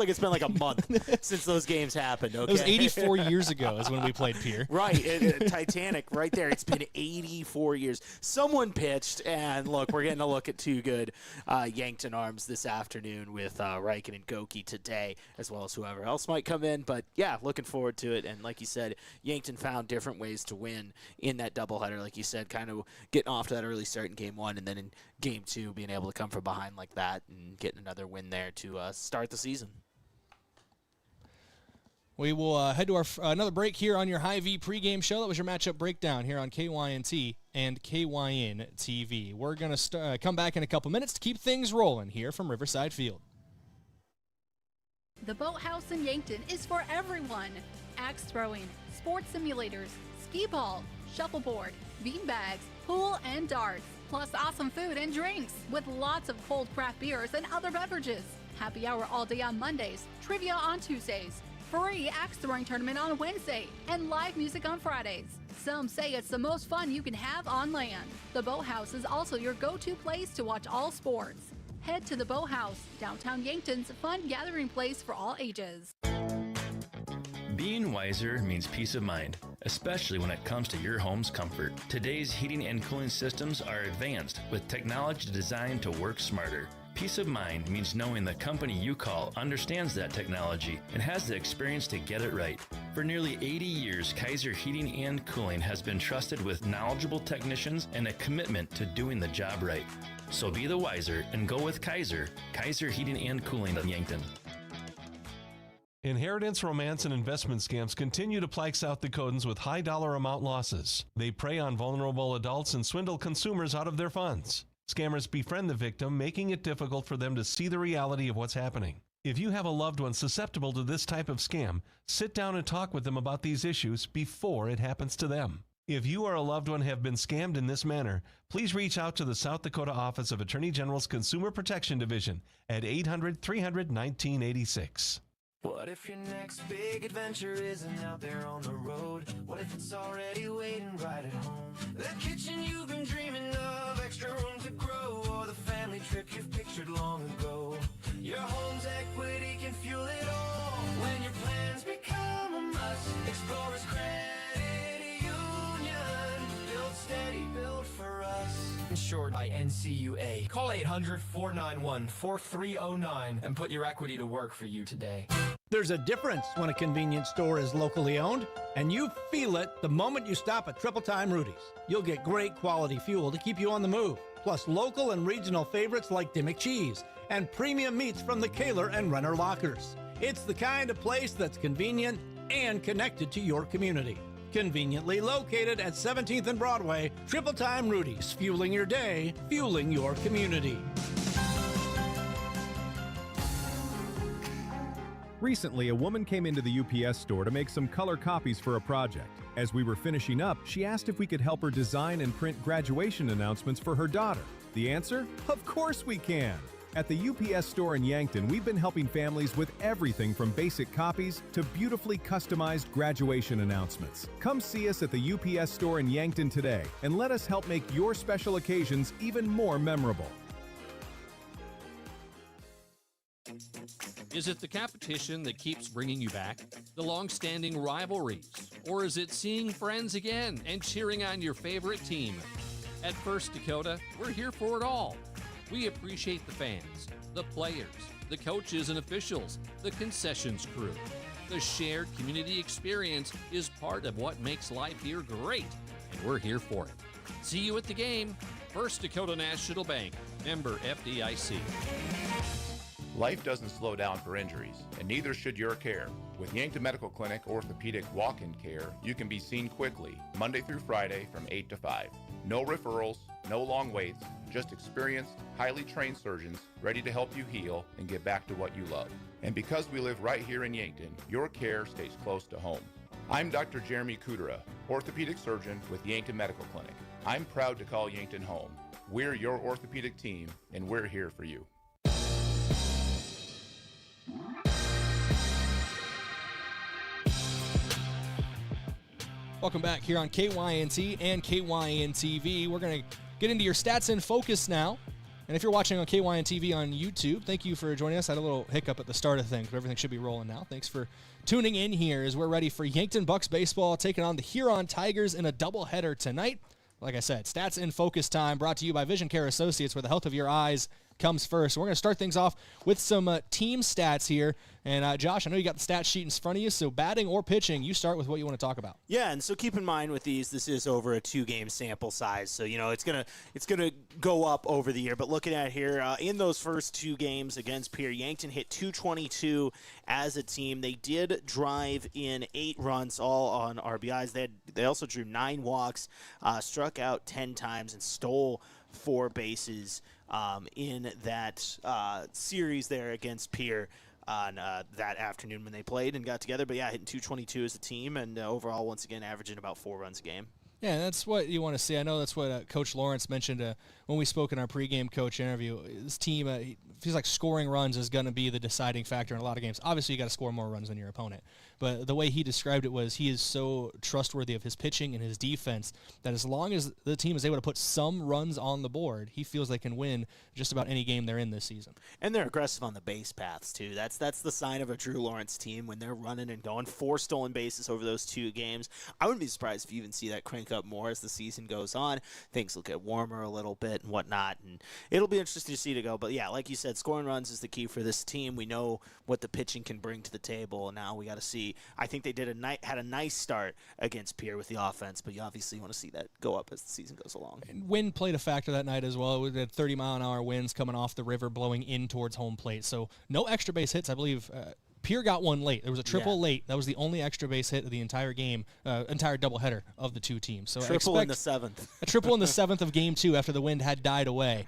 like it's been like a month since those games happened. Okay, it was 84 years ago is when we played Pier. Right, Titanic, right there. It's been 84 years. Someone pitched, and look, we're getting a look at two good Yankton arms this afternoon with Reichen and Goki today, as well as whoever else might come in. But yeah, looking forward to it. And like you said, Yankton found different ways to win in that doubleheader. Like you said, kind of getting off to that early start in game one, and then in game two, being able to come from behind like that and getting another win there to start the season. We will head to our another break here on your Hy-Vee pregame show. That was your matchup breakdown here on KYNT and KYN TV. We're going to come back in a couple minutes to keep things rolling here from Riverside Field. The Boathouse in Yankton is for everyone. Axe throwing, sports simulators, skee ball, shuffleboard, beanbags, pool, and darts. Plus awesome food and drinks with lots of cold craft beers and other beverages. Happy hour all day on Mondays, trivia on Tuesdays, free axe throwing tournament on Wednesday, and live music on Fridays. Some say it's the most fun you can have on land. The Boathouse is also your go-to place to watch all sports. Head to the Boathouse, downtown Yankton's fun gathering place for all ages. Being wiser means peace of mind, especially when it comes to your home's comfort. Today's heating and cooling systems are advanced with technology designed to work smarter. Peace of mind means knowing the company you call understands that technology and has the experience to get it right. For nearly 80 years, Kaiser Heating and Cooling has been trusted with knowledgeable technicians and a commitment to doing the job right. So be the wiser and go with Kaiser Heating and Cooling of Yankton. Inheritance, romance, and investment scams continue to plague South Dakotans with high dollar amount losses. They prey on vulnerable adults and swindle consumers out of their funds. Scammers befriend the victim, making it difficult for them to see the reality of what's happening. If you have a loved one susceptible to this type of scam, sit down and talk with them about these issues before it happens to them. If you or a loved one have been scammed in this manner, please reach out to the South Dakota Office of Attorney General's Consumer Protection Division at 800-300-1986. What if your next big adventure isn't out there on the road? What if it's already waiting right at home? That kitchen you've been dreaming of, extra room to grow, or the family trip you've pictured long ago. Your home's equity can fuel it all. When your plans become a must, Explorers Credit Union. Built steady, built for us. Insured by NCUA. Call 800-491-4309 and put your equity to work for you today. There's a difference when a convenience store is locally owned, and you feel it the moment you stop at Triple Time Rudy's. You'll get great quality fuel to keep you on the move, plus local and regional favorites like Dimmick Cheese and premium meats from the Kaler and Renner Lockers. It's the kind of place that's convenient and connected to your community. Conveniently located at 17th and Broadway, Triple Time Rudy's, fueling your day, fueling your community. Recently, a woman came into the UPS store to make some color copies for a project. As we were finishing up, she asked if we could help her design and print graduation announcements for her daughter. The answer? Of course we can! At the UPS store in Yankton, we've been helping families with everything from basic copies to beautifully customized graduation announcements. Come see us at the UPS store in Yankton today and let us help make your special occasions even more memorable. Is it the competition that keeps bringing you back? The long-standing rivalries? Or is it seeing friends again and cheering on your favorite team? At First Dakota, we're here for it all. We appreciate the fans, the players, the coaches and officials, the concessions crew. The shared community experience is part of what makes life here great, and we're here for it. See you at the game. First Dakota National Bank, member FDIC. Life doesn't slow down for injuries, and neither should your care. With Yankton Medical Clinic Orthopedic Walk-In Care, you can be seen quickly, Monday through Friday from 8 to 5. No referrals, no long waits, just experienced, highly trained surgeons ready to help you heal and get back to what you love. And because we live right here in Yankton, your care stays close to home. I'm Dr. Jeremy Kudera, orthopedic surgeon with Yankton Medical Clinic. I'm proud to call Yankton home. We're your orthopedic team, and we're here for you. Welcome back here on KYNT and KYN TV. We're going to get into your stats in focus now. And if you're watching on KYN TV on YouTube, thank you for joining us. I had a little hiccup at the start of things, but everything should be rolling now. Thanks for tuning in here as we're ready for Yankton Bucks baseball taking on the Huron Tigers in a doubleheader tonight. Like I said, Stats in Focus time brought to you by Vision Care Associates, where the health of your eyes comes first. We're going to start things off with some team stats here. And Josh, I know you got the stat sheet in front of you, so batting or pitching, you start with what you want to talk about. Yeah, and so keep in mind with these, this is over a 2-game sample size, so it's gonna go up over the year. But looking at here, in those first 2 games against Pierre, Yankton hit .222 as a team. They did drive in 8 runs, all on RBIs. They also drew 9 walks, struck out 10 times, and stole 4 bases in that series there against Pierre on that afternoon when they played and got together. But yeah, hitting .222 as a team, and overall, once again, averaging about 4 runs a game. Yeah, that's what you want to see. I know that's what Coach Lawrence mentioned when we spoke in our pregame coach interview. This team, he feels like scoring runs is going to be the deciding factor in a lot of games. Obviously, you got to score more runs than your opponent. But the way he described it was he is so trustworthy of his pitching and his defense that as long as the team is able to put some runs on the board, he feels they can win just about any game they're in this season. And they're aggressive on the base paths, too. That's the sign of a Drew Lawrence team when they're running and going. 4 stolen bases over those 2 games. I wouldn't be surprised if you even see that crank up more as the season goes on. Things will get warmer a little bit and whatnot, and it'll be interesting to see to go. But yeah, like you said, scoring runs is the key for this team. We know what the pitching can bring to the table, and now we got to see. I think they had a nice start against Pierre with the offense, but you obviously want to see that go up as the season goes along. And wind played a factor that night as well. We had 30-mile-an-hour winds coming off the river, blowing in towards home plate. So no extra base hits, I believe. Pierre got one late. There was a triple late. That was the only extra base hit of the entire game, entire doubleheader of the 2 teams. So triple in the 7th. A triple in the 7th of Game 2 after the wind had died away.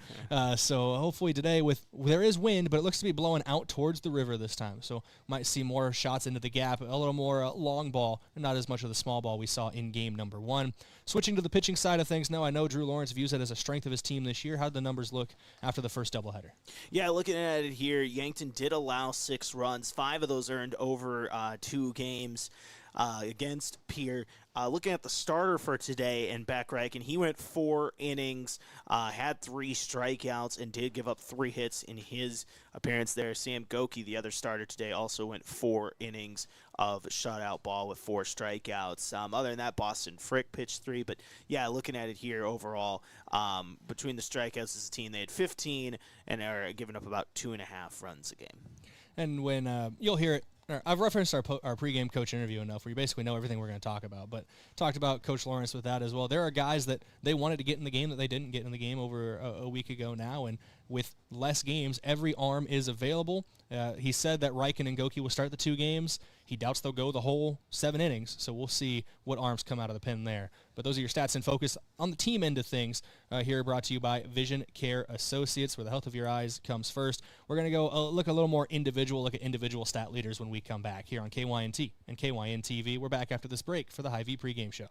So hopefully today, there is wind, but it looks to be blowing out towards the river this time. So might see more shots into the gap, a little more long ball, and not as much of the small ball we saw in game number 1. Switching to the pitching side of things now, I know Drew Lawrence views it as a strength of his team this year. How did the numbers look after the first doubleheader? Yeah, looking at it here, Yankton did allow 6 runs. 5 of those earned over 2 games against Pierre. Looking at the starter for today and Beck Reichen, he went 4 innings, had 3 strikeouts, and did give up 3 hits in his appearance there. Sam Goki, the other starter today, also went 4 innings of shutout ball with 4 strikeouts. Other than that, Boston Frick pitched 3. But, yeah, looking at it here overall, between the strikeouts as a team, they had 15 and are giving up about 2.5 runs a game. And when you'll hear it, I've referenced our pregame coach interview enough where you basically know everything we're going to talk about, but talked about Coach Lawrence with that as well. There are guys that they wanted to get in the game that they didn't get in the game over a week ago now, and with less games, every arm is available. He said that Reichen and Goki will start the 2 games. He doubts they'll go the whole 7 innings, so we'll see what arms come out of the pen there. But those are your stats in focus on the team end of things. Here brought to you by Vision Care Associates, where the health of your eyes comes first. We're going to go look a little more individual, look at individual stat leaders when we come back here on KYNT and KYN TV. We're back after this break for the Hy-Vee pregame show.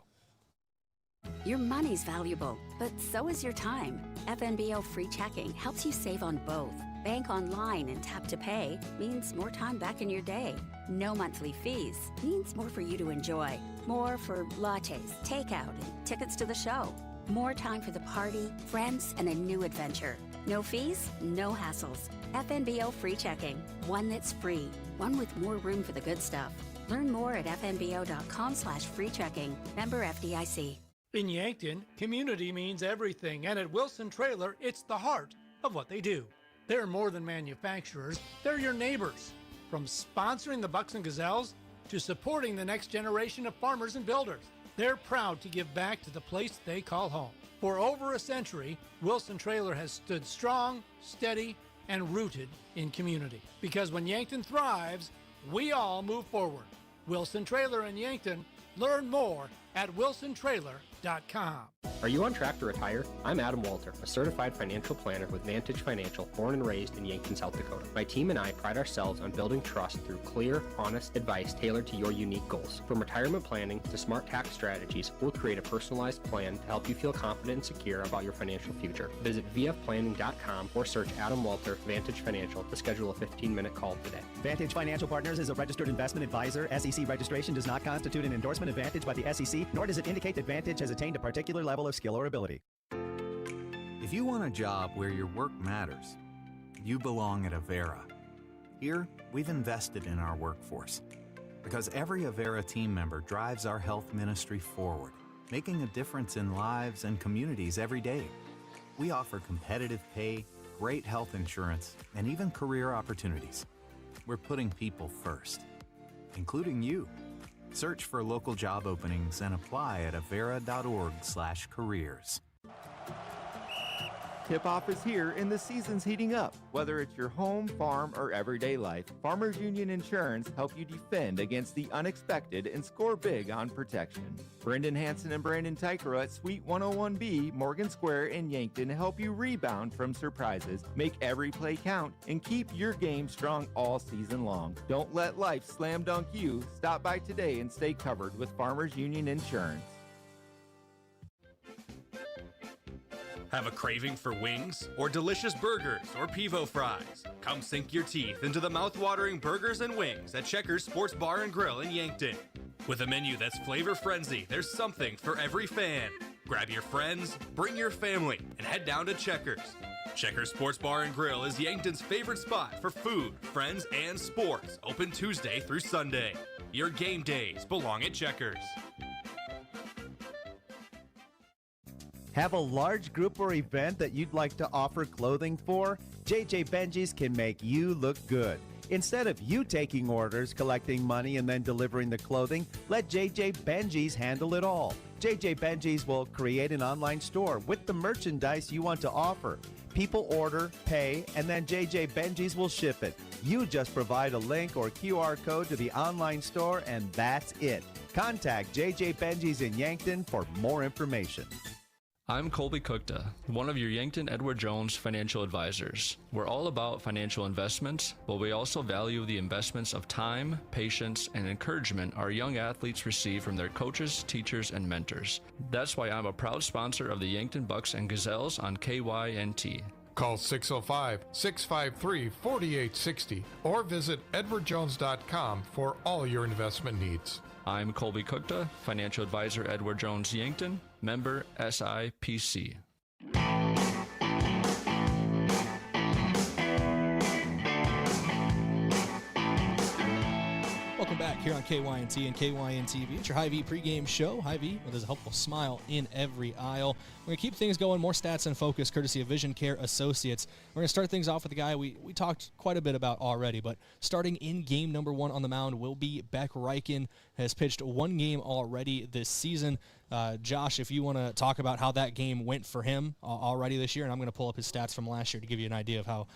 Your money's valuable, but so is your time. FNBO free checking helps you save on both. Bank online and tap to pay means more time back in your day. No monthly fees means more for you to enjoy. More for lattes, takeout, and tickets to the show. More time for the party, friends, and a new adventure. No fees, no hassles. FNBO free checking. One that's free. One with more room for the good stuff. Learn more at fnbo.com/free checking. Member FDIC. In Yankton, community means everything, and at Wilson Trailer, it's the heart of what they do. They're more than manufacturers, they're your neighbors. From sponsoring the Bucks and Gazelles to supporting the next generation of farmers and builders, they're proud to give back to the place they call home. For over a century, Wilson Trailer has stood strong, steady, and rooted in community. Because when Yankton thrives, we all move forward. Wilson Trailer in Yankton. Learn more at wilsontrailer.com. Are you on track to retire? I'm Adam Boelter, a certified financial planner with Vantage Financial, born and raised in Yankton, South Dakota. My team and I pride ourselves on building trust through clear, honest advice tailored to your unique goals. From retirement planning to smart tax strategies, we'll create a personalized plan to help you feel confident and secure about your financial future. Visit vfplanning.com or search Adam Boelter, Vantage Financial, to schedule a 15-minute call today. Vantage Financial Partners is a registered investment advisor. SEC registration does not constitute an endorsement of Vantage by the SEC, nor does it indicate that Vantage has attained a particular level of skill or ability. If If you want a job where your work matters, you belong at Avera. Here, we've invested in our workforce because every Avera team member drives our health ministry forward, making a difference in lives and communities every day. We offer competitive pay, great health insurance, and even career opportunities. We're putting people first, including you. Search for local job openings and apply at avera.org/careers. Tip-off is here and the season's heating up. Whether it's your home, farm, or everyday life, Farmers Union Insurance help you defend against the unexpected and score big on protection. Brendan Hansen and Brandon Tykera at Suite 101B, Morgan Square in Yankton help you rebound from surprises, make every play count, and keep your game strong all season long. Don't let life slam dunk you. Stop by today and stay covered with Farmers Union Insurance. Have a craving for wings or delicious burgers or pivo fries? Come sink your teeth into the mouth-watering burgers and wings at Checkers Sports Bar and Grill in Yankton. With a menu that's flavor frenzy, there's something for every fan. Grab your friends, bring your family, and head down to Checkers. Checkers Sports Bar and Grill is Yankton's favorite spot for food, friends, and sports. Open Tuesday through Sunday. Your game days belong at Checkers. Have a large group or event that you'd like to offer clothing for? JJ Benji's can make you look good. Instead of you taking orders, collecting money, and then delivering the clothing, let JJ Benji's handle it all. JJ Benji's will create an online store with the merchandise you want to offer. People order, pay, and then JJ Benji's will ship it. You just provide a link or QR code to the online store, and that's it. Contact JJ Benji's in Yankton for more information. I'm Colby Cookta, one of your Yankton Edward Jones financial advisors. We're all about financial investments, but we also value the investments of time, patience, and encouragement our young athletes receive from their coaches, teachers, and mentors. That's why I'm a proud sponsor of the Yankton Bucks and Gazelles on KYNT. Call 605-653-4860 or visit edwardjones.com for all your investment needs. I'm Colby Cookta, financial advisor Edward Jones Yankton, member SIPC. Welcome back here on KYNT and KYN-TV. It's your Hy-Vee pregame show. Hy-Vee, where there's a helpful smile in every aisle. We're going to keep things going, more stats and focus, courtesy of Vision Care Associates. We're going to start things off with a guy we talked quite a bit about already, but starting in game number 1 on the mound will be Beck Reichen. Has pitched 1 game already this season. Josh, if you want to talk about how that game went for him already this year, and I'm going to pull up his stats from last year to give you an idea of how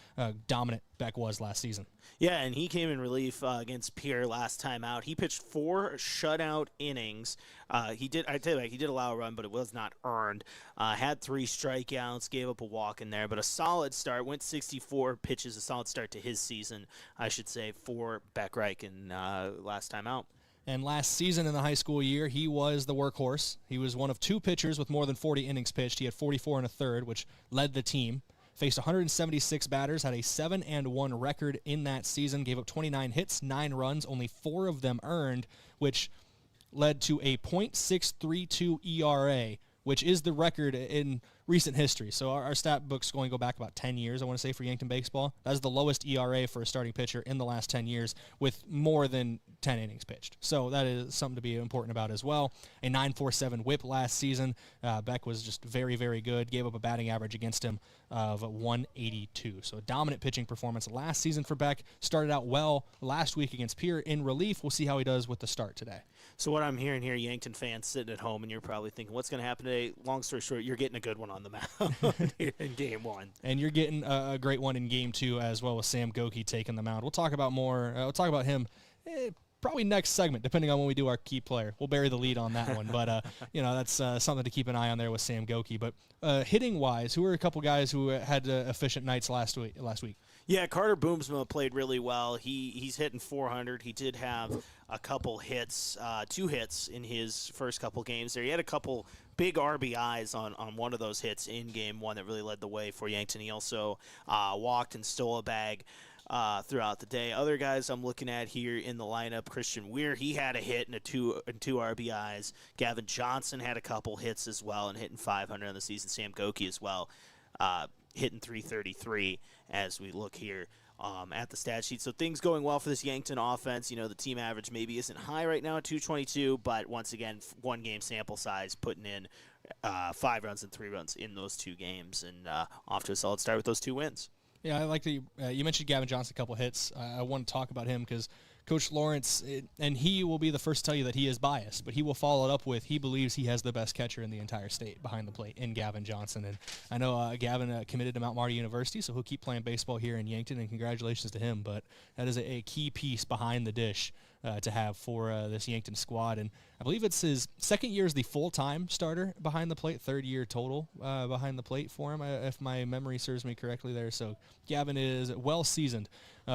dominant Beck was last season. Yeah, and he came in relief against Pierre last time out. He pitched 4 shutout innings. He did allow a run, but it was not earned. Had 3 strikeouts, gave up a walk in there, but a solid start. Went 64 pitches, a solid start to his season, I should say, for Beck Reichen last time out. And last season in the high school year, he was the workhorse. He was one of 2 pitchers with more than 40 innings pitched. He had 44 1/3, which led the team. Faced 176 batters, had a 7-1 record in that season, gave up 29 hits, 9 runs, only 4 of them earned, which led to a .632 ERA, which is the record in recent history. So our stat book's going to go back about 10 years, I want to say, for Yankton baseball. That is the lowest ERA for a starting pitcher in the last 10 years with more than 10 innings pitched. So that is something to be important about as well. A 9.47 whip last season. Beck was just very, very good. Gave up a batting average against him of 182. So a dominant pitching performance last season for Beck. Started out well last week against Pierre in relief. We'll see how he does with the start today. So what I'm hearing here, Yankton fans sitting at home, and you're probably thinking, what's going to happen today? Long story short, you're getting a good one on the mound in game 1. And you're getting a great one in game 2 as well, with Sam Goki taking the mound. We'll talk about more. We'll talk about him probably next segment, depending on when we do our key player. We'll bury the lead on that one. But, that's something to keep an eye on there with Sam Goki. But hitting-wise, who are a couple guys who had efficient nights last week? Yeah, Carter Boomsma played really well. He's hitting 400. He did have a couple hits, 2 hits in his first couple games there. He had a couple big RBIs on one of those hits in game 1 that really led the way for Yankton. He also walked and stole a bag throughout the day. Other guys I'm looking at here in the lineup, Christian Weir, he had a hit and two RBIs. Gavin Johnson had a couple hits as well and hitting 500 on the season. Sam Goki as well. hitting 333 as we look here at the stat sheet. So things going well for this Yankton offense. You know, the team average maybe isn't high right now at 222, but once again, one game sample size, putting in 5 runs and 3 runs in those 2 games, and off to a solid start with those 2 wins. Yeah, I like that you mentioned Gavin Johnson a couple hits. I want to talk about him because Coach Lawrence, and he will be the first to tell you that he is biased, but he will follow it up with he believes he has the best catcher in the entire state behind the plate in Gavin Johnson. And I know Gavin committed to Mount Marty University, so he'll keep playing baseball here in Yankton, and congratulations to him. But that is a key piece behind the dish to have for this Yankton squad. And I believe it's his second year as the full-time starter behind the plate, third year total behind the plate for him, if my memory serves me correctly there. So Gavin is well-seasoned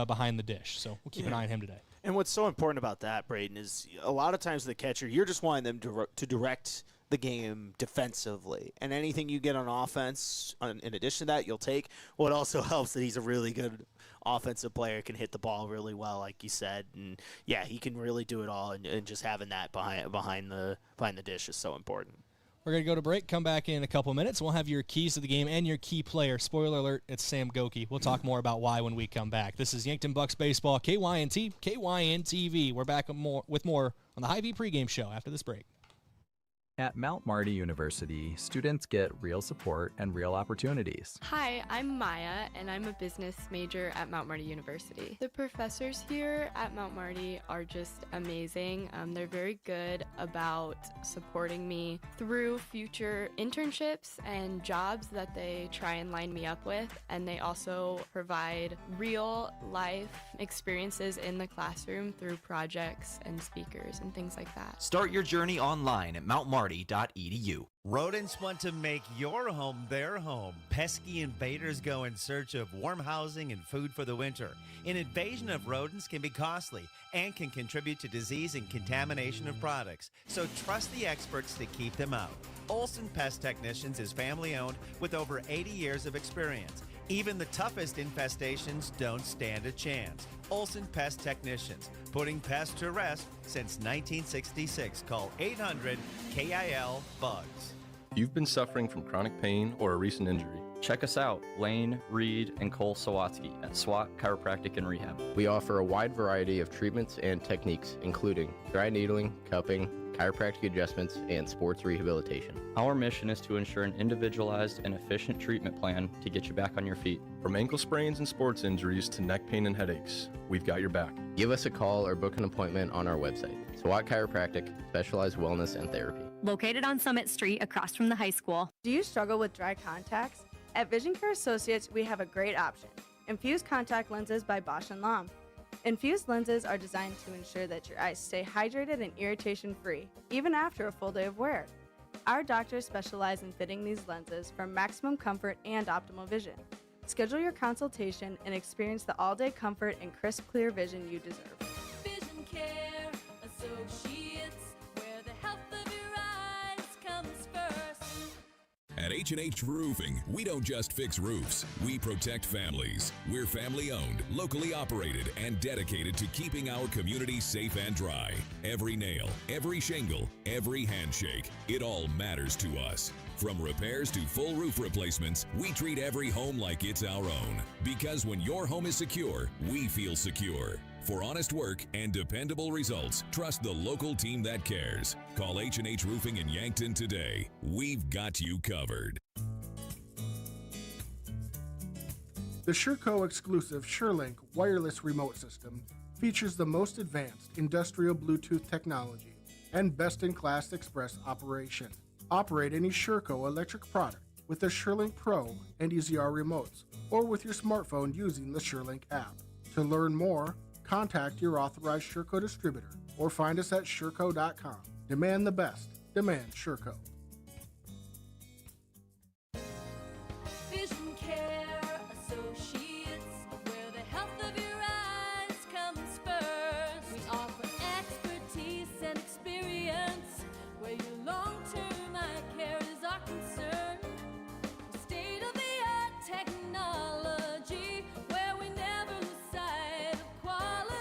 behind the dish, so we'll keep an eye on him today. And what's so important about that, Brayden, is a lot of times the catcher, you're just wanting them to direct the game defensively. And anything you get on offense, in addition to that, you'll take. Well, it also helps that he's a really good offensive player, can hit the ball really well, like you said. And, yeah, he can really do it all, and just having that behind the dish is so important. We're going to go to break, come back in a couple minutes. We'll have your keys to the game and your key player. Spoiler alert, it's Sam Goki. We'll talk more about why when we come back. This is Yankton Bucks Baseball, KYNT, KYN-TV. We're back with more on the Hy-Vee pregame show after this break. At Mount Marty University, students get real support and real opportunities. Hi, I'm Maya, and I'm a business major at Mount Marty University. The professors here at Mount Marty are just amazing. They're very good about supporting me through future internships and jobs that they try and line me up with, and they also provide real life experiences in the classroom through projects and speakers and things like that. Start your journey online at mountmarty.edu. Rodents want to make your home their home. Pesky invaders go in search of warm housing and food for the winter. An invasion of rodents can be costly and can contribute to disease and contamination of products. So trust the experts to keep them out. Olson Pest Technicians is family-owned with over 80 years of experience. Even the toughest infestations don't stand a chance. Olson Pest Technicians, putting pests to rest since 1966. Call 800-KIL-BUGS. If you've been suffering from chronic pain or a recent injury, check us out, Lane, Reed, and Cole Sawatsky at SWAT Chiropractic and Rehab. We offer a wide variety of treatments and techniques, including dry needling, cupping, chiropractic adjustments, and sports rehabilitation. Our mission is to ensure an individualized and efficient treatment plan to get you back on your feet. From ankle sprains and sports injuries to neck pain and headaches, we've got your back. Give us a call or book an appointment on our website. SWAT Chiropractic, specialized wellness and therapy. Located on Summit Street across from the high school. Do you struggle with dry contacts? At Vision Care Associates, we have a great option. Infused contact lenses by Bosch & Lomb. Infused lenses are designed to ensure that your eyes stay hydrated and irritation-free, even after a full day of wear. Our doctors specialize in fitting these lenses for maximum comfort and optimal vision. Schedule your consultation and experience the all-day comfort and crisp, clear vision you deserve. Vision Care Associates, where the health of your eyes comes first. At H&H Roofing, we don't just fix roofs, we protect families. We're family-owned, locally operated, and dedicated to keeping our community safe and dry. Every nail, every shingle, every handshake, it all matters to us. From repairs to full roof replacements, we treat every home like it's our own. Because when your home is secure, we feel secure. For honest work and dependable results, trust the local team that cares. Call H&H Roofing in Yankton today. We've got you covered. The Sherco exclusive SureLink wireless remote system features the most advanced industrial Bluetooth technology and best-in-class express operation. Operate any Sherco electric product with the SureLink Pro and EZR remotes, or with your smartphone using the SureLink app. To learn more, contact your authorized Sherco distributor or find us at Sherco.com. Demand the best. Demand Sherco. Vision Care Associates, where the health of your eyes comes first. We offer expertise and experience, where your long-term eye care is our concern. State-of-the-art technology, where we never lose sight of quality.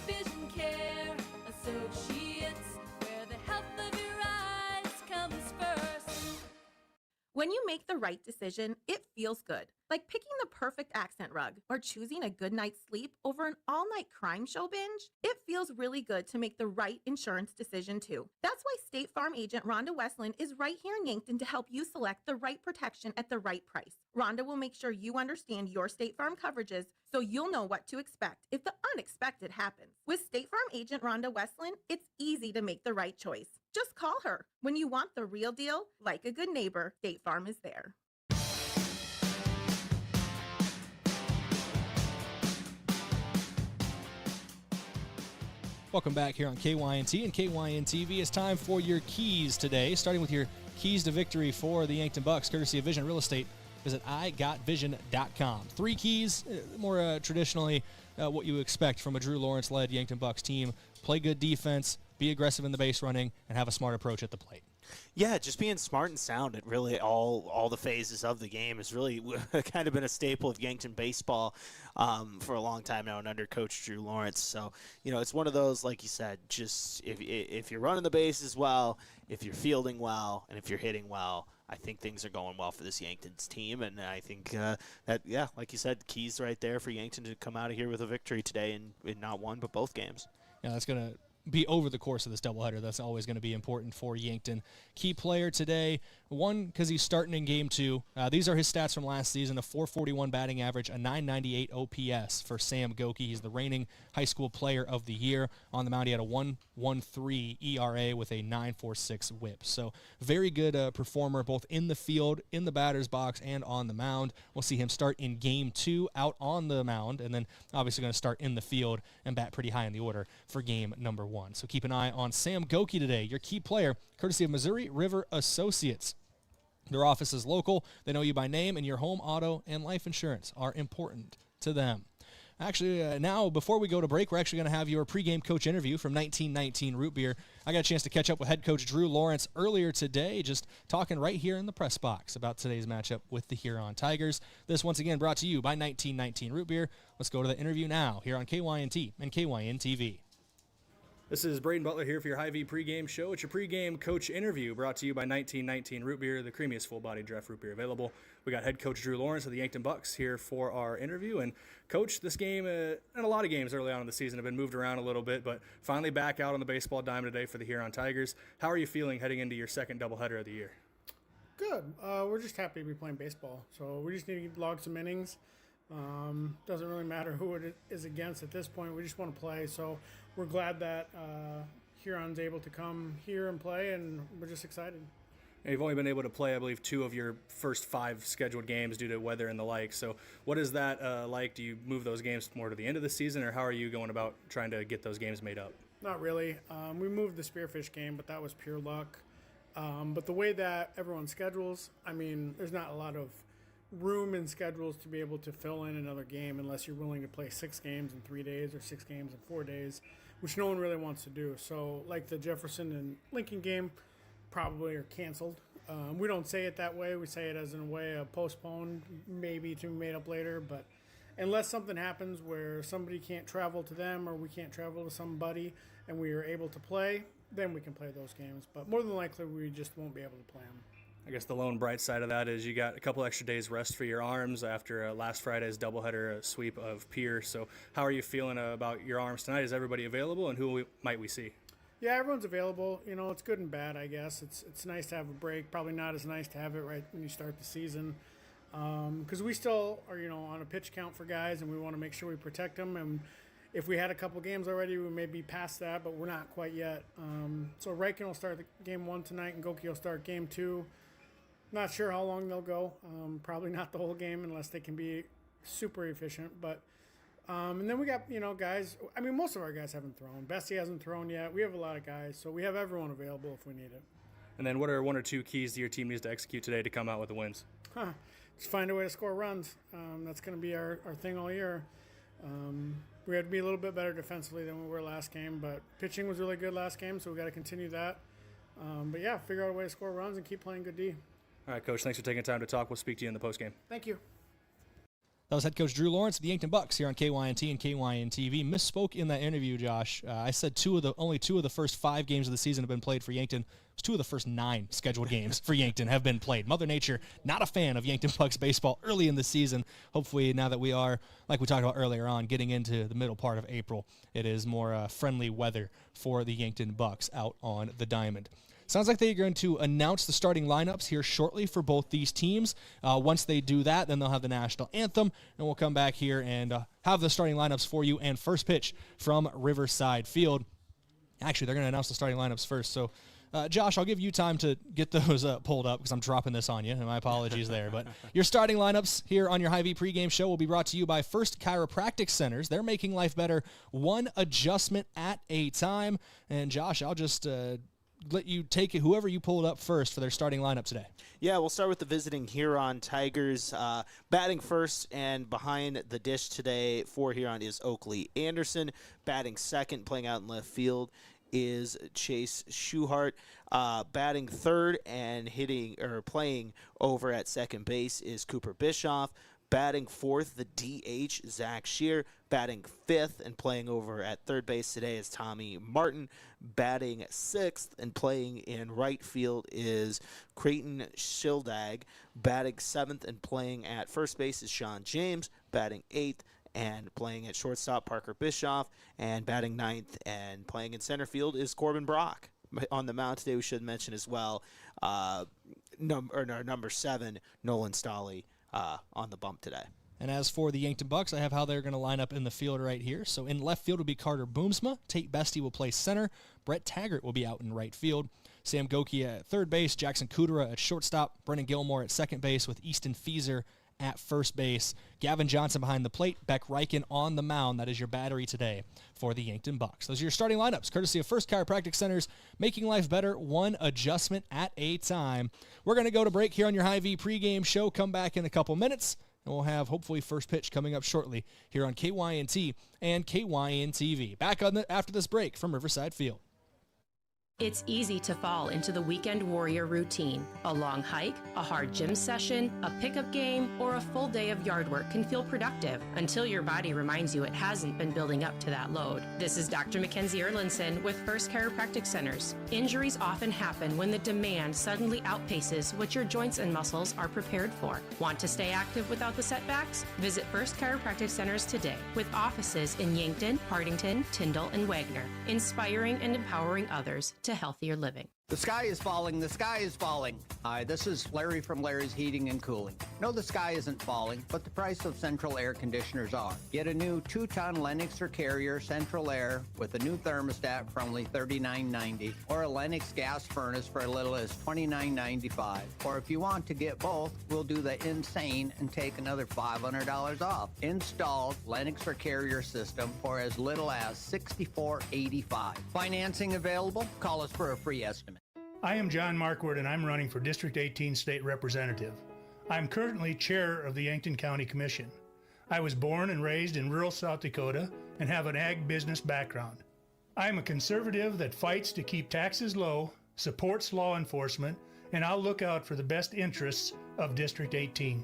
Vision Care Associates, where the health of your eyes When you make the right decision, it feels good. Like picking the perfect accent rug or choosing a good night's sleep over an all-night crime show binge. It feels really good to make the right insurance decision too. That's why State Farm agent Rhonda Westland is right here in Yankton to help you select the right protection at the right price. Rhonda will make sure you understand your State Farm coverages so you'll know what to expect if the unexpected happens. With State Farm agent Rhonda Westland, it's easy to make the right choice. Just call her. When you want the real deal, like a good neighbor, State Farm is there. Welcome back here on KYNT and KYN-TV. It's time for your keys today, starting with your keys to victory for the Yankton Bucks, courtesy of Vision Real Estate. Visit igotvision.com. 3 keys, more traditionally what you expect from a Drew Lawrence-led Yankton Bucks team. Play good defense, be aggressive in the base running, and have a smart approach at the plate. Yeah, just being smart and sound at really all the phases of the game has really kind of been a staple of Yankton baseball for a long time now and under Coach Drew Lawrence. So, it's one of those, like you said, just if you're running the bases well, if you're fielding well, and if you're hitting well, I think things are going well for this Yankton's team. And I think like you said, keys right there for Yankton to come out of here with a victory today in not one but both games. Yeah, that's going to be over the course of this doubleheader. That's always going to be important for Yankton. Key player today, one, because he's starting in Game 2. These are his stats from last season, a .441 batting average, a .998 OPS for Sam Goki. He's the reigning high school player of the year. On the mound, he had a 1.13 ERA with a 9.46 whip. So very good performer both in the field, in the batter's box, and on the mound. We'll see him start in Game 2 out on the mound, and then obviously going to start in the field and bat pretty high in the order for game number 1. So keep an eye on Sam Goki today, your key player, courtesy of Missouri River Associates. Their office is local. They know you by name, and your home, auto, and life insurance are important to them. Actually, now, before we go to break, we're actually going to have your pregame coach interview from 1919 Root Beer. I got a chance to catch up with head coach Drew Lawrence earlier today, just talking right here in the press box about today's matchup with the Huron Tigers. This, once again, brought to you by 1919 Root Beer. Let's go to the interview now here on KYNT and KYN-TV. This is Brayden Butler here for your Hy-Vee pregame show. It's your pregame coach interview brought to you by 1919 Root Beer, the creamiest full-bodied draft root beer available. We got head coach Drew Lawrence of the Yankton Bucks here for our interview. And, Coach, this game and a lot of games early on in the season have been moved around a little bit, but finally back out on the baseball diamond today for the Huron Tigers. How are you feeling heading into your second doubleheader of the year? Good. We're just happy to be playing baseball. So we just need to log some innings. Doesn't really matter who it is against at this point. We just want to play. So we're glad that Huron's able to come here and play, and we're just excited. And you've only been able to play, I believe, 2 of your first 5 scheduled games due to weather and the like. So what is that like? Do you move those games more to the end of the season, or how are you going about trying to get those games made up? Not really. We moved the Spearfish game, but that was pure luck. But the way that everyone schedules, there's not a lot of room in schedules to be able to fill in another game unless you're willing to play 6 games in 3 days or 6 games in 4 days, which no one really wants to do. So like the Jefferson and Lincoln game probably are canceled. We don't say it that way. We say it as in a way of postponed, maybe to be made up later. But unless something happens where somebody can't travel to them or we can't travel to somebody and we are able to play, then we can play those games. But more than likely, we just won't be able to play them. I guess the lone bright side of that is you got a couple extra days rest for your arms after last Friday's doubleheader sweep of Pierce. So how are you feeling about your arms tonight? Is everybody available, and who might we see? Yeah, everyone's available. It's good and bad, I guess. It's nice to have a break. Probably not as nice to have it right when you start the season, because we still are, on a pitch count for guys, and we want to make sure we protect them. And if we had a couple games already, we may be past that, but we're not quite yet. So Riken will start game 1 tonight, and Goki will start game 2. Not sure how long they'll go. Probably not the whole game unless they can be super efficient. But and then we got guys. Most of our guys haven't thrown. Bessie hasn't thrown yet. We have a lot of guys, so we have everyone available if we need it. And then what are 1 or 2 keys that your team needs to execute today to come out with the wins? Just find a way to score runs. That's going to be our thing all year. We had to be a little bit better defensively than we were last game, but pitching was really good last game, so we got to continue that. But yeah, figure out a way to score runs and keep playing good D. All right, Coach, thanks for taking time to talk. We'll speak to you in the postgame. Thank you. That was head coach Drew Lawrence of the Yankton Bucks here on KYNT and KYN-TV. Misspoke in that interview, Josh. I said only two of the first 5 games of the season have been played for Yankton. It was 2 of the first 9 scheduled games for Yankton have been played. Mother Nature, not a fan of Yankton Bucks baseball early in the season. Hopefully, now that we are, like we talked about earlier on, getting into the middle part of April, it is more friendly weather for the Yankton Bucks out on the diamond. Sounds like they're going to announce the starting lineups here shortly for both these teams. Once they do that, then they'll have the national anthem, and we'll come back here and have the starting lineups for you and first pitch from Riverside Field. Actually, they're going to announce the starting lineups first. So, Josh, I'll give you time to get those pulled up because I'm dropping this on you, and my apologies there. But your starting lineups here on your Hy-Vee pregame show will be brought to you by First Chiropractic Centers. They're making life better one adjustment at a time. And, Josh, I'll just let you take it, whoever you pulled up first for their starting lineup today. Yeah, we'll start with the visiting Huron Tigers. Batting first and behind the dish today for Huron is Oakley Anderson. Batting second, playing out in left field, is Chase Schuhart. Batting third and playing over at second base is Cooper Bischoff. Batting fourth, the DH, Zach Shear. Batting fifth and playing over at third base today is Tommy Martin. Batting sixth and playing in right field is Creighton Schildag. Batting seventh and playing at first base is Sean James. Batting eighth and playing at shortstop, Parker Bischoff. And batting ninth and playing in center field is Corbin Brock. On the mound today, we should mention as well, number 7, Nolan Stolley. On the bump today. And as for the Yankton Bucks, I have how they're going to line up in the field right here. So in left field will be Carter Boomsma. Tate Bestie will play center. Brett Taggart will be out in right field. Sam Goki at third base. Jackson Kudera at shortstop. Brennan Gilmore at second base with Easton Feezer at first base. Gavin Johnson behind the plate. Beck Reichen on the mound. That is your battery today for the Yankton Bucks. Those are your starting lineups, courtesy of First Chiropractic Centers, making life better one adjustment at a time. We're going to go to break here on your Hy-Vee pregame show. Come back in a couple minutes, and we'll have hopefully first pitch coming up shortly here on KYNT and KYN-TV. Back after this break from Riverside Field. It's easy to fall into the weekend warrior routine. A long hike, a hard gym session, a pickup game, or a full day of yard work can feel productive until your body reminds you it hasn't been building up to that load. This is Dr. Mackenzie Erlinson with First Chiropractic Centers. Injuries often happen when the demand suddenly outpaces what your joints and muscles are prepared for. Want to stay active without the setbacks? Visit First Chiropractic Centers today with offices in Yankton, Hardington, Tyndall, and Wagner, inspiring and empowering others to healthier living. The sky is falling, the sky is falling. Hi, this is Larry from Larry's Heating and Cooling. No, the sky isn't falling, but the price of central air conditioners are. Get a new 2-ton Lennox or Carrier Central Air with a new thermostat for only $39.90, or a Lennox gas furnace for as little as $29.95. Or if you want to get both, we'll do the insane and take another $500 off. Installed Lennox or Carrier system for as little as $64.85. Financing available? Call us for a free estimate. I am John Marquardt, and I'm running for District 18 State Representative. I'm currently chair of the Yankton County Commission. I was born and raised in rural South Dakota and have an ag business background. I am a conservative that fights to keep taxes low, supports law enforcement, and I'll look out for the best interests of District 18.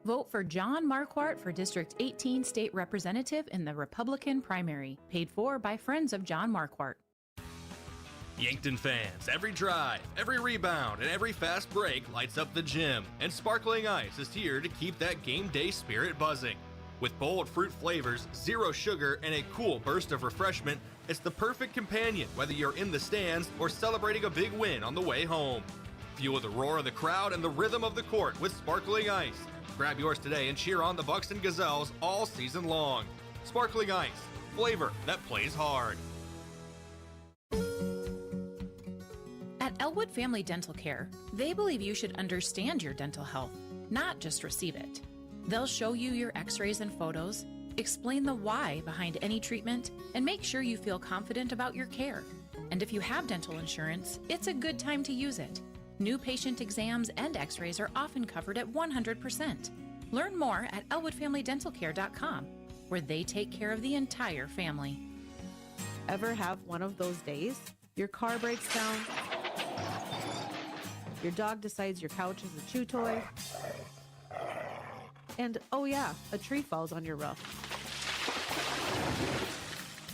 Vote for John Marquardt for District 18 State Representative in the Republican primary, paid for by friends of John Marquardt. Yankton fans, every drive, every rebound, and every fast break lights up the gym, and Sparkling Ice is here to keep that game day spirit buzzing. With bold fruit flavors, zero sugar, and a cool burst of refreshment, it's the perfect companion whether you're in the stands or celebrating a big win on the way home. Fuel the roar of the crowd and the rhythm of the court with Sparkling Ice. Grab yours today and cheer on the Bucks and Gazelles all season long. Sparkling Ice, flavor that plays hard. At Elwood Family Dental Care, they believe you should understand your dental health, not just receive it. They'll show you your x-rays and photos, explain the why behind any treatment, and make sure you feel confident about your care. And if you have dental insurance, it's a good time to use it. New patient exams and x-rays are often covered at 100%. Learn more at elwoodfamilydentalcare.com, where they take care of the entire family. Ever have one of those days? Your car breaks down, your dog decides your couch is a chew toy, And, oh yeah, a tree falls on your roof.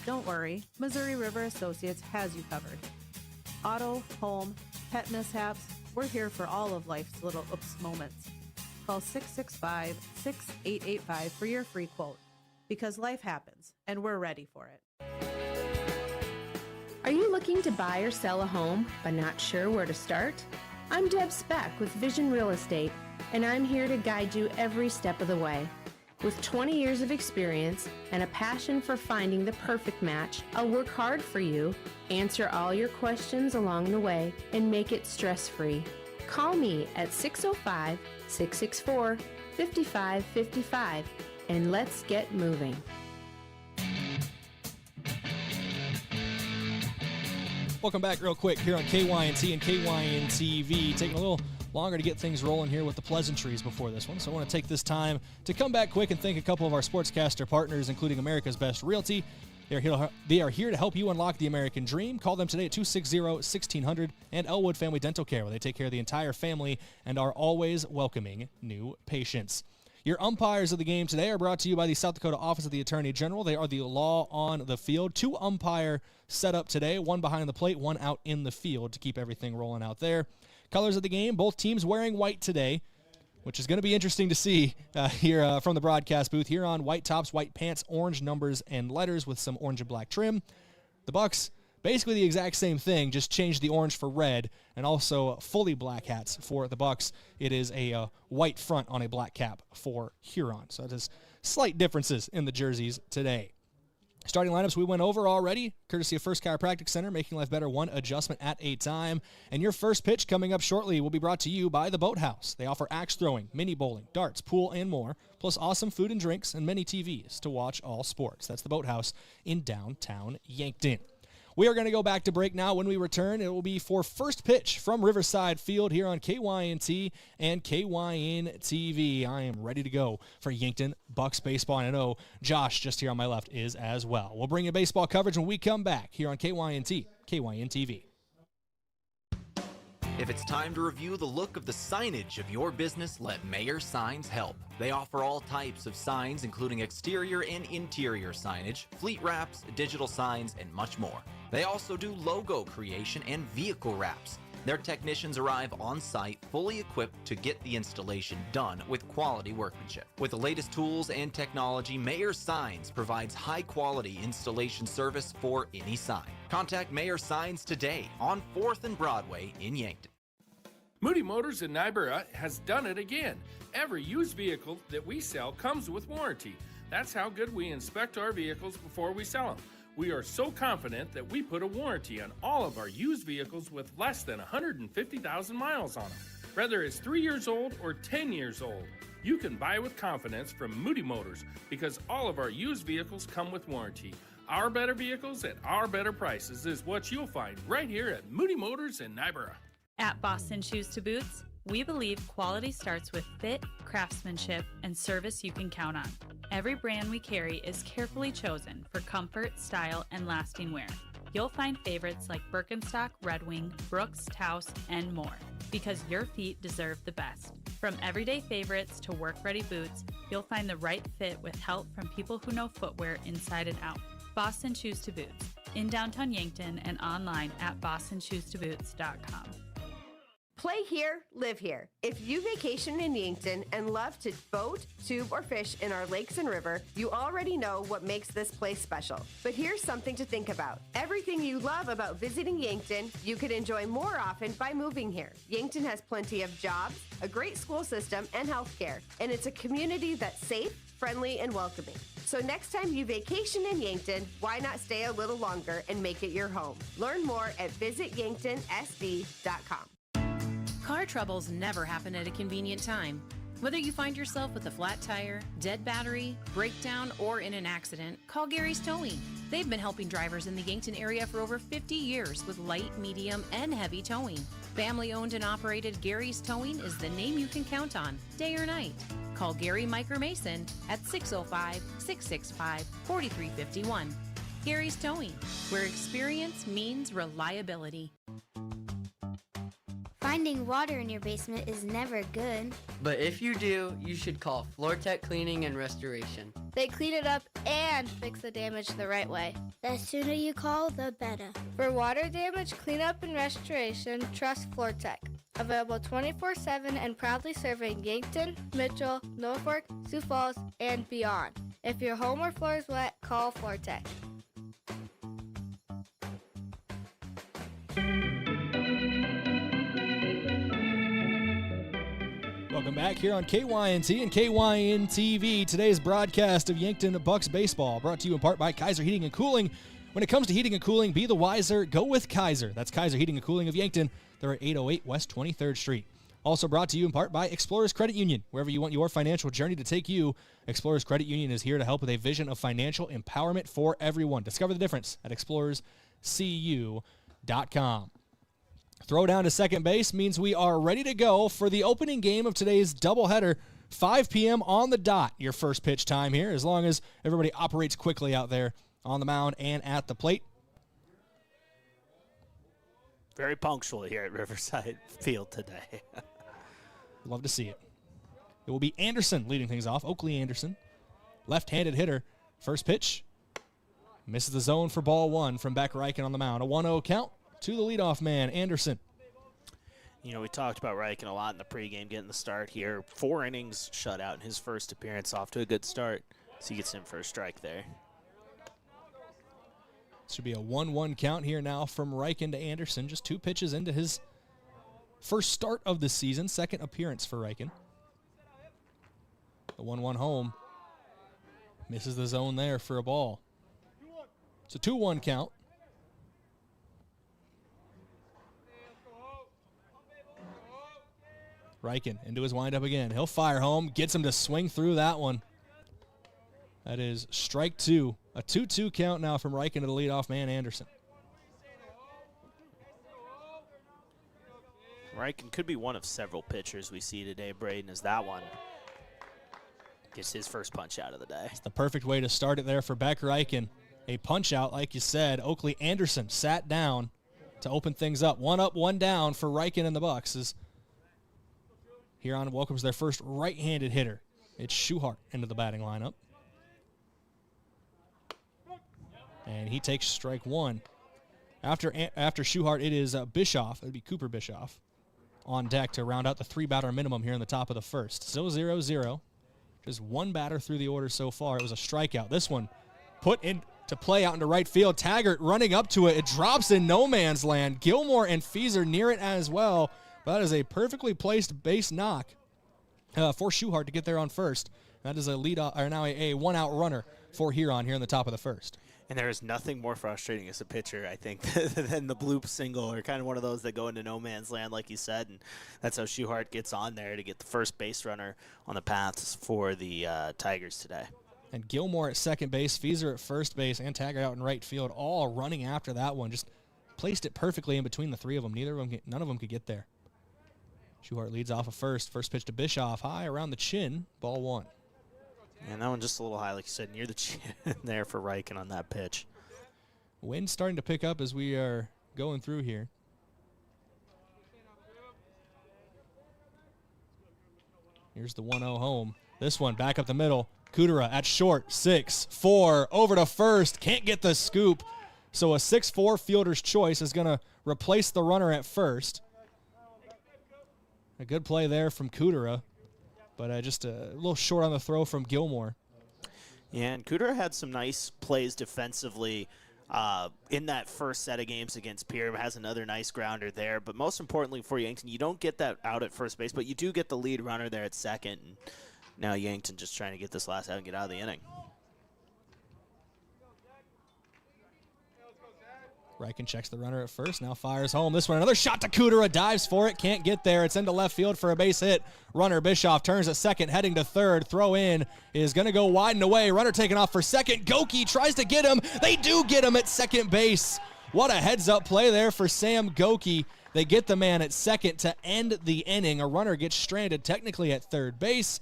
Don't worry, Missouri River Associates has you covered. Auto, home, pet mishaps, we're here for all of life's little oops moments. Call 665-6885 for your free quote. Because life happens, and we're ready for it. Are you looking to buy or sell a home, but not sure where to start? I'm Deb Speck with Vision Real Estate, and I'm here to guide you every step of the way. With 20 years of experience and a passion for finding the perfect match, I'll work hard for you, answer all your questions along the way, and make it stress-free. Call me at 605-664-5555, and let's get moving. Welcome back real quick here on KYNT and KYN-TV. Taking a little longer to get things rolling here with the pleasantries before this one. So I want to take this time to come back quick and thank a couple of our sportscaster partners, including America's Best Realty. They are here to help you unlock the American dream. Call them today at 260-1600 and Elwood Family Dental Care, where they take care of the entire family and are always welcoming new patients. Your umpires of the game today are brought to you by the South Dakota Office of the Attorney General. They are the law on the field. 2 umpire set up today, 1 behind the plate, 1 out in the field to keep everything rolling out there. Colors of the game, both teams wearing white today, which is going to be interesting to see here from the broadcast booth. Huron, white tops, white pants, orange numbers and letters with some orange and black trim. The Bucks, basically the exact same thing, just changed the orange for red, and also fully black hats for the Bucks. It is a white front on a black cap for Huron. So there's slight differences in the jerseys today. Starting lineups we went over already, courtesy of First Chiropractic Center, making life better one adjustment at a time. And your first pitch coming up shortly will be brought to you by the Boathouse. They offer axe throwing, mini bowling, darts, pool, and more, plus awesome food and drinks and many TVs to watch all sports. That's the Boathouse in downtown Yankton. We are going to go back to break now. When we return, it will be for first pitch from Riverside Field here on KYNT and KYN-TV. I am ready to go for Yankton Bucks baseball, and I know Josh, just here on my left, is as well. We'll bring you baseball coverage when we come back here on KYNT, KYN-TV. If it's time to review the look of the signage of your business, let Mayor Signs help. They offer all types of signs, including exterior and interior signage, fleet wraps, digital signs, and much more. They also do logo creation and vehicle wraps. Their technicians arrive on site, fully equipped to get the installation done with quality workmanship. With the latest tools and technology, Mayor Signs provides high-quality installation service for any sign. Contact Mayor Signs today on 4th and Broadway in Yankton. Moody Motors in Nybura has done it again. Every used vehicle that we sell comes with warranty. That's how good we inspect our vehicles before we sell them. We are so confident that we put a warranty on all of our used vehicles with less than 150,000 miles on them. Whether it's 3 years old or 10 years old, you can buy with confidence from Moody Motors because all of our used vehicles come with warranty. Our better vehicles at our better prices is what you'll find right here at Moody Motors in Nybura. At Boston Shoes to Boots, we believe quality starts with fit, craftsmanship, and service you can count on. Every brand we carry is carefully chosen for comfort, style, and lasting wear. You'll find favorites like Birkenstock, Red Wing, Brooks, Taos, and more, because your feet deserve the best. From everyday favorites to work-ready boots, you'll find the right fit with help from people who know footwear inside and out. Boston Shoes to Boots, in downtown Yankton and online at bostonshoestoboots.com. Play here, live here. If you vacation in Yankton and love to boat, tube, or fish in our lakes and river, you already know what makes this place special. But here's something to think about. Everything you love about visiting Yankton, you could enjoy more often by moving here. Yankton has plenty of jobs, a great school system, and health care. And it's a community that's safe, friendly, and welcoming. So next time you vacation in Yankton, why not stay a little longer and make it your home? Learn more at visityanktonsd.com. Car troubles never happen at a convenient time. Whether you find yourself with a flat tire, dead battery, breakdown, or in an accident, call Gary's Towing. They've been helping drivers in the Yankton area for over 50 years with light, medium, and heavy towing. Family-owned and operated Gary's Towing is the name you can count on, day or night. Call Gary, Mike, or Mason at 605-665-4351. Gary's Towing, where experience means reliability. Find Finding water in your basement is never good. But if you do, you should call FloorTech Cleaning and Restoration. They clean it up and fix the damage the right way. The sooner you call, the better. For water damage cleanup and restoration, trust FloorTech. Available 24/7 and proudly serving Yankton, Mitchell, Norfolk, Sioux Falls, and beyond. If your home or floor is wet, call FloorTech. Welcome back here on KYNT and KYN TV. Today's broadcast of Yankton Bucks baseball brought to you in part by Kaiser Heating and Cooling. When it comes to heating and cooling, be the wiser. Go with Kaiser. That's Kaiser Heating and Cooling of Yankton. They're at 808 West 23rd Street. Also brought to you in part by Explorers Credit Union. Wherever you want your financial journey to take you, Explorers Credit Union is here to help with a vision of financial empowerment for everyone. Discover the difference at explorerscu.com. Throw down to second base means we are ready to go for the opening game of today's doubleheader, 5 p.m. on the dot. Your first pitch time here, as long as everybody operates quickly out there on the mound and at the plate. Very punctual here at Riverside Field today. Love to see it. It will be Anderson leading things off. Oakley Anderson, left-handed hitter. First pitch, misses the zone for ball one from Beck Reichen on the mound. A 1-0 count to the leadoff man, Anderson. You know, we talked about Reichen a lot in the pregame, getting the start here. 4 innings shutout in his first appearance, off to a good start. So he gets in for a strike there. Should be a 1-1 count here now from Reichen to Anderson. Just 2 pitches into his first start of the season, second appearance for Reichen. The 1-1 home. Misses the zone there for a ball. It's a 2-1 count. Reichen into his windup again. He'll fire home, gets him to swing through that one. That is strike 2. A 2-2 count now from Reichen to the leadoff man, Anderson. Reichen could be one of several pitchers we see today, Brayden, as that one gets his first punch out of the day. It's the perfect way to start it there for Beck Reichen. A punch out, like you said. Oakley Anderson sat down to open things up. 1 up, 1 down for Reichen and the Bucks as Huron welcomes their first right-handed hitter. It's Schuhart into the batting lineup. And he takes strike 1. After Schuhart, it is Bischoff. It would be Cooper Bischoff on deck to round out the 3-batter minimum here in the top of the first. Still 0-0. Just 1 batter through the order so far. It was a strikeout. This one put into play out into right field. Taggart running up to it. It drops in no man's land. Gilmore and Feeser near it as well. That is a perfectly placed base knock for Schuhart to get there on first. That is a now a 1-out runner for Huron here in the top of the first. And there is nothing more frustrating as a pitcher, I think, than the bloop single, or kind of one of those that go into no man's land, like you said. And that's how Schuhart gets on there to get the first base runner on the paths for the Tigers today. And Gilmore at second base, Feeser at first base, and Taggart out in right field, all running after that one. Just placed it perfectly in between the 3 of them. None of them could get there. Schuhart leads off of first. First pitch to Bischoff, high around the chin, ball 1. And that one just a little high, like you said, near the chin there for Reichen on that pitch. Wind's starting to pick up as we are going through here. Here's the 1-0 home. This one back up the middle. Kudera at short, 6-4, over to first. Can't get the scoop. So a 6-4 fielder's choice is going to replace the runner at first. A good play there from Kudera, but just a little short on the throw from Gilmore. Yeah, and Kudera had some nice plays defensively in that first set of games against Pierre. Has another nice grounder there. But most importantly for Yankton, you don't get that out at first base, but you do get the lead runner there at second. And now Yankton just trying to get this last out and get out of the inning. Reichen checks the runner at first, now fires home. This one, another shot to Kudera, dives for it, can't get there. It's into left field for a base hit. Runner Bischoff turns at second, heading to third. Throw in is going to go wide and away. Runner taken off for second. Goki tries to get him. They do get him at second base. What a heads-up play there for Sam Goki. They get the man at second to end the inning. A runner gets stranded technically at third base.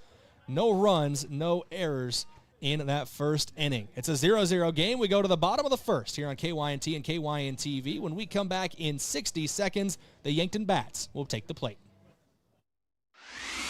No runs, no errors in that first inning. It's a 0-0 game. We go to the bottom of the first here on KYNT and KYN TV. When we come back in 60 seconds, the Yankton Bats will take the plate.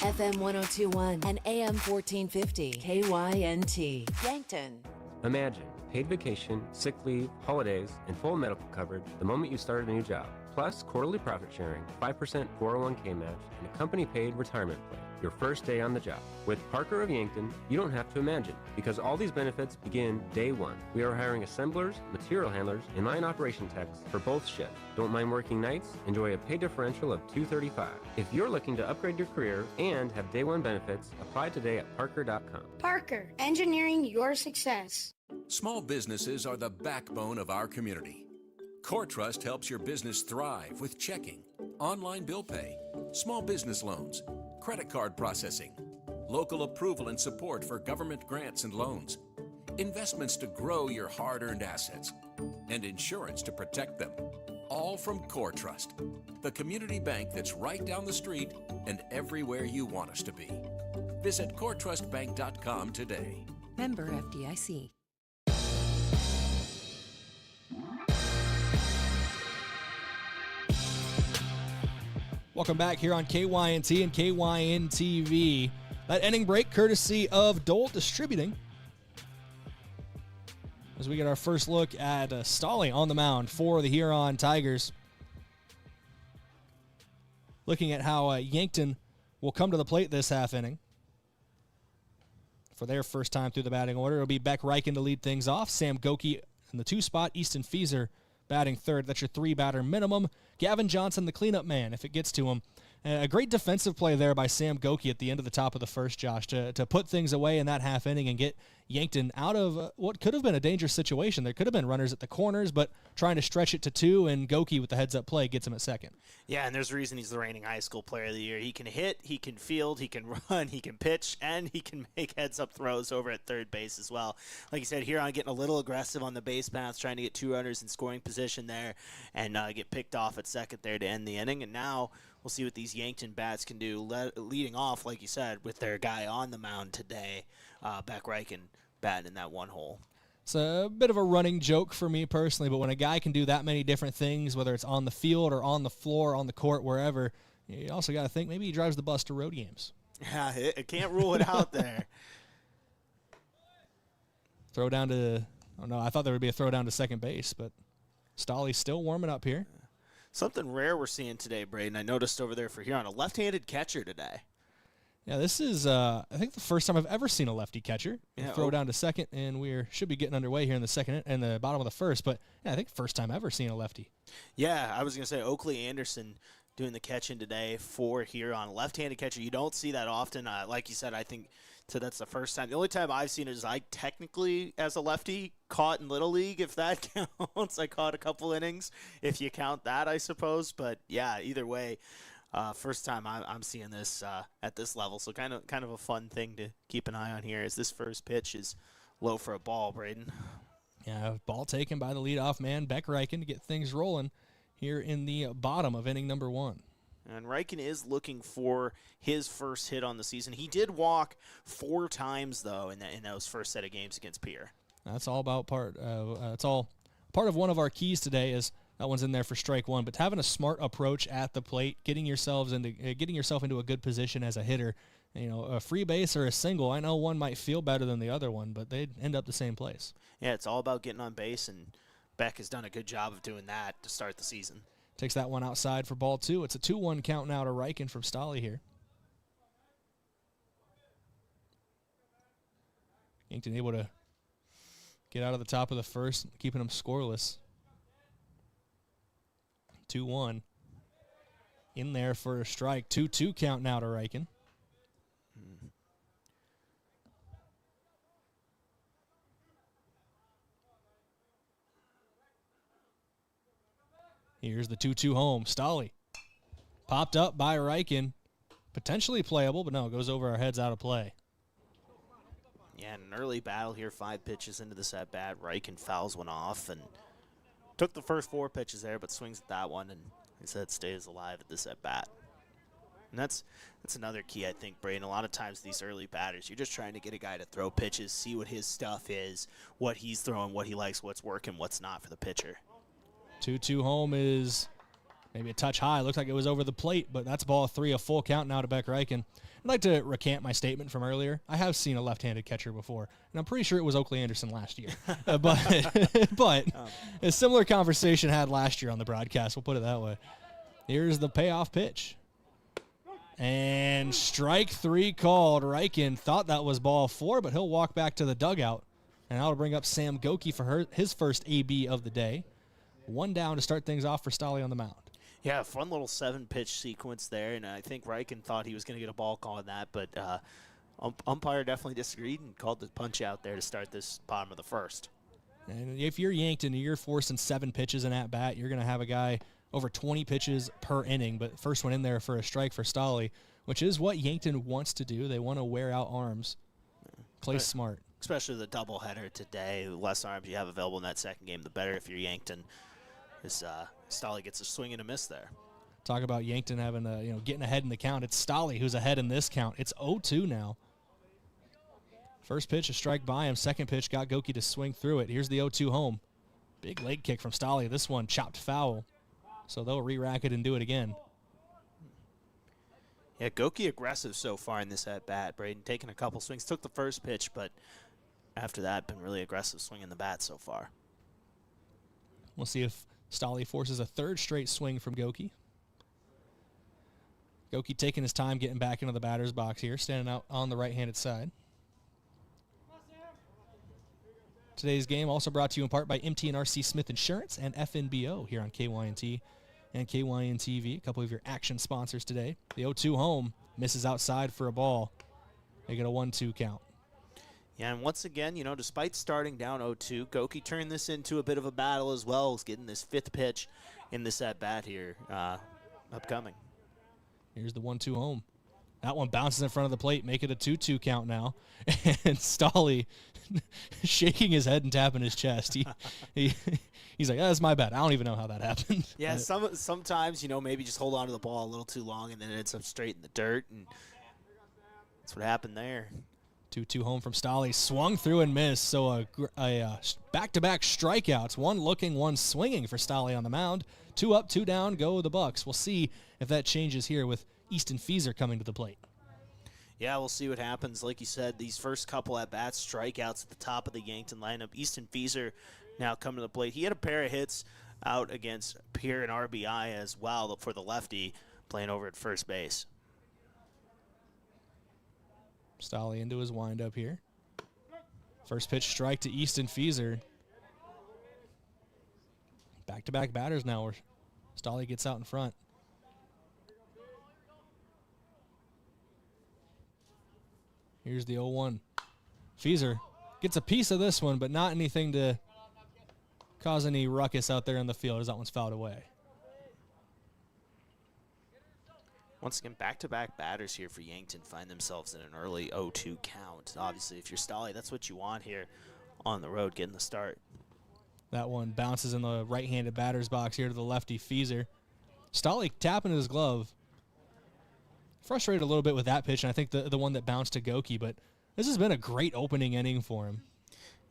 FM 1021 and AM 1450 KYNT. Yankton. Imagine paid vacation, sick leave, holidays, and full medical coverage the moment you start a new job. Plus quarterly profit sharing, 5% 401k match, and a company-paid retirement plan. Your first day on the job. With Parker of Yankton, you don't have to imagine, because all these benefits begin day one. We are hiring assemblers, material handlers, and line operation techs for both shifts. Don't mind working nights? Enjoy a pay differential of $235. If you're looking to upgrade your career and have day one benefits, apply today at parker.com. Parker, engineering your success. Small businesses are the backbone of our community. CoreTrust helps your business thrive with checking, online bill pay, small business loans, credit card processing, local approval and support for government grants and loans, investments to grow your hard-earned assets, and insurance to protect them. All from CoreTrust, the community bank that's right down the street and everywhere you want us to be. Visit CoreTrustBank.com today. Member FDIC. Welcome back here on KYNT and KYN TV. That inning break courtesy of Dole Distributing. As we get our first look at Stolly on the mound for the Huron Tigers. Looking at how Yankton will come to the plate this half inning. For their first time through the batting order, it'll be Beck Reichen to lead things off. Sam Goki in the 2 spot. Easton Fieser batting third. That's your 3-batter minimum. Gavin Johnson, the cleanup man, if it gets to him. A great defensive play there by Sam Goki at the end of the top of the first, Josh, to put things away in that half inning and get Yankton out of what could have been a dangerous situation. There could have been runners at the corners, but trying to stretch it to 2, and Goki with the heads-up play gets him at second. Yeah, and there's a reason he's the reigning high school player of the year. He can hit, he can field, he can run, he can pitch, and he can make heads-up throws over at third base as well. Like you said, Huron getting a little aggressive on the base paths, trying to get 2 runners in scoring position there, and get picked off at second there to end the inning. And now we'll see what these Yankton bats can do, leading off, like you said, with their guy on the mound today, Beck Reichen, batting in that 1 hole. It's a bit of a running joke for me personally, but when a guy can do that many different things, whether it's on the field or on the floor, on the court, wherever, you also got to think maybe he drives the bus to road games. Yeah, I can't rule it out there. Throw down to, oh no, I thought there would be a throw down to second base, but Stolly's still warming up here. Something rare we're seeing today, Brayden. I noticed over there for Huron, a left-handed catcher today. Yeah, this is, I think, the first time I've ever seen a lefty catcher. Yeah, throw down to second, and we should be getting underway here in the second and the bottom of the first. But yeah, I think first time ever seen a lefty. Yeah, I was gonna say Oakley Anderson doing the catching today for Huron, left-handed catcher. You don't see that often. Like you said, I think that's the first time. The only time I've seen it is I technically, as a lefty, caught in Little League, if that counts. I caught a couple innings, if you count that, I suppose. But yeah, either way. First time I'm seeing this at this level, so kind of a fun thing to keep an eye on here. As this first pitch is low for a ball, Brayden. Yeah, ball taken by the leadoff man, Beck Reichen, to get things rolling here in the bottom of inning number 1. And Reichen is looking for his first hit on the season. He did walk 4 times though in those first set of games against Pierre. That's all about it's all part of one of our keys today is. That one's in there for strike 1, but having a smart approach at the plate, getting yourself into a good position as a hitter, a free base or a single. I know one might feel better than the other one, but they'd end up the same place. Yeah, it's all about getting on base, and Beck has done a good job of doing that to start the season. Takes that one outside for ball 2. It's a 2-1 count now to Reichen from Stolly here. Yankton able to get out of the top of the first, keeping them scoreless. 2-1 in there for a strike. 2-2 count now to Reichen. Here's the 2-2 home. Stolly popped up by Reichen. Potentially playable, but no, goes over our heads, out of play. Yeah, an early battle here, 5 pitches into this at bat. Reichen fouls one off and took the first 4 pitches there, but swings at that one, and he said stays alive at this at bat. And that's another key, I think, Brayden. A lot of times these early batters, you're just trying to get a guy to throw pitches, see what his stuff is, what he's throwing, what he likes, what's working, what's not for the pitcher. 2-2 home is maybe a touch high. Looked like it was over the plate, but that's ball 3, a full count now to Beck Reichen. I'd like to recant my statement from earlier. I have seen a left-handed catcher before, and I'm pretty sure it was Oakley Anderson last year. But a similar conversation had last year on the broadcast. We'll put it that way. Here's the payoff pitch. And strike 3 called. Reichen thought that was ball 4, but he'll walk back to the dugout. And that'll bring up Sam Goki for his first AB of the day. 1 down to start things off for Stolly on the mound. Yeah, fun little 7-pitch sequence there, and I think Reichen thought he was going to get a ball call on that, but umpire definitely disagreed and called the punch out there to start this bottom of the first. And if you're Yankton and you're forcing 7 pitches in at bat, you're going to have a guy over 20 pitches per inning, but first one in there for a strike for Stolly, which is what Yankton wants to do. They want to wear out arms, play smart. Especially the doubleheader today. The less arms you have available in that second game, the better if you're Yankton. As Stolly gets a swing and a miss there. Talk about Yankton having getting ahead in the count. It's Stolly who's ahead in this count. It's 0-2 now. First pitch, a strike by him. Second pitch got Goki to swing through it. Here's the 0-2 home. Big leg kick from Stolly. This one chopped foul. So they'll re-rack it and do it again. Yeah, Goki aggressive so far in this at-bat. Brayden taking a couple swings. Took the first pitch, but after that, been really aggressive swinging the bat so far. We'll see if Stolly forces a third straight swing from Goki. Goki taking his time getting back into the batter's box here, standing out on the right-handed side. Today's game also brought to you in part by MT&RC Smith Insurance and FNBO here on KYNT and KYN-TV, a couple of your action sponsors today. The 0-2 home misses outside for a ball. They get a 1-2 count. Yeah, and once again, despite starting down 0-2, Goki turned this into a bit of a battle as well as getting this 5th pitch in this at-bat here upcoming. Here's the 1-2 home. That one bounces in front of the plate, make it a 2-2 count now. And Stolly shaking his head and tapping his chest. He's like, that's my bad. I don't even know how that happened. Yeah, sometimes, maybe just hold on to the ball a little too long and then it ends up straight in the dirt. And that's what happened there. 2-2 home from Stolly. Swung through and missed. So a back-to-back strikeouts. One looking, one swinging for Stolly on the mound. 2 up, 2 down, go the Bucks. We'll see if that changes here with Easton Fieser coming to the plate. Yeah, we'll see what happens. Like you said, these first couple at-bats, strikeouts at the top of the Yankton lineup. Easton Fieser now coming to the plate. He had a pair of hits out against Pierre and RBI as well for the lefty playing over at first base. Stolly into his windup here. First pitch strike to Easton Fieser. Back-to-back batters now where Stolly gets out in front. Here's the 0-1. Fieser gets a piece of this one, but not anything to cause any ruckus out there in the field as that one's fouled away. Once again, back-to-back batters here for Yankton find themselves in an early 0-2 count. Obviously, if you're Stolly, that's what you want here on the road, getting the start. That one bounces in the right-handed batter's box here to the lefty Fieser. Stolly tapping his glove. Frustrated a little bit with that pitch, and I think the one that bounced to Goki, but this has been a great opening inning for him.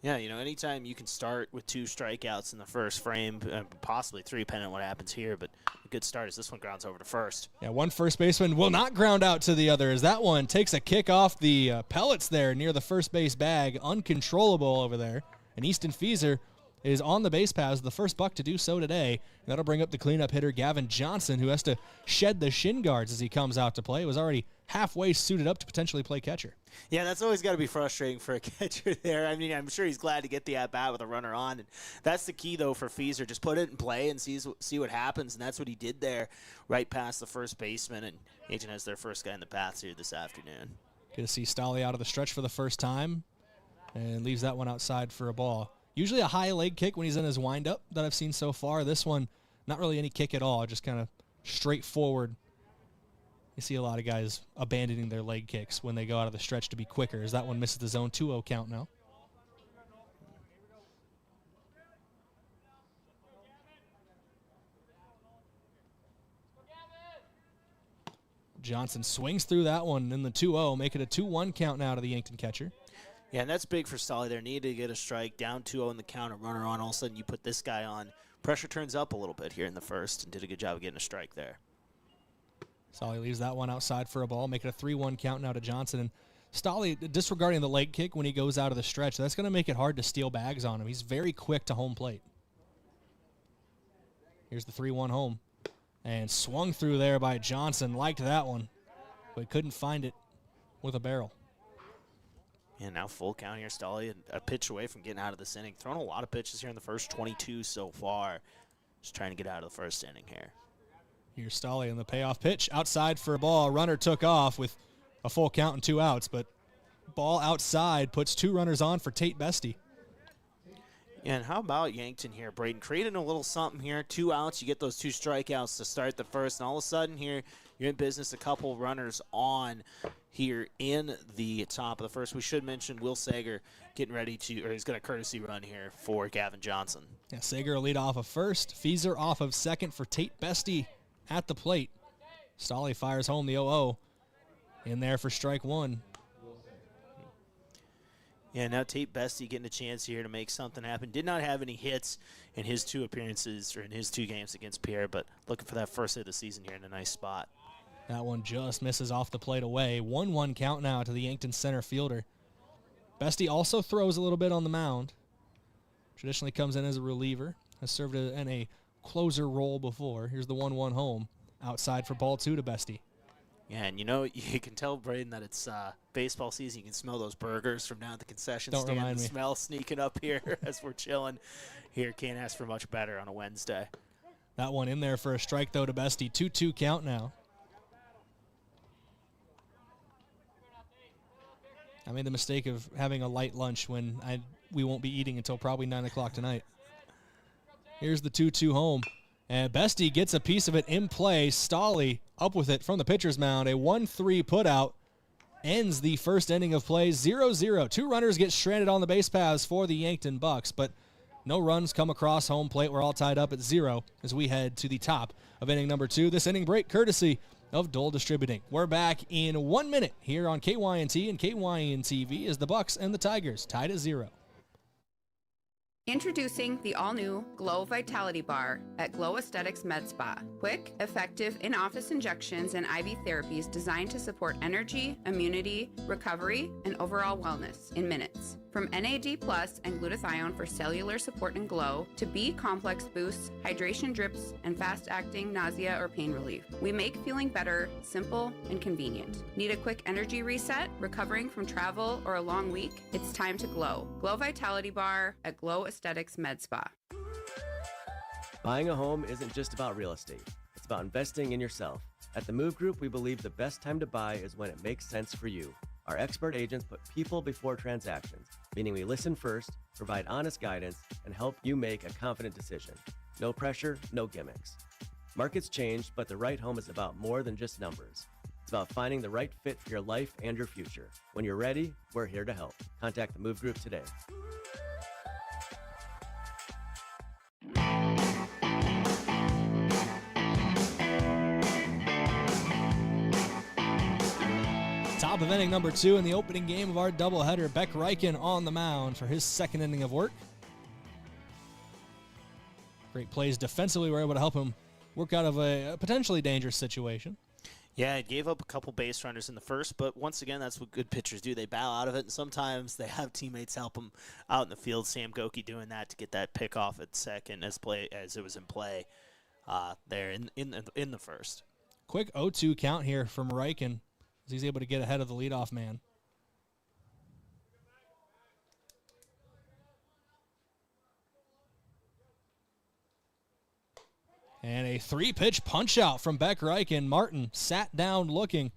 Yeah, anytime you can start with 2 strikeouts in the first frame, possibly 3, depending on what happens here, but a good start as this one grounds over to first. Yeah, one first baseman will not ground out to the other as that one takes a kick off the pellets there near the first base bag, uncontrollable over there, and Easton Fieser is on the base paths, the first Buck to do so today. And that'll bring up the cleanup hitter, Gavin Johnson, who has to shed the shin guards as he comes out to play. He was already halfway suited up to potentially play catcher. Yeah, that's always got to be frustrating for a catcher there. I mean, I'm sure he's glad to get the at-bat with a runner on. And that's the key, though, for Fieser. Just put it in play and see what happens. And that's what he did there right past the first baseman. And Yankton has their first guy in the paths here this afternoon. Good to see Stolly out of the stretch for the first time and leaves that one outside for a ball. Usually a high leg kick when he's in his windup that I've seen so far. This one, not really any kick at all, just kind of straightforward. You see a lot of guys abandoning their leg kicks when they go out of the stretch to be quicker, as that one misses the zone 2-0 count now. Johnson swings through that one in the 2-0, make it a 2-1 count now to the Yankton catcher. Yeah, and that's big for Stolly there. Needed to get a strike, down 2-0 in the count, a runner on. All of a sudden, you put this guy on. Pressure turns up a little bit here in the first, and did a good job of getting a strike there. Stolly leaves that one outside for a ball, make it a 3-1 count now to Johnson. And Stolly, disregarding the leg kick when he goes out of the stretch, that's going to make it hard to steal bags on him. He's very quick to home plate. Here's the 3-1 home. And swung through there by Johnson. Liked that one, but couldn't find it with a barrel. And now full count here, Stolly, a pitch away from getting out of this inning. Thrown a lot of pitches here in the first 22 so far. Just trying to get out of the first inning here. Here's Stolly in the payoff pitch. Outside for a ball. Runner took off with a full count and 2 outs, but ball outside puts 2 runners on for Tate Bestie. And how about Yankton here, Brayden? Creating a little something here. 2 outs, you get those 2 strikeouts to start the first, and all of a sudden here, you're in business. A couple runners on here in the top of the first. We should mention Will Sager getting ready to, or he's got a courtesy run here for Gavin Johnson. Yeah, Sager will lead off of first. Fieser off of second for Tate Bestie at the plate. Stolly fires home the 0-0 in there for strike 1. Yeah, now Tate Bestie getting a chance here to make something happen. Did not have any hits in his 2 appearances or in his 2 games against Pierre, but looking for that first hit of the season here in a nice spot. That one just misses off the plate away. 1-1 count now to the Yankton center fielder. Bestie also throws a little bit on the mound. Traditionally comes in as a reliever. Has served in a closer role before. Here's the 1-1 home. Outside for ball 2 to Bestie. Yeah, and you know, you can tell, Brayden, that it's baseball season. You can smell those burgers from down at the concession stand. Remind The me. smell sneaking up here as we're chilling here. Can't ask for much better on a Wednesday. That one in there for a strike, though, to Bestie. 2-2 count now. I made the mistake of having a light lunch when we won't be eating until probably 9 o'clock tonight. Here's the 2-2 home. And Bestie gets a piece of it in play. Stolly up with it from the pitcher's mound. A 1-3 putout ends the first inning of play. 0-0. 2 runners get stranded on the base paths for the Yankton Bucks, but no runs come across home plate. We're all tied up at 0 as we head to the top of inning number 2. This inning break courtesy of Dole Distributing. We're back in 1 minute here on KYNT and KYN-TV as the Bucks and the Tigers tied at 0. Introducing the all-new Glow Vitality Bar at Glow Aesthetics Med Spa. Quick, effective in-office injections and IV therapies designed to support energy, immunity, recovery, and overall wellness in minutes. From NAD+ and glutathione for cellular support and glow, to B complex boosts, hydration drips, and fast-acting nausea or pain relief. We make feeling better simple and convenient. Need a quick energy reset, recovering from travel or a long week? It's time to glow. Glow Vitality Bar at Glow Aesthetics Med Spa. Buying a home isn't just about real estate. It's about investing in yourself. At the Move Group, we believe the best time to buy is when it makes sense for you. Our expert agents put people before transactions, meaning we listen first, provide honest guidance, and help you make a confident decision. No pressure, no gimmicks. Markets change, but the right home is about more than just numbers. It's about finding the right fit for your life and your future. When you're ready, we're here to help. Contact the Move Group today. Top of inning number 2 in the opening game of our doubleheader. Beck Reichen on the mound for his second inning of work. Great plays defensively were able to help him work out of a potentially dangerous situation. Yeah, it gave up a couple base runners in the first, but once again, that's what good pitchers do. They bow out of it, and sometimes they have teammates help them out in the field. Sam Goki doing that to get that pick off at second as it was in play there in the first. Quick 0-2 count here from Reichen as he's able to get ahead of the leadoff man. And a 3-pitch punch-out from Beck Reichen. Martin sat down looking.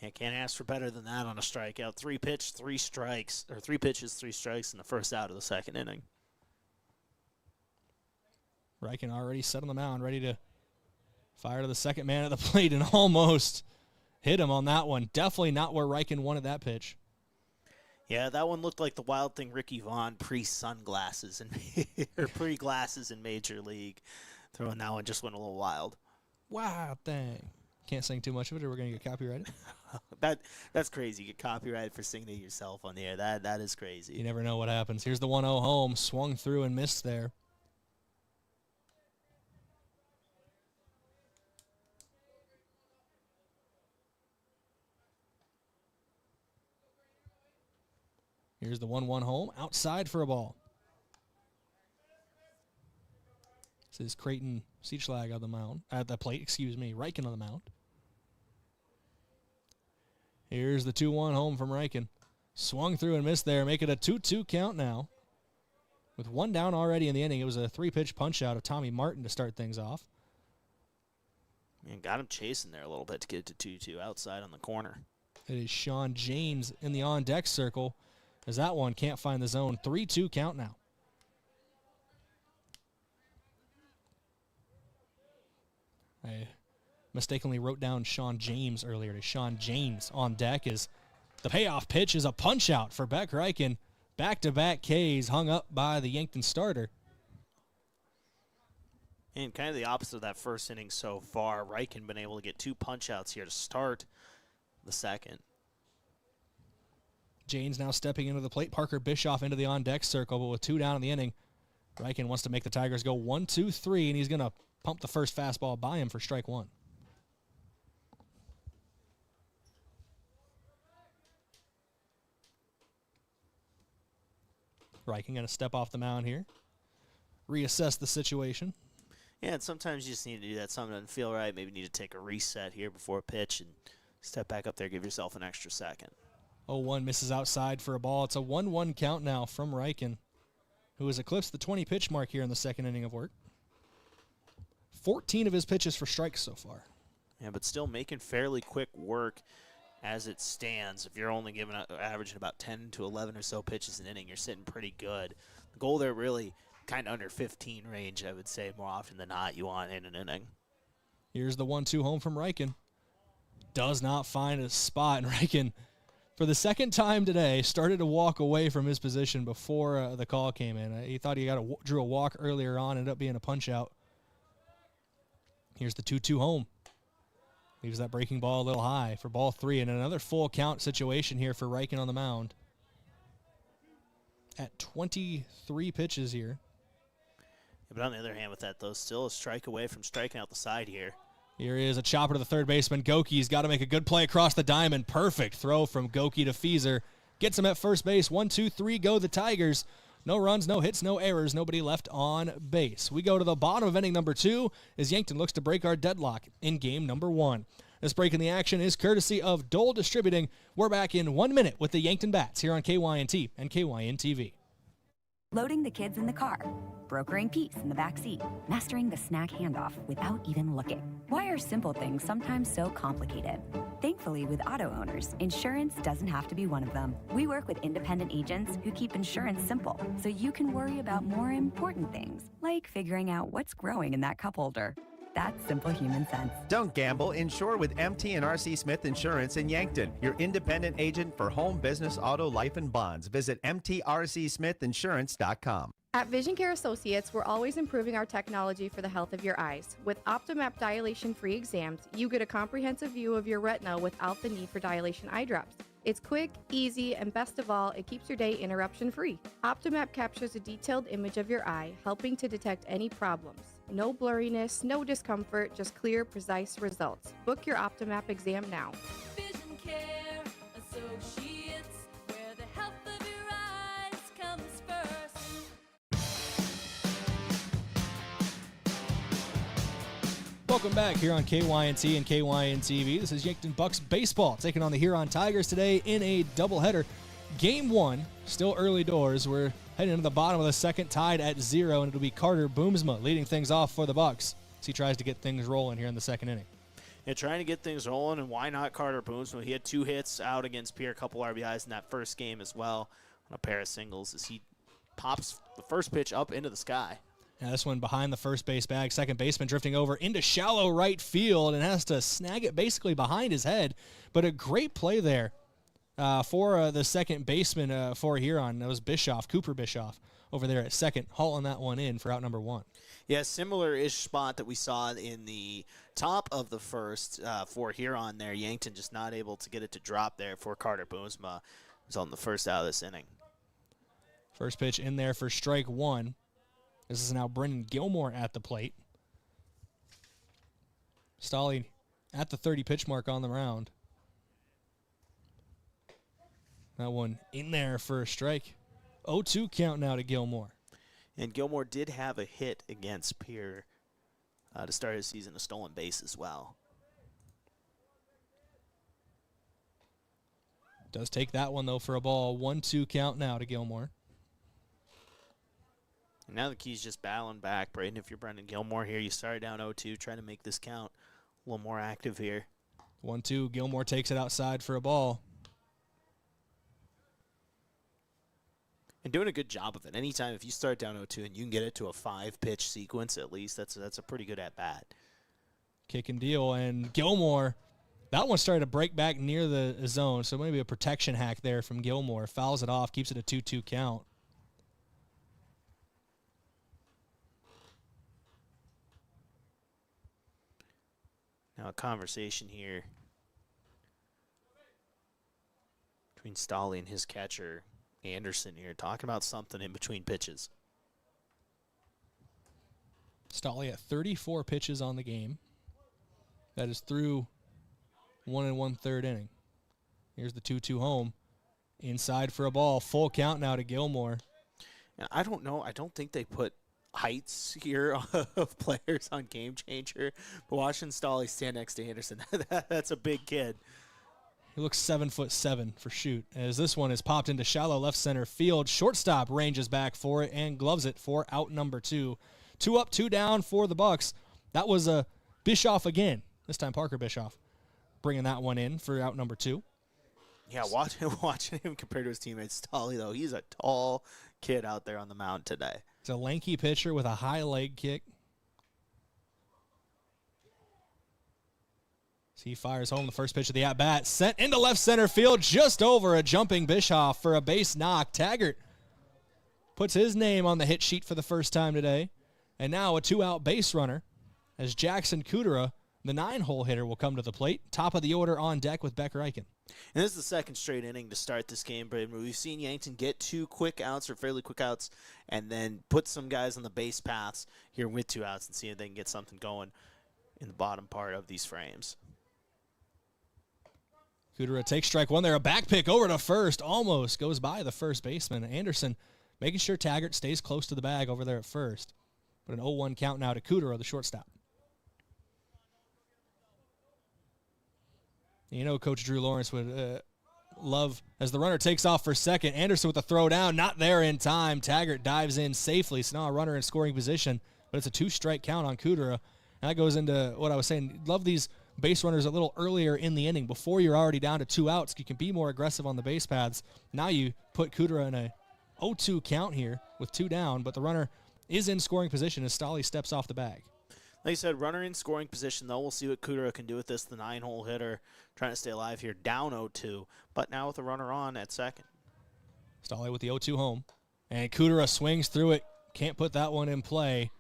Yeah, can't ask for better than that on a strikeout. 3 pitches, 3 strikes in the first out of the second inning. Reichen already set on the mound, ready to fire to the second man at the plate, and almost hit him on that one. Definitely not where Reichen wanted that pitch. Yeah, that one looked like the Wild Thing Ricky Vaughn pre-sunglasses and or pre-glasses in Major League. Throwing that one just went a little wild. Wow, dang. Can't sing too much of it or we're going to get copyrighted. That's crazy. You get copyrighted for singing it yourself on the air. That is crazy. You never know what happens. Here's the 1-0 home. Swung through and missed there. Here's the 1-1 home. Outside for a ball. This is Creighton Siechlag on the mound. At the plate, Reichen on the mound. Here's the 2-1 home from Reichen. Swung through and missed there. Make it a 2-2 count now. With one down already in the inning, it was a 3-pitch punch-out of Tommy Martin to start things off. Man, got him chasing there a little bit to get it to 2-2 outside on the corner. It is Sean James in the on-deck circle, as that one can't find the zone. 3-2 count now. I mistakenly wrote down Sean James earlier. To Sean James on deck is the payoff pitch is a punch-out for Beck Reichen. Back-to-back Ks hung up by the Yankton starter. And kind of the opposite of that first inning so far. Reichen been able to get 2 punch-outs here to start the second. James now stepping into the plate. Parker Bischoff into the on-deck circle, but with 2 down in the inning, Reichen wants to make the Tigers go 1-2-3, and he's going to pump the first fastball by him for strike 1. Reichen going to step off the mound here, reassess the situation. Yeah, and sometimes you just need to do that. Something doesn't feel right. Maybe you need to take a reset here before a pitch and step back up there, give yourself an extra second. 0-1 misses outside for a ball. It's a 1-1 count now from Reichen, who has eclipsed the 20-pitch mark here in the second inning of work. 14 of his pitches for strikes so far. Yeah, but still making fairly quick work as it stands. If you're only averaging about 10 to 11 or so pitches an inning, you're sitting pretty good. The goal there really kind of under 15 range, I would say, more often than not, you want in an inning. Here's the 1-2 home from Reichen. Does not find a spot, and Reichen, for the second time today, started to walk away from his position before the call came in. He thought he drew a walk earlier on, ended up being a punch-out. Here's the 2-2 home. Leaves that breaking ball a little high for ball 3, and another full count situation here for Reichen on the mound. At 23 pitches here. Yeah, but on the other hand with that, though, still a strike away from striking out the side here. Here is a chopper to the third baseman. Goki's got to make a good play across the diamond. Perfect throw from Goki to Fieser. Gets him at first base. 1-2-3 go the Tigers. No runs, no hits, no errors, nobody left on base. We go to the bottom of inning number 2 as Yankton looks to break our deadlock in game number 1. This break in the action is courtesy of Dole Distributing. We're back in 1 minute with the Yankton Bats here on KYNT and KYN-TV. Loading the kids in the car, brokering peace in the back seat, mastering the snack handoff without even looking. Why are simple things sometimes so complicated? Thankfully, with auto owners, insurance doesn't have to be one of them. We work with independent agents who keep insurance simple, so you can worry about more important things, like figuring out what's growing in that cup holder. That's simple human sense. Don't gamble. Insure with MT and RC Smith Insurance in Yankton, your independent agent for home, business, auto, life, and bonds. Visit mtrcsmithinsurance.com. At Vision Care Associates, we're always improving our technology for the health of your eyes. With Optomap dilation-free exams, you get a comprehensive view of your retina without the need for dilation eye drops. It's quick, easy, and best of all, it keeps your day interruption-free. Optomap captures a detailed image of your eye, helping to detect any problems. No blurriness, no discomfort, just clear, precise results. Book your Optomap exam now. Vision Care Associates, where the health of your eyes comes first. Welcome back here on KYNT and KYN-TV. This is Yankton Bucks baseball taking on the Huron Tigers today in a doubleheader. Game 1, still early doors. We're heading into the bottom of the second, tied at 0, and it'll be Carter Boomsma leading things off for the Bucks as he tries to get things rolling here in the second inning. Yeah, trying to get things rolling, and why not Carter Boomsma? He had 2 hits out against Pierre, a couple RBIs in that first game as well on a pair of singles as he pops the first pitch up into the sky. Yeah, this one behind the first base bag. Second baseman drifting over into shallow right field and has to snag it basically behind his head. But a great play there for the second baseman for Huron. That was Bischoff, Cooper Bischoff, over there at second, hauling that one in for out number 1. Yeah, similar-ish spot that we saw in the top of the first for Huron there. Yankton just not able to get it to drop there for Carter Boomsma. Who's on the first out of this inning. First pitch in there for strike 1. This is now Brendan Gilmore at the plate. Stolly at the 30 pitch mark on the round. That one in there for a strike. 0-2 count now to Gilmore. And Gilmore did have a hit against Pierre to start his season, a stolen base as well. Does take that one, though, for a ball. 1-2 count now to Gilmore. And now the key's just battling back. Brayden, if you're Brendan Gilmore here, you started down 0-2, trying to make this count a little more active here. 1-2, Gilmore takes it outside for a ball. And doing a good job of it. Anytime if you start down 0-2 and you can get it to a 5-pitch sequence at least, that's a pretty good at-bat. Kick and deal, and Gilmore, that one started to break back near the zone, so maybe a protection hack there from Gilmore. Fouls it off, keeps it a 2-2 count. Now a conversation here between Stolly and his catcher, Anderson, here, talking about something in between pitches. Stolly at 34 pitches on the game. That is through 1 1/3 inning. Here's the 2-2 home. Inside for a ball. Full count now to Gilmore. Now, I don't know. I don't think they put heights here of players on Game Changer. But watching Stolly stand next to Anderson, that's a big kid. He looks 7'7" for shoot, as this one is popped into shallow left center field. Shortstop ranges back for it and gloves it for out number 2. 2 up, 2 down for the Bucks. That was a Bischoff again. This time Parker Bischoff bringing that one in for out number 2. Yeah, watching him compared to his teammate Stolly, though, he's a tall kid out there on the mound today. It's a lanky pitcher with a high leg kick. So he fires home the first pitch of the at-bat. Sent into left center field, just over a jumping Bischoff for a base knock. Taggart puts his name on the hit sheet for the first time today. And now a 2-out base runner as Jackson Kudera, the 9-hole hitter, will come to the plate. Top of the order on deck with Becker Eichen. And this is the second straight inning to start this game, Brayden. We've seen Yankton get 2 quick outs or fairly quick outs and then put some guys on the base paths here with 2 outs and see if they can get something going in the bottom part of these frames. Kudera takes strike 1 there. A back pick over to first. Almost goes by the first baseman. Anderson making sure Taggart stays close to the bag over there at first. But an 0-1 count now to Kudera, the shortstop. You know Coach Drew Lawrence would love, as the runner takes off for second, Anderson with a throw down, not there in time. Taggart dives in safely, so now a runner in scoring position, but it's a 2-strike count on Kudera. And that goes into what I was saying. Love these base runners a little earlier in the inning. Before you're already down to 2 outs, you can be more aggressive on the base paths. Now you put Kudera in a 0-2 count here with 2 down, but the runner is in scoring position as Stolly steps off the bag. Like I said, runner in scoring position, though. We'll see what Kudera can do with this. The 9-hole hitter trying to stay alive here, down 0-2, but now with a runner on at second. Stolly with the 0-2 home, and Kudera swings through it. Can't put that one in play.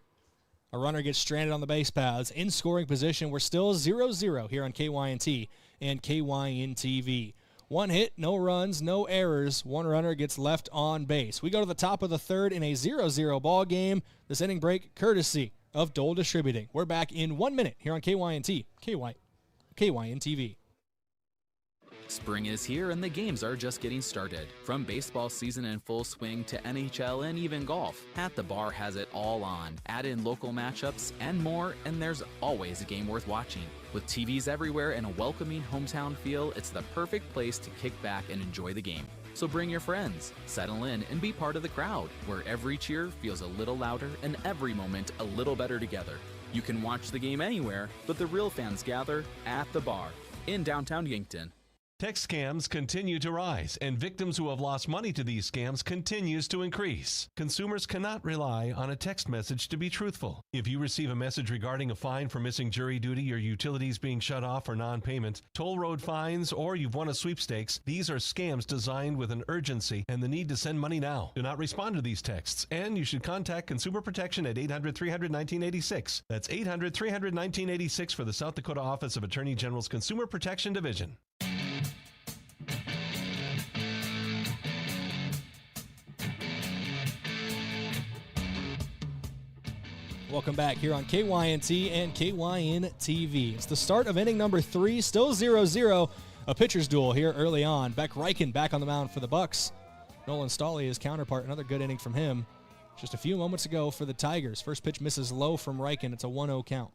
A runner gets stranded on the base paths. In scoring position, we're still 0-0 here on KYNT and KYN-TV. 1 hit, no runs, no errors. 1 runner gets left on base. We go to the top of the 3rd in a 0-0 ball game. This inning break courtesy of Dole Distributing. We're back in 1 minute here on KYNT, KYN-TV. Spring is here and the games are just getting started. From baseball season in full swing to NHL and even golf, At the Bar has it all on. Add in local matchups and more, and there's always a game worth watching. With TVs everywhere and a welcoming hometown feel, it's the perfect place to kick back and enjoy the game. So bring your friends, settle in, and be part of the crowd, where every cheer feels a little louder and every moment a little better together. You can watch the game anywhere, but the real fans gather at the Bar in downtown Yankton. Text scams continue to rise, and victims who have lost money to these scams continues to increase. Consumers cannot rely on a text message to be truthful. If you receive a message regarding a fine for missing jury duty, your utilities being shut off for non-payment, toll road fines, or you've won a sweepstakes, these are scams designed with an urgency and the need to send money now. Do not respond to these texts, and you should contact Consumer Protection at 800-300-1986. That's 800-300-1986 for the South Dakota Office of Attorney General's Consumer Protection Division. Welcome back here on KYNT and KYN TV. It's the start of inning number 3, still 0-0. A pitcher's duel here early on. Beck Reichen back on the mound for the Bucks. Nolan Stolle, his counterpart, another good inning from him. Just a few moments ago for the Tigers. First pitch misses low from Reichen. It's a 1-0 count.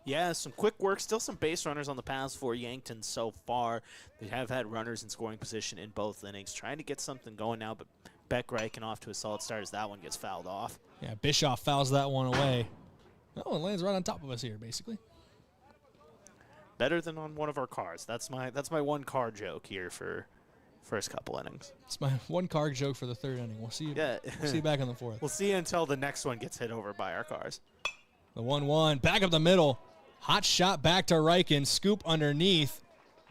Yeah, some quick work. Still some base runners on the pass for Yankton so far. They have had runners in scoring position in both innings. Trying to get something going now, but Beck Reichen off to a solid start as that one gets fouled off. Yeah, Bischoff fouls that one away. Oh, and lands right on top of us here, basically. Better than on one of our cars. That's my one car joke here for first couple innings. It's my one car joke for the third inning. We'll see you. Yeah. We'll see you back in the fourth. We'll see you until the next one gets hit over by our cars. The 1-1, back up the middle. Hot shot back to Reichen. Scoop underneath.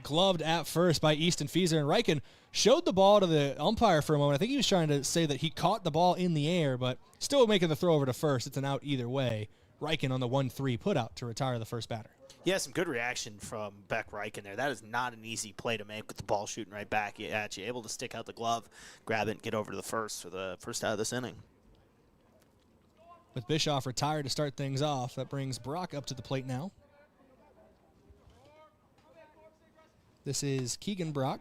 Gloved at first by Easton Fieser. And Reichen showed the ball to the umpire for a moment. I think he was trying to say that he caught the ball in the air, but still making the throw over to first. It's an out either way. Reichen on the 1-3 putout to retire the first batter. Yeah, some good reaction from Beck Reichen there. That is not an easy play to make with the ball shooting right back at you. Able to stick out the glove, grab it, and get over to the first for the first out of this inning. With Bischoff retired to start things off, that brings Brock up to the plate now. This is Keegan Brock.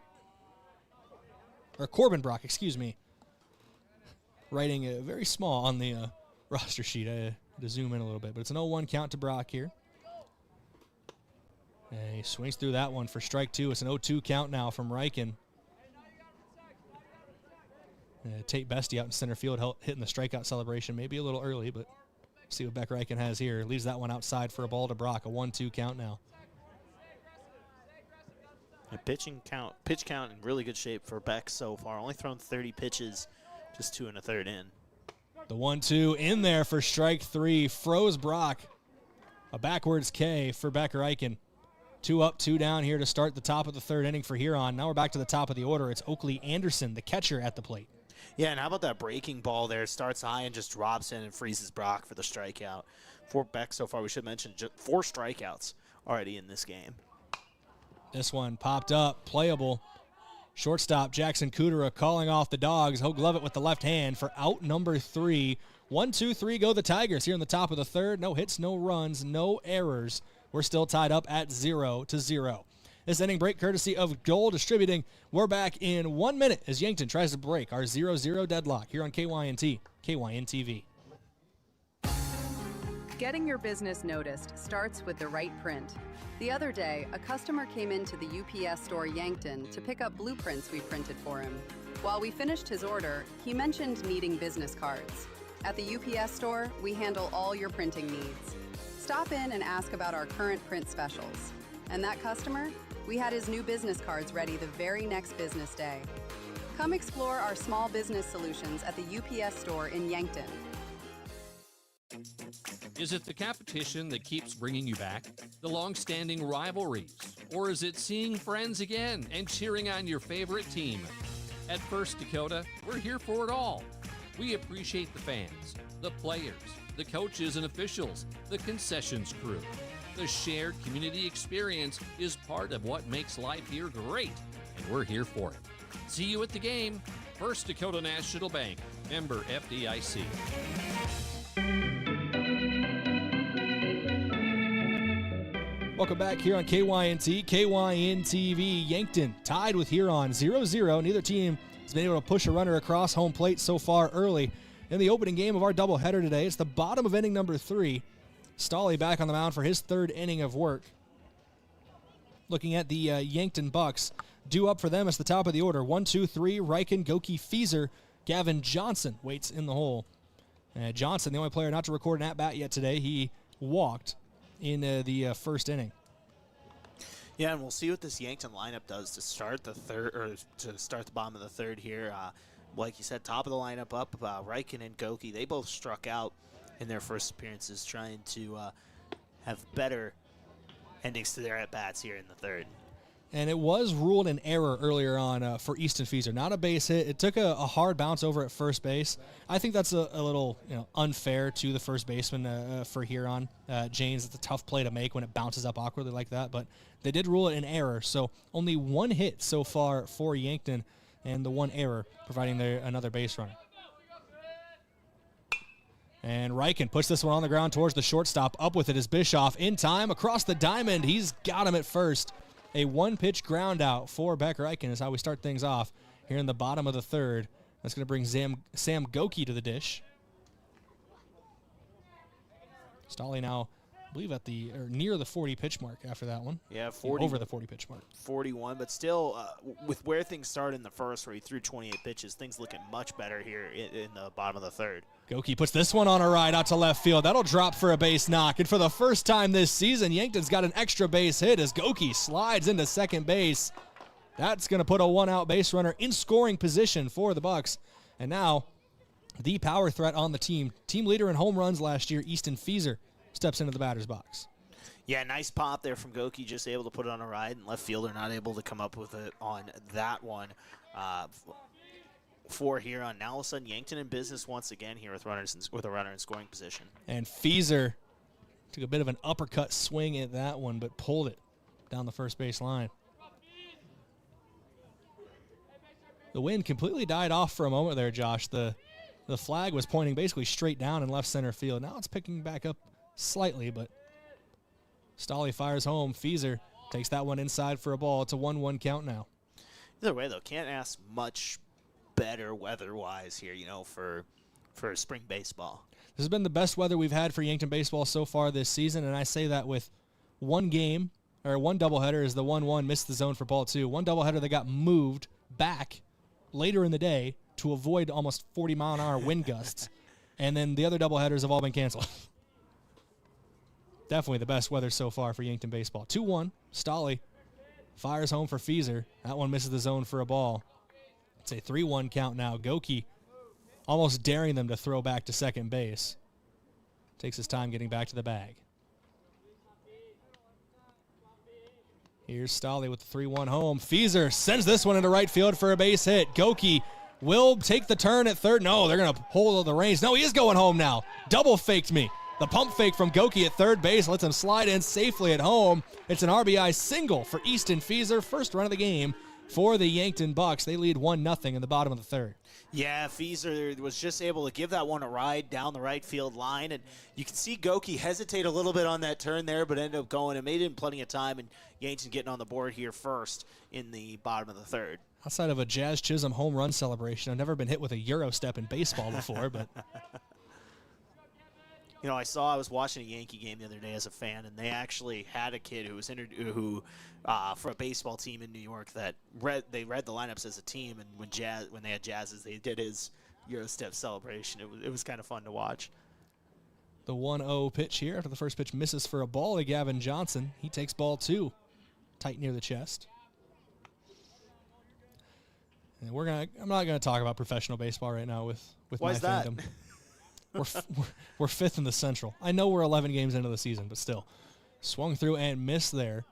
Or Corbin Brock, excuse me. Writing very small on the roster sheet. I had to zoom in a little bit, but it's an 0-1 count to Brock here. And he swings through that one for strike 2. It's an 0-2 count now from Reichen. Tate Bestie out in center field hitting the strikeout celebration. Maybe a little early, but see what Beck Reichen has here. Leaves that one outside for a ball to Brock. A 1-2 count now. A pitch count in really good shape for Beck so far. Only thrown 30 pitches, just 2 1/3 in. The 1-2 in there for strike 3. Froze Brock. A backwards K for Beck Reichen. 2 up, 2 down here to start the top of the third inning for Huron. Now we're back to the top of the order. It's Oakley Anderson, the catcher, at the plate. Yeah, and how about that breaking ball there? Starts high and just drops in and freezes Brock for the strikeout. For Beck so far, we should mention just 4 strikeouts already in this game. This one popped up, playable. Shortstop Jackson Kudera calling off the Dogs. He'll glove it with the left hand for out number 3. 1-2-3 go the Tigers here in the top of the third. No hits, no runs, no errors. We're still tied up at 0-0. This inning break courtesy of Dole Distributing. We're back in 1 minute as Yankton tries to break our 0-0 deadlock here on KYNT, KYN-TV. Getting your business noticed starts with the right print. The other day, a customer came into the UPS store Yankton to pick up blueprints we printed for him. While we finished his order, he mentioned needing business cards. At the UPS store, we handle all your printing needs. Stop in and ask about our current print specials. And that customer? We had his new business cards ready the very next business day. Come explore our small business solutions at the UPS store in Yankton. Is it the competition that keeps bringing you back? The long-standing rivalries? Or is it seeing friends again and cheering on your favorite team? At First Dakota, we're here for it all. We appreciate the fans, the players, the coaches and officials, the concessions crew. The shared community experience is part of what makes life here great, and we're here for it. See you at the game. First Dakota National Bank, member FDIC. Welcome back here on KYNT, KYN-TV. Yankton tied with Huron 0-0. Neither team has been able to push a runner across home plate so far early. In the opening game of our doubleheader today, it's the bottom of inning number 3. Stolle back on the mound for his third inning of work. Looking at the Yankton Bucks, due up for them is the top of the order. 1-2-3, Reichen, Goki, Fieser. Gavin Johnson waits in the hole. Johnson, the only player not to record an at-bat yet today, he walked in the first inning. Yeah, and we'll see what this Yankton lineup does to start the third, or to start the bottom of the third here. Like you said, top of the lineup up, Reichen and Goki, they both struck out in their first appearances, trying to have better endings to their at-bats here in the third. And it was ruled an error earlier on for Easton Fieser. Not a base hit. It took a hard bounce over at first base. I think that's a little unfair to the first baseman for Huron. James, it's a tough play to make when it bounces up awkwardly like that, but they did rule it an error. So only one hit so far for Yankton, and the one error providing another base runner. And Reichen puts this one on the ground towards the shortstop. Up with it is Bischoff in time across the diamond. He's got him at first. A one-pitch ground out for Beck Reichen is how we start things off here in the bottom of the third. That's going to bring Sam Goki to the dish. Stolle now, I believe, near the 40 pitch mark after that one. Yeah, 40. Over the 40 pitch mark. 41, but still, with where things started in the first, where he threw 28 pitches, things looking much better here in the bottom of the third. Goki puts this one on a ride out to left field. That'll drop for a base knock. And for the first time this season, Yankton's got an extra base hit as Goki slides into second base. That's going to put a one-out base runner in scoring position for the Bucks. And now, the power threat on the team. Team leader in home runs last year, Easton Fieser, steps into the batter's box. Yeah, nice pop there from Goki, just able to put it on a ride, and left fielder not able to come up with it on that one. For Huron. Now all of a sudden Yankton in business once again here with a runner in scoring position. And Fieser took a bit of an uppercut swing at that one, but pulled it down the first base line. The wind completely died off for a moment there, Josh. The flag was pointing basically straight down in left center field. Now it's picking back up slightly, but Stolle fires home. Fieser takes that one inside for a ball. It's a 1-1 count now. Either way, though, can't ask much better weather-wise here, for spring baseball. This has been the best weather we've had for Yankton baseball so far this season, and I say that with one doubleheader is the 1-1 missed the zone for ball 2. One doubleheader that got moved back later in the day to avoid almost 40-mile-an-hour wind gusts, and then the other doubleheaders have all been canceled. Definitely the best weather so far for Yankton baseball. 2-1, Stolle fires home for Fieser. That one misses the zone for a ball. It's a 3-1 count now. Goki almost daring them to throw back to second base. Takes his time getting back to the bag. Here's Stolle with the 3-1 home. Fieser sends this one into right field for a base hit. Goki will take the turn at third. No, they're going to hold the reins. No, he is going home now. Double faked me. The pump fake from Goki at third base lets him slide in safely at home. It's an RBI single for Easton Fieser. First run of the game for the Yankton Bucks. They lead 1-0 in the bottom of the third. Yeah, Fieser was just able to give that one a ride down the right field line, and you can see Goki hesitate a little bit on that turn there, but ended up going and made him plenty of time, and Yankton getting on the board here first in the bottom of the third. Outside of a Jazz Chisholm home run celebration, I've never been hit with a Euro step in baseball before, but... I was watching a Yankee game the other day as a fan, and they actually had a kid who was for a baseball team in New York that read the lineups as a team, and when they had Jazzes, they did his Euro step celebration. It was kind of fun to watch. The 1-0 pitch here after the first pitch misses for a ball to Gavin Johnson. He takes ball 2, tight near the chest. And I'm not gonna talk about professional baseball right now with Why my is that? fandom. We're fifth in the Central. I know we're 11 games into the season, but still. Swung through and missed there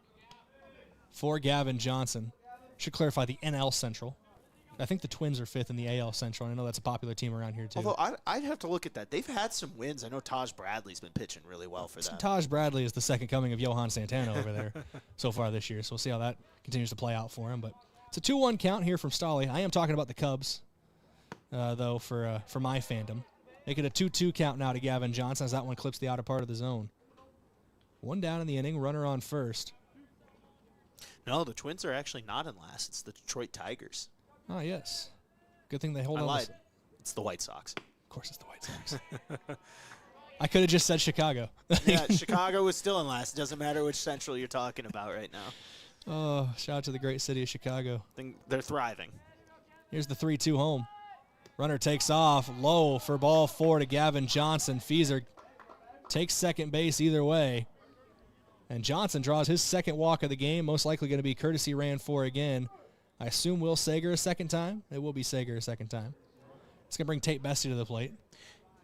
for Gavin Johnson. Should clarify the NL Central. I think the Twins are fifth in the AL Central. I know that's a popular team around here, too. Although I'd have to look at that. They've had some wins. I know Taj Bradley's been pitching really well for them. Taj Bradley is the second coming of Johan Santana over there so far this year, so we'll see how that continues to play out for him. But it's a 2-1 count here from Stolle. I am talking about the Cubs, though, for my fandom. Make it a 2-2 count now to Gavin Johnson as that one clips the outer part of the zone. One down in the inning, runner on first. No, the Twins are actually not in last. It's the Detroit Tigers. Oh, yes. Good thing they hold I on. lied. It's the White Sox. Of course it's the White Sox. I could have just said Chicago. Yeah, Chicago is still in last. It doesn't matter which Central you're talking about right now. Oh, shout out to the great city of Chicago. They're thriving. Here's the 3-2 home. Runner takes off low for ball 4 to Gavin Johnson. Fieser takes second base either way. And Johnson draws his second walk of the game, most likely going to be courtesy ran for again. I assume Will Sager a second time. It will be Sager a second time. It's going to bring Tate Bestie to the plate.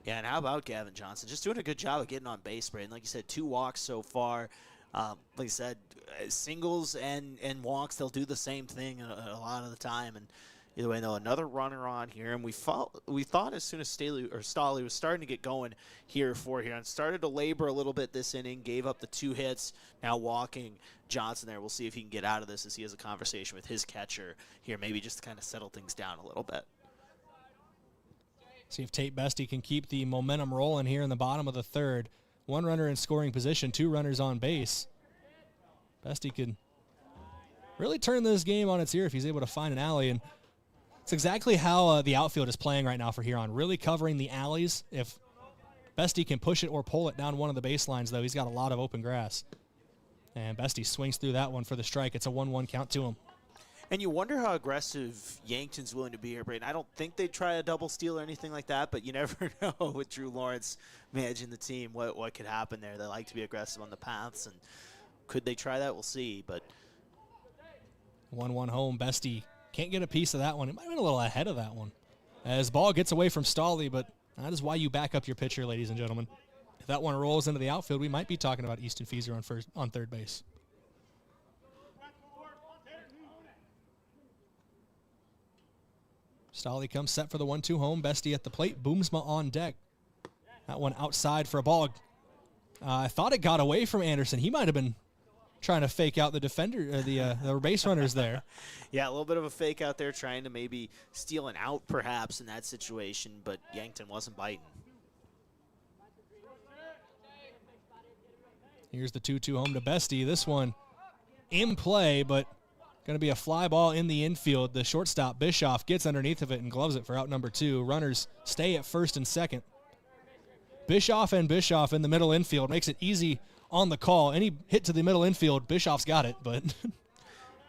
Yeah, and how about Gavin Johnson? Just doing a good job of getting on base, Brayden. Like you said, 2 walks so far. Like I said, singles and walks, they'll do the same thing a lot of the time. And either way, though, another runner on here. And we thought as soon as Stolly was starting to get going here for Huron, started to labor a little bit this inning, gave up the 2 hits, now walking Johnson there. We'll see if he can get out of this as he has a conversation with his catcher here, maybe just to kind of settle things down a little bit. See if Tate Bestie can keep the momentum rolling here in the bottom of the third. 1 runner in scoring position, 2 runners on base. Bestie could really turn this game on its ear if he's able to find an alley. And it's exactly how the outfield is playing right now for Huron, really covering the alleys. If Bestie can push it or pull it down one of the baselines, though, he's got a lot of open grass. And Bestie swings through that one for the strike. It's a 1-1 count to him. And you wonder how aggressive Yankton's willing to be here, Brayden. I don't think they'd try a double steal or anything like that, but you never know with Drew Lawrence managing the team what could happen there. They like to be aggressive on the paths, and could they try that? We'll see. But 1-1 home. Bestie can't get a piece of that one. It might have been a little ahead of that one. As ball gets away from Stolly, but that is why you back up your pitcher, ladies and gentlemen. If that one rolls into the outfield, we might be talking about Easton Feaser on third base. Stolly comes set for the 1-2 home. Bestie at the plate. Boomsma on deck. That one outside for a ball. I thought it got away from Anderson. He might have been trying to fake out the defender, the base runners there. Yeah, a little bit of a fake out there, trying to maybe steal an out perhaps in that situation, but Yankton wasn't biting. Here's the 2-2 home to Bestie. This one in play, but going to be a fly ball in the infield. The shortstop, Bischoff, gets underneath of it and gloves it for out number 2. Runners stay at first and second. Bischoff in the middle infield makes it easy on the call. Any hit to the middle infield, Bischoff's got it, but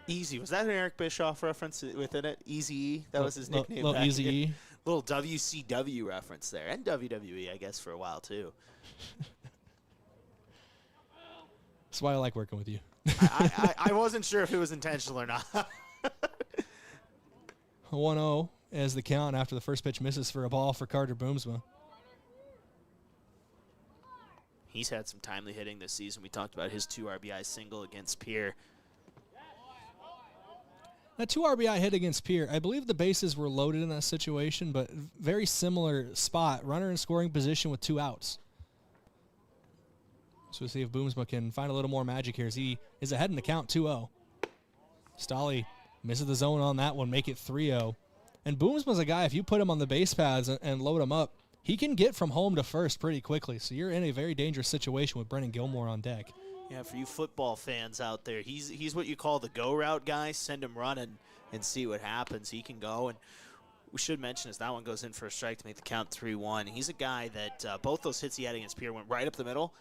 Easy. Was that an Eric Bischoff reference within it? Easy E? That was his nickname. Little Easy E. Little WCW reference there. And WWE, I guess, for a while, too. That's why I like working with you. I wasn't sure if it was intentional or not. 1-0 as the count after the first pitch misses for a ball for Carter Boomsma. He's had some timely hitting this season. We talked about his 2 RBI single against Pierre. That 2 RBI hit against Pierre, I believe the bases were loaded in that situation, but very similar spot. Runner in scoring position with 2 outs. So we'll see if Boomsma can find a little more magic here as he is ahead in the count 2-0. Stolly misses the zone on that one, make it 3-0. And Boomsma's a guy, if you put him on the base paths and load him up, he can get from home to first pretty quickly. So you're in a very dangerous situation with Brennan Gilmore on deck. Yeah, for you football fans out there, he's what you call the go route guy. Send him running and see what happens. He can go, and we should mention as that one goes in for a strike to make the count 3-1. He's a guy that both those hits he had against Pierre went right up the middle.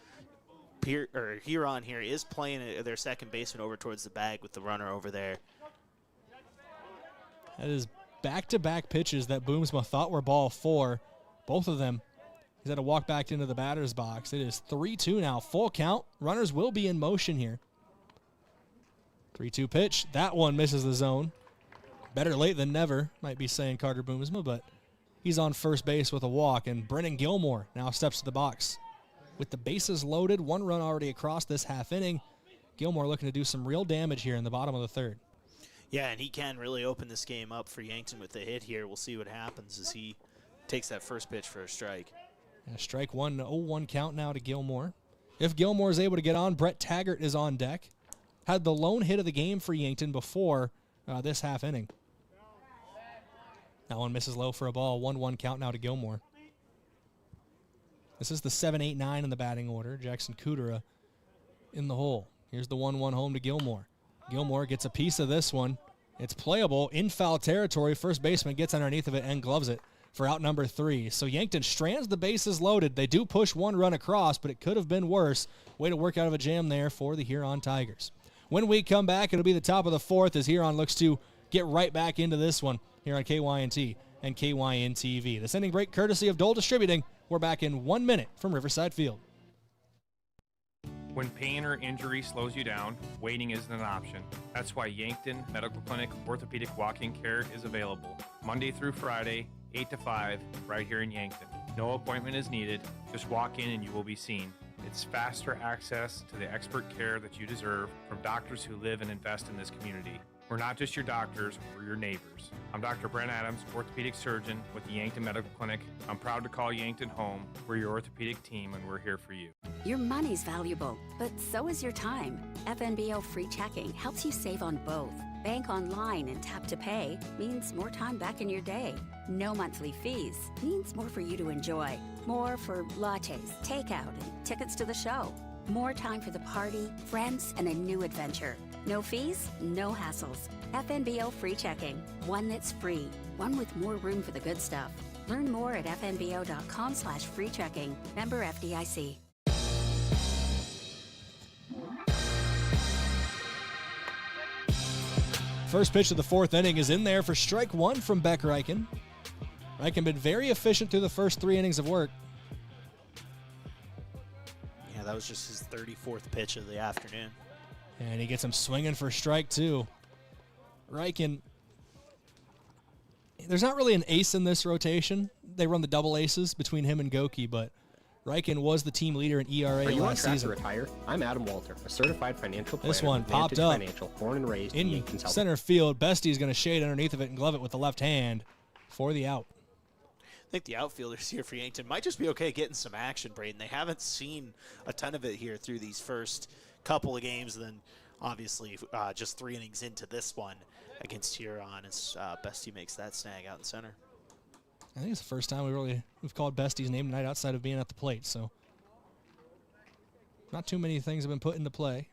Huron here is playing their second baseman over towards the bag with the runner over there. That is back-to-back pitches that Boomsma thought were ball 4. Both of them. He's had to walk back into the batter's box. It is 3-2 now. Full count. Runners will be in motion here. 3-2 pitch. That one misses the zone. Better late than never, might be saying Carter Boomsma, but he's on first base with a walk, and Brennan Gilmore now steps to the box. With the bases loaded, 1 run already across this half inning. Gilmore looking to do some real damage here in the bottom of the third. Yeah, and he can really open this game up for Yankton with the hit here. We'll see what happens as he takes that first pitch for a strike. Yeah, strike 1, 0-1 count now to Gilmore. If Gilmore is able to get on, Brett Taggart is on deck. Had the lone hit of the game for Yankton before this half inning. That one misses low for a ball. 1-1 count now to Gilmore. This is the 7-8-9 in the batting order. Jackson Kudera in the hole. Here's the 1-1 home to Gilmore. Gilmore gets a piece of this one. It's playable in foul territory. First baseman gets underneath of it and gloves it for out number 3. So Yankton strands the bases loaded. They do push 1 run across, but it could have been worse. Way to work out of a jam there for the Huron Tigers. When we come back, it'll be the top of the 4th as Huron looks to get right back into this one here on KYNT and KYN TV. The sending break courtesy of Dole Distributing. We're back in 1 minute from Riverside Field. When pain or injury slows you down, waiting isn't an option. That's why Yankton Medical Clinic Orthopedic Walk-In Care is available Monday through Friday, 8 to 5, right here in Yankton. No appointment is needed. Just walk in and you will be seen. It's faster access to the expert care that you deserve from doctors who live and invest in this community. We're not just your doctors, we're your neighbors. I'm Dr. Brent Adams, orthopedic surgeon with the Yankton Medical Clinic. I'm proud to call Yankton home. We're your orthopedic team and we're here for you. Your money's valuable, but so is your time. FNBO free checking helps you save on both. Bank online and tap to pay means more time back in your day. No monthly fees means more for you to enjoy. More for lattes, takeout, and tickets to the show. More time for the party, friends, and a new adventure. No fees, no hassles. FNBO free checking. One that's free. One with more room for the good stuff. Learn more at fnbo.com/free checking. Member FDIC. First pitch of the fourth inning is in there for strike one from Beck Reichen. Reichen been very efficient through the first 3 innings of work. Yeah, that was just his 34th pitch of the afternoon. And he gets him swinging for strike two. Reichen, there's not really an ace in this rotation. They run the double aces between him and Goki, but Reichen was the team leader in ERA Are you on last track season. to retire? I'm Adam Walter, a certified financial planner. This one with popped Vantage up Financial, born and raised in Yankton, South center field. Bestie's going to shade underneath of it and glove it with the left hand for the out. I think the outfielders here for Yankton might just be okay getting some action, Brayden. They haven't seen a ton of it here through these first couple of games, and then obviously just 3 innings into this one against Huron as Bestie makes that snag out in center. I think it's the first time we've called Bestie's name tonight outside of being at the plate, so not too many things have been put into play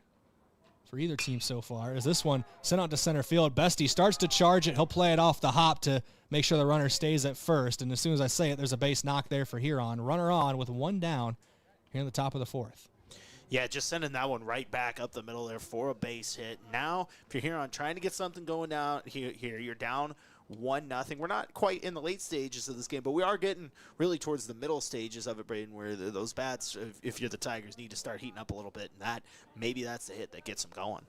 for either team so far. As this one sent out to center field, Bestie starts to charge it. He'll play it off the hop to make sure the runner stays at first, and as soon as I say it, there's a base knock there for Huron. Runner on with 1 down here in the top of the fourth. Yeah, just sending that one right back up the middle there for a base hit. Now, if you're Huron trying to get something going down here, you're down 1-0. We're not quite in the late stages of this game, but we are getting really towards the middle stages of it, Brayden, where those bats, if you're the Tigers, need to start heating up a little bit, and maybe that's the hit that gets them going.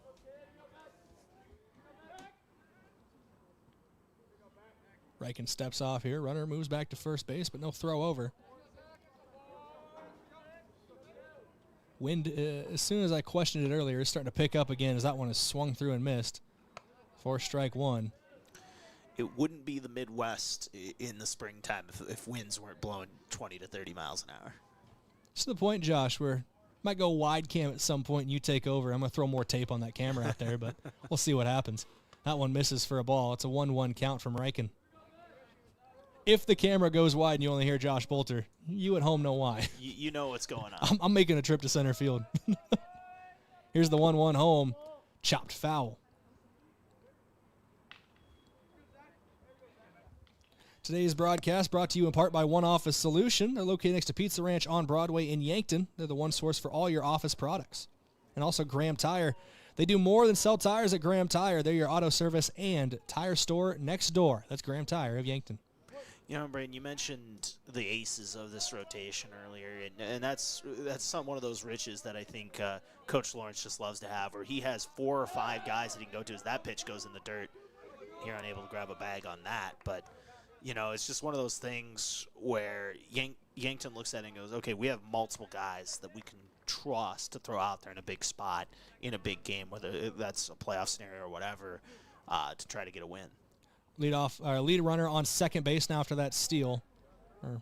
Reichen steps off here. Runner moves back to first base, but no throw over. Wind, as soon as I questioned it earlier, is starting to pick up again as that one is swung through and missed for strike one. It wouldn't be the Midwest in the springtime if winds weren't blowing 20 to 30 miles an hour. It's to the point, Josh, where might go wide cam at some point and you take over. I'm going to throw more tape on that camera out there, but we'll see what happens. That one misses for a ball. It's a 1-1 count from Reichen. If the camera goes wide and you only hear Josh Boelter, you at home know why. You know what's going on. I'm making a trip to center field. Here's the 1-1 home. Chopped foul. Today's broadcast brought to you in part by One Office Solution. They're located next to Pizza Ranch on Broadway in Yankton. They're the one source for all your office products. And also Graham Tire. They do more than sell tires at Graham Tire. They're your auto service and tire store next door. That's Graham Tire of Yankton. You know, Brayden, you mentioned the aces of this rotation earlier, and that's one of those riches that I think Coach Lawrence just loves to have, where he has 4 or 5 guys that he can go to as that pitch goes in the dirt. You're unable to grab a bag on that, but you know, it's just one of those things where Yankton looks at it and goes, okay, we have multiple guys that we can trust to throw out there in a big spot in a big game, whether that's a playoff scenario or whatever, to try to get a win. Lead runner on second base now after that steal,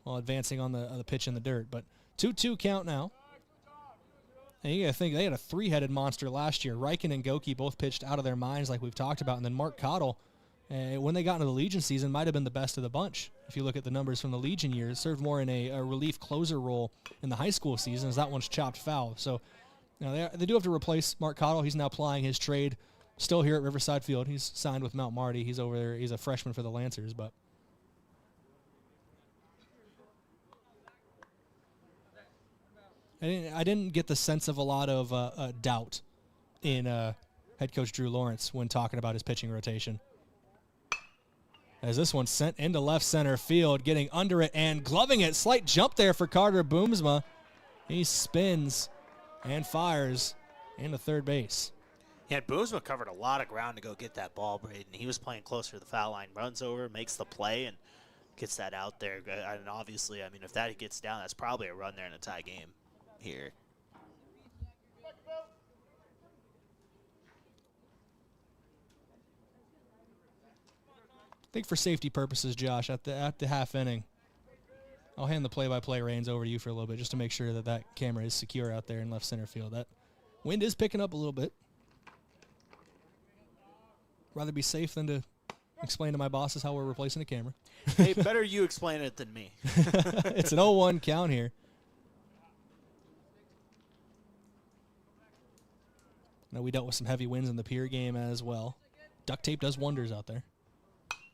while advancing on the pitch in the dirt. But 2-2 count now. And you got to think they had a 3-headed monster last year. Reichen and Goki both pitched out of their minds, like we've talked about, and then Mark Cottle, when they got into the Legion season, might have been the best of the bunch. If you look at the numbers from the Legion years, served more in a relief closer role in the high school season, as that one's chopped foul. So, you know, they do have to replace Mark Cottle. He's now plying his trade. Still here at Riverside Field. He's signed with Mount Marty. He's over there. He's a freshman for the Lancers, but I didn't get the sense of a lot of doubt in head coach Drew Lawrence when talking about his pitching rotation. As this one sent into left center field, getting under it and gloving it. Slight jump there for Carter Boomsma. He spins and fires into third base. Yeah, Boozma covered a lot of ground to go get that ball, Brayden. He was playing closer to the foul line, runs over, makes the play, and gets that out there. And obviously, I mean, if that gets down, that's probably a run there in a tie game here. I think for safety purposes, Josh, at the half inning, I'll hand the play-by-play reins over to you for a little bit just to make sure that that camera is secure out there in left center field. That wind is picking up a little bit. Rather be safe than to explain to my bosses how we're replacing the camera. Hey, better you explain it than me. It's an 0-1 count here. Now, we dealt with some heavy winds in the Pier game as well. Duct tape does wonders out there.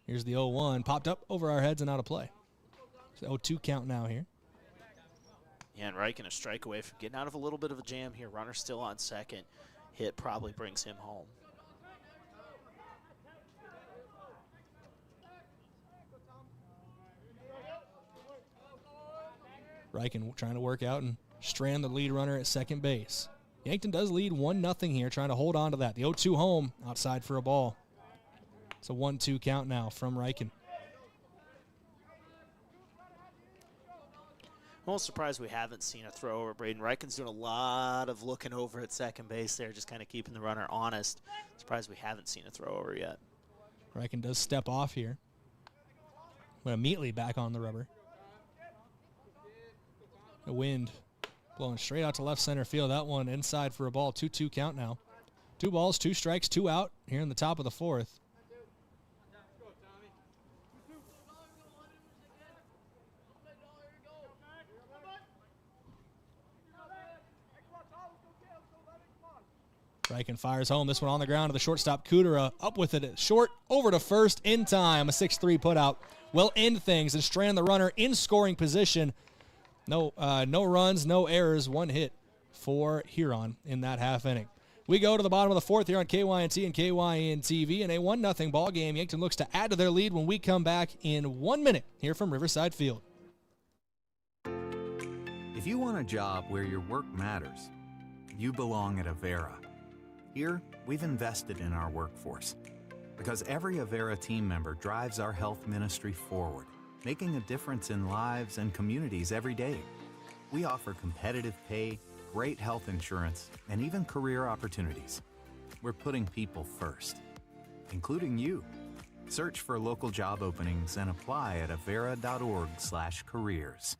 Here's the 0-1. Popped up over our heads and out of play. It's 0-2 count now here. Yeah, and Reichen a strike away from getting out of a little bit of a jam here. Runner still on second. Hit probably brings him home. Reichen trying to work out and strand the lead runner at second base. Yankton does lead 1-0 here, trying to hold on to that. The 0-2 home, outside for a ball. It's a 1-2 count now from Reichen. I'm almost surprised we haven't seen a throw over. Brayden Reichen's doing a lot of looking over at second base there, just kind of keeping the runner honest. Surprised we haven't seen a throw over yet. Reichen does step off here, but immediately back on the rubber. The wind blowing straight out to left center field. That one inside for a ball. 2-2 count now. 2 balls, 2 strikes, 2 out here in the top of the fourth. Reichen fires home. This one on the ground to the shortstop. Kudera up with it short, over to first in time. A 6-3 putout will end things and strand the runner in scoring position. No runs, no errors, 1 hit for Huron in that half inning. We go to the bottom of the fourth here on KYNT and KYN-TV in a 1-0 ball game. Yankton looks to add to their lead when we come back in 1 minute here from Riverside Field. If you want a job where your work matters, you belong at Avera. Here, we've invested in our workforce because every Avera team member drives our health ministry forward, making a difference in lives and communities every day. We offer competitive pay, great health insurance, and even career opportunities. We're putting people first, including you. Search for local job openings and apply at avera.org/careers.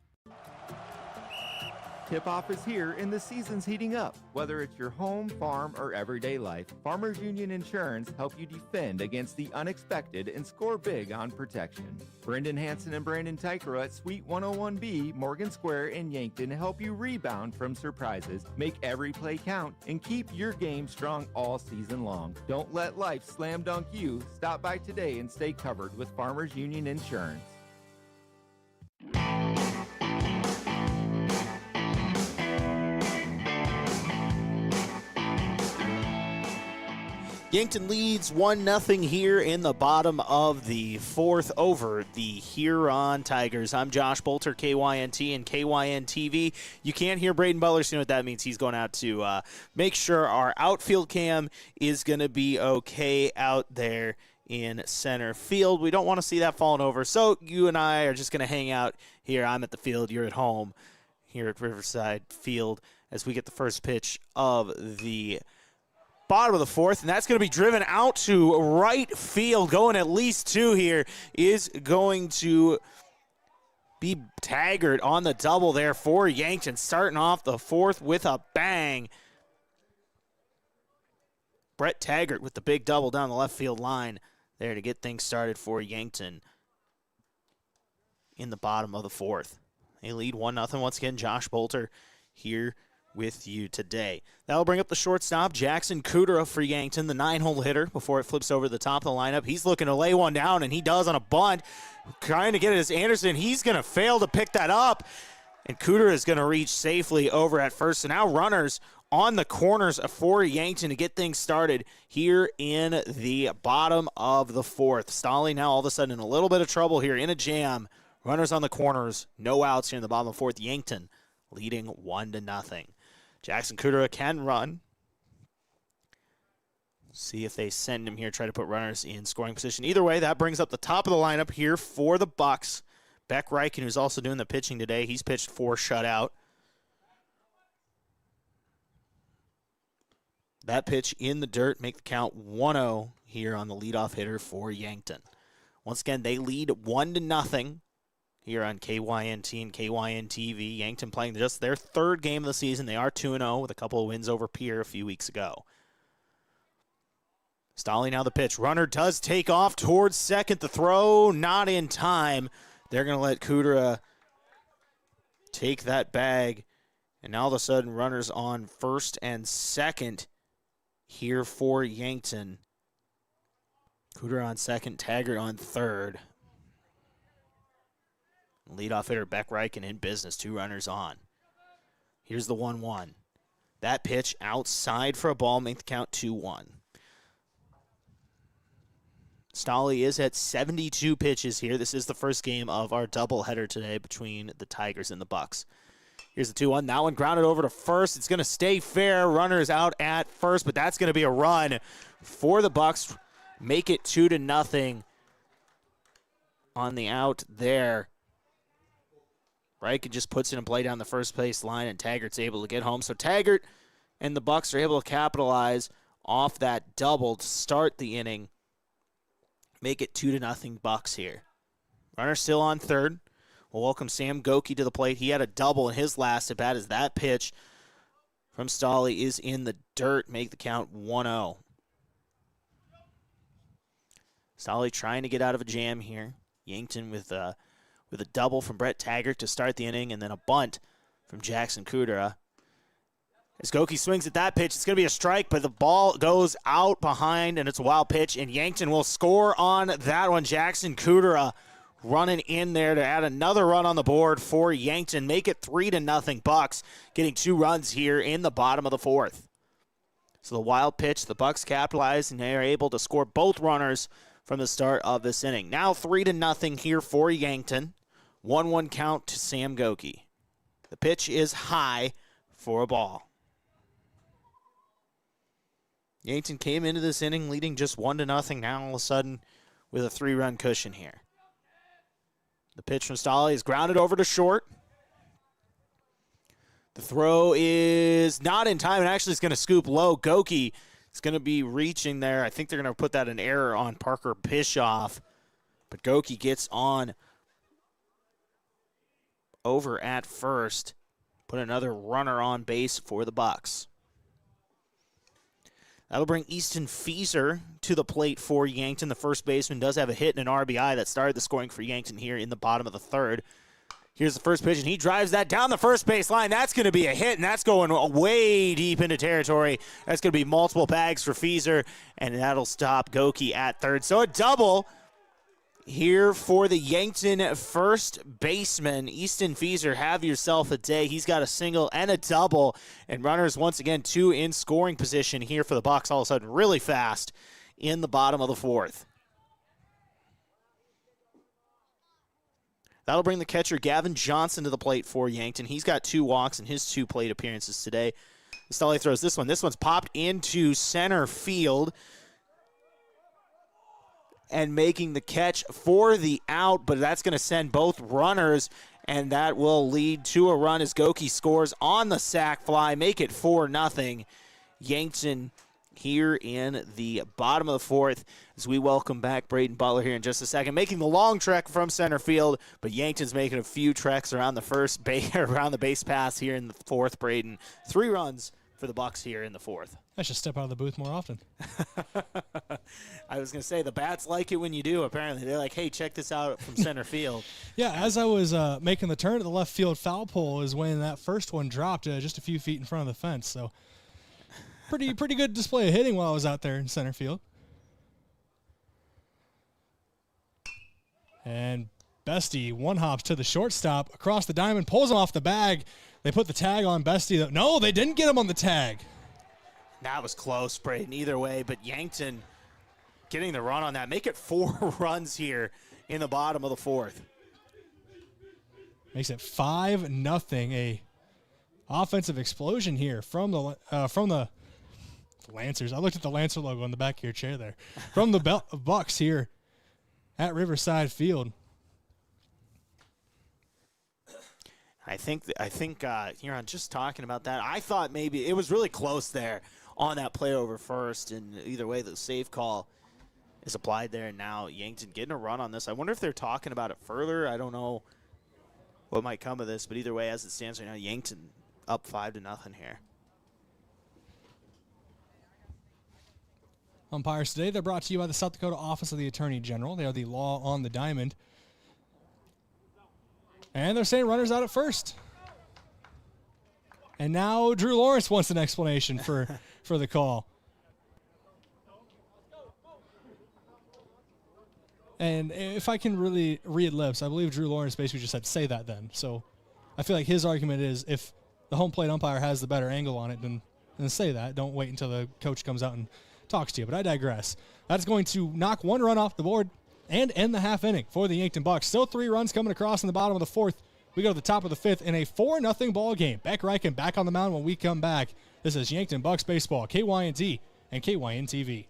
Tip-off is here and the season's heating up. Whether it's your home, farm, or everyday life, Farmers Union Insurance help you defend against the unexpected and score big on protection. Brendan Hansen and Brandon Tykero at Suite 101B, Morgan Square in Yankton help you rebound from surprises, make every play count, and keep your game strong all season long. Don't let life slam dunk you. Stop by today and stay covered with Farmers Union Insurance. Yankton leads 1-0 here in the bottom of the fourth over the Huron Tigers. I'm Josh Boelter, KYNT and KYN-TV. You can't hear Brayden Butler, so you know what that means. He's going out to make sure our outfield cam is going to be okay out there in center field. We don't want to see that falling over, so you and I are just going to hang out here. I'm at the field, you're at home here at Riverside Field as we get the first pitch of the bottom of the fourth, and that's going to be driven out to right field. Going at least 2 here is going to be Taggart on the double there for Yankton, starting off the fourth with a bang. Brett Taggart with the big double down the left field line there to get things started for Yankton in the bottom of the fourth. They lead 1-0 once again. Josh Boelter here with you today. That'll bring up the shortstop, Jackson Kudera for Yankton, the 9-hole hitter, before it flips over to the top of the lineup. He's looking to lay one down, and he does on a bunt. Trying to get it as Anderson. He's going to fail to pick that up, and Kudera is going to reach safely over at first. So now runners on the corners for Yankton to get things started here in the bottom of the fourth. Stolly now all of a sudden in a little bit of trouble here, in a jam. Runners on the corners, no outs here in the bottom of the fourth. Yankton leading 1-0. Jackson Kudera can run. See if they send him here, try to put runners in scoring position. Either way, that brings up the top of the lineup here for the Bucks. Beck Reichen, who's also doing the pitching today, he's pitched 4 shutout. That pitch in the dirt, make the count 1-0 here on the leadoff hitter for Yankton. Once again, they lead 1-0 here on KYNT and KYN-TV. Yankton playing just their 3rd game of the season. They are 2-0 with a couple of wins over Pierre a few weeks ago. Stolly now the pitch. Runner does take off towards second. The throw not in time. They're going to let Kudera take that bag. And now all of a sudden, runners on first and second here for Yankton. Kudera on second, Taggart on third. Leadoff hitter Beck Reichen in business. 2 runners on. Here's the 1-1. That pitch outside for a ball, make the count 2-1. Stolly is at 72 pitches here. This is the first game of our doubleheader today between the Tigers and the Bucks. Here's the 2-1. That one grounded over to first. It's going to stay fair. Runners out at first, but that's going to be a run for the Bucks. Make it 2-0 on the out there. Reichen just puts it in play down the first base line, and Taggart's able to get home. So Taggart and the Bucks are able to capitalize off that double to start the inning. Make it 2-0 Bucks here. Runner still on third. We'll welcome Sam Goki to the plate. He had a double in his last at bat as that pitch from Stolly is in the dirt. Make the count 1-0. Stolly trying to get out of a jam here. Yankton with a double from Brett Taggart to start the inning, and then a bunt from Jackson Kudera. As Goki swings at that pitch, it's going to be a strike, but the ball goes out behind, and it's a wild pitch, and Yankton will score on that one. Jackson Kudera running in there to add another run on the board for Yankton. Make it 3-0 Bucks, getting 2 runs here in the bottom of the 4th. So the wild pitch, the Bucks capitalize, and they are able to score both runners from the start of this inning. Now 3-0 here for Yankton. 1-1 count to Sam Goki. The pitch is high for a ball. Yankton came into this inning leading just 1-0. Now all of a sudden with a 3-run cushion here. The pitch from Stolly is grounded over to short. The throw is not in time, and actually it's going to scoop low. Goki is going to be reaching there. I think they're going to put that in error on Parker Bischoff. But Goki gets on over at first. Put another runner on base for the Bucks. That'll bring Easton Fieser to the plate for Yankton. The first baseman does have a hit and an RBI that started the scoring for Yankton here in the bottom of the 3rd. Here's the first pitch, and he drives that down the first base line. That's going to be a hit, and that's going way deep into territory. That's going to be multiple bags for Fieser, and that'll stop Goki at third. So a double here for the Yankton first baseman. Easton Fieser, have yourself a day. He's got a single and a double, and runners once again 2 in scoring position here for the Bucks. All of a sudden really fast in the bottom of the 4th. That'll bring the catcher Gavin Johnson to the plate for Yankton. He's got 2 walks in his 2 plate appearances today. Stolly throws this one. This one's popped into center field and making the catch for the out, but that's going to send both runners, and that will lead to a run as Goki scores on the sac fly. Make it 4-0. Yankton here in the bottom of the 4th as we welcome back Brayden Butler here in just a second, making the long trek from center field, but Yankton's making a few treks around the around the base pass here in the 4th. Brayden, 3 runs for the Bucks here in the 4th. I should step out of the booth more often. I was going to say, the bats like it when you do, apparently. They're like, hey, check this out from center field. Yeah, as I was making the turn to the left field foul pole is when that first one dropped just a few feet in front of the fence. So pretty good display of hitting while I was out there in center field. And Bestie one-hops to the shortstop across the diamond, pulls him off the bag. They put the tag on Bestie. No, they didn't get him on the tag. That was close, Brayden, either way, but Yankton getting the run on that. Make it 4 runs here in the bottom of the 4th. Makes it 5-0. A offensive explosion here from the Lancers. I looked at the Lancer logo on the back of your chair there. From the Bucks here at Riverside Field. I think Huron, just talking about that, I thought maybe it was really close there on that play over first, and either way, the safe call is applied there, and now Yankton getting a run on this. I wonder if they're talking about it further. I don't know what might come of this, but either way, as it stands right now, Yankton up 5-0 here. Umpires today, they're brought to you by the South Dakota Office of the Attorney General. They are the law on the diamond. And they're saying runners out at first. And now Drew Lawrence wants an explanation for the call. And if I can really read lips, I believe Drew Lawrence basically just said, say that then. So I feel like his argument is if the home plate umpire has the better angle on it, then say that. Don't wait until the coach comes out and talks to you. But I digress. That's going to knock one run off the board and end the half inning for the Yankton Bucks. Still 3 runs coming across in the bottom of the 4th. We go to the top of the 5th in a 4-0 ball game. Beck Reichen back on the mound when we come back. This is Yankton Bucks Baseball, KYNT and KYN TV.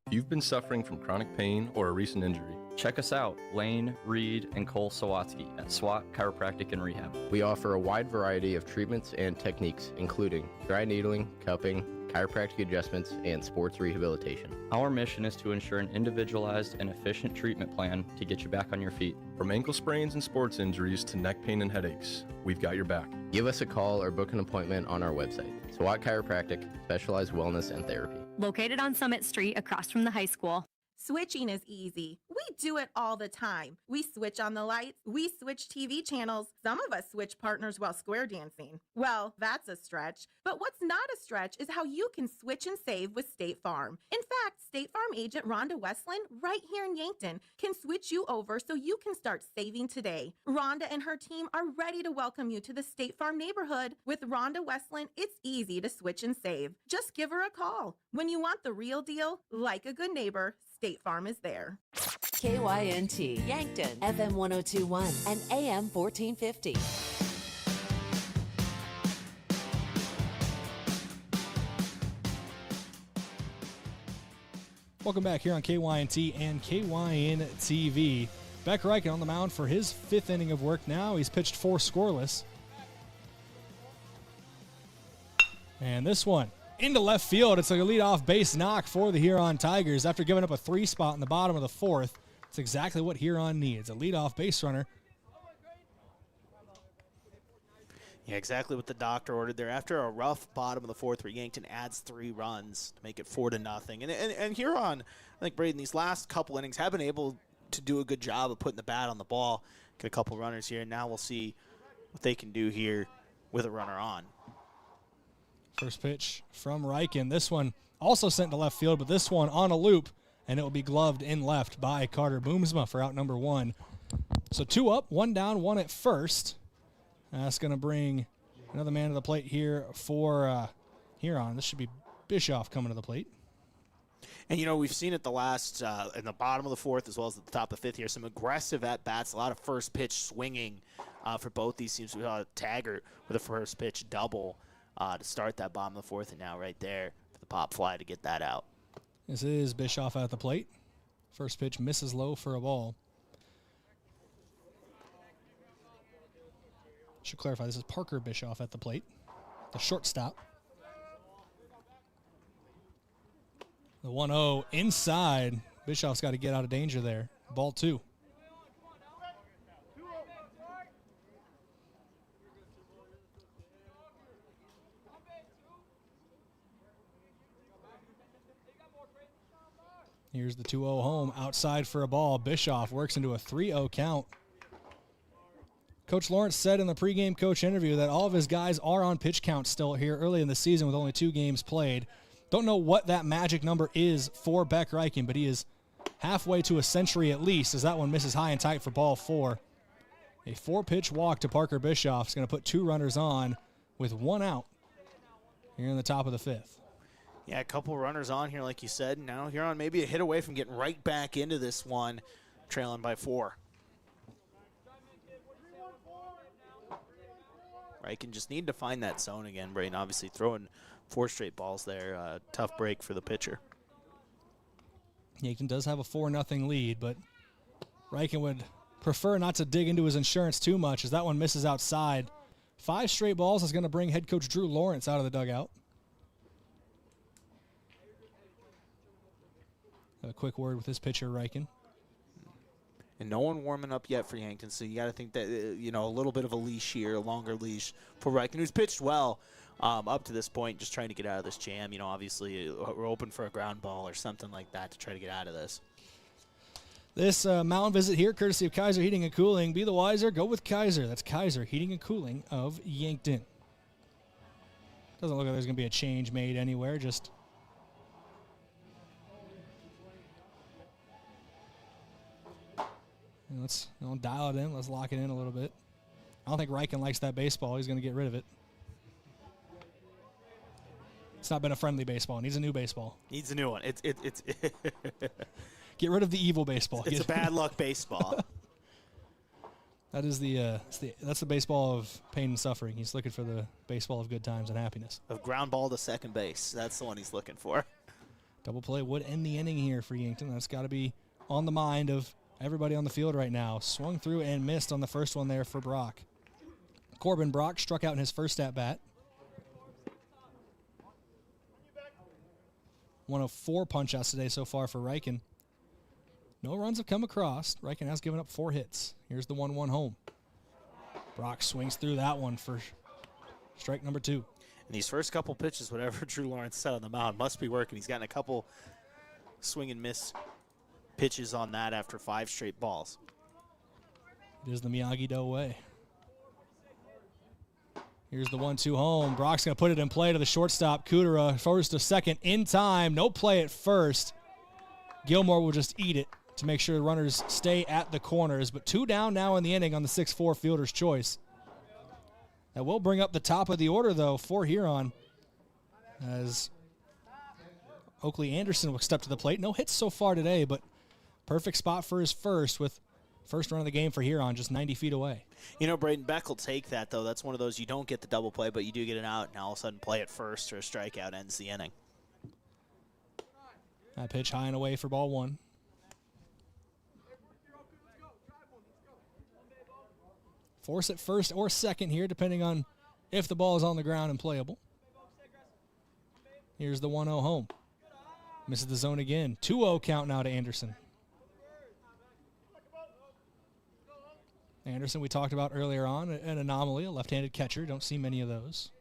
If you've been suffering from chronic pain or a recent injury, check us out, Lane, Reed, and Cole Sawatsky at SWAT Chiropractic and Rehab. We offer a wide variety of treatments and techniques, including dry needling, cupping, chiropractic adjustments, and sports rehabilitation. Our mission is to ensure an individualized and efficient treatment plan to get you back on your feet. From ankle sprains and sports injuries to neck pain and headaches, we've got your back. Give us a call or book an appointment on our website. SWAT Chiropractic, specialized wellness and therapy. Located on Summit Street across from the high school. Switching is easy. We do it all the time. We switch on the lights. We switch TV channels. Some of us switch partners while square dancing. Well, that's a stretch. But what's not a stretch is how you can switch and save with State Farm. In fact, State Farm agent Rhonda Westland, right here in Yankton, can switch you over so you can start saving today. Rhonda and her team are ready to welcome you to the State Farm neighborhood. With Rhonda Westland, it's easy to switch and save. Just give her a call. When you want the real deal, like a good neighbor, State Farm is there. KYNT, Yankton, FM 1021 and AM 1450. Welcome back here on KYNT and KYN TV. Beck Reichen on the mound for his 5th inning of work now. He's pitched 4 scoreless. And this one into left field. It's like a leadoff base knock for the Huron Tigers after giving up a 3 spot in the bottom of the 4th. It's exactly what Huron needs, a leadoff base runner. Yeah, exactly what the doctor ordered there. After a rough bottom of the 4th where Yankton adds 3 runs to make it 4-0. And Huron, I think, Brayden, these last couple innings have been able to do a good job of putting the bat on the ball. Get a couple runners here, and now we'll see what they can do here with a runner on. First pitch from Reichen. This one also sent to left field, but this one on a loop, and it will be gloved in left by Carter Boomsma for out number 1. So 2 up, 1 down, 1 at first. That's going to bring another man to the plate here for Huron. This should be Bischoff coming to the plate. And, we've seen it the last in the bottom of the 4th as well as at the top of the 5th here. Some aggressive at-bats, a lot of first pitch swinging for both these teams. We saw Taggart with a first pitch double to start that bottom of the 4th, and now right there for the pop fly to get that out. This is Bischoff at the plate. First pitch misses low for a ball. Should clarify, this is Parker Bischoff at the plate, the shortstop. The 1-0 inside. Bischoff's got to get out of danger there. Ball 2. Here's the 2-0 home, outside for a ball. Bischoff works into a 3-0 count. Coach Lawrence said in the pregame coach interview that all of his guys are on pitch count still here early in the season with only 2 games played. Don't know what that magic number is for Beck Reichen, but he is halfway to a century at least, as that one misses high and tight for ball 4. A 4-pitch walk to Parker Bischoff is going to put 2 runners on with 1 out here in the top of the 5th. Yeah, a couple runners on here, like you said. Now Huron maybe a hit away from getting right back into this one, trailing by 4. Riken just need to find that zone again. Brayden obviously throwing 4 straight balls there. Tough break for the pitcher. Yankton does have a 4-0 lead, but Riken would prefer not to dig into his insurance too much as that one misses outside. 5 straight balls is going to bring head coach Drew Lawrence out of the dugout. Have a quick word with his pitcher, Riken. And no one warming up yet for Yankton, so you got to think that, a little bit of a leash here, a longer leash for Riken, who's pitched well up to this point, just trying to get out of this jam. Obviously we're open for a ground ball or something like that to try to get out of this. This mound visit here, courtesy of Kaiser Heating and Cooling. Be the wiser, go with Kaiser. That's Kaiser Heating and Cooling of Yankton. Doesn't look like there's going to be a change made anywhere, just... Let's dial it in. Let's lock it in a little bit. I don't think Riken likes that baseball. He's going to get rid of it. It's not been a friendly baseball. It needs a new baseball. Needs a new one. It's Get rid of the evil baseball. It's a bad luck baseball. That's the baseball of pain and suffering. He's looking for the baseball of good times and happiness. Of ground ball to second base. That's the one he's looking for. Double play would end the inning here for Yankton. That's got to be on the mind of everybody on the field right now. Swung through and missed on the first one there for Brock. Corbin Brock struck out in his first at-bat. 1 of 4 punch-outs today so far for Riken. No runs have come across. Riken has given up 4 hits. Here's the 1-1 home. Brock swings through that one for strike number 2. And these first couple pitches, whatever Drew Lawrence said on the mound, must be working. He's gotten a couple swing and miss pitches on that after 5 straight balls. It is the Miyagi-Do way. Here's the 1-2 home. Brock's going to put it in play to the shortstop. Kudera first to second in time. No play at first. Gilmore will just eat it to make sure the runners stay at the corners. But 2 down now in the inning on the 6-4 fielder's choice. That will bring up the top of the order, though, for Huron, as Oakley Anderson will step to the plate. No hits so far today, but perfect spot for his first, with first run of the game for Huron just 90 feet away. Brayden Beck will take that, though. That's one of those you don't get the double play, but you do get an out, and all of a sudden play at first or a strikeout ends the inning. That pitch high and away for ball 1. Force at first or second here, depending on if the ball is on the ground and playable. Here's the 1-0 home. Misses the zone again. 2-0 count now to Anderson. Anderson, we talked about earlier on, an anomaly, a left-handed catcher. Don't see many of those.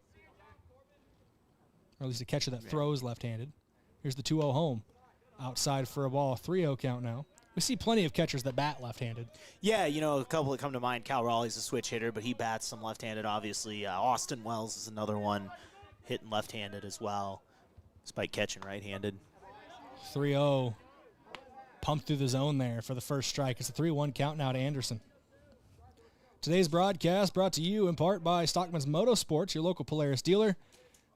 Or at least a catcher that throws left-handed. Here's the 2-0 home. Outside for a ball. 3-0 count now. We see plenty of catchers that bat left-handed. Yeah, a couple that come to mind. Cal Raleigh's a switch hitter, but he bats some left-handed, obviously. Austin Wells is another one hitting left-handed as well, despite catching right-handed. 3-0. Pumped through the zone there for the first strike. It's a 3-1 count now to Anderson. Today's broadcast brought to you in part by Stockman's Motorsports, your local Polaris dealer.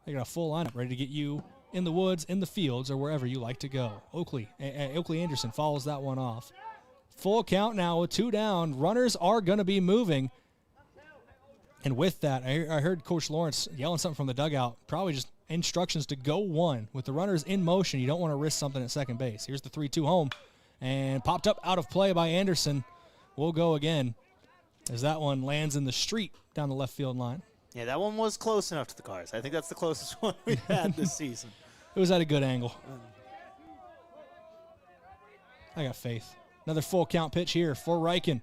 They got a full lineup ready to get you in the woods, in the fields, or wherever you like to go. Oakley Anderson follows that one off. Full count now with 2 down. Runners are going to be moving. And with that, I heard Coach Lawrence yelling something from the dugout, probably just instructions to go 1. With the runners in motion, you don't want to risk something at second base. Here's the 3-2 home. And popped up out of play by Anderson. We'll go again, as that one lands in the street down the left field line. Yeah, that one was close enough to the cars. I think that's the closest one we've had this season. It was at a good angle. I got faith. Another full count pitch here for Riken.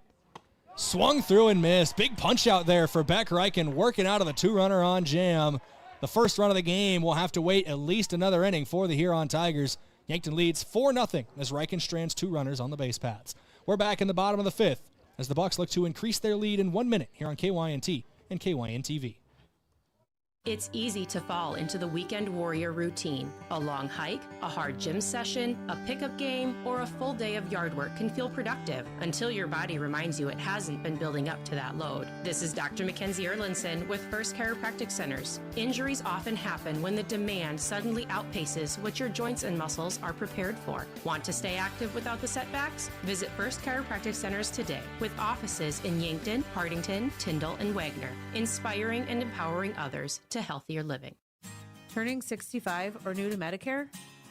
Swung through and missed. Big punch out there for Beck. Riken working out of the 2-runner on jam. The first run of the game will have to wait at least another inning for the Huron Tigers. Yankton leads 4-0 as Riken strands 2 runners on the base paths. We're back in the bottom of the 5th as the Bucks look to increase their lead in 1 minute here on KYNT and KYN TV. It's easy to fall into the weekend warrior routine. A long hike, a hard gym session, a pickup game, or a full day of yard work can feel productive until your body reminds you it hasn't been building up to that load. This is Dr. Mackenzie Erlinson with First Chiropractic Centers. Injuries often happen when the demand suddenly outpaces what your joints and muscles are prepared for. Want to stay active without the setbacks? Visit First Chiropractic Centers today with offices in Yankton, Hardington, Tyndall, and Wagner, inspiring and empowering others to healthier living. Turning 65 or new to Medicare?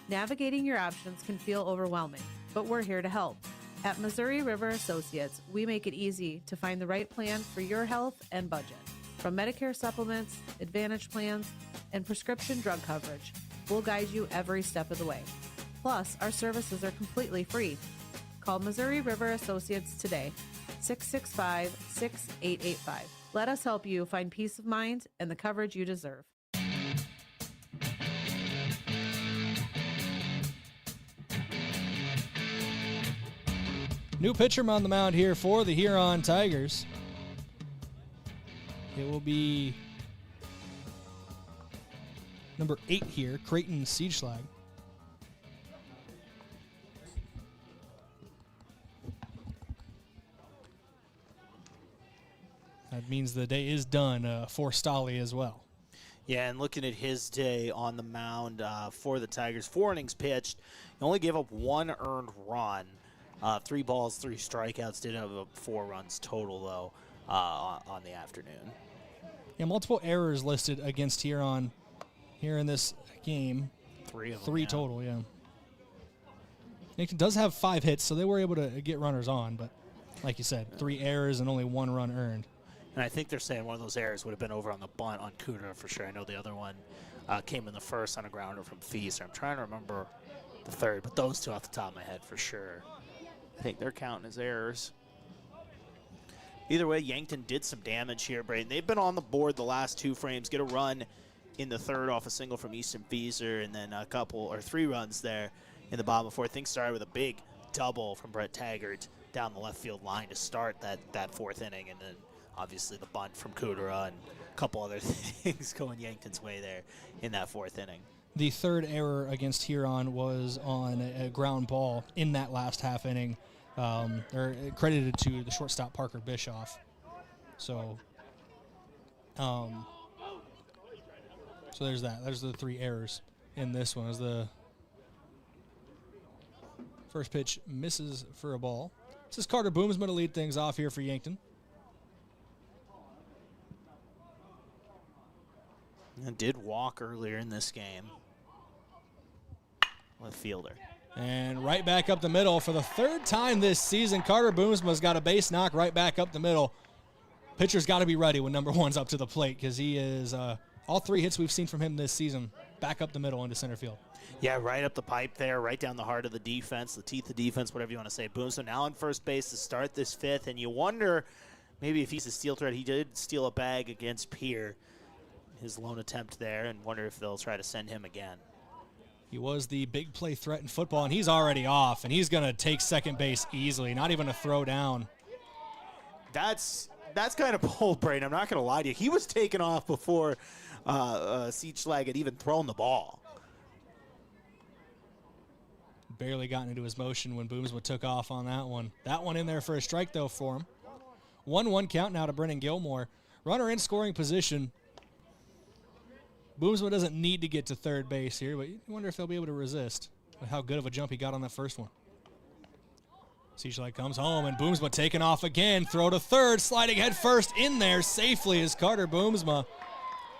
Navigating your options can feel overwhelming, but we're here to help. At Missouri River Associates, we make it easy to find the right plan for your health and budget. From Medicare supplements, Advantage plans, and prescription drug coverage, we'll guide you every step of the way. Plus, our services are completely free. Call Missouri River Associates today, 665-6885. Let us help you find peace of mind and the coverage you deserve. New pitcher on the mound here for the Huron Tigers. It will be number 8 here, Creighton Siegschlag. That means the day is done for Stolly as well. Yeah, and looking at his day on the mound for the Tigers, 4 innings pitched. He only gave up 1 earned run. 3 balls, 3 strikeouts. Did have 4 runs total, though, on the afternoon. Yeah, multiple errors listed against Huron here in this game. 3 of them. 3 total, yeah. Yankton does have 5 hits, so they were able to get runners on, but like you said, 3 errors and only 1 run earned. And I think they're saying one of those errors would have been over on the bunt on Cooter for sure. I know the other one came in the first on a grounder from Feast. I'm trying to remember the third, but those 2 off the top of my head for sure. I think they're counting as errors. Either way, Yankton did some damage here, Brayden. They've been on the board the last 2 frames. Get a run in the third off a single from Easton Feeser, and then a couple or 3 runs there in the bottom before things started with a big double from Brett Taggart down the left field line to start that 4th inning, and then obviously the bunt from Kudera and a couple other things going Yankton's way there in that 4th inning. The 3rd error against Huron was on a ground ball in that last half inning, or credited to the shortstop Parker Bischoff. So there's that. There's the 3 errors in this one. As the first pitch misses for a ball. This is Carter Boomsma to lead things off here for Yankton. And did walk earlier in this game. Left fielder. And right back up the middle for the 3rd time this season. Carter Boomsma's got a base knock right back up the middle. Pitcher's got to be ready when number 1's up to the plate because he is all 3 hits we've seen from him this season back up the middle into center field. Yeah, right up the pipe there, right down the heart of the defense, the teeth of defense, whatever you want to say. Boomsma now on first base to start this 5th, and you wonder maybe if he's a steal threat. He did steal a bag against Pierre, his lone attempt there, and wonder if they'll try to send him again. He was the big play threat in football, and he's already off, and he's going to take second base easily, not even a throw down. That's kind of bold, Brayden. I'm not going to lie to you. He was taken off before Siegschlag had even thrown the ball. Barely gotten into his motion when Boomsma took off on that one. That one in there for a strike, though, for him. 1-1 count now to Brennan Gilmore. Runner in scoring position. Boomsma doesn't need to get to third base here, but you wonder if they'll be able to resist with how good of a jump he got on that first one. Siegschlag comes home, and Boomsma taking off again. Throw to third, sliding head first in there safely is Carter Boomsma.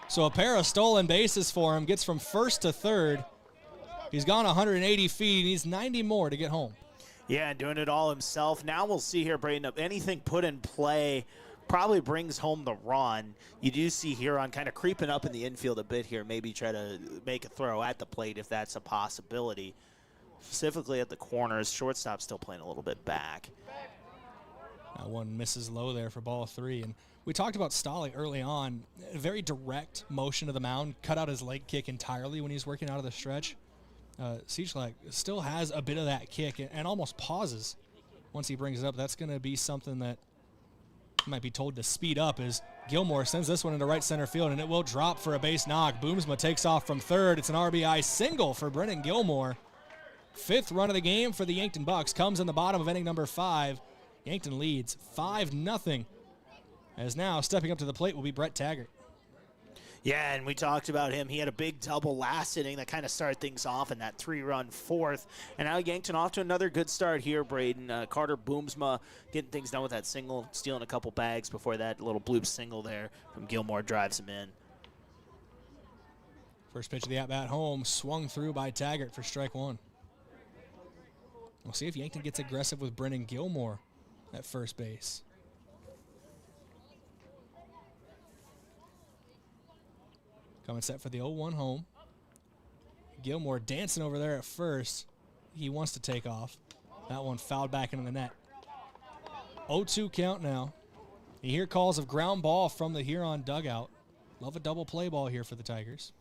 So a pair of stolen bases for him. Gets from first to third. He's gone 180 feet. He needs 90 more to get home. Yeah, doing it all himself. Now we'll see here, Brayden, if anything put in play probably brings home the run. You do see Huron kind of creeping up in the infield a bit here, maybe try to make a throw at the plate if that's a possibility. Specifically at the corners, shortstop still playing a little bit back. That one misses low there for ball 3. And we talked about Stolly early on. A very direct motion to the mound, cut out his leg kick entirely when he's working out of the stretch. Siegschlag still has a bit of that kick and almost pauses once he brings it up. That's going to be something that might be told to speed up as Gilmore sends this one into right center field, and it will drop for a base knock. Boomsma takes off from third. It's an RBI single for Brennan Gilmore. 5th run of the game for the Yankton Bucks comes in the bottom of inning number 5. Yankton leads 5-0. As now stepping up to the plate will be Brett Taggart. Yeah, and we talked about him. He had a big double last inning that kind of started things off in that 3-run 4th. And now Yankton off to another good start here, Brayden. Carter Boomsma getting things done with that single, stealing a couple bags before that little bloop single there from Gilmore drives him in. First pitch of the at-bat home, swung through by Taggart for strike 1. We'll see if Yankton gets aggressive with Brennan Gilmore at first base. Coming set for the 0-1 home. Gilmore dancing over there at first. He wants to take off. That one fouled back into the net. 0-2 count now. You hear calls of ground ball from the Huron dugout. Love a double play ball here for the Tigers.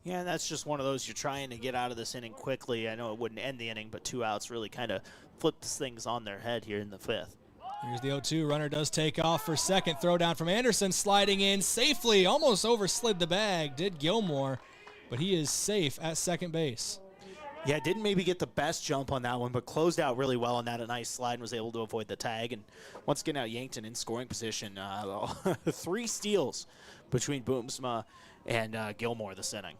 Yeah, that's just one of those you're trying to get out of this inning quickly. I know it wouldn't end the inning, but 2 outs really kind of flips things on their head here in the 5th. Here's the 0-2. Runner does take off for second. Throw down from Anderson, sliding in safely. Almost overslid the bag, did Gilmore, but he is safe at second base. Yeah, didn't maybe get the best jump on that one, but closed out really well on that. A nice slide and was able to avoid the tag. And once again, now Yankton in scoring position. 3 steals between Boomsma and Gilmore this inning.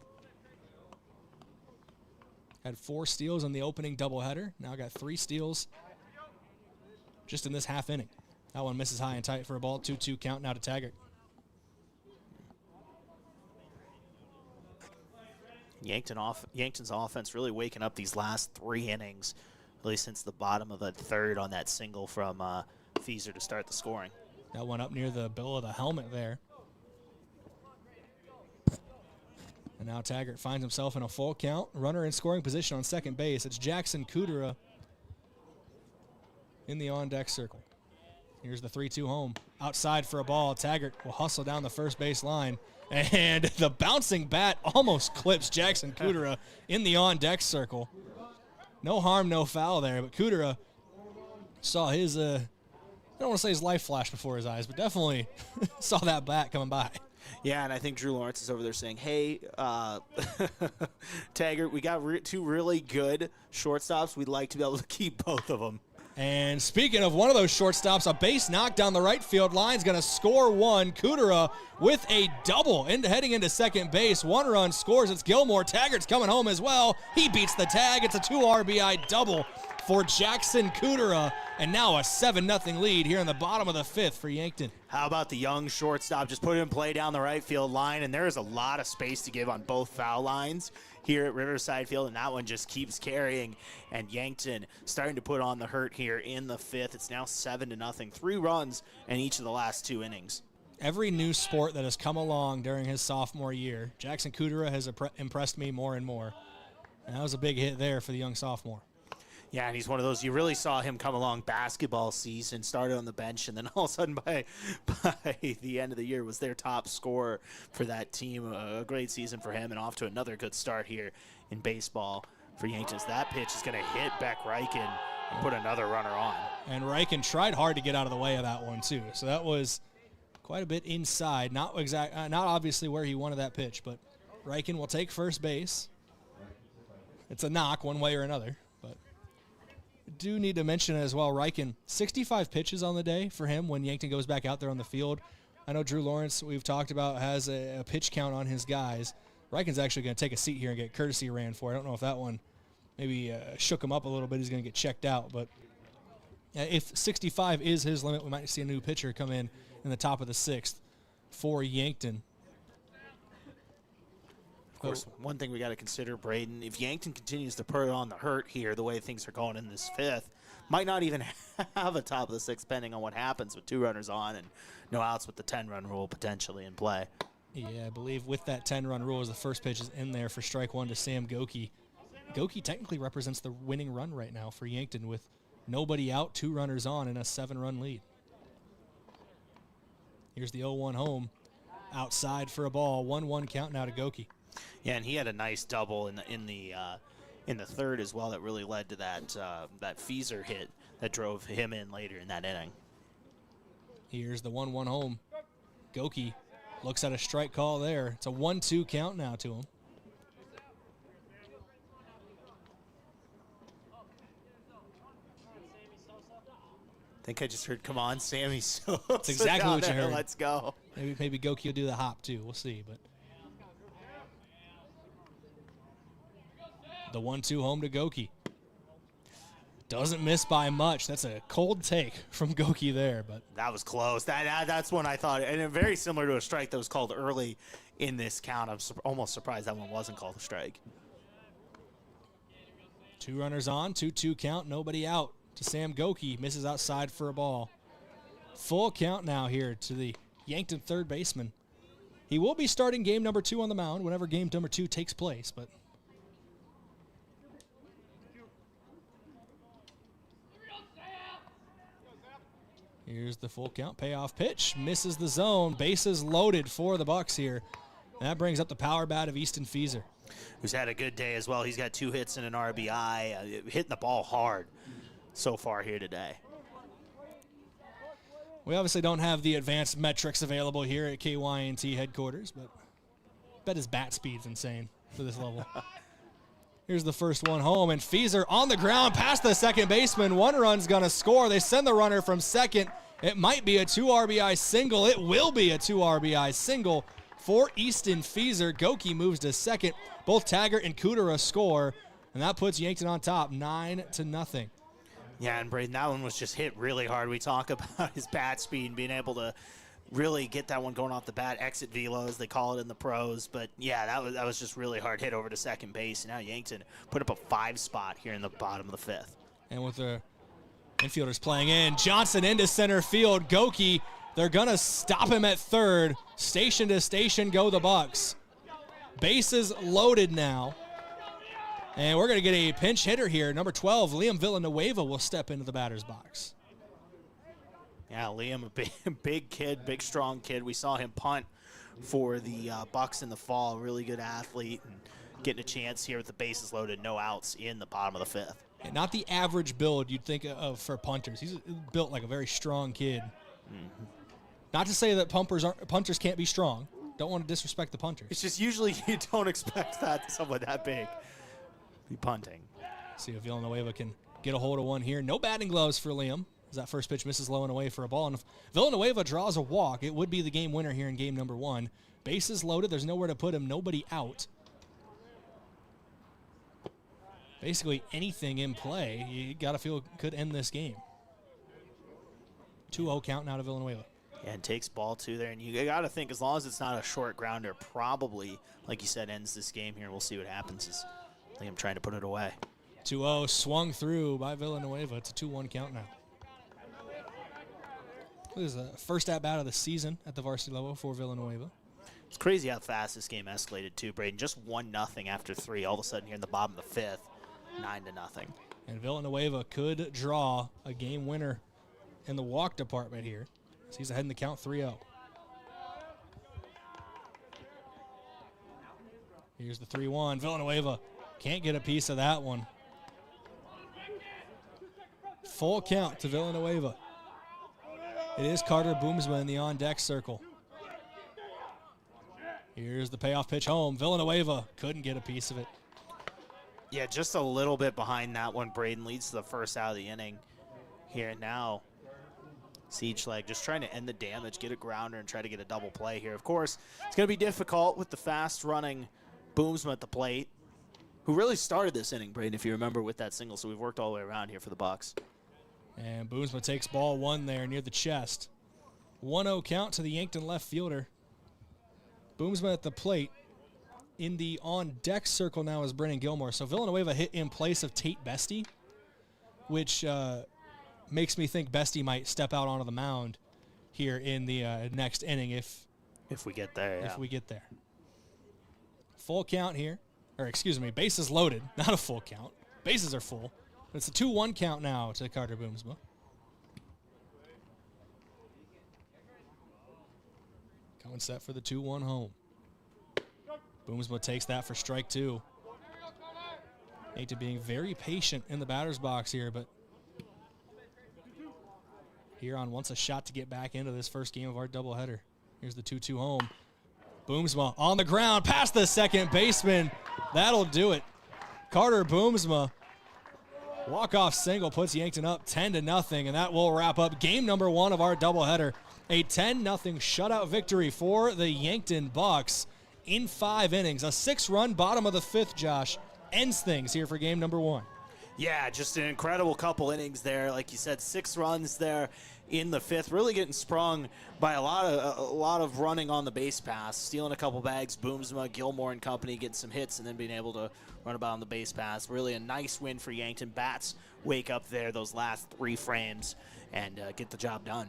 Had 4 steals in the opening doubleheader. Now got 3 steals just in this half inning. That one misses high and tight for a ball. 2-2 count now to Taggart. Yankton's offense really waking up these last 3 innings, really since the bottom of the 3rd on that single from Fieser to start the scoring. That one up near the bill of the helmet there. And now Taggart finds himself in a full count. Runner in scoring position on second base. It's Jackson Kudera in the on-deck circle. Here's the 3-2 home. Outside for a ball. Taggart will hustle down the first base line. And the bouncing bat almost clips Jackson Kudera in the on-deck circle. No harm, no foul there. But Kudera saw his, I don't want to say his life flash before his eyes, but definitely saw that bat coming by. Yeah, and I think Drew Lawrence is over there saying, hey, Taggart, we got 2 really good shortstops. We'd like to be able to keep both of them. And speaking of one of those shortstops, a base knock down the right field line is going to score 1. Kudera with a double heading into second base. 1 run scores. It's Gilmore. Taggart's coming home as well. He beats the tag. It's a 2 RBI double for Jackson Kudera. And now a 7-0 lead here in the bottom of the 5th for Yankton. How about the young shortstop? Just put it in play down the right field line, and there is a lot of space to give on both foul lines here at Riverside Field, and that one just keeps carrying. And Yankton starting to put on the hurt here in the 5th. It's now 7-0, 3 runs in each of the last 2 innings. Every new sport that has come along during his sophomore year, Jackson Kudera has impressed me more and more. And that was a big hit there for the young sophomore. Yeah, and he's one of those, you really saw him come along basketball season, started on the bench, and then all of a sudden by the end of the year was their top scorer for that team. A great season for him and off to another good start here in baseball for Yankton. That pitch is going to hit Beck Reichen and put another runner on. And Reichen tried hard to get out of the way of that one too. So that was quite a bit inside. Not obviously where he wanted that pitch, but Reichen will take first base. It's a knock one way or another. Do need to mention as well, Reichen, 65 pitches on the day for him when Yankton goes back out there on the field. I know Drew Lawrence, we've talked about, has a pitch count on his guys. Reichen's actually going to take a seat here and get courtesy ran for. I don't know if that one maybe shook him up a little bit. He's going to get checked out. But if 65 is his limit, we might see a new pitcher come in the top of the 6th for Yankton. Of course, one thing we got to consider, Brayden, if Yankton continues to put on the hurt here, the way things are going in this 5th, might not even have a top of the 6th, depending on what happens with 2 runners on and no outs with the 10-run rule potentially in play. Yeah, I believe with that 10-run rule, as the first pitch is in there for strike 1 to Sam Goki. Goki technically represents the winning run right now for Yankton with nobody out, 2 runners on, and a 7-run lead. Here's the 0-1 home. Outside for a ball. 1-1 count now to Goki. Yeah, and he had a nice double in the 3rd as well that really led to that Fieser hit that drove him in later in that inning. Here's the 1-1 home. Goki looks at a strike call there. It's a 1-2 count now to him. I think I just heard, come on, Sammy Sosa. That's exactly what you heard. Let's go. Maybe Goki will do the hop too. We'll see. But the 1-2 home to Goki. Doesn't miss by much. That's a cold take from Goki there. But that was close. That's one I thought, and very similar to a strike that was called early in this count. I'm almost surprised that one wasn't called a strike. 2 runners on, 2-2 count, nobody out to Sam Goki. Misses outside for a ball. Full count now here to the Yankton third baseman. He will be starting game number 2 on the mound whenever game number 2 takes place, but here's the full count. Payoff pitch. Misses the zone. Bases loaded for the Bucks here. And that brings up the power bat of Easton Fieser, who's had a good day as well. He's got 2 hits and an RBI, hitting the ball hard so far here today. We obviously don't have the advanced metrics available here at KYNT headquarters, but I bet his bat speed's insane for this level. Here's the first one home, and Fieser on the ground past the second baseman. 1 run's going to score. They send the runner from second. It might be a 2 RBI single. It will be a 2 RBI single for Easton Fieser. Goki moves to second. Both Taggart and Kudera score, and that puts Yankton on top, 9-0. Yeah, and Brayden, that one was just hit really hard. We talk about his bat speed and being able to really get that one going off the bat, exit velo as they call it in the pros. But yeah, that was just really hard hit over to second base. And now Yankton put up a 5 spot here in the bottom of the 5th. And with the infielders playing in, Johnson into center field. Goki, they're gonna stop him at third. Station to station go the Bucks. Bases loaded now. And we're going to get a pinch hitter here. Number 12, Liam Villanueva will step into the batter's box. Yeah, Liam, a big kid, big, strong kid. We saw him punt for the Bucks in the fall. Really good athlete and getting a chance here with the bases loaded, no outs in the bottom of the 5th. And not the average build you'd think of for punters. He's built like a very strong kid. Mm-hmm. Not to say that punters can't be strong. Don't want to disrespect the punters. It's just usually you don't expect that someone that big be punting. See if Villanueva can get a hold of one here. No batting gloves for Liam, as that first pitch misses low and away for a ball. And if Villanueva draws a walk, it would be the game winner here in game number 1. Bases loaded. There's nowhere to put him. Nobody out. Basically anything in play, you got to feel could end this game. 2-0 count now to Villanueva. Yeah, and takes ball 2 there. And you got to think, as long as it's not a short grounder, probably, like you said, ends this game here. We'll see what happens. I think I'm trying to put it away. 2-0 swung through by Villanueva. It's a 2-1 count now. This is the first at-bat of the season at the varsity level for Villanueva. It's crazy how fast this game escalated too, Brayden. Just 1-0 after 3. All of a sudden here in the bottom of the 5th, 9-0. And Villanueva could draw a game winner in the walk department here. So he's ahead in the count 3-0. Here's the 3-1. Villanueva can't get a piece of that one. Full count to Villanueva. It is Carter Boomsma in the on-deck circle. Here's the payoff pitch home. Villanueva couldn't get a piece of it. Yeah, just a little bit behind that one. Brayden leads to the first out of the inning. Here now, Siege Leg just trying to end the damage, get a grounder, and try to get a double play here. Of course, it's going to be difficult with the fast-running Boomsma at the plate, who really started this inning, Brayden, if you remember, with that single. So we've worked all the way around here for the Bucks. And Boomsma takes ball 1 there near the chest. 1-0 count to the Yankton left fielder. Boomsma at the plate. In the on-deck circle now is Brennan Gilmore. So Villanueva hit in place of Tate Bestie, which makes me think Bestie might step out onto the mound here in the next inning if we get there. If we get there. Full count here. Or excuse me, bases loaded. Not a full count. Bases are full. But it's a 2-1 count now to Carter Boomsma. Going set for the 2-1 home. Boomsma takes that for strike 2. Yankton being very patient in the batter's box here, but Huron wants a shot to get back into this first game of our doubleheader here Here's the 2-2 home. Boomsma on the ground, past the second baseman. That'll do it. Carter Boomsma, walk-off single puts Yankton up 10-0, and that will wrap up game number 1 of our doubleheader. A 10-0 shutout victory for the Yankton Bucks in 5 innings. A 6-run bottom of the 5th, Josh, ends things here for game number 1. Yeah, just an incredible couple innings there. Like you said, 6 runs there in the 5th, really getting sprung by a lot of running on the base pass, stealing a couple bags. Boomsma, Gilmore and company getting some hits and then being able to run about on the base pass. Really a nice win for Yankton. Bats wake up there those last 3 frames and get the job done.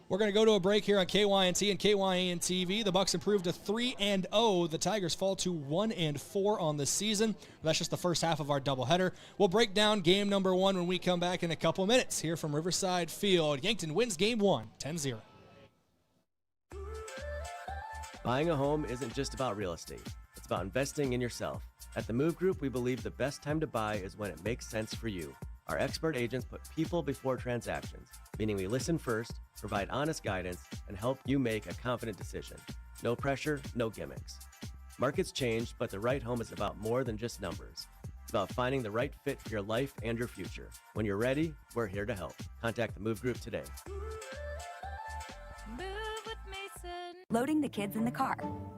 We're going to go to a break here on KYNT and KYAN-TV. The Bucks improved to 3-0. The Tigers fall to 1-4 on the season. That's just the first half of our doubleheader. We'll break down game number 1 when we come back in a couple minutes here from Riverside Field. Yankton wins game 1, 10-0. Buying a home isn't just about real estate. It's about investing in yourself. At the Move Group, we believe the best time to buy is when it makes sense for you. Our expert agents put people before transactions, meaning we listen first, provide honest guidance, and help you make a confident decision. No pressure, no gimmicks. Markets change, but the right home is about more than just numbers. It's about finding the right fit for your life and your future. When you're ready, we're here to help. Contact the Move Group today. Loading the kids in the car,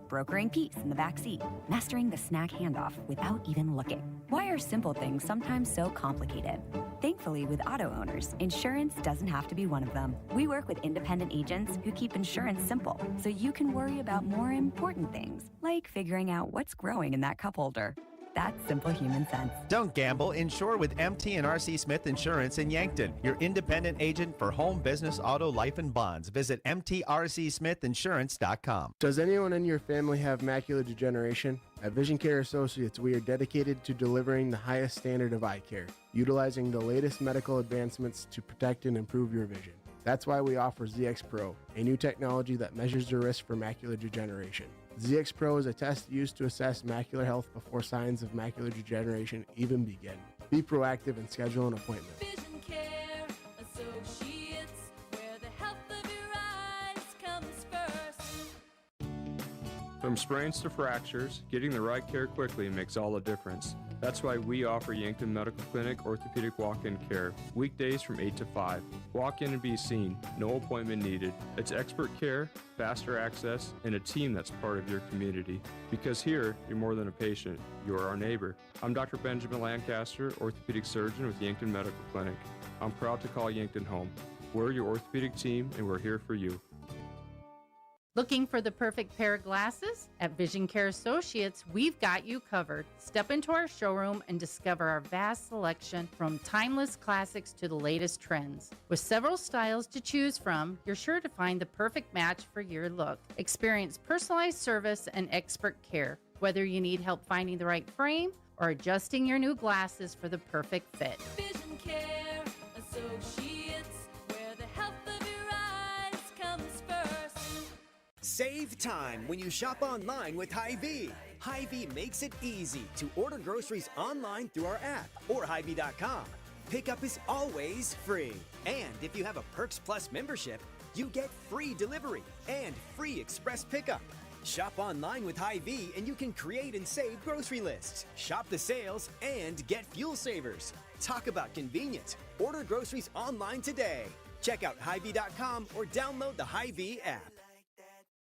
brokering peace in the back seat, mastering the snack handoff without even looking. Why are simple things sometimes so complicated? Thankfully, with auto owners, insurance doesn't have to be one of them. We work with independent agents who keep insurance simple, so you can worry about more important things, like figuring out what's growing in that cup holder. That's simple human sense. Don't gamble. Insure with MT and RC Smith Insurance in Yankton, your independent agent for home, business, auto, life, and bonds. Visit mtrcsmithinsurance.com. Does anyone in your family have macular degeneration? At Vision Care Associates, we are dedicated to delivering the highest standard of eye care, utilizing the latest medical advancements to protect and improve your vision. That's why we offer ZX Pro, a new technology that measures the risk for macular degeneration. ZX Pro is a test used to assess macular health before signs of macular degeneration even begin. Be proactive and schedule an appointment. Vision Care Associates, where the health of your eyes comes first. From sprains to fractures, getting the right care quickly makes all the difference. That's why we offer Yankton Medical Clinic orthopedic walk-in care, weekdays from 8 to 5. Walk in and be seen, no appointment needed. It's expert care, faster access, and a team that's part of your community. Because here, you're more than a patient, you're our neighbor. I'm Dr. Benjamin Lancaster, orthopedic surgeon with Yankton Medical Clinic. I'm proud to call Yankton home. We're your orthopedic team, and we're here for you. Looking for the perfect pair of glasses? At Vision Care Associates, we've got you covered. Step into our showroom and discover our vast selection from timeless classics to the latest trends. With several styles to choose from, you're sure to find the perfect match for your look. Experience personalized service and expert care, whether you need help finding the right frame or adjusting your new glasses for the perfect fit. Vision Care Associates, where the health of your eyes comes first. Save time when you shop online with Hy-Vee. Hy-Vee makes it easy to order groceries online through our app or Hy-Vee.com. Pickup is always free. And if you have a Perks Plus membership, you get free delivery and free express pickup. Shop online with Hy-Vee and you can create and save grocery lists, shop the sales, and get fuel savers. Talk about convenience. Order groceries online today. Check out Hy-Vee.com or download the Hy-Vee app.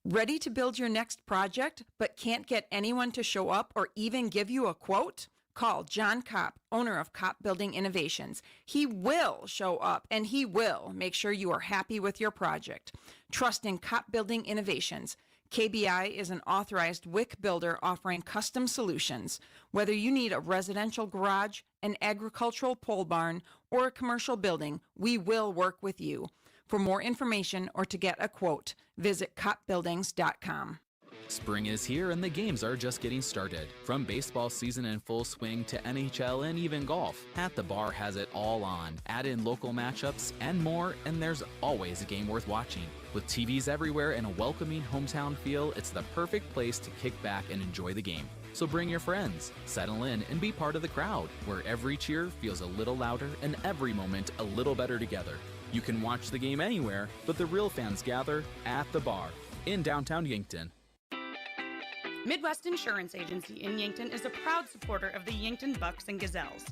Ready to build your next project, but can't get anyone to show up or even give you a quote? Call John Kopp, owner of Kopp Building Innovations. He will show up and he will make sure you are happy with your project. Trust in Kopp Building Innovations. KBI is an authorized WIC builder offering custom solutions. Whether you need a residential garage, an agricultural pole barn, or a commercial building, we will work with you. For more information or to get a quote, visit koppbuildings.com. Spring is here and the games are just getting started. From baseball season in full swing to NHL and even golf, At the Bar has it all on. Add in local matchups and more, and there's always a game worth watching. With TVs everywhere and a welcoming hometown feel, it's the perfect place to kick back and enjoy the game. So bring your friends, settle in, and be part of the crowd, where every cheer feels a little louder and every moment a little better together. You can watch the game anywhere, but the real fans gather at the bar. in downtown Yankton. Midwest Insurance Agency in Yankton is a proud supporter of the Yankton Bucks and Gazelles.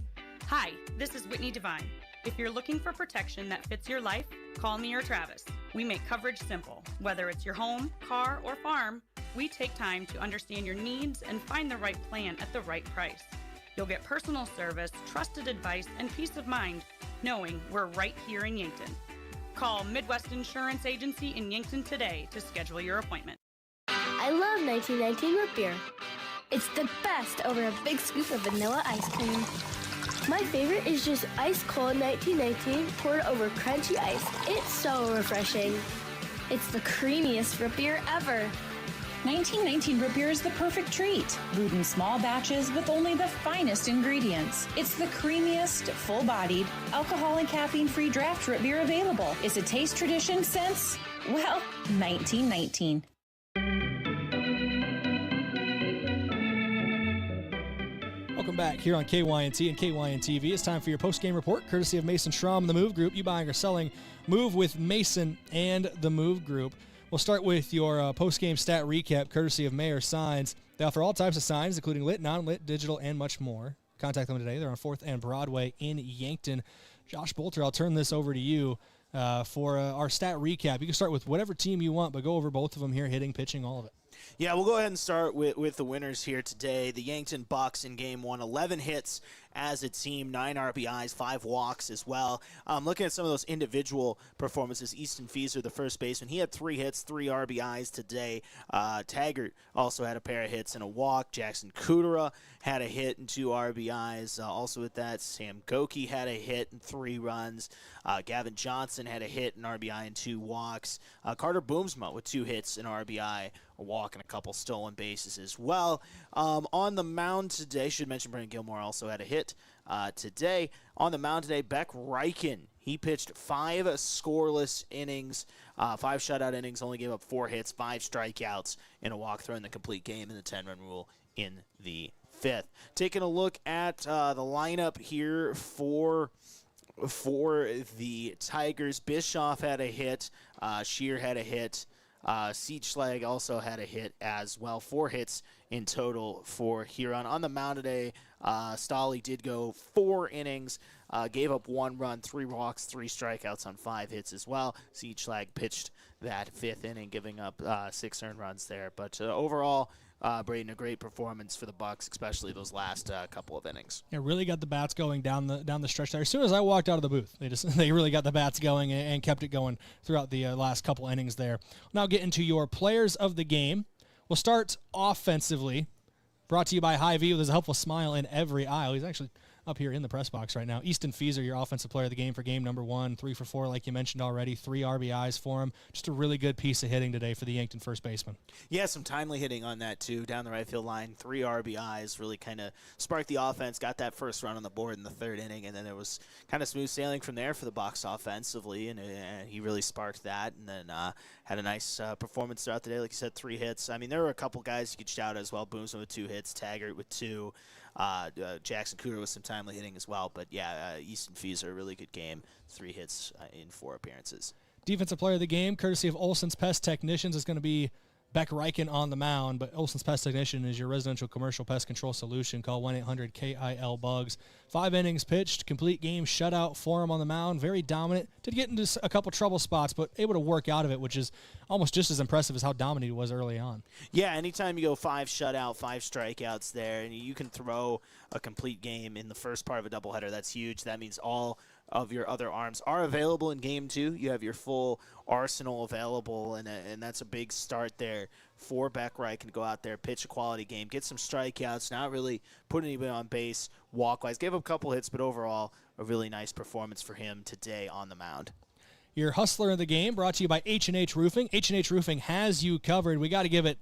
Hi, this is Whitney Devine. If you're looking for protection that fits your life, call me or Travis. We make coverage simple. Whether it's your home, car, or farm, we take time to understand your needs and find the right plan at the right price. You'll get personal service, trusted advice, and peace of mind knowing we're right here in Yankton. Call Midwest Insurance Agency in Yankton today to schedule your appointment. I love 1919 root beer. It's the best over a big scoop of vanilla ice cream. My favorite is just ice cold 1919 poured over crunchy ice. It's so refreshing. It's the creamiest root beer ever. 1919 root beer is the perfect treat, brewed in small batches with only the finest ingredients. It's the creamiest, full-bodied, alcohol and caffeine-free draft root beer available. It's a taste tradition since, well, 1919. Welcome back here on KYNT and KYN-TV. It's time for your post-game report, courtesy of Mason Schramm, the Move Group. You buying or selling, move with Mason and the Move Group. We'll start with your post-game stat recap, courtesy of Mayor Signs. They offer all types of signs, including lit, non-lit, digital, and much more. Contact them today. They're on 4th and Broadway in Yankton. Josh Boelter, I'll turn this over to you for our stat recap. You can start with whatever team you want, but go over both of them here, hitting, pitching, all of it. Yeah, we'll go ahead and start with the winners here today. The Yankton Bucks in Game 1, 11 hits as a team, 9 RBIs, 5 walks as well. Looking at some of those individual performances, Easton Fieser, the first baseman, he had 3 hits, 3 RBIs today. Taggart also had a pair of hits and a walk. Jackson Kudera had a hit and 2 RBIs. Also with that, Sam Goki had a hit and 3 runs. Gavin Johnson had a hit, an RBI, and 2 walks. Carter Boomsma with 2 hits, an RBI, a walk, and a couple stolen bases as well. On the mound today, should mention Brandon Gilmore also had a hit today. On the mound today, Beck Reichen, he pitched 5 scoreless innings, 5 shutout innings, only gave up 4 hits, 5 strikeouts, and a walk, throwing the complete game in the 10-run rule in the 5th. Taking a look at the lineup here for the Tigers, Bischoff had a hit, Scheer had a hit, Siechlag also had a hit as well. 4 hits in total for Huron. On the mound today, Stolle did go 4 innings, gave up 1 run, 3 walks, 3 strikeouts on 5 hits as well. Siechlag pitched that 5th inning, giving up 6 earned runs there. But overall, Brayden, a great performance for the Bucks, especially those last couple of innings. Yeah, really got the bats going down the stretch there. As soon as I walked out of the booth, they really got the bats going and kept it going throughout the last couple innings there. Now get into your players of the game. We'll start offensively. Brought to you by Hy-Vee. There's a helpful smile in every aisle. He's actually up here in the press box right now. Easton Fieser, your offensive player of the game for game number 1, 3 for 4, like you mentioned already, 3 RBIs for him. Just a really good piece of hitting today for the Yankton first baseman. Yeah, some timely hitting on that too, down the right field line. 3 RBIs, really kind of sparked the offense, got that first run on the board in the 3rd inning, and then it was kind of smooth sailing from there for the Bucks offensively, and he really sparked that, and then had a nice performance throughout the day. Like you said, 3 hits. I mean, there were a couple guys you could shout as well. Boomsman with 2 hits, Taggart with 2, Jackson Cooter with some timely hitting as well. But yeah, Easton Fieser, a really good game, 3 hits in 4 appearances. Defensive player of the game, courtesy of Olson's Pest Technicians, is going to be Beck Reichen on the mound, but Olson's Pest Technician is your residential commercial pest control solution. Call 1-800-KIL-BUGS. 5 innings pitched, complete game shutout for him on the mound. Very dominant. Did get into a couple trouble spots, but able to work out of it, which is almost just as impressive as how dominant he was early on. Yeah, anytime you go 5 shutout, 5 strikeouts there, and you can throw a complete game in the first part of a doubleheader, that's huge. That means all of your other arms are available in Game 2. You have your full arsenal available, and that's a big start there for Beck Reichen to go out there, pitch a quality game, get some strikeouts, not really put anybody on base walk-wise. Gave up a couple hits, but overall a really nice performance for him today on the mound. Your hustler of the game brought to you by H&H Roofing. H&H Roofing has you covered. We got to give it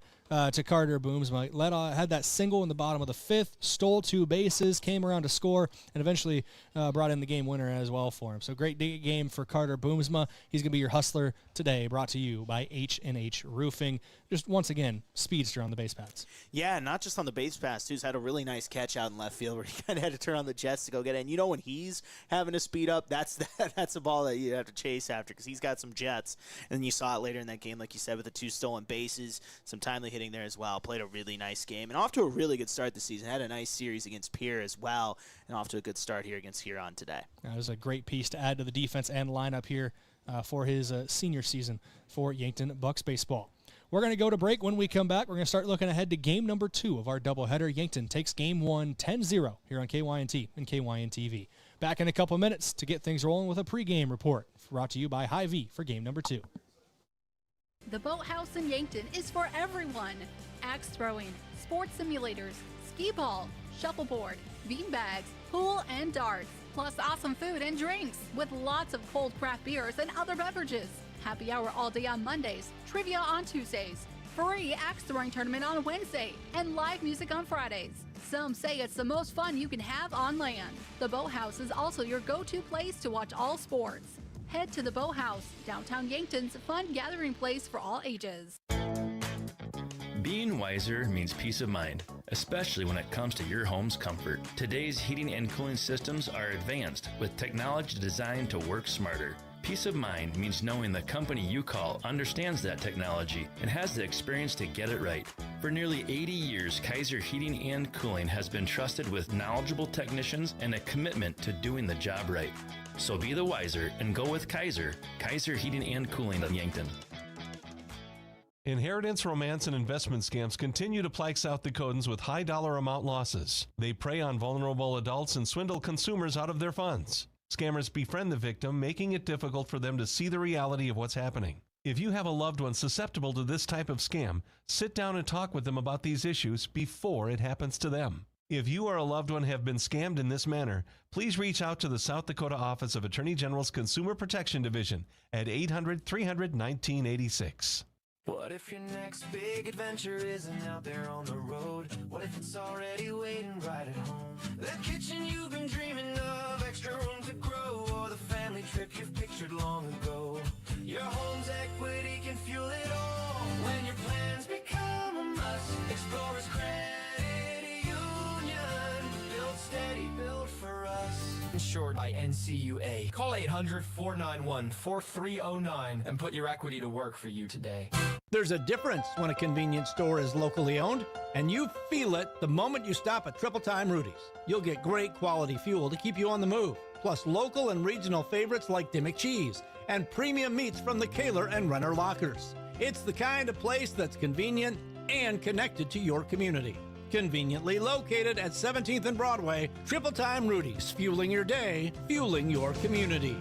to Carter Boomsma. Had that single in the bottom of the 5th, stole 2 bases, came around to score, and eventually brought in the game winner as well for him. So great game for Carter Boomsma. He's going to be your hustler today, brought to you by H&H Roofing. Just once again, speedster on the base paths. Yeah, not just on the base paths, too. He's had a really nice catch out in left field where he kind of had to turn on the jets to go get it. And you know when he's having to speed up, that's a ball that you have to chase after because he's got some jets. And you saw it later in that game, like you said, with the 2 stolen bases, some timely hitting there as well. Played a really nice game. And off to a really good start this season. Had a nice series against Pierre as well. And off to a good start here against Huron today. That was a great piece to add to the defense and lineup here for his senior season for Yankton Bucks baseball. We're going to go to break. When we come back, we're going to start looking ahead to game number 2 of our doubleheader. Yankton takes game 1 10-0 here on KYNT and KYN-TV. Back in a couple minutes to get things rolling with a pregame report brought to you by Hy-Vee for game number 2. The Boathouse in Yankton is for everyone. Axe throwing, sports simulators, skee ball, shuffleboard, beanbags, pool, and darts. Plus awesome food and drinks with lots of cold craft beers and other beverages. Happy hour all day on Mondays, trivia on Tuesdays, free axe throwing tournament on Wednesday, and live music on Fridays. Some say it's the most fun you can have on land. The Boathouse is also your go-to place to watch all sports. Head to the Boathouse, downtown Yankton's fun gathering place for all ages. Being wiser means peace of mind, especially when it comes to your home's comfort. Today's heating and cooling systems are advanced with technology designed to work smarter. Peace of mind means knowing the company you call understands that technology and has the experience to get it right. For nearly 80 years, Kaiser Heating and Cooling has been trusted with knowledgeable technicians and a commitment to doing the job right. So be the wiser and go with Kaiser Heating and Cooling in Yankton. Inheritance, romance, and investment scams continue to plague South Dakotans with high dollar amount losses. They prey on vulnerable adults and swindle consumers out of their funds. Scammers befriend the victim, making it difficult for them to see the reality of what's happening. If you have a loved one susceptible to this type of scam, sit down and talk with them about these issues before it happens to them. If you or a loved one have been scammed in this manner, please reach out to the South Dakota Office of Attorney General's Consumer Protection Division at 800-300-1986. What if your next big adventure isn't out there on the road? What if it's already waiting right at home? That kitchen you've been dreaming of, extra room to grow, or the family trip you've pictured long ago. Your home's equity can fuel it all. When your plans become a must, Explorers Credit Union. Built steady, built for us. Insured by NCUA. Call 800-491-4309 and put your equity to work for you today. There's a difference when a convenience store is locally owned, and you feel it the moment you stop at Triple Time Rudy's. You'll get great quality fuel to keep you on the move, plus local and regional favorites like Dimmick Cheese and premium meats from the Kaler and Renner Lockers. It's the kind of place that's convenient and connected to your community. Conveniently located at 17th and Broadway, Triple Time Rudy's, fueling your day, fueling your community.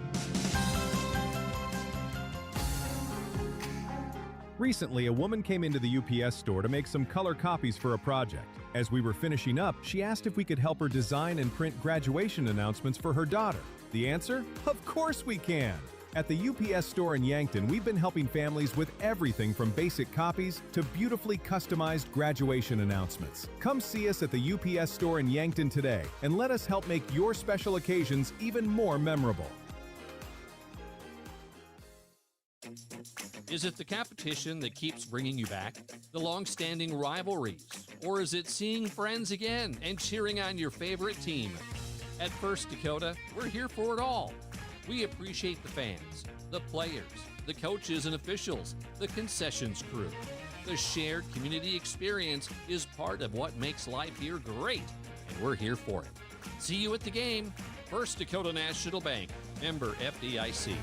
Recently, a woman came into the UPS store to make some color copies for a project. As we were finishing up, she asked if we could help her design and print graduation announcements for her daughter. The answer? Of course we can! At the UPS store in Yankton, we've been helping families with everything from basic copies to beautifully customized graduation announcements. Come see us at the UPS store in Yankton today and let us help make your special occasions even more memorable. Is it the competition that keeps bringing you back? The long-standing rivalries? Or is it seeing friends again and cheering on your favorite team? At First Dakota, we're here for it all. We appreciate the fans, the players, the coaches and officials, the concessions crew. The shared community experience is part of what makes life here great, and we're here for it. See you at the game. First Dakota National Bank, member FDIC.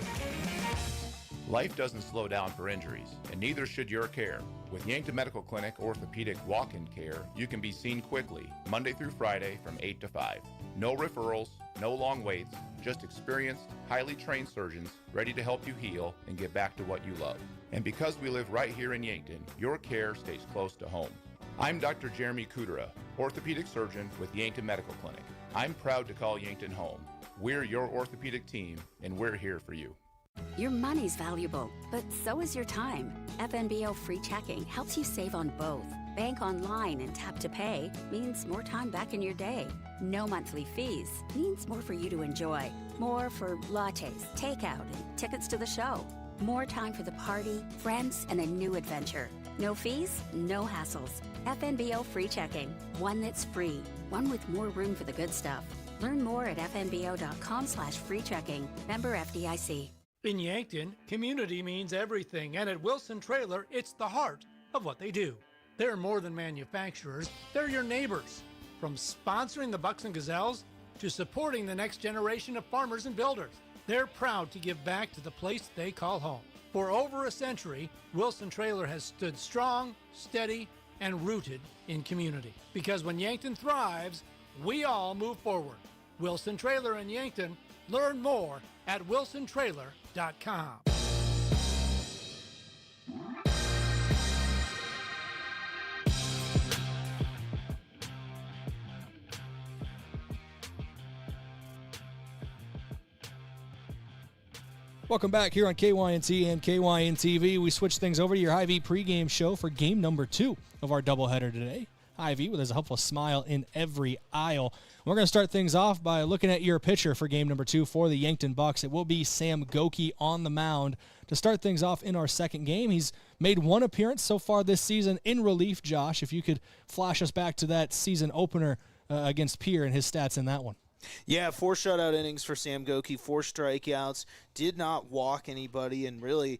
Life doesn't slow down for injuries, and neither should your care. With Yankton Medical Clinic Orthopedic Walk-In Care, you can be seen quickly, Monday through Friday from 8 to 5. No referrals, no long waits, just experienced, highly trained surgeons ready to help you heal and get back to what you love. And because we live right here in Yankton, your care stays close to home. I'm Dr. Jeremy Kudera, orthopedic surgeon with Yankton Medical Clinic. I'm proud to call Yankton home. We're your orthopedic team, and we're here for you. Your money's valuable, but so is your time. FNBO free checking helps you save on both. Bank online and tap to pay means more time back in your day. No monthly fees means more for you to enjoy. More for lattes, takeout, and tickets to the show. More time for the party, friends, and a new adventure. No fees, no hassles. FNBO free checking. One that's free. One with more room for the good stuff. Learn more at fnbo.com/free checking. Member FDIC. In Yankton, community means everything, and at Wilson Trailer, it's the heart of what they do. They're more than manufacturers, they're your neighbors. From sponsoring the Bucks and Gazelles to supporting the next generation of farmers and builders, they're proud to give back to the place they call home. For over a century, Wilson Trailer has stood strong, steady, and rooted in community. Because when Yankton thrives, we all move forward. Wilson Trailer in Yankton. Learn more at wilsontrailer.com. Welcome back here on KYNT and KYN-TV. We switch things over to your Hy-Vee pregame show for game number 2 of our doubleheader today. Hy-Vee, with a helpful smile in every aisle. We're going to start things off by looking at your pitcher for game number 2 for the Yankton Bucks. It will be Sam Goki on the mound to start things off in our second game. He's made one appearance so far this season in relief. Josh, if you could flash us back to that season opener against Pierre and his stats in that one. Yeah, 4 shutout innings for Sam Goki, 4 strikeouts, did not walk anybody, and really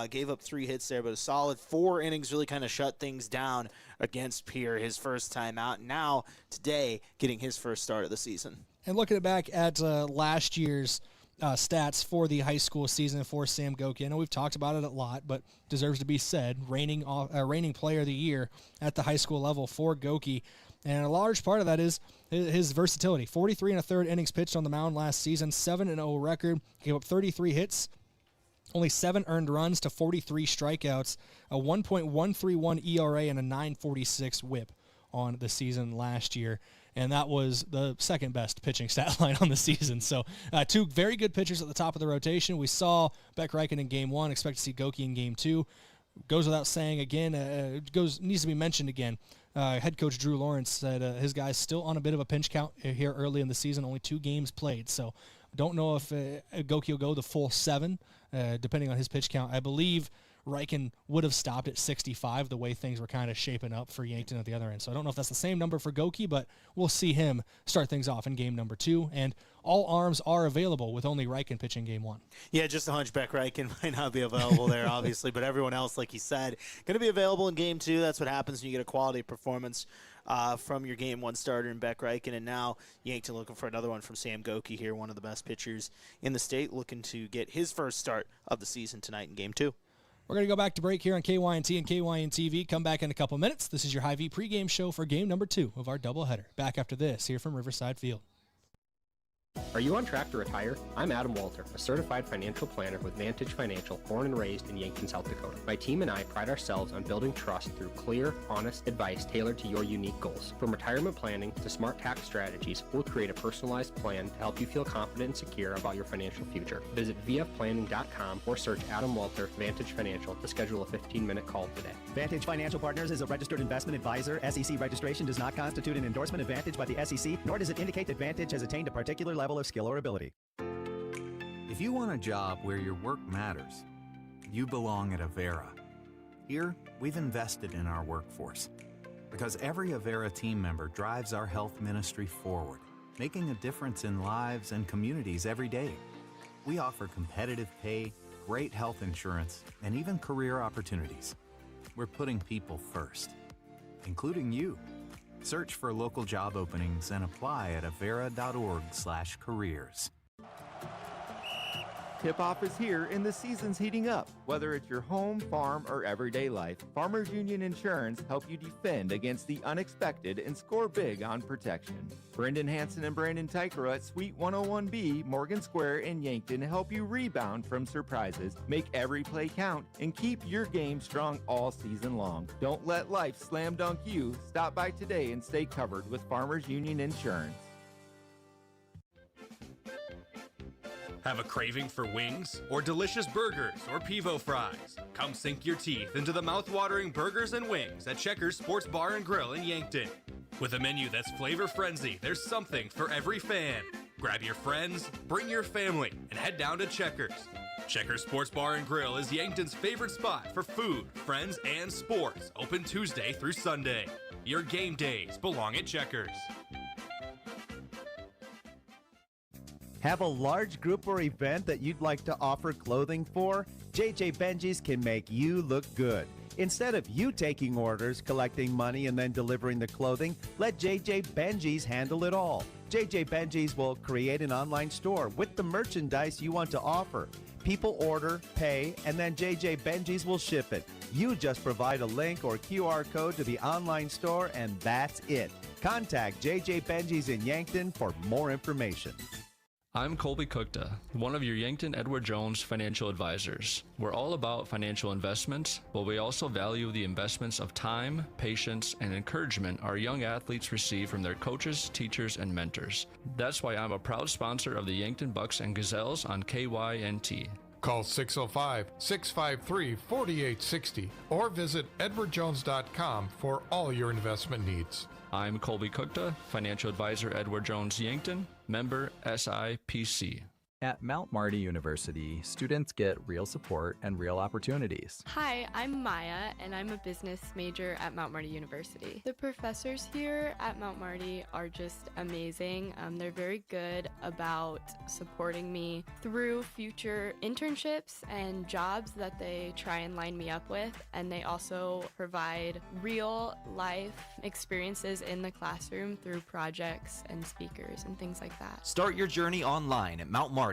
gave up 3 hits there, but a solid 4 innings really kind of shut things down against Pierre, his first time out. Now, today, getting his first start of the season. And looking back at last year's stats for the high school season for Sam Goki, I know we've talked about it a lot, but deserves to be said, reigning player of the year at the high school level for Goki. And a large part of that is his versatility. 43 1/3 innings pitched on the mound last season, 7-0 record, gave up 33 hits, only 7 earned runs to 43 strikeouts, a 1.131 ERA, and a 9.46 WHIP on the season last year. And that was the second best pitching stat line on the season. So 2 very good pitchers at the top of the rotation. We saw Beck Reichen in game 1, expect to see Goki in game 2. Goes without saying again, needs to be mentioned again. Head coach Drew Lawrence said his guy's still on a bit of a pinch count here early in the season, only 2 games played. So don't know if Goki will go the full 7, depending on his pitch count. I believe Reichen would have stopped at 65 the way things were kind of shaping up for Yankton at the other end. So I don't know if that's the same number for Goki, but we'll see him start things off in game number 2. And all arms are available with only Reichen pitching game 1. Yeah, just a hunchback Reichen might not be available there, obviously, but everyone else, like he said, going to be available in game 2. That's what happens when you get a quality performance from your game 1 starter in Beck Reichen. And now Yankton looking for another one from Sam Goki here, one of the best pitchers in the state, looking to get his first start of the season tonight in game 2. We're going to go back to break here on KYNT and KYN-TV. Come back in a couple minutes. This is your Hy-Vee pregame show for game number 2 of our doubleheader. Back after this, here from Riverside Field. Are you on track to retire? I'm Adam Boelter, a certified financial planner with Vantage Financial, born and raised in Yankton, South Dakota. My team and I pride ourselves on building trust through clear, honest advice tailored to your unique goals. From retirement planning to smart tax strategies, we'll create a personalized plan to help you feel confident and secure about your financial future. Visit vfplanning.com or search Adam Boelter, Vantage Financial, to schedule a 15-minute call today. Vantage Financial Partners is a registered investment advisor. SEC registration does not constitute an endorsement of Vantage by the SEC, nor does it indicate that Vantage has attained a particular level of skill or ability. If you want a job where your work matters, you belong at Avera. Here, we've invested in our workforce because every Avera team member drives our health ministry forward, making a difference in lives and communities every day. We offer competitive pay, great health insurance, and even career opportunities. We're putting people first, including you. Search for local job openings and apply at avera.org/careers. Tip-off is here and the season's heating up. Whether it's your home, farm, or everyday life, Farmers Union Insurance help you defend against the unexpected and score big on protection. Brendan Hansen and Brandon Tykero at Suite 101B, Morgan Square in Yankton help you rebound from surprises, make every play count, and keep your game strong all season long. Don't let life slam dunk you. Stop by today and stay covered with Farmers Union Insurance. Have a craving for wings or delicious burgers or pivo fries? Come sink your teeth into the mouth-watering burgers and wings at Checkers Sports Bar and Grill in Yankton. With a menu that's flavor frenzy, there's something for every fan. Grab your friends, bring your family, and head down to Checkers. Checkers Sports Bar and Grill is Yankton's favorite spot for food, friends, and sports. Open Tuesday through Sunday. Your game days belong at Checkers. Have a large group or event that you'd like to offer clothing for? JJ Benji's can make you look good. Instead of you taking orders, collecting money, and then delivering the clothing, let JJ Benji's handle it all. JJ Benji's will create an online store with the merchandise you want to offer. People order, pay, and then JJ Benji's will ship it. You just provide a link or QR code to the online store, and that's it. Contact JJ Benji's in Yankton for more information. I'm Colby Cookta, one of your Yankton Edward Jones financial advisors. We're all about financial investments, but we also value the investments of time, patience, and encouragement our young athletes receive from their coaches, teachers, and mentors. That's why I'm a proud sponsor of the Yankton Bucks and Gazelles on KYNT. Call 605-653-4860 or visit edwardjones.com for all your investment needs. I'm Colby Cookta, financial advisor Edward Jones Yankton, member SIPC. At Mount Marty University, students get real support and real opportunities. Hi, I'm Maya, and I'm a business major at Mount Marty University. The professors here at Mount Marty are just amazing. They're very good about supporting me through future internships and jobs that they try and line me up with, and they also provide real life experiences in the classroom through projects and speakers and things like that. Start your journey online at mountmarty.edu.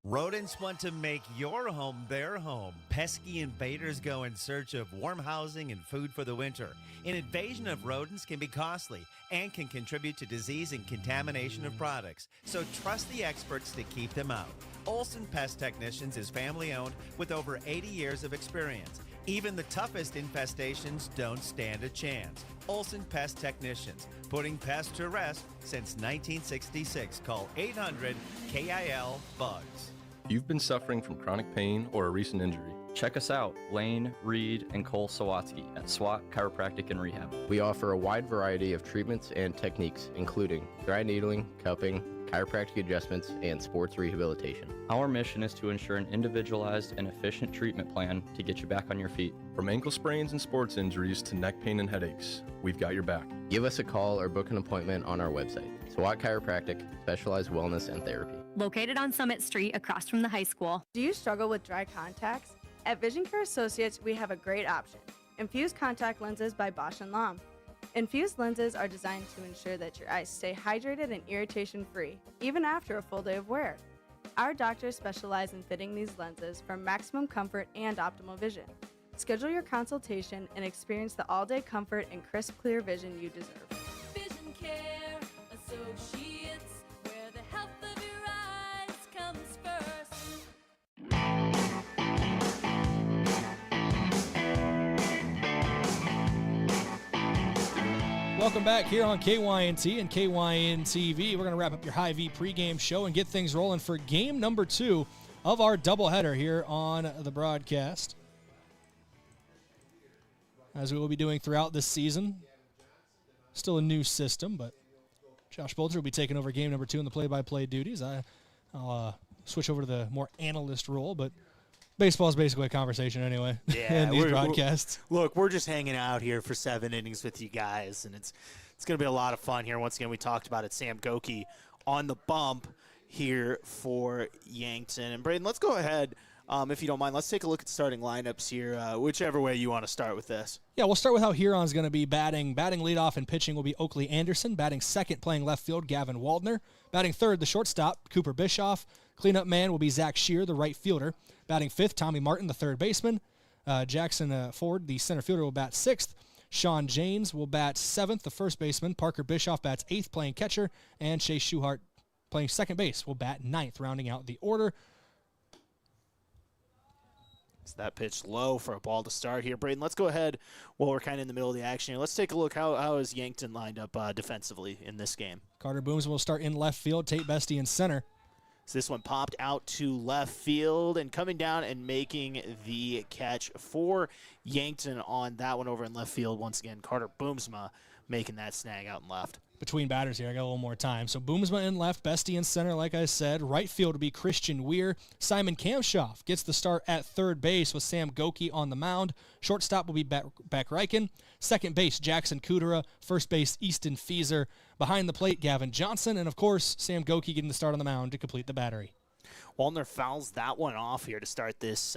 Rodents want to make your home their home. Pesky invaders go in search of warm housing and food for the winter. An invasion of rodents can be costly and can contribute to disease and contamination of products. So trust the experts to keep them out. Olson Pest Technicians is family owned with over 80 years of experience. Even the toughest infestations don't stand a chance. Olson Pest Technicians, putting pests to rest since 1966. Call 800-KIL-BUGS. If you've been suffering from chronic pain or a recent injury, check us out, Lane, Reed, and Cole Sawatsky at SWAT Chiropractic and Rehab. We offer a wide variety of treatments and techniques, including dry needling, cupping, chiropractic adjustments, and sports rehabilitation. Our mission is to ensure an individualized and efficient treatment plan to get you back on your feet. From ankle sprains and sports injuries to neck pain and headaches, we've got your back. Give us a call or book an appointment on our website. SWAT Chiropractic, specialized wellness and therapy. Located on Summit Street across from the high school. Do you struggle with dry contacts? At Vision Care Associates, we have a great option. Infused contact lenses by Bosch & Lomb. Infused lenses are designed to ensure that your eyes stay hydrated and irritation-free, even after a full day of wear. Our doctors specialize in fitting these lenses for maximum comfort and optimal vision. Schedule your consultation and experience the all-day comfort and crisp, clear vision you deserve. Vision Care Associates, where the health of your eyes comes first. Welcome back here on KYNT and KYN-TV. We're going to wrap up your Hy-Vee pregame show and get things rolling for game number 2 of our doubleheader here on the broadcast, as we will be doing throughout this season. Still a new system, but Josh Boelter will be taking over game number 2 in the play-by-play duties. I'll switch over to the more analyst role, but baseball is basically a conversation anyway. Yeah, in these broadcasts. We're just hanging out here for 7 innings with you guys, and it's going to be a lot of fun here. Once again, we talked about it. Sam Goki on the bump here for Yankton. And Brayden, let's go ahead, if you don't mind. Let's take a look at the starting lineups here, whichever way you want to start with this. Yeah, we'll start with how Huron's going to be batting. Batting leadoff and pitching will be Oakley Anderson. Batting second, playing left field, Gavin Waldner. Batting third, the shortstop, Cooper Bischoff. Cleanup man will be Zach Shear, the right fielder. Batting fifth, Tommy Martin, the third baseman. Jackson Ford, the center fielder, will bat sixth. Sean James will bat seventh, the first baseman. Parker Bischoff bats eighth, playing catcher. And Chase Schuhart, playing second base, will bat ninth, rounding out the order. It's that pitch low for a ball to start here. Brayden, let's go ahead while we're kind of in the middle of the action here. Let's take a look. How is Yankton lined up defensively in this game? Carter Booms will start in left field. Tate Bestie in center. So this one popped out to left field and coming down and making the catch for Yankton on that one over in left field. Once again, Carter Boomsma making that snag out in left. Between batters here, I got a little more time. So Boomsma in left, Bestie in center, like I said. Right field will be Christian Weir. Simon Kamshoff gets the start at third base with Sam Goki on the mound. Shortstop will be Beck Reichen. Second base, Jackson Kudera. First base, Easton Fieser. Behind the plate, Gavin Johnson. And, of course, Sam Goki getting the start on the mound to complete the battery. Waldner fouls that one off here to start this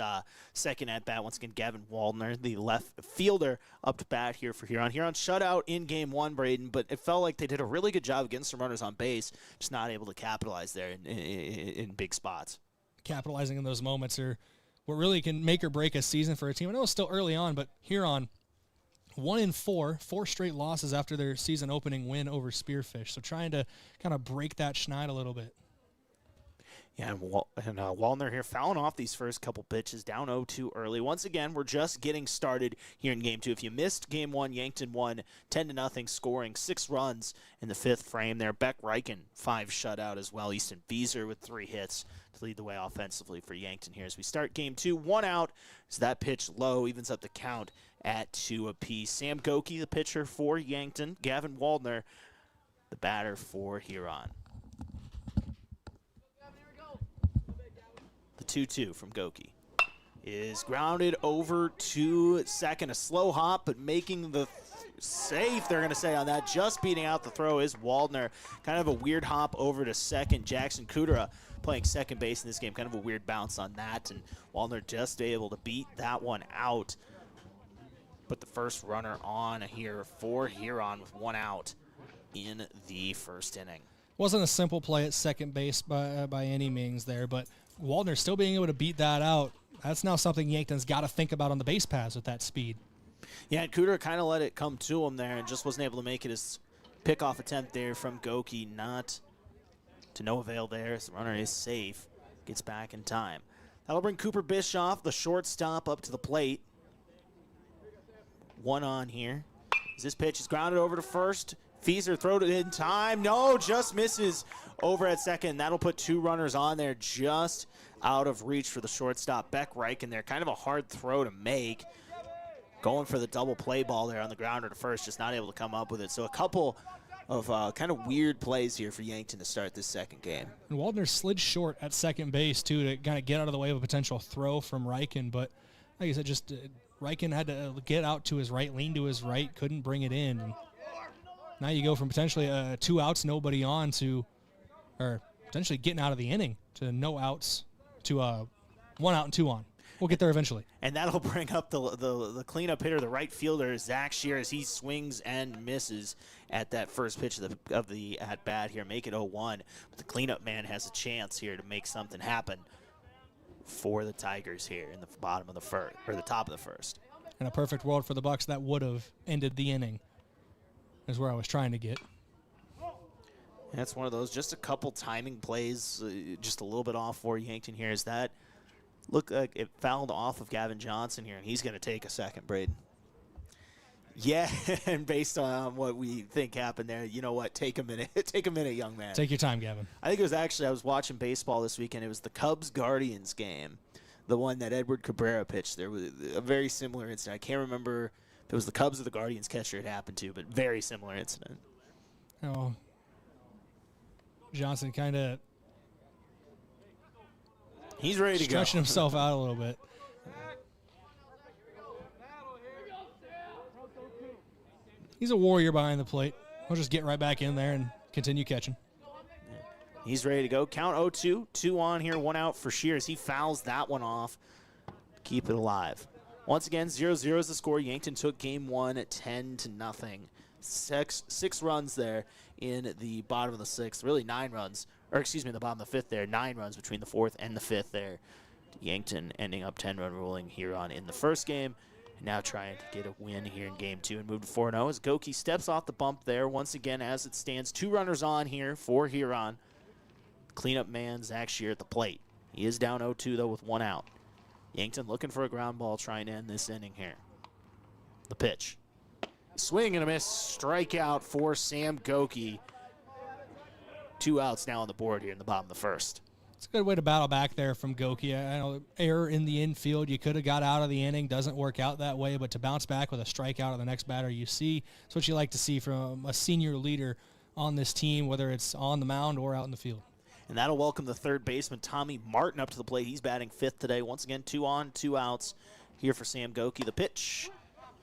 second at-bat. Once again, Gavin Waldner, the left fielder, up to bat here for Huron. Huron shut out in game one, Brayden, but it felt like they did a really good job getting some runners on base, just not able to capitalize there in big spots. Capitalizing in those moments are what really can make or break a season for a team. I know it's still early on, but Huron, 1-4, 4 straight losses after their season opening win over Spearfish. So trying to kind of break that schneid a little bit. Yeah, and Waldner here fouling off these first couple pitches, down 0-2 early. Once again, we're just getting started here in Game 2. If you missed Game 1, Yankton won 10-0, scoring 6 runs in the 5th frame there. Beck Reichen, 5 shutout as well. Easton Fieser with 3 hits to lead the way offensively for Yankton here. As we start Game 2, 1 out. As that pitch low, evens up the count at 2 apiece. Sam Goki, the pitcher for Yankton. Gavin Waldner, the batter for Huron. 2-2 from Goki is grounded over to second. A slow hop, but making the safe, they're going to say on that. Just beating out the throw is Waldner. Kind of a weird hop over to second. Jackson Kudera playing second base in this game. Kind of a weird bounce on that, and Waldner just able to beat that one out. Put the first runner on here for Huron with 1 out in the first inning. Wasn't a simple play at second base by any means there, but Waldner still being able to beat that out. That's now something Yankton's got to think about on the base paths with that speed. Yeah, and Kudera kind of let it come to him there and just wasn't able to make it. His pickoff attempt there from Goki, not to no avail there. As the runner is safe, gets back in time. That'll bring Cooper Bischoff, the shortstop, up to the plate. 1 on here. As this pitch is grounded over to first. Fieser throwed it in time. No, just misses over at second. That'll put 2 runners on there, just out of reach for the shortstop. Beck Reichen there. Kind of a hard throw to make. Going for the double play ball there on the grounder to first, just not able to come up with it. So a couple of kind of weird plays here for Yankton to start this second game. And Waldner slid short at second base, too, to kind of get out of the way of a potential throw from Reichen. But like I said, just Reichen had to get out to his right, lean to his right, couldn't bring it in. And now you go from potentially 2 outs, nobody on to, or potentially getting out of the inning to no outs to 1 out and 2 on. We'll get there eventually. And that'll bring up the cleanup hitter, the right fielder, Zach Shear, as he swings and misses at that first pitch of the at-bat here. Make it 0-1. But the cleanup man has a chance here to make something happen for the Tigers here in the bottom of the first, or the top of the first. In a perfect world for the Bucks, that would have ended the inning, is where I was trying to get. That's one of those, just a couple timing plays, just a little bit off for Yankton here. Is that look like it fouled off of Gavin Johnson here, and he's going to take a second, Brayden. Yeah, and based on what we think happened there, you know what? Take a minute. Take a minute, young man. Take your time, Gavin. I think it was actually, I was watching baseball this weekend. It was the Cubs-Guardians game, the one that Edward Cabrera pitched. There was a very similar incident. I can't remember if it was the Cubs or the Guardians catcher it happened to, but very similar incident. Oh, Johnson kind of he's ready to go. Stretching himself out a little bit. He's a warrior behind the plate. He'll just get right back in there and continue catching. He's ready to go. Count 0-2. 2 on here, 1 out for Shears. He fouls that one off. Keep it alive. Once again, 0-0 is the score. Yankton took game 1 at 10-0. Six runs there in the bottom of the 6th. Really 9 runs. Or excuse me, the bottom of the 5th there. 9 runs between the 4th and the 5th there. Yankton ending up 10-run ruling Huron in the first game. And now trying to get a win here in game 2 and move to 4-0 as Goki steps off the bump there. Once again, as it stands, 2 runners on here for Huron. Cleanup man, Zach Shear at the plate. He is down 0-2, though, with 1 out. Yankton looking for a ground ball, trying to end this inning here. The pitch. Swing and a miss. Strikeout for Sam Goki. 2 outs now on the board here in the bottom of the first. It's a good way to battle back there from Goki. I know error in the infield. You could have got out of the inning. Doesn't work out that way, but to bounce back with a strikeout of the next batter, it's what you like to see from a senior leader on this team, whether it's on the mound or out in the field. And that'll welcome the third baseman, Tommy Martin, up to the plate. He's batting fifth today. Once again, 2 on, 2 outs here for Sam Goki. The pitch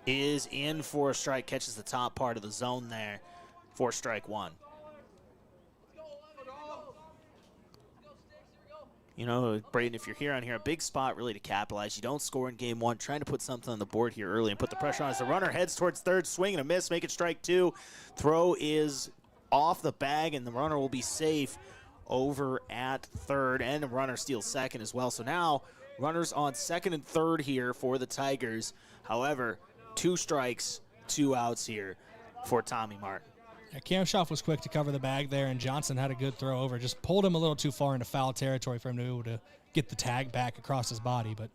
is in for a strike. Catches the top part of the zone there for strike 1. You know, Brayden, if you're here on here, a big spot really to capitalize. You don't score in game 1. Trying to put something on the board here early and put the pressure on as the runner heads towards third. Swing and a miss. Make it strike 2. Throw is off the bag, and the runner will be safe over at third, and the runner steals second as well. So now runners on second and third here for the Tigers. However, 2 strikes, 2 outs here for Tommy Martin. Yeah, Kamshoff was quick to cover the bag there, and Johnson had a good throw over. Just pulled him a little too far into foul territory for him to be able to get the tag back across his body, but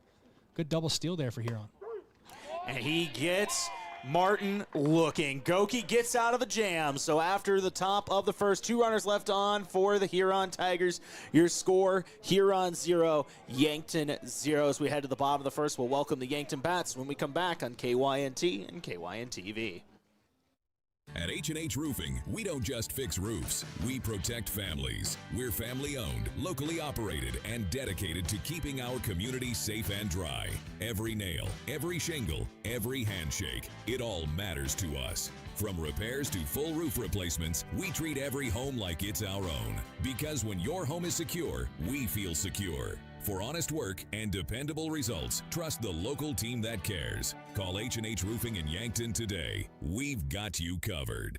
good double steal there for Huron. And he gets Martin looking. Goki gets out of the jam. So after the top of the first, 2 runners left on for the Huron Tigers. Your score, Huron 0, Yankton 0. As we head to the bottom of the first, we'll welcome the Yankton Bats when we come back on KYNT and KYN-TV. At H&H Roofing, we don't just fix roofs, we protect families. We're family-owned, locally operated, and dedicated to keeping our community safe and dry. Every nail, every shingle, every handshake, it all matters to us. From repairs to full roof replacements, we treat every home like it's our own. Because when your home is secure, we feel secure. For honest work and dependable results, trust the local team that cares. Call H&H Roofing in Yankton today. We've got you covered.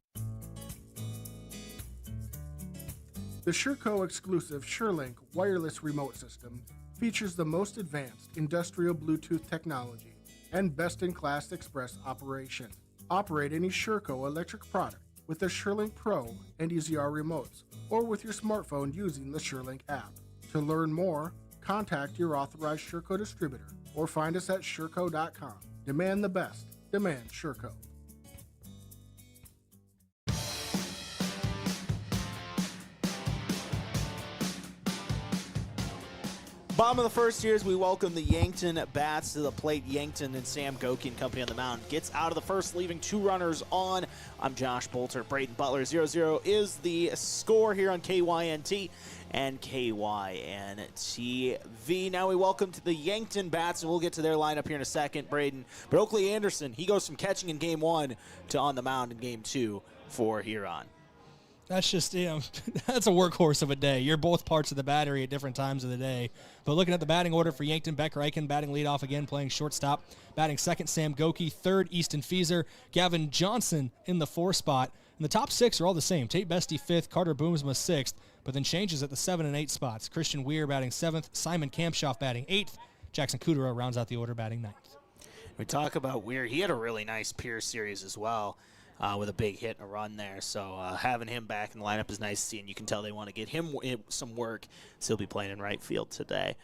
The Sherco exclusive SureLink wireless remote system features the most advanced industrial Bluetooth technology and best-in-class express operation. Operate any Sherco electric product with the SureLink Pro and EZR remotes, or with your smartphone using the SureLink app. To learn more, contact your authorized Sherco distributor or find us at Sherco.com. Demand the best. Demand Sherco. Bottom of the first here as we welcome the Yankton Bats to the plate. Yankton and Sam Goki and company on the mound. Gets out of the first, leaving 2 runners on. I'm Josh Boelter. Brayden Butler 0-0 is the score here on KYNT and KYN-TV. Now we welcome to the Yankton Bats, and we'll get to their lineup here in a second, Brayden. But Oakley Anderson, he goes from catching in game 1 to on the mound in game 2 for Huron. That's just, that's a workhorse of a day. You're both parts of the battery at different times of the day. But looking at the batting order for Yankton, Beck Reichen batting leadoff again, playing shortstop. Batting second, Sam Goki. Third, Easton Fieser. Gavin Johnson in the 4 spot. And the top 6 are all the same. Tate Bestie 5th, Carter Boomsma 6th, but then changes at the 7 and 8 spots. Christian Weir batting 7th, Simon Kamshoff batting 8th. Jackson Kudera rounds out the order batting 9th. We talk about Weir. He had a really nice Pierce series as well. With a big hit and a run there. So having him back in the lineup is nice to see, and you can tell they want to get him some work, so he'll be playing in right field today.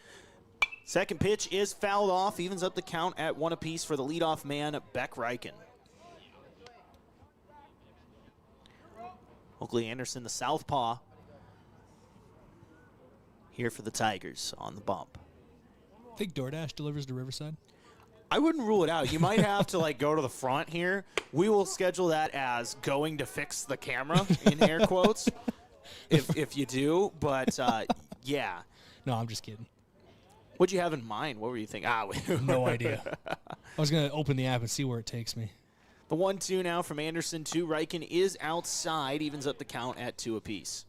Second pitch is fouled off, evens up the count at 1 apiece for the leadoff man, Beck Reichen. Oakley Anderson, the southpaw, here for the Tigers on the bump. Think DoorDash delivers to Riverside? I wouldn't rule it out. You might have to go to the front here. We will schedule that as going to fix the camera in air quotes, if you do. But yeah. No, I'm just kidding. What'd you have in mind? What were you thinking? No idea. I was gonna open the app and see where it takes me. The 1-2 now from Anderson to Reichen is outside, evens up the count at 2 apiece.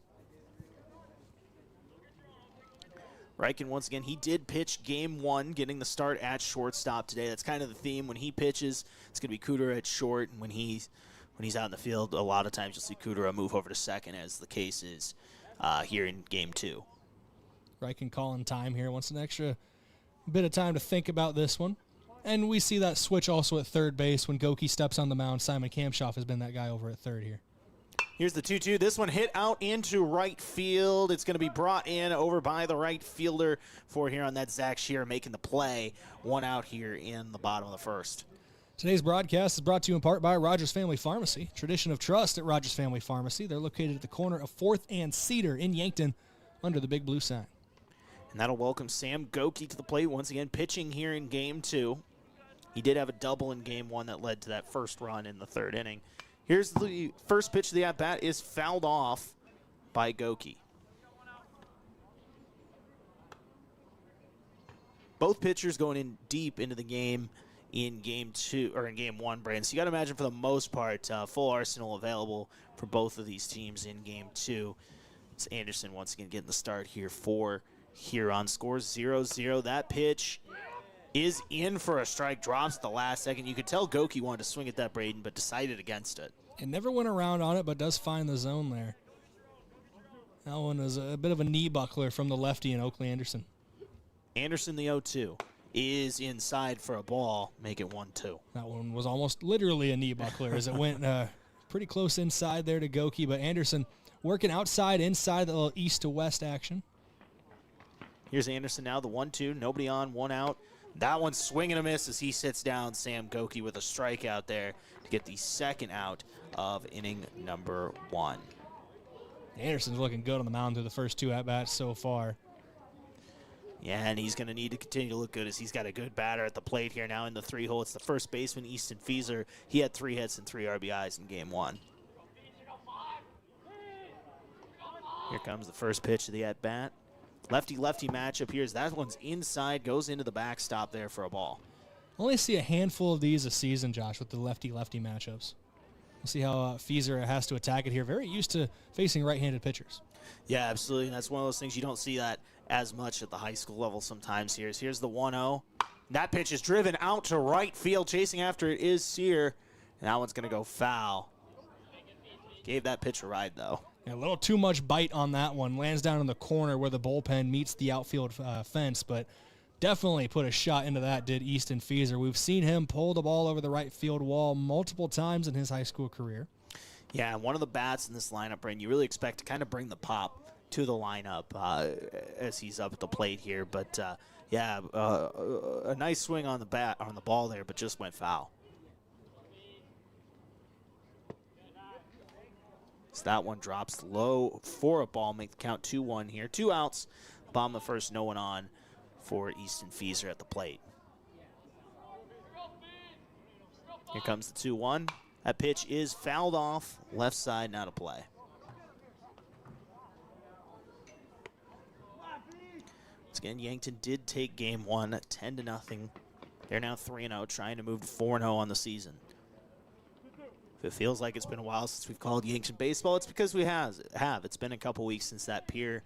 Reichen, once again, he did pitch game 1, getting the start at shortstop today. That's kind of the theme. When he pitches, it's going to be Kudera at short, and when he's out in the field, a lot of times you'll see Kudera move over to second, as the case is here in game 2. Reichen calling time here. Wants an extra bit of time to think about this one. And we see that switch also at third base when Goki steps on the mound. Simon Kamshoff has been that guy over at third here. Here's the 2-2. This one hit out into right field. It's going to be brought in over by the right fielder for here on that Zach Shearer making the play. 1 out here in the bottom of the first. Today's broadcast is brought to you in part by Rogers Family Pharmacy. Tradition of trust at Rogers Family Pharmacy. They're located at the corner of 4th and Cedar in Yankton under the big blue sign. And that'll welcome Sam Goki to the plate once again, pitching here in game 2. He did have a double in game 1 that led to that first run in the 3rd inning. Here's the first pitch of the at-bat is fouled off by Goki. Both pitchers going in deep into the game in game 2 or in game 1, Brayden. So you got to imagine for the most part, full arsenal available for both of these teams in game 2. It's Anderson once again getting the start here for Huron. Scores 0-0. That pitch is in for a strike, drops at the last second. You could tell Goki wanted to swing at that, Brayden, but decided against it. It never went around on it, but does find the zone there. That one is a bit of a knee buckler from the lefty in Oakley Anderson. Anderson, the 0-2, is inside for a ball, make it 1-2. That one was almost literally a knee buckler as it went pretty close inside there to Goki, but Anderson working outside, inside, the little east to west action. Here's Anderson now, the 1-2, nobody on, 1 out. That one's swing and a miss as he sits down Sam Goki with a strikeout there to get the second out of inning number 1. Anderson's looking good on the mound through the first 2 at-bats so far. Yeah, and he's going to need to continue to look good as he's got a good batter at the plate here now in the 3-hole. It's the first baseman, Easton Fieser. He had 3 hits and 3 RBIs in game 1. Here comes the first pitch of the at-bat. Lefty-lefty matchup here as that one's inside, goes into the backstop there for a ball. Only see a handful of these a season, Josh, with the lefty-lefty matchups. We'll see how Fieser has to attack it here. Very used to facing right-handed pitchers. Yeah, absolutely. And that's one of those things you don't see that as much at the high school level sometimes here. Here's the 1-0. That pitch is driven out to right field. Chasing after it is Sear. And that one's going to go foul. Gave that pitch a ride, though. Yeah, a little too much bite on that one. Lands down in the corner where the bullpen meets the outfield fence, but definitely put a shot into that, did Easton Fieser. We've seen him pull the ball over the right field wall multiple times in his high school career. Yeah, and one of the bats in this lineup, Brayden, you really expect to kind of bring the pop to the lineup as he's up at the plate here. But, yeah, a nice swing on the ball there, but just went foul. So that one drops low for a ball, make the count 2-1 here. 2 outs, bottom of the first, no one on for Easton Fieser at the plate. Here comes the 2-1. That pitch is fouled off, left side, now to play. Once again, Yankton did take game 1, 10-0. They're now 3-0, trying to move to 4-0 on the season. If it feels like it's been a while since we've called Yankton baseball, it's because we have. It's been a couple weeks since that Pier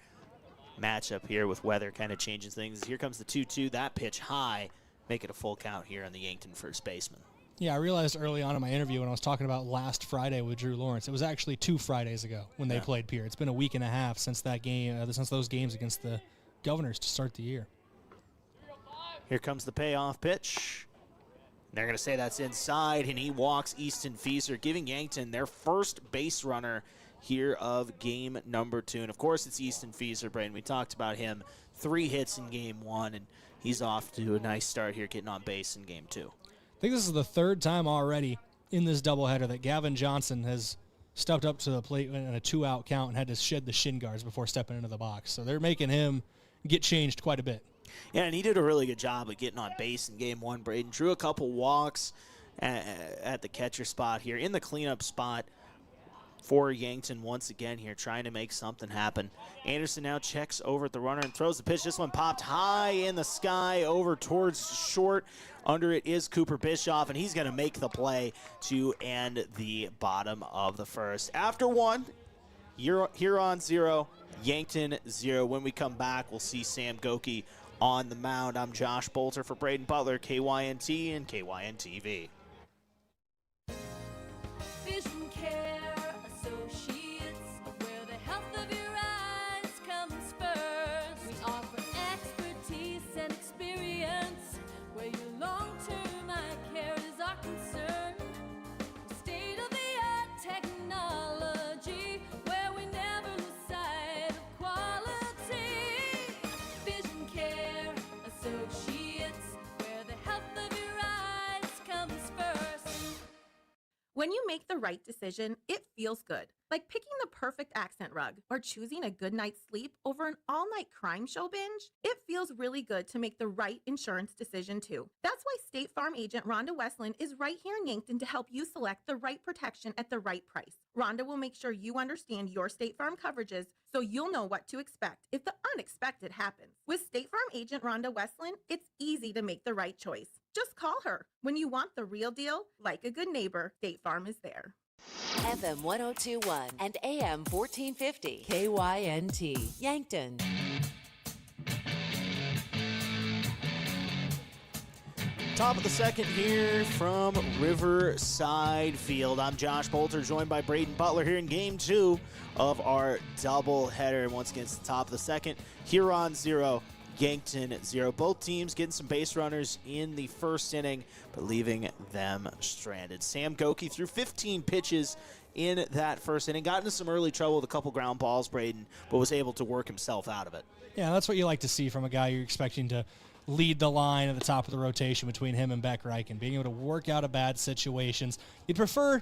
matchup here with weather kind of changing things. Here comes the 2-2. That pitch high, make it a full count here on the Yankton first baseman. Yeah, I realized early on in my interview when I was talking about last Friday with Drew Lawrence, it was actually 2 Fridays ago when they played Pier. It's been a week and a half since that game, since those games against the Governors to start the year. Here comes the payoff pitch. They're going to say that's inside, and he walks Easton Fieser, giving Yankton their first base runner here of game number 2. And, of course, it's Easton Fieser, Brayden. We talked about him. 3 hits in game 1, and he's off to a nice start here, getting on base in game 2. I think this is the 3rd time already in this doubleheader that Gavin Johnson has stepped up to the plate in a 2-out count and had to shed the shin guards before stepping into the box. So they're making him get changed quite a bit. Yeah, and he did a really good job of getting on base in game 1, Brayden. Drew a couple walks at the catcher spot here, in the cleanup spot for Yankton once again here, trying to make something happen. Anderson now checks over at the runner and throws the pitch. This one popped high in the sky over towards short. Under it is Cooper Bischoff, and he's going to make the play to end the bottom of the first. After 1, Huron 0, Yankton 0. When we come back, we'll see Sam Goki on the mound. I'm Josh Boelter for Brayden Butler, KYNT and KYN-TV. Vision Care Associates, where the health of your eyes comes first. We offer expertise and experience, where your long-term eye care is our concern. State-of-the-art technology, where we never lose sight of quality. Vision Care Associates, where the health of your eyes comes first. When you make the right decision, it feels good. Like picking the perfect accent rug or choosing a good night's sleep over an all-night crime show binge. It feels really good to make the right insurance decision too. That's why State Farm agent Rhonda Westland is right here in Yankton to help you select the right protection at the right price. Rhonda will make sure you understand your State Farm coverages so you'll know what to expect if the unexpected happens. With State Farm agent Rhonda Westland, it's easy to make the right choice. Just call her. When you want the real deal, like a good neighbor, State Farm is there. FM 1021 and AM 1450. KYNT, Yankton. Top of the second here from Riverside Field. I'm Josh Boelter, joined by Brayden Butler here in Game 2 of our doubleheader. And once again, it's the top of the second. Huron 0, Yankton 0. Both teams getting some base runners in the first inning, but leaving them stranded. Sam Goki threw 15 pitches in that first inning. Got into some early trouble with a couple ground balls, Brayden, but was able to work himself out of it. Yeah, that's what you like to see from a guy you're expecting to lead the line at the top of the rotation between him and Beck Reichen, being able to work out of bad situations. You'd prefer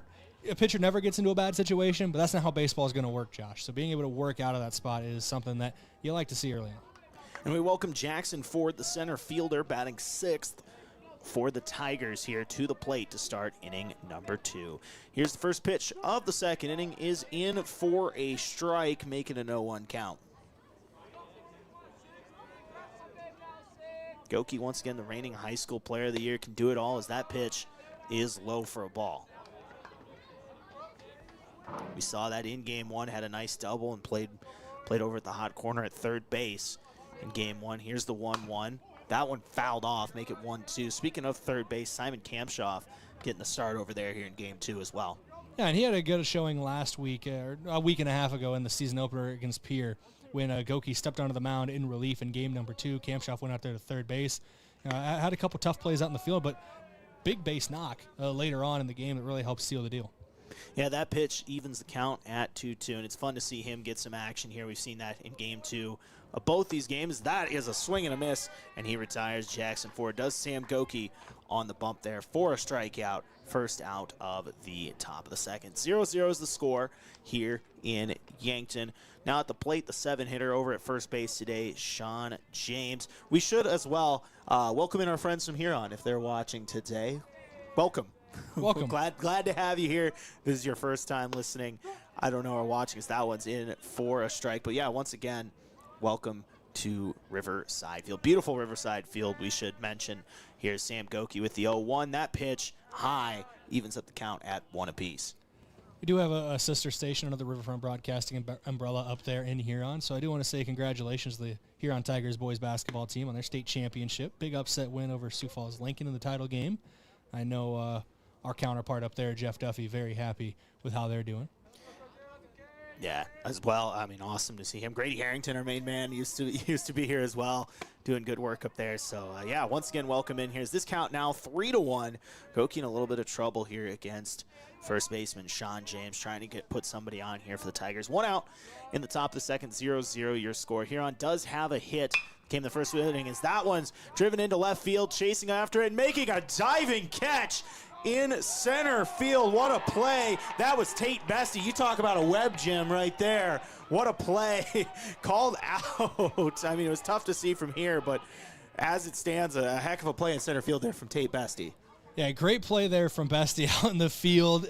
a pitcher never gets into a bad situation, but that's not how baseball is going to work, Josh. So being able to work out of that spot is something that you like to see early on. And we welcome Jackson Ford, the center fielder, batting 6th for the Tigers here to the plate to start inning number 2. Here's the first pitch of the second inning, is in for a strike, making a 0-1 count. Goki, once again, the reigning high school player of the year, can do it all as that pitch is low for a ball. We saw that in game 1, had a nice double and played over at the hot corner at third base in game 1. Here's the 1-1. That one fouled off, make it 1-2. Speaking of third base, Simon Kamshoff getting the start over there here in game 2 as well. Yeah, and he had a good showing last week, or a week and a half ago in the season opener against Pierre, when Goki stepped onto the mound in relief in game number 2. Kamshoff went out there to third base. Had a couple tough plays out in the field, but big base knock later on in the game that really helped seal the deal. Yeah, that pitch evens the count at 2-2, and it's fun to see him get some action here. We've seen that in game 2 of both these games. That is a swing and a miss, and he retires. Jackson Ford does Sam Goki on the bump there for a strikeout. First out of the top of the second. 0-0 is the score here in Yankton. Now at the plate, the 7-hitter over at first base today, Sean James. We should as well welcome in our friends from Huron if they're watching today. Welcome. Welcome. glad to have you here. This is your first time listening, I don't know, or watching, because that one's in for a strike. But yeah, once again, welcome to Riverside Field. Beautiful Riverside Field, we should mention. Here's Sam Goki with the 0-1. That pitch high evens up the count at 1 apiece. We do have a sister station under the Riverfront Broadcasting umbrella up there in Huron, so I do want to say congratulations to the Huron Tigers boys basketball team on their state championship. Big upset win over Sioux Falls Lincoln in the title game. I know our counterpart up there, Jeff Duffy, very happy with how they're doing. Yeah, as well. I mean, awesome to see him. Grady Harrington, our main man, used to be here as well, doing good work up there. So, yeah, once again, welcome in. Here's this count now, 3-1. Goki in a little bit of trouble here against first baseman Sean James, trying to put somebody on here for the Tigers. 1 out in the top of the second, 0-0 your score. Huron does have a hit. Came the first inning as that one's driven into left field, chasing after it, making a diving catch in center field. What a play. That was Tate Bestie. You talk about a web gem right there. What a play. Called out. I mean, it was tough to see from here, but as it stands, a heck of a play in center field there from Tate Bestie. Yeah, great play there from Bestie out in the field.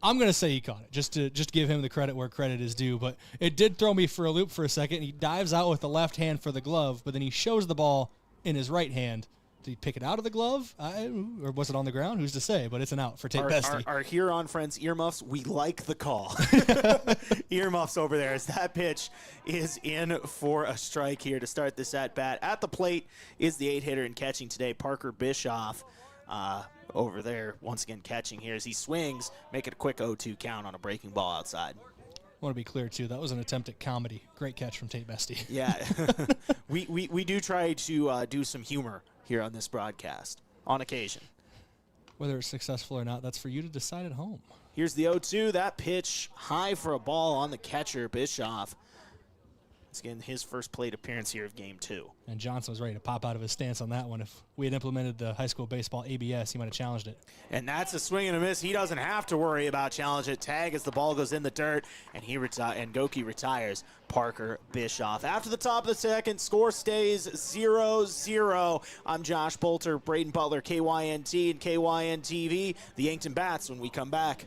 I'm going to say he caught it, just to give him the credit where credit is due, but it did throw me for a loop for a second. He dives out with the left hand for the glove, but then he shows the ball in his right hand. Did he pick it out of the glove? Or was it on the ground? Who's to say? But it's an out for Tate Bestie. Our Huron friends, earmuffs, we like the call. Earmuffs over there as that pitch is in for a strike here to start this at-bat. At the plate is the 8-hitter and catching today, Parker Bischoff. Over there, once again catching here as he swings, make it a quick 0-2 count on a breaking ball outside. I want to be clear, too. That was an attempt at comedy. Great catch from Tate Bestie. Yeah. we do try to do some humor here on this broadcast on occasion. Whether it's successful or not, that's for you to decide at home. Here's the 0-2. That pitch high for a ball on the catcher, Bischoff. It's again his first plate appearance here of game 2. And Johnson was ready to pop out of his stance on that one. If we had implemented the high school baseball ABS, he might have challenged it. And that's a swing and a miss. He doesn't have to worry about challenge it. Tag as the ball goes in the dirt, and and Goki retires Parker Bischoff. After the top of the second, score stays 0-0. I'm Josh Boelter, Brayden Butler, KYNT and KYN-TV. The Yankton Bats when we come back.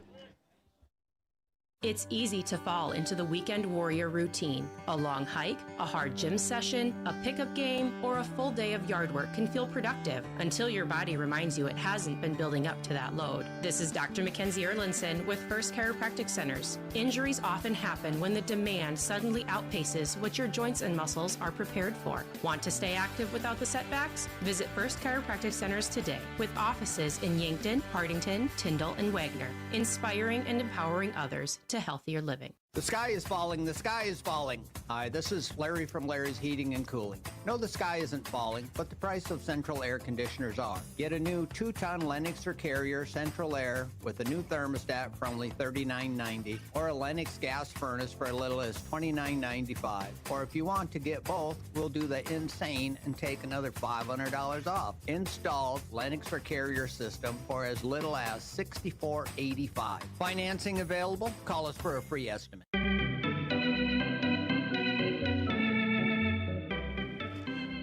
It's easy to fall into the weekend warrior routine. A long hike, a hard gym session, a pickup game, or a full day of yard work can feel productive until your body reminds you it hasn't been building up to that load. This is Dr. Mackenzie Erlinson with First Chiropractic Centers. Injuries often happen when the demand suddenly outpaces what your joints and muscles are prepared for. Want to stay active without the setbacks? Visit First Chiropractic Centers today with offices in Yankton, Hardington, Tyndall, and Wagner, inspiring and empowering others to healthier living. The sky is falling, the sky is falling. Hi, this is Larry from Larry's Heating and Cooling. No, the sky isn't falling, but the price of central air conditioners are. Get a new 2-ton Lennox or Carrier Central Air with a new thermostat for only $39.90, or a Lennox gas furnace for as little as $29.95. Or if you want to get both, we'll do the insane and take another $500 off. Installed Lennox or Carrier system for as little as $64.85. Financing available? Call us for a free estimate.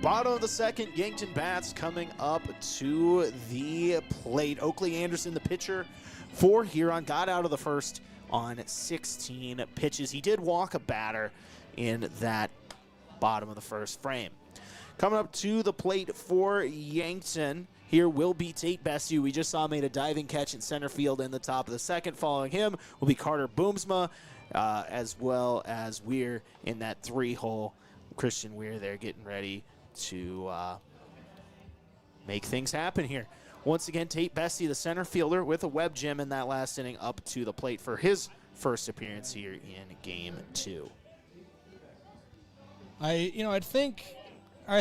Bottom of the second, Yankton Bats coming up to the plate. Oakley Anderson, the pitcher for Huron, got out of the first on 16 pitches. He did walk a batter in that bottom of the first frame. Coming up to the plate for Yankton, here will be Tate Bessie. We just saw made a diving catch in center field in the top of the second. Following him will be Carter Boomsma, as well as Weir in that 3-hole. Christian Weir there getting ready to make things happen here. Once again, Tate Bessie, the center fielder, with a web gem in that last inning, up to the plate for his first appearance here in game 2. I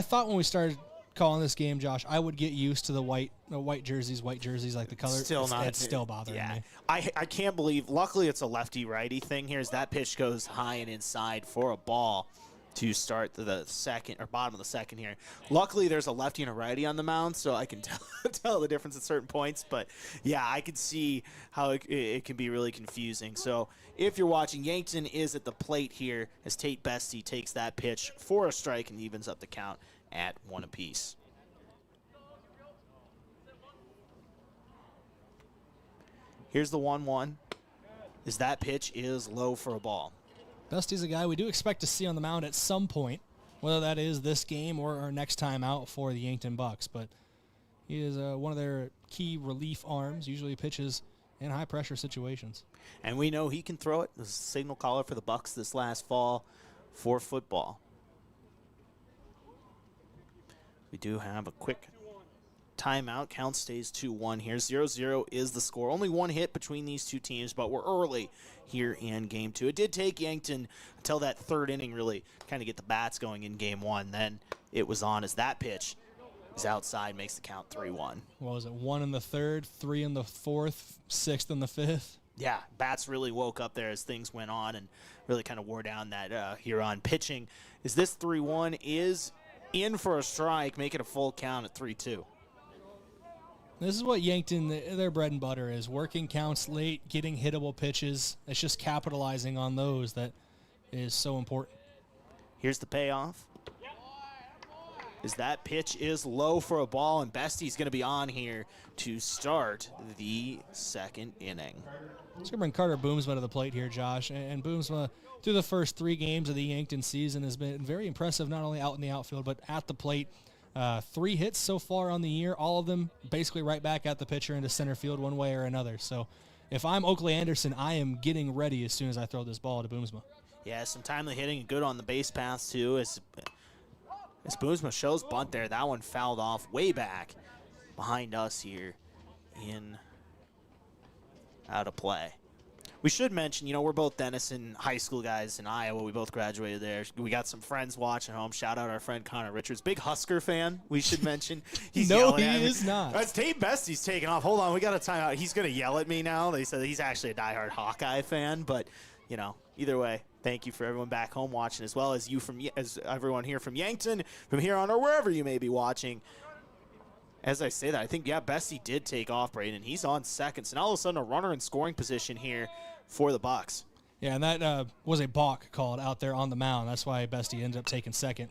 thought when we started calling this game, Josh, I would get used to the white jerseys, like the color. It's still bothering me. I can't believe, luckily it's a lefty-righty thing here, as that pitch goes high and inside for a ball to start the second, or bottom of the second here. Luckily there's a lefty and a righty on the mound, so I can tell the difference at certain points, but yeah, I can see how it can be really confusing. So if you're watching, Yankton is at the plate here as Tate Bestie takes that pitch for a strike and evens up the count at 1 apiece. Here's the 1-1. As that pitch is low for a ball. Bestie's a guy we do expect to see on the mound at some point, whether that is this game or our next time out for the Yankton Bucks. But he is one of their key relief arms, usually pitches in high-pressure situations. And we know he can throw it. This is a signal caller for the Bucks this last fall for football. We do have a quick timeout. Count stays 2-1 here. 0-0 is the score. Only one hit between these two teams, but we're early here in game 2. It did take Yankton until that third inning really kind of get the bats going in game 1. Then it was on as that pitch is outside, makes the count 3-1. What was it, 1 in the third, 3 in the fourth, 6th in the fifth? Yeah, bats really woke up there as things went on and really kind of wore down that Huron pitching. Is this 3-1 is in for a strike, make it a full count at 3-2. This is what Yankton, their bread and butter is. Working counts late, getting hittable pitches. It's just capitalizing on those that is so important. Here's the payoff. As that pitch is low for a ball, and Bestie's going to be on here to start the second inning. Let's going to bring Carter Boomsma to the plate here, Josh. And Boomsma, through the first 3 games of the Yankton season, has been very impressive, not only out in the outfield, but at the plate. 3 hits so far on the year, all of them basically right back at the pitcher into center field one way or another. So if I'm Oakley Anderson, I am getting ready as soon as I throw this ball to Boomsma. Yeah, some timely hitting and good on the base paths too. As Boomsma shows bunt there, that one fouled off way back behind us here in out of play. We should mention, we're both Denison high school guys in Iowa. We both graduated there. We got some friends watching home. Shout out our friend Connor Richards. Big Husker fan, we should mention. He's no, yelling he at me. is not. That's Tate Bestie's taking off. Hold on, we got a timeout. He's going to yell at me now. They said he's actually a diehard Hawkeye fan, but either way, thank you for everyone back home watching, as well as as everyone here from Yankton, from Huron, or wherever you may be watching. As I say that, I think, Bessie did take off, Brayden. He's on second. So now all of a sudden a runner in scoring position here for the Bucks. Yeah, and that was a balk called out there on the mound. That's why Bestie ended up taking second.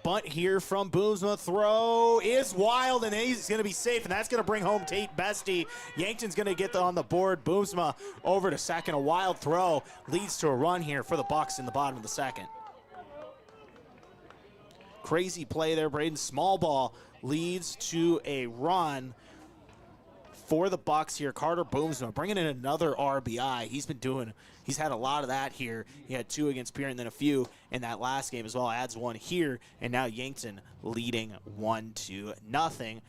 Bunt here from Boomsma. Throw is wild, and he's going to be safe, and that's going to bring home Tate Bestie. Yankton's going to get on the board. Boomsma over to second. A wild throw leads to a run here for the Bucks in the bottom of the second. Crazy play there, Brayden. Small ball leads to a run for the Bucks here. Carter Boomsma bringing in another RBI. He's had a lot of that here. He had 2 against Pierre and then a few in that last game as well. Adds 1 here, and now Yankton leading 1-0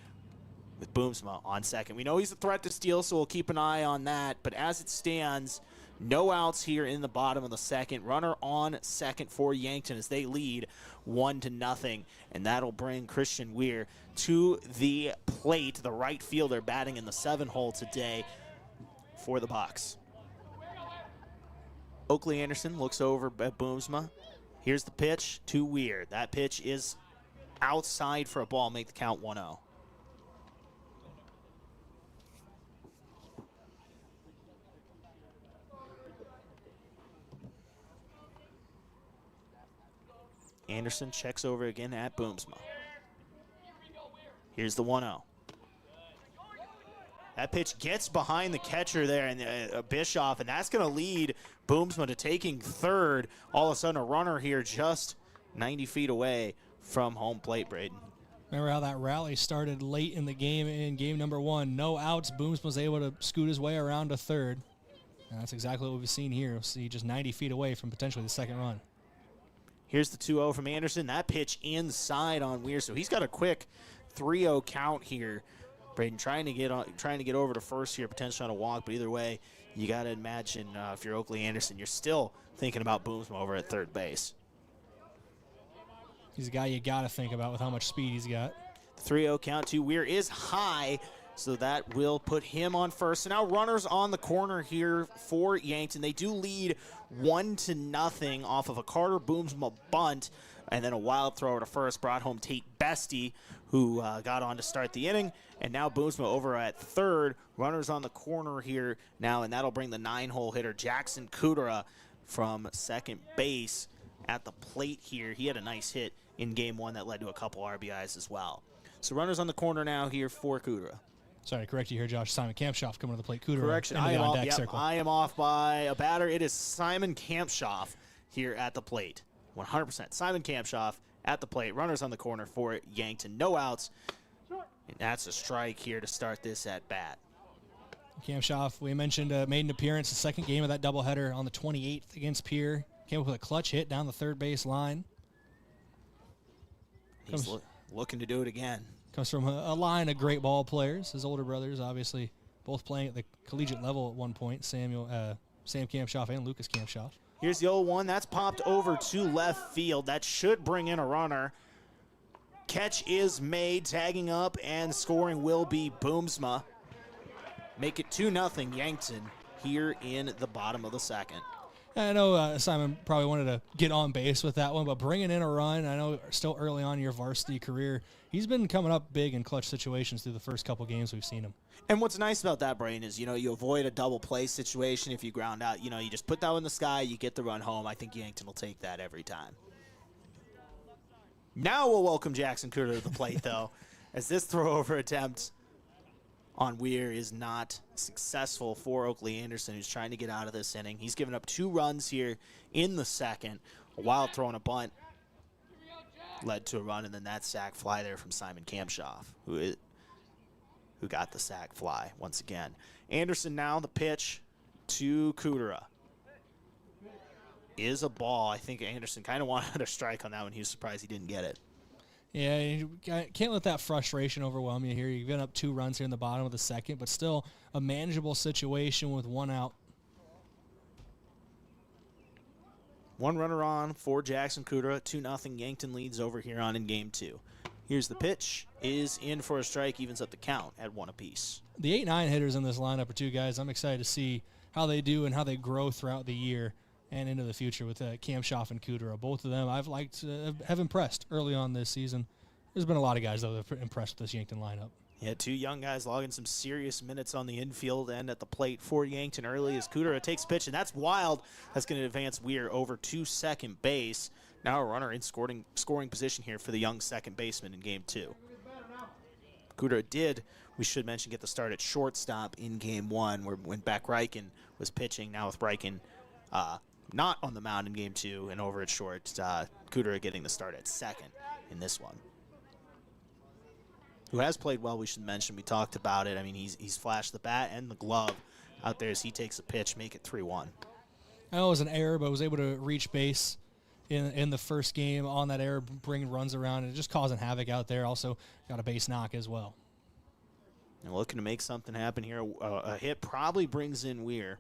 with Boomsma on second. We know he's a threat to steal, so we'll keep an eye on that. But as it stands, no outs here in the bottom of the second. Runner on second for Yankton as they lead 1-0, and that'll bring Christian Weir to the plate, the right fielder batting in the 7-hole today for the Bucks. Oakley Anderson looks over at Boomsma. Here's the pitch to Weir. That pitch is outside for a ball, make the count 1-0. Anderson checks over again at Boomsma. Here's the 1-0. That pitch gets behind the catcher there, and Bischoff, and that's going to lead Boomsma to taking third. All of a sudden, a runner here just 90 feet away from home plate, Brayden. Remember how that rally started late in the game in game number 1. No outs. Boomsma was able to scoot his way around to third. And that's exactly what we've seen here. We'll see just 90 feet away from potentially the second run. Here's the 2-0 from Anderson. That pitch inside on Weir, so he's got a quick 3-0 count here. Brayden trying to get over to first here, potentially on a walk, but either way, you got to imagine if you're Oakley Anderson, you're still thinking about Boomsma over at third base. He's a guy you got to think about with how much speed he's got. The 3-0 count to Weir is high, so that will put him on first. So now runners on the corner here for Yankton. They do lead 1-0 off of a Carter Boomsma bunt, and then a wild throw to first brought home Tate Bestie, who got on to start the inning. And now Boomsma over at third. Runners on the corner here now, and that'll bring the 9-hole hitter Jackson Kudera from second base at the plate here. He had a nice hit in game 1 that led to a couple RBIs as well. So runners on the corner now here for Kudera. Sorry, correct you here, Josh. Simon Kampshoff coming to the plate. Kudera. Correction, I am off by a batter. It is Simon Kampshoff here at the plate. 100%. Simon Kampshoff at the plate. Runners on the corner for Yankton. No outs. And that's a strike here to start this at bat. Kampshoff, we mentioned, made an appearance the second game of that doubleheader on the 28th against Pierre. Came up with a clutch hit down the third base line. He's looking to do it again. Comes from a line of great ball players. His older brothers, obviously, both playing at the collegiate level at one point. Sam Kampshoff and Lucas Kampshoff. Here's the 0-1. That's popped over to left field. That should bring in a runner. Catch is made. Tagging up and scoring will be Boomsma. Make it 2-0 Yankton here in the bottom of the second. I know Simon probably wanted to get on base with that one, but bringing in a run, I know still early on in your varsity career, he's been coming up big in clutch situations through the first couple games we've seen him. And what's nice about that, Brayden, is, you avoid a double play situation if you ground out. You just put that in the sky, you get the run home. I think Yankton will take that every time. Now we'll welcome Jackson Cooter to the plate, though, as this throw-over attempt on Weir is not successful for Oakley Anderson, who's trying to get out of this inning. He's given up 2 runs here in the second. A wild throw and a bunt led to a run, and then that sac fly there from Simon Kampshoff, who got the sac fly once again. Anderson now, the pitch to Kudera is a ball. I think Anderson kind of wanted a strike on that one. He was surprised he didn't get it. Yeah, you can't let that frustration overwhelm you here. You've given up 2 runs here in the bottom of the second, but still a manageable situation with 1 out. 1 runner on for Jackson Kudera. 2-0 Yankton leads over Huron in game 2. Here's the pitch. Is in for a strike. Evens up the count at 1 apiece. The 8-9 hitters in this lineup are 2 guys I'm excited to see how they do and how they grow throughout the year and into the future with Cam Schaff and Kudera. Both of them I've liked, have impressed early on this season. There's been a lot of guys, though, that have impressed with this Yankton lineup. Yeah, 2 young guys logging some serious minutes on the infield and at the plate for Yankton early as Kudera takes pitch, and that's wild. That's going to advance Weir over to second base. Now a runner in scoring position here for the young second baseman in game 2. Kudera did, we should mention, get the start at shortstop in game 1 when Beck Reichen was pitching. Now with Reichen not on the mound in game 2 and over at short, Kudera getting the start at second in this one. Who has played well, we should mention. We talked about it. I mean, he's flashed the bat and the glove out there as he takes a pitch, make it 3-1. I know it was an error, but was able to reach base in the first game on that error, bringing runs around and just causing havoc out there. Also got a base knock as well. And looking to make something happen here. A hit probably brings in Weir.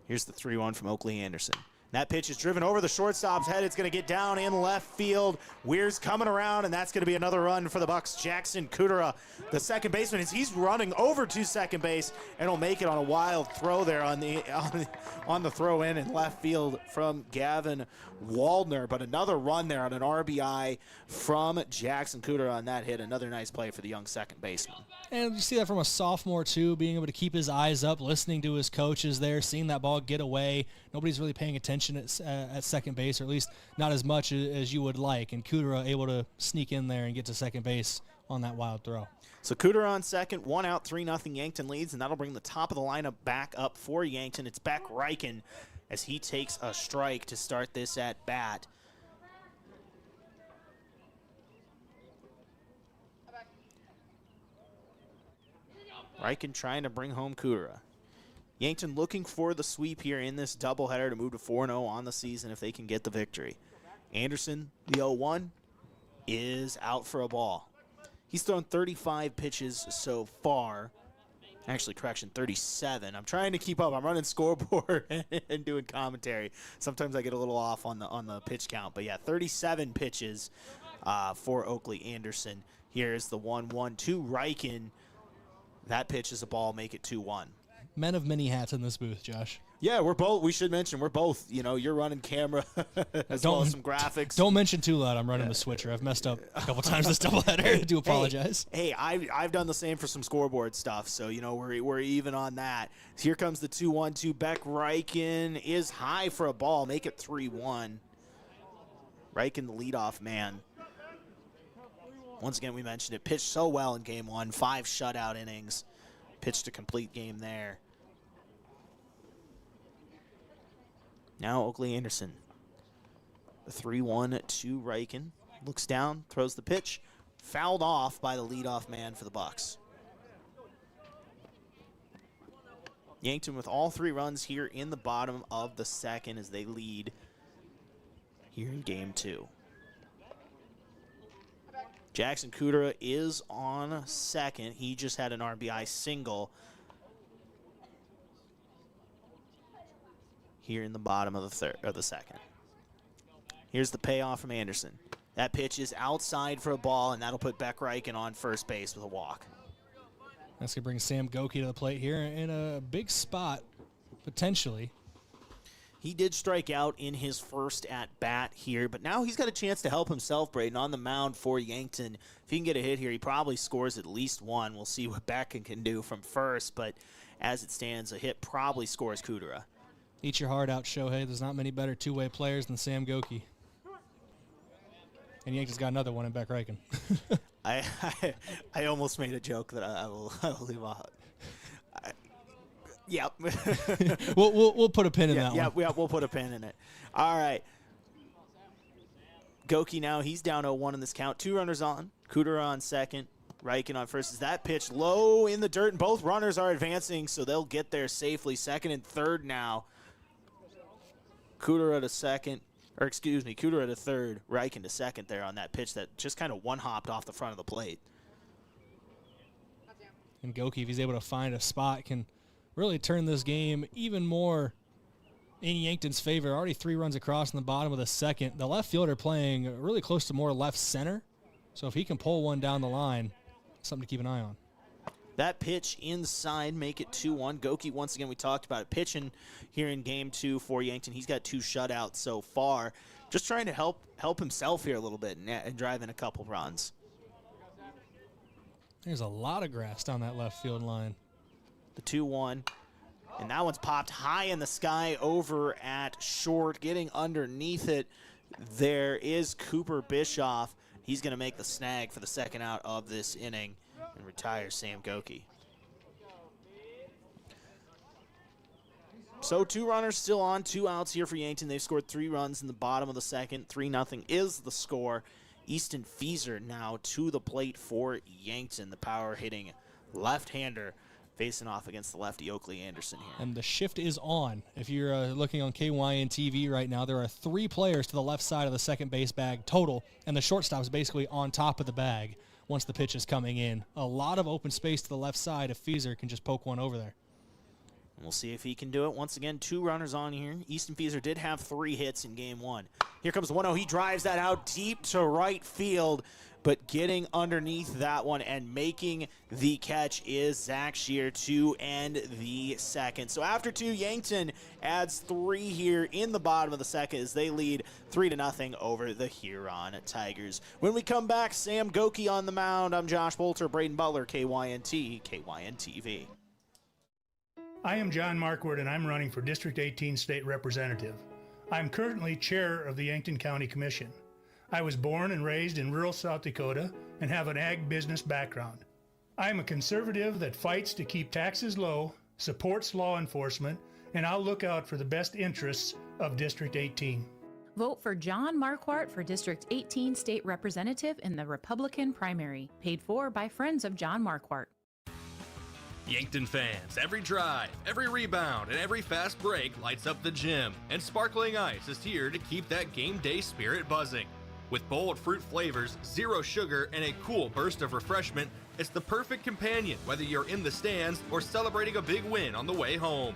Here's the 3-1 from Oakley Anderson. That pitch is driven over the shortstop's head. It's going to get down in left field. Weir's coming around, and that's going to be another run for the Bucks. Jackson Kudera, the second baseman, he's running over to second base, and will make it on a wild throw there on the throw in left field from Gavin Waldner. But another run there on an RBI from Jackson Kudera on that hit. Another nice play for the young second baseman. And you see that from a sophomore, too, being able to keep his eyes up, listening to his coaches there, seeing that ball get away. Nobody's really paying attention at second base, or at least not as much as you would like. And Kudera able to sneak in there and get to second base on that wild throw. So Kudera on second, 1 out, 3-0 Yankton leads, and that'll bring the top of the lineup back up for Yankton. It's Beck Reichen as he takes a strike to start this at bat. Reichen trying to bring home Kudera. Yankton looking for the sweep here in this doubleheader to move to 4-0 on the season if they can get the victory. Anderson, the 0-1, is out for a ball. He's thrown 35 pitches so far. Actually, correction, 37. I'm trying to keep up. I'm running scoreboard and doing commentary. Sometimes I get a little off on the pitch count. But, yeah, 37 pitches for Oakley Anderson. Here's the 1-1 to Reichen. That pitch is a ball, make it 2-1. Men of many hats in this booth, Josh. Yeah, we should mention, we're both, you're running camera as well as some graphics. Don't mention too loud, I'm running the switcher. I've messed up a couple times this doubleheader. I do apologize. Hey, I've done the same for some scoreboard stuff, so, we're even on that. Here comes the 2-1 Beck Reichen is high for a ball, make it 3-1. Reichen, the leadoff man. Once again, we mentioned it, pitched so well in game 1, 5 shutout innings. Pitched a complete game there. Now Oakley Anderson. The 3-1 to Reichen. Looks down, throws the pitch. Fouled off by the leadoff man for the Bucks. Yankton with all 3 runs here in the bottom of the second as they lead here in game 2. Jackson Kudera is on second. He just had an RBI single here in the bottom of the second. Here's the payoff from Anderson. That pitch is outside for a ball, and that'll put Beck Reichen on first base with a walk. That's going to bring Sam Goki to the plate here in a big spot, potentially. He did strike out in his first at-bat here, but now he's got a chance to help himself, Brayden, on the mound for Yankton. If he can get a hit here, he probably scores at least one. We'll see what Beck can do from first, but as it stands, a hit probably scores Kudera. Eat your heart out, Shohei. There's not many better two-way players than Sam Goki. And Yankton's got another one in Beck Reichen. I almost made a joke that I will leave out. Yep. we'll put a pin in that one. Yeah, we'll put a pin in it. All right. Goki now, he's down 0-1 in this count. 2 runners on. Kudera on second. Reichen on first. Is that pitch low in the dirt, and both runners are advancing, so they'll get there safely. Second and third now. Kudera to second. Kudera to third. Reichen to second there on that pitch that just kind of one-hopped off the front of the plate. And Goki, if he's able to find a spot, can really turn this game even more in Yankton's favor. Already 3 runs across in the bottom of the second. The left fielder playing really close to more left center. So if he can pull one down the line, something to keep an eye on. that pitch inside, make it 2-1. Goki, once again, we talked about it, pitching here in game 2 for Yankton. He's got 2 shutouts so far. Just trying to help himself here a little bit and drive in a couple runs. There's a lot of grass down that left field line. The 2-1. And that one's popped high in the sky over at short, getting underneath it. There is Cooper Bischoff. He's going to make the snag for the second out of this inning and retire Sam Goki. So 2 runners still on, 2 outs here for Yankton. They've scored 3 runs in the bottom of the second. 3-0 is the score. Easton Fieser now to the plate for Yankton, the power-hitting left-hander facing off against the lefty Oakley Anderson here. And the shift is on. If you're looking on KYN TV right now, there are 3 players to the left side of the second base bag total, and the shortstop is basically on top of the bag once the pitch is coming in. A lot of open space to the left side if Fieser can just poke one over there. We'll see if he can do it. Once again, 2 runners on here. Easton Fieser did have 3 hits in game 1. Here comes the 1-0. He drives that out deep to right field, but getting underneath that one and making the catch is Zach Shear to end the second. So after 2, Yankton adds 3 here in the bottom of the second as they lead 3-0 over the Huron Tigers. When we come back, Sam Goki on the mound. I'm Josh Boelter, Brayden Butler, KYNT, KYN-TV. I am John Marquardt, and I'm running for District 18 State Representative. I'm currently chair of the Yankton County Commission. I was born and raised in rural South Dakota and have an ag business background. I am a conservative that fights to keep taxes low, supports law enforcement, and I'll look out for the best interests of District 18. Vote for John Marquardt for District 18 State Representative in the Republican primary, paid for by friends of John Marquardt. Yankton fans, every drive, every rebound, and every fast break lights up the gym, and Sparkling Ice is here to keep that game day spirit buzzing. With bold fruit flavors, 0 sugar, and a cool burst of refreshment, it's the perfect companion whether you're in the stands or celebrating a big win on the way home.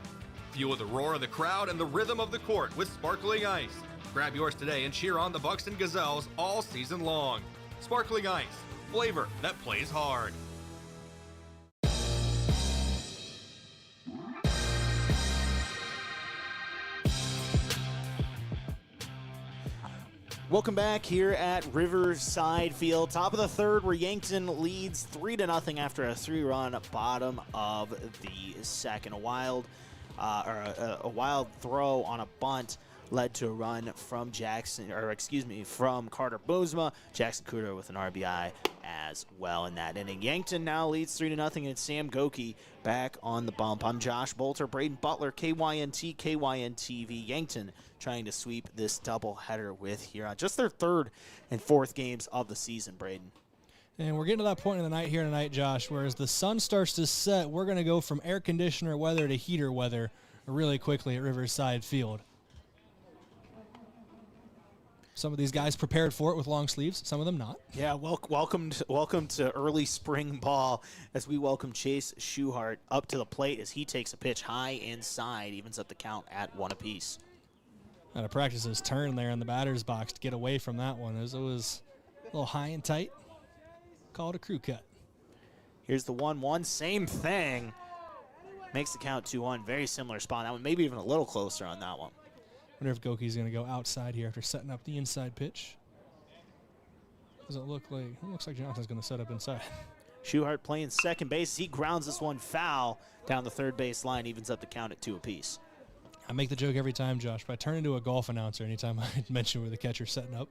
Fuel the roar of the crowd and the rhythm of the court with Sparkling Ice. Grab yours today and cheer on the Bucks and Gazelles all season long. Sparkling Ice, flavor that plays hard. Welcome back here at Riverside Field. Top of the third, where Yankton leads 3-0 after a 3-run bottom of the second. A wild throw on a bunt led to a run from from Carter Boomsma. Jackson Cooter with an RBI as well in that inning. Yankton now leads 3-0, and it's Sam Goki back on the bump. I'm Josh Boelter, Brayden Butler, KYNT, KYN-TV. Yankton trying to sweep this doubleheader with Huron. Just their 3rd and 4th games of the season, Brayden. And we're getting to that point in the night here tonight, Josh, where as the sun starts to set, we're going to go from air conditioner weather to heater weather really quickly at Riverside Field. Some of these guys prepared for it with long sleeves, some of them not. Yeah, welcome to early spring ball as we welcome Chase Schuhart up to the plate as he takes a pitch high inside, evens up the count at 1 apiece. Got to practice his turn there in the batter's box to get away from that one. It was a little high and tight. Called a crew cut. Here's the 1-1, same thing. Makes the count 2-1, very similar spot. That one maybe even a little closer on that one. Wonder if Goki's going to go outside here after setting up the inside pitch. Does it look like? It looks like Johnson's going to set up inside. Schuhart playing second base. He grounds this one foul down the third base line, evens up the count at 2 apiece. I make the joke every time, Josh, but I turn into a golf announcer anytime I mention where the catcher's setting up.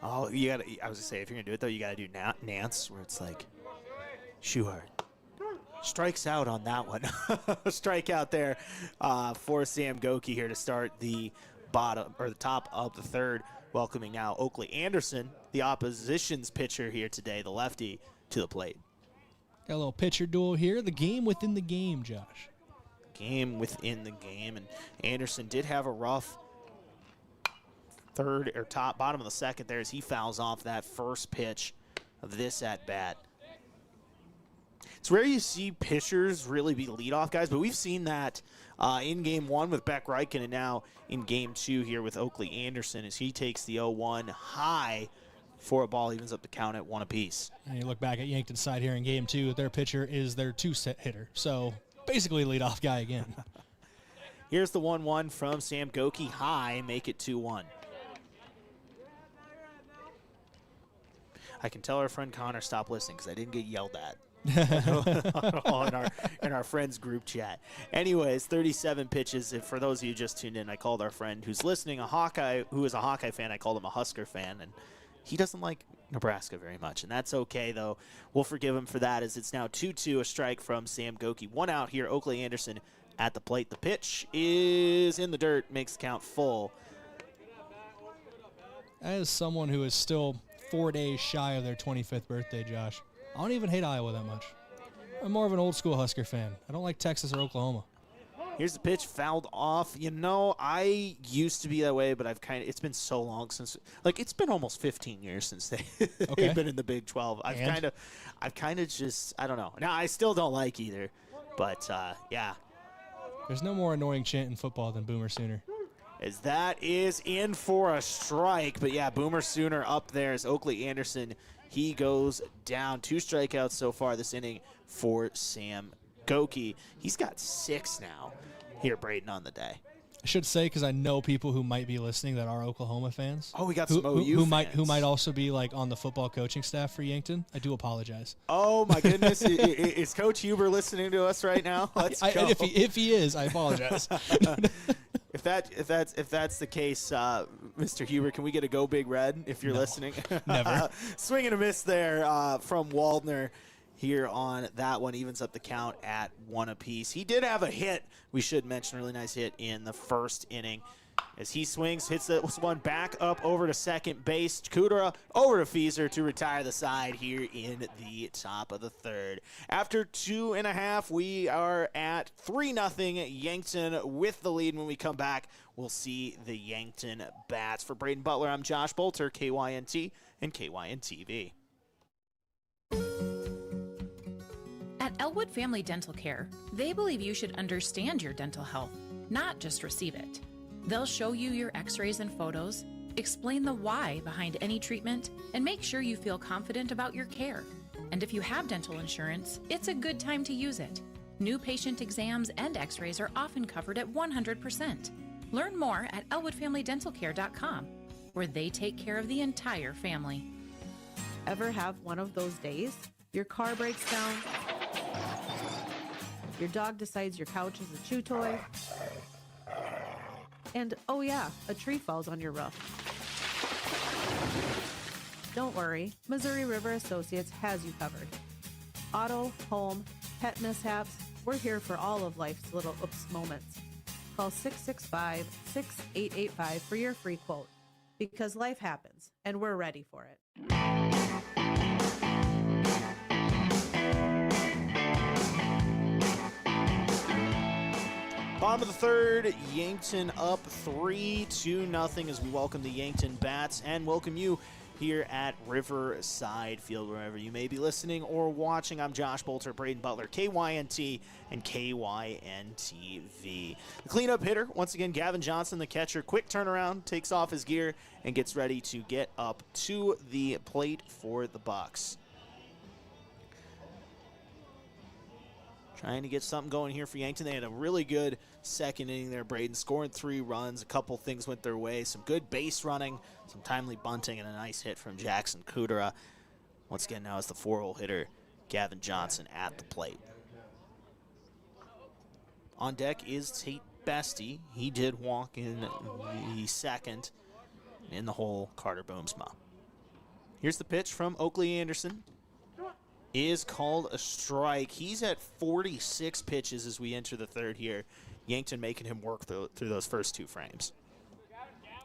Oh, you got to. I was going to say, if you're going to do it, though, you got to do Nance, where it's like, Schuhart strikes out on that one. Strikeout there for Sam Goki here to start the top of the third. Welcoming now Oakley Anderson, the opposition's pitcher here today, the lefty, to the plate. Got a little pitcher duel here. The game within the game, Josh. Game within the game, and Anderson did have a rough bottom of the second there as he fouls off that first pitch of this at bat. It's rare you see pitchers really be leadoff guys, but we've seen that in game 1 with Beck Reichen and now in game 2 here with Oakley Anderson as he takes the 0-1 high for a ball, evens up the count at 1 apiece. And you look back at Yankton's side here in game 2, their pitcher is their 2-set hitter. So basically leadoff guy again. Here's the 1-1 from Sam Goki. High, make it 2-1. I can tell our friend Connor stop listening because I didn't get yelled at. in our friends group chat. Anyways, 37 pitches. And for those of you who just tuned in, I called our friend who's listening who is a Hawkeye fan. I called him a Husker fan, and he doesn't like Nebraska very much, and that's okay though. We'll forgive him for that, as it's now 2-2, a strike from Sam Goki. 1 out here. Oakley Anderson at the plate. The pitch is in the dirt, makes the count full. As someone who is still 4 days shy of their 25th birthday, Josh, I don't even hate Iowa that much. I'm more of an old school Husker fan. I don't like Texas or Oklahoma. Here's the pitch, fouled off. You know, I used to be that way, but it's been so long since, it's been almost 15 years since they've been in the Big 12. I've kind of just, I don't know. Now, I still don't like either, but yeah. There's no more annoying chant in football than Boomer Sooner. As that is in for a strike, but yeah, Boomer Sooner up there as Oakley Anderson. He goes down. 2 strikeouts so far this inning for Sam Goki. He's got 6 now here, Brayden, on the day. I should say, because I know people who might be listening that are Oklahoma fans. Oh, we got some OU fans. Who might also be on the football coaching staff for Yankton. I do apologize. Oh my goodness, is Coach Huber listening to us right now? Let's go. If he is, I apologize. If that's the case, Mr. Huber, can we get a go big red if you're listening? Never. Swing and a miss there from Waldner. Here on that one, evens up the count at 1 apiece. He did have a hit, we should mention, a really nice hit in the first inning. As he swings, hits this one back up over to second base. Kudera over to Fieser to retire the side here in the top of the third. After 2.5, we are at 3-0. Yankton with the lead. When we come back, we'll see the Yankton bats. For Brayden Butler, I'm Josh Boelter, KYNT and KYN-TV. At Elwood Family Dental Care, they believe you should understand your dental health, not just receive it. They'll show you your x-rays and photos, explain the why behind any treatment, and make sure you feel confident about your care. And if you have dental insurance, it's a good time to use it. New patient exams and x-rays are often covered at 100%. Learn more at elwoodfamilydentalcare.com, where they take care of the entire family. Ever have one of those days? Your car breaks down, your dog decides your couch is a chew toy, and oh yeah, a tree falls on your roof. Don't worry, Missouri River Associates has you covered. Auto, home, pet mishaps, we're here for all of life's little oops moments. Call 665-6885 for your free quote, because life happens, and we're ready for it. Bottom of the third, Yankton up 3-0 as we welcome the Yankton Bats and welcome you here at Riverside Field, wherever you may be listening or watching. I'm Josh Boelter, Brayden Butler, KYNT and KYN-TV. The cleanup hitter, once again, Gavin Johnson, the catcher. Quick turnaround, takes off his gear and gets ready to get up to the plate for the Bucks. Trying to get something going here for Yankton. They had a really good second inning there, Brayden, scoring 3 runs. A couple things went their way. Some good base running, some timely bunting, and a nice hit from Jackson Kudera. Once again, now is the 4-hole hitter, Gavin Johnson, at the plate. On deck is Tate Bestie. He did walk in the second. In the hole, Carter Boomsma. Here's the pitch from Oakley Anderson. Is called a strike. He's at 46 pitches as we enter the third here. Yankton making him work through those first 2 frames.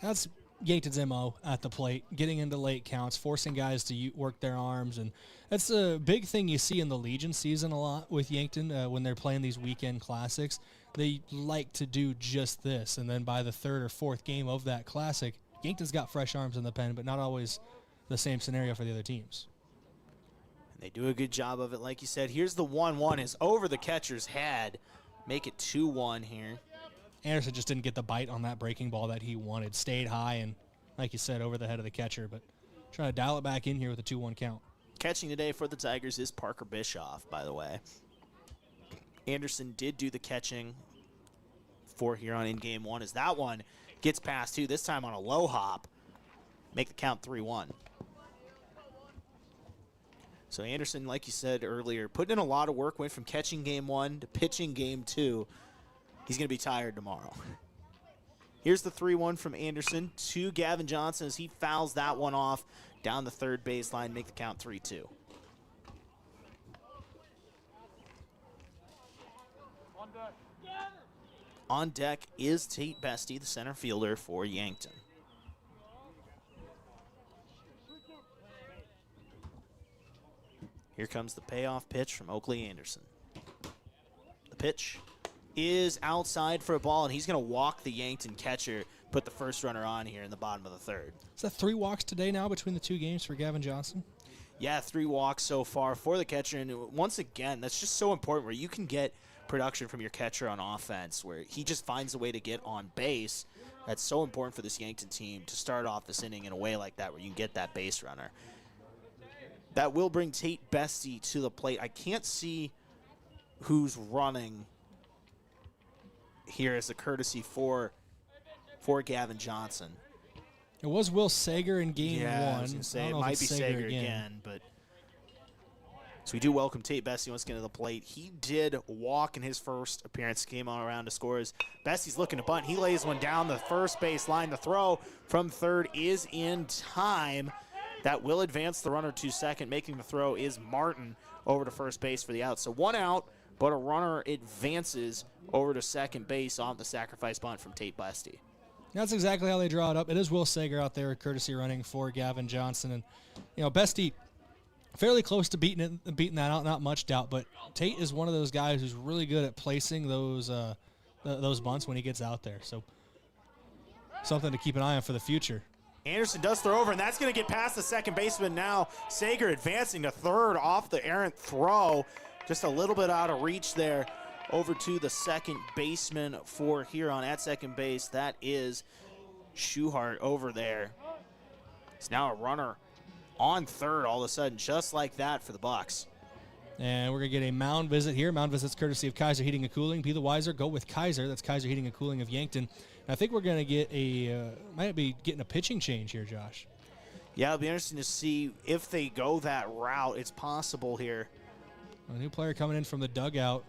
That's Yankton's MO at the plate, getting into late counts, forcing guys to work their arms. And that's a big thing you see in the Legion season a lot with Yankton when they're playing these weekend classics. They like to do just this. And then by the 3rd or 4th game of that classic, Yankton's got fresh arms in the pen, but not always the same scenario for the other teams. They do a good job of it, like you said. Here's the 1-1 is over the catcher's head. Make it 2-1 here. Anderson just didn't get the bite on that breaking ball that he wanted. Stayed high and, like you said, over the head of the catcher. But trying to dial it back in here with a 2-1 count. Catching today for the Tigers is Parker Bischoff, by the way. Anderson did do the catching for Huron in game 1 as that one gets past 2, this time on a low hop. Make the count 3-1. So Anderson, like you said earlier, putting in a lot of work, went from catching game 1 to pitching game 2. He's going to be tired tomorrow. Here's the 3-1 from Anderson to Gavin Johnson as he fouls that one off down the third baseline, make the count 3-2. On deck is Tate Bestie, the center fielder for Yankton. Here comes the payoff pitch from Oakley Anderson. The pitch is outside for a ball, and he's going to walk the Yankton catcher, put the first runner on here in the bottom of the third. Is that 3 walks today now between the 2 games for Gavin Johnson? Yeah, 3 walks so far for the catcher, and once again, that's just so important where you can get production from your catcher on offense, where he just finds a way to get on base. That's so important for this Yankton team to start off this inning in a way like that where you can get that base runner. That will bring Tate Bestie to the plate. I can't see who's running here as a courtesy for Gavin Johnson. It was Will Sager in game 1. I was gonna say, it might be Sager again, but so we do welcome Tate Bestie once again to the plate. He did walk in his first appearance, came on around to score. As Bestie's looking to bunt, he lays one down the first base line. The throw from third is in time. That will advance the runner to second. Making the throw is Martin over to first base for the out. So 1 out, but a runner advances over to second base on the sacrifice bunt from Tate Bestie. That's exactly how they draw it up. It is Will Sager out there, courtesy running for Gavin Johnson. And, Bestie fairly close to beating that out, not much doubt. But Tate is one of those guys who's really good at placing those bunts when he gets out there. So something to keep an eye on for the future. Anderson does throw over, and that's going to get past the second baseman now. Sager advancing to third off the errant throw. Just a little bit out of reach there. Over to the second baseman for Huron at second base. That is Schuhart over there. It's now a runner on third all of a sudden, just like that for the Bucks. And we're going to get a mound visit here. Mound visit's courtesy of Kaiser Heating and Cooling. Be the wiser. Go with Kaiser. That's Kaiser Heating and Cooling of Yankton. And I think we're going to get might be getting a pitching change here, Josh. Yeah, it'll be interesting to see if they go that route. It's possible here. A new player coming in from the dugout.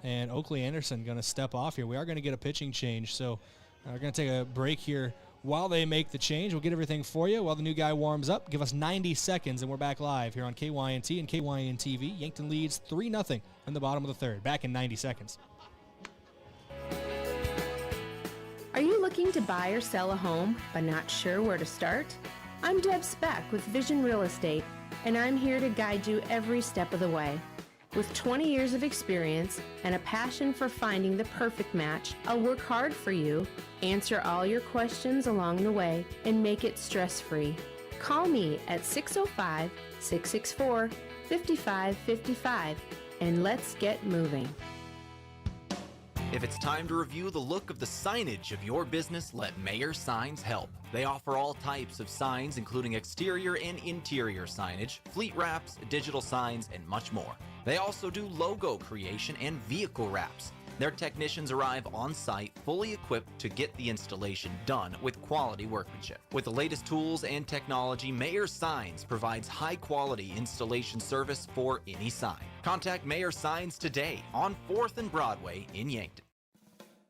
And Oakley Anderson going to step off here. We are going to get a pitching change. So we're going to take a break here while they make the change. We'll get everything for you while the new guy warms up. Give us 90 seconds, and we're back live here on KYNT and KYN TV. Yankton leads 3-0 in the bottom of the third. Back in 90 seconds. Are you looking to buy or sell a home but not sure where to start? I'm Deb Speck with Vision Real Estate, and I'm here to guide you every step of the way. With 20 years of experience and a passion for finding the perfect match, I'll work hard for you, answer all your questions along the way, and make it stress-free. Call me at 605-664-5555, and let's get moving. If it's time to review the look of the signage of your business, let Mayor Signs help. They offer all types of signs, including exterior and interior signage, fleet wraps, digital signs, and much more. They also do logo creation and vehicle wraps. Their technicians arrive on site, fully equipped to get the installation done with quality workmanship. With the latest tools and technology, Mayor Signs provides high-quality installation service for any sign. Contact Mayor Signs today on 4th and Broadway in Yankton.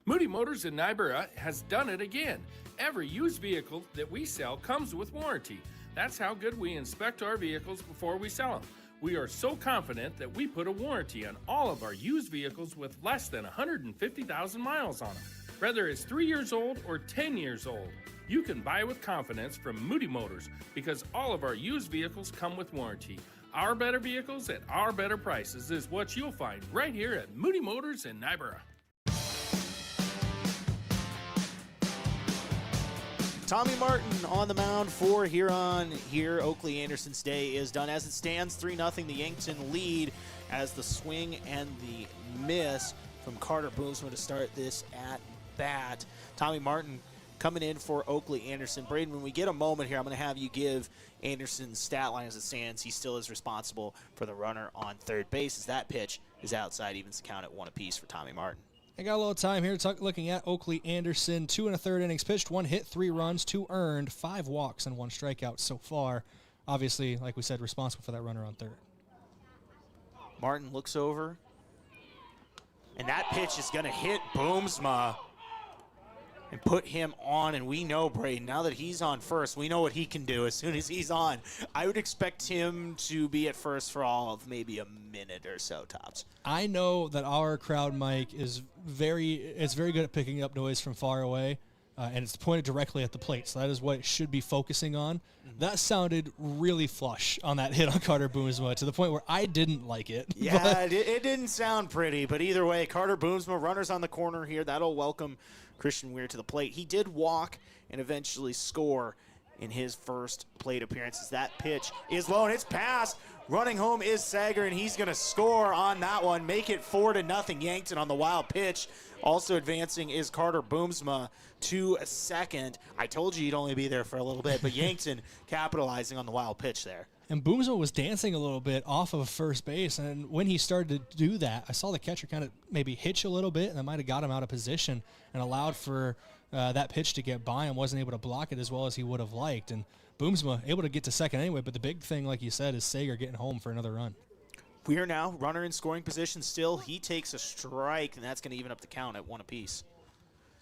Moody Motors in Nybera has done it again. Every used vehicle that we sell comes with warranty. That's how good we inspect our vehicles before we sell them. We are so confident that we put a warranty on all of our used vehicles with less than 150,000 miles on them. Whether it's 3 years old or 10 years old, you can buy with confidence from Moody Motors because all of our used vehicles come with warranty. Our better vehicles at our better prices is what you'll find right here at Moody Motors in Nybera. Tommy Martin on the mound for Huron here. Oakley Anderson's day is done. As it stands, 3-0 the Yankton lead as the swing and the miss from Carter Boomsma to start this at bat. Tommy Martin coming in for Oakley Anderson. Brayden, when we get a moment here, I'm going to have you give Anderson's stat line as it stands. He still is responsible for the runner on third base as that pitch is outside, evens the count at 1 apiece for Tommy Martin. I got a little time here looking at Oakley Anderson. 2 1/3 innings pitched, 1 hit, 3 runs, 2 earned, 5 walks, and 1 strikeout so far. Obviously, like we said, responsible for that runner on third. Martin looks over, and that pitch is going to hit Boomsma and put him on. And we know, Brayden, now that he's on first, we know what he can do as soon as he's on. I would expect him to be at first for all of maybe a minute or so tops. I know that our crowd mic is very good at picking up noise from far away, and it's pointed directly at the plate, so that is what it should be focusing on. That sounded really flush on that hit on Carter Boomsma to the point where I didn't like it. Yeah, it didn't sound pretty, but either way, Carter Boomsma, runners on the corner here. That'll welcome Christian Weir to the plate. He did walk and eventually score in his first plate appearance. That pitch is low, and it's passed. Running home is Sager, and he's going to score on that one, make it 4-0 Yankton on the wild pitch. Also advancing is Carter Boomsma to second. I told you you'd only be there for a little bit, but Yankton capitalizing on the wild pitch there. And Boomsma was dancing a little bit off of first base, and when he started to do that, I saw the catcher kind of maybe hitch a little bit, and that might have got him out of position and allowed for that pitch to get by and wasn't able to block it as well as he would have liked. And Boomsma able to get to second anyway, but the big thing, like you said, is Sager getting home for another run. We are now runner in scoring position still. He takes a strike, and that's going to even up the count at 1 apiece.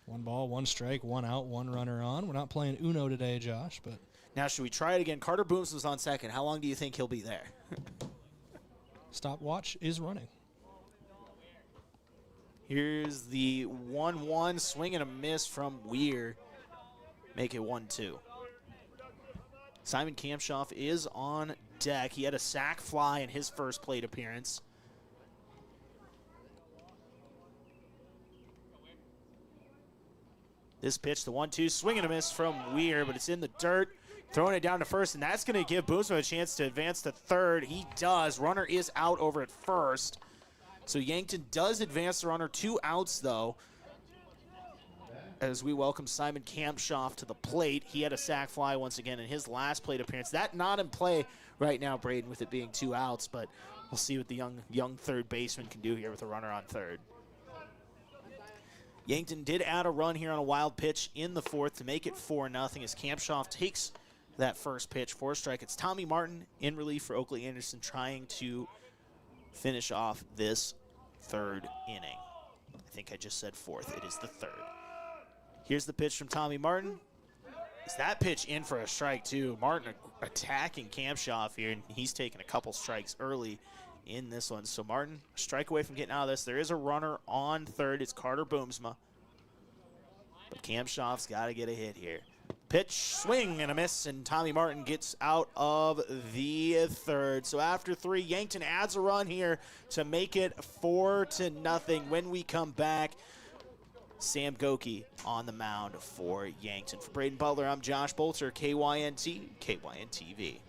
1 ball, 1 strike, 1 out, 1 runner on. We're not playing Uno today, Josh, but... Now, should we try it again? Carter Booms was on second. How long do you think he'll be there? Stopwatch is running. Here's the 1-1 swing and a miss from Weir. Make it 1-2. Simon Kamshoff is on deck. He had a sac fly in his first plate appearance. This pitch, the 1-2, swing and a miss from Weir, but it's in the dirt. Throwing it down to first, and that's going to give Boomsma a chance to advance to third. He does. Runner is out over at first. So Yankton does advance the runner. 2 outs, though, as we welcome Simon Kamshoff to the plate. He had a sac fly once again in his last plate appearance. That not in play right now, Brayden, with it being 2 outs, but we'll see what the young third baseman can do here with a runner on third. Yankton did add a run here on a wild pitch in the fourth to make it 4-0 as Kamshoff takes that first pitch for a strike. It's Tommy Martin in relief for Oakley Anderson trying to finish off this third inning. I think I just said fourth. It is the third. Here's the pitch from Tommy Martin. Is that pitch in for a strike, too? Martin attacking Kamshoff here, and he's taking a couple strikes early in this one. So Martin, a strike away from getting out of this. There is a runner on third. It's Carter Boomsma. But Kamshoff's got to get a hit here. Pitch, swing, and a miss, and Tommy Martin gets out of the third. So after 3, Yankton adds a run here to make it 4-0. When we come back, Sam Goki on the mound for Yankton. For Brayden Butler, I'm Josh Boelter, KYNT, KYNTV.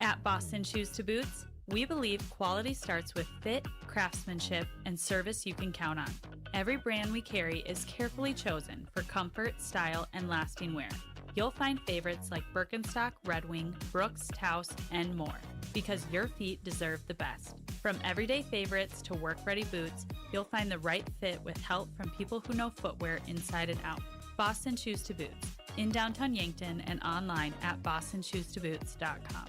At Boston Shoes to Boots, we believe quality starts with fit, craftsmanship, and service you can count on. Every brand we carry is carefully chosen for comfort, style, and lasting wear. You'll find favorites like Birkenstock, Red Wing, Brooks, Taos, and more, because your feet deserve the best. From everyday favorites to work-ready boots, you'll find the right fit with help from people who know footwear inside and out. Boston Shoes to Boots, in downtown Yankton and online at bostonshoestoboots.com.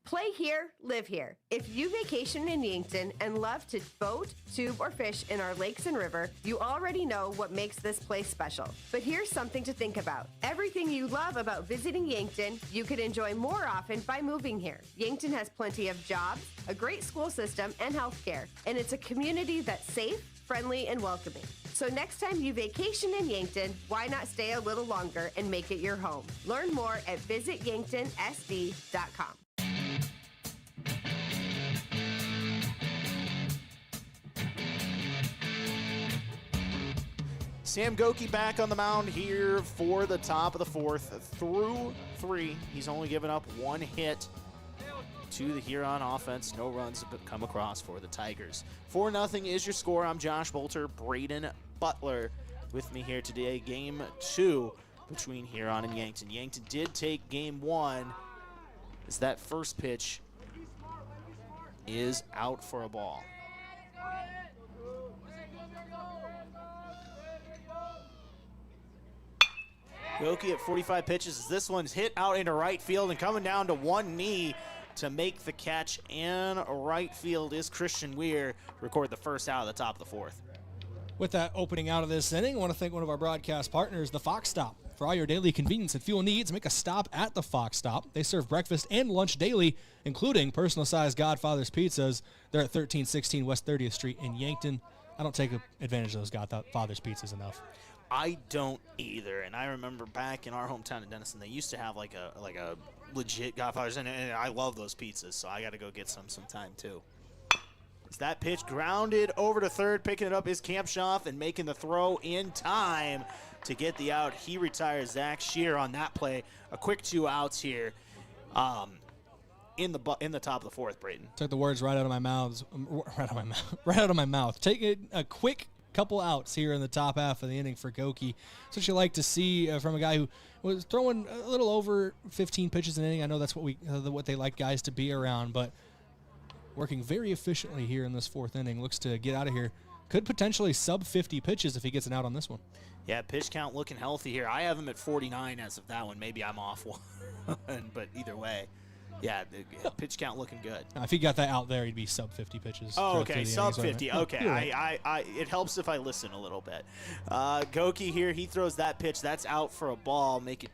Play here, live here. If you vacation in Yankton and love to boat, tube, or fish in our lakes and river, you already know what makes this place special. But here's something to think about. Everything you love about visiting Yankton, you could enjoy more often by moving here. Yankton has plenty of jobs, a great school system, and healthcare, and it's a community that's safe, friendly, and welcoming. So next time you vacation in Yankton, why not stay a little longer and make it your home? Learn more at visityanktonsd.com. Sam Goki back on the mound here for the top of the fourth. Through 3, he's only given up 1 hit to the Huron offense. No runs have come across for the Tigers. 4-0 is your score. I'm Josh Boelter. Brayden Butler with me here today. Game 2 between Huron and Yankton. Yankton did take game 1 as that first pitch is out for a ball. Goki at 45 pitches as this one's hit out into right field and coming down to one knee to make the catch in right field is Christian Weir. Record the first out of the top of the 4th. With that opening out of this inning, I want to thank one of our broadcast partners, the Fox Stop. For all your daily convenience and fuel needs, make a stop at the Fox Stop. They serve breakfast and lunch daily, including personal-sized Godfather's pizzas. They're at 1316 West 30th Street in Yankton. I don't take advantage of those Godfather's pizzas enough. I don't either, and I remember back in our hometown of Denison, they used to have like a legit Godfather's, and I love those pizzas, so I got to go get some sometime too. As that pitch grounded over to third, picking it up is Kampshoff and making the throw in time to get the out. He retires Zach Shear on that play. A quick 2 outs here in the top of the 4th, Brayden. Took the words right out of my mouth. Right out of my mouth. Taking a quick couple outs here in the top half of the inning for Goki. That's what you like to see from a guy who was throwing a little over 15 pitches an inning. I know that's what they like guys to be around, but working very efficiently here in this 4th inning. Looks to get out of here. Could potentially sub 50 pitches if he gets an out on this one. Yeah, pitch count looking healthy here. I have him at 49 as of that one. Maybe I'm off one, but either way. Yeah, the pitch count looking good. Now, if he got that out there, he'd be sub 50 pitches. Oh, okay, sub 50. Okay, right. It helps if I listen a little bit. Goki here, he throws that pitch. That's out for a ball. Make it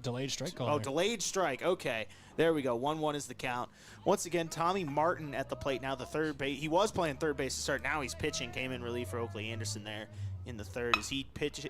delayed strike call. Oh, delayed strike. Okay, there we go. 1-1 is the count. Once again, Tommy Martin at the plate now. The third base. He was playing third base to start. Now he's pitching. Came in relief for Oakley Anderson there in the third as he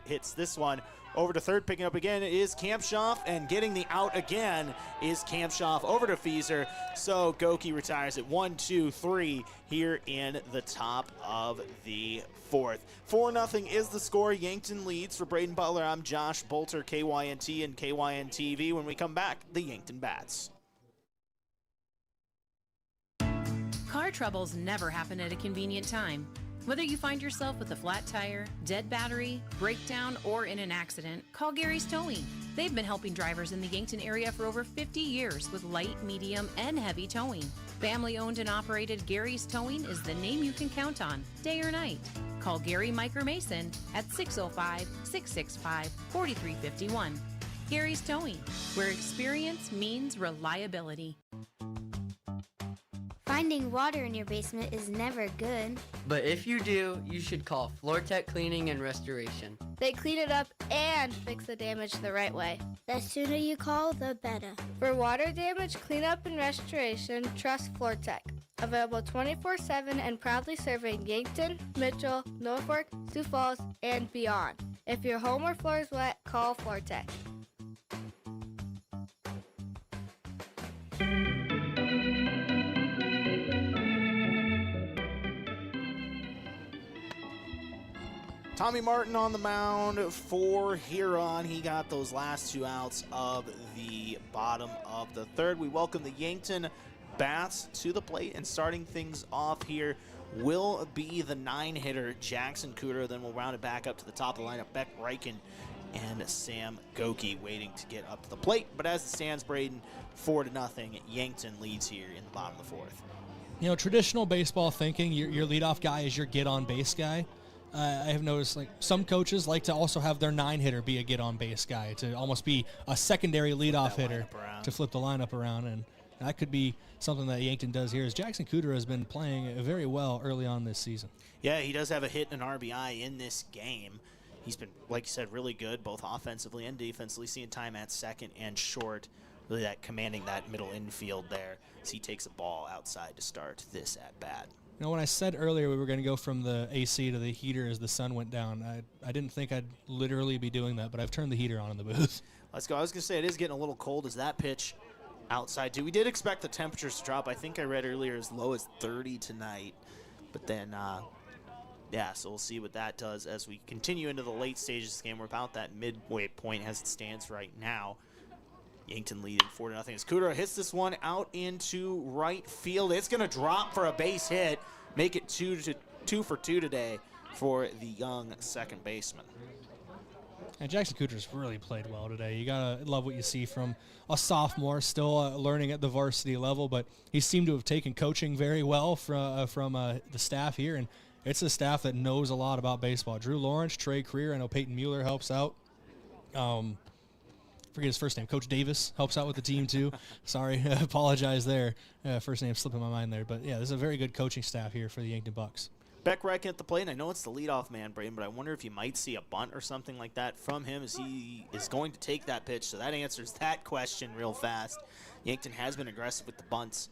hits this one over to third. Picking up again is Kampshoff, and getting the out again is Kampshoff over to Fieser. So Goki retires at 1-2-3 here in the top of the 4th. 4-0 is the score. Yankton leads. For Brayden Butler, I'm Josh Boelter, KYNT and KYN-TV. When we come back, the Yankton Bats. Car troubles never happen at a convenient time. Whether you find yourself with a flat tire, dead battery, breakdown, or in an accident, call Gary's Towing. They've been helping drivers in the Yankton area for over 50 years with light, medium, and heavy towing. Family owned and operated Gary's Towing is the name you can count on, day or night. Call Gary, Mike, or Mason at 605-665-4351. Gary's Towing, where experience means reliability. Finding water in your basement is never good. But if you do, you should call FloorTech Cleaning and Restoration. They clean it up and fix the damage the right way. The sooner you call, the better. For water damage cleanup and restoration, trust FloorTech. Available 24/7 and proudly serving Yankton, Mitchell, Norfolk, Sioux Falls, and beyond. If your home or floor is wet, call FloorTech. Tommy Martin on the mound for Huron. He got those last 2 outs of the bottom of the 3rd. We welcome the Yankton Bats to the plate, and starting things off here will be the 9-hitter Jackson Cooter. Then we'll round it back up to the top of the lineup. Beck Reichen and Sam Goki waiting to get up to the plate. But as it stands, Brayden, 4-0, Yankton leads here in the bottom of the 4th. You know, traditional baseball thinking, your leadoff guy is your get-on-base guy. I have noticed like some coaches like to also have their 9-hitter be a get-on-base guy, to almost be a secondary leadoff hitter to flip the lineup around, and that could be something that Yankton does here, as Jackson Cooter has been playing very well early on this season. Yeah, he does have a hit and an RBI in this game. He's been, like you said, really good both offensively and defensively, seeing time at second and short, really that commanding that middle infield there as he takes a ball outside to start this at-bat. You know, when I said earlier we were going to go from the AC to the heater as the sun went down, I didn't think I'd literally be doing that, but I've turned the heater on in the booth. Let's go. I was going to say it is getting a little cold as that pitch outside, too. We did expect the temperatures to drop. I think I read earlier as low as 30 tonight. But then, yeah, so we'll see what that does as we continue into the late stages of this game. We're about that midway point as it stands right now. Yankton leading 4-0 as Cooter hits this one out into right field. It's going to drop for a base hit, make it 2 for 2 today for the young second baseman. And Jackson Cooter's really played well today. You got to love what you see from a sophomore, still learning at the varsity level, but he seemed to have taken coaching very well from the staff here, and it's a staff that knows a lot about baseball. Drew Lawrence, Trey Creer, I know Peyton Mueller helps out. Forget his first name. Coach Davis helps out with the team, too. Sorry, I apologize there. First name slipping my mind there. But, yeah, this is a very good coaching staff here for the Yankton Bucks. Beck Reichen at the plate, and I know it's the leadoff man, Brayden, but I wonder if you might see a bunt or something like that from him as he is going to take that pitch. So that answers that question real fast. Yankton has been aggressive with the bunts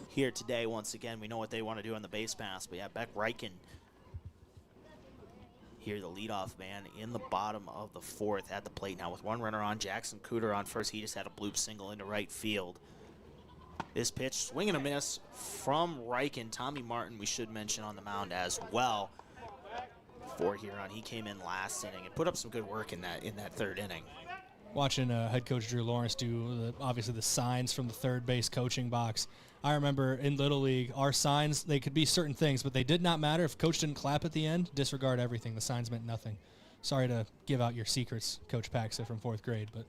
here today. Once again, we know what they want to do on the base pass. But, yeah, Beck Reichen here, the leadoff man in the bottom of the fourth at the plate now with one runner on. Jackson Cooter on first. He just had a bloop single into right field. This pitch, swing and a miss from Reichen. Tommy Martin, we should mention, on the mound as well for Huron. He came in last inning and put up some good work in that third inning. Watching head coach Drew Lawrence do, obviously, the signs from the third base coaching box. I remember in Little League, our signs, they could be certain things, but they did not matter. If coach didn't clap at the end, disregard everything. The signs meant nothing. Sorry to give out your secrets, Coach Paxa from fourth grade, but...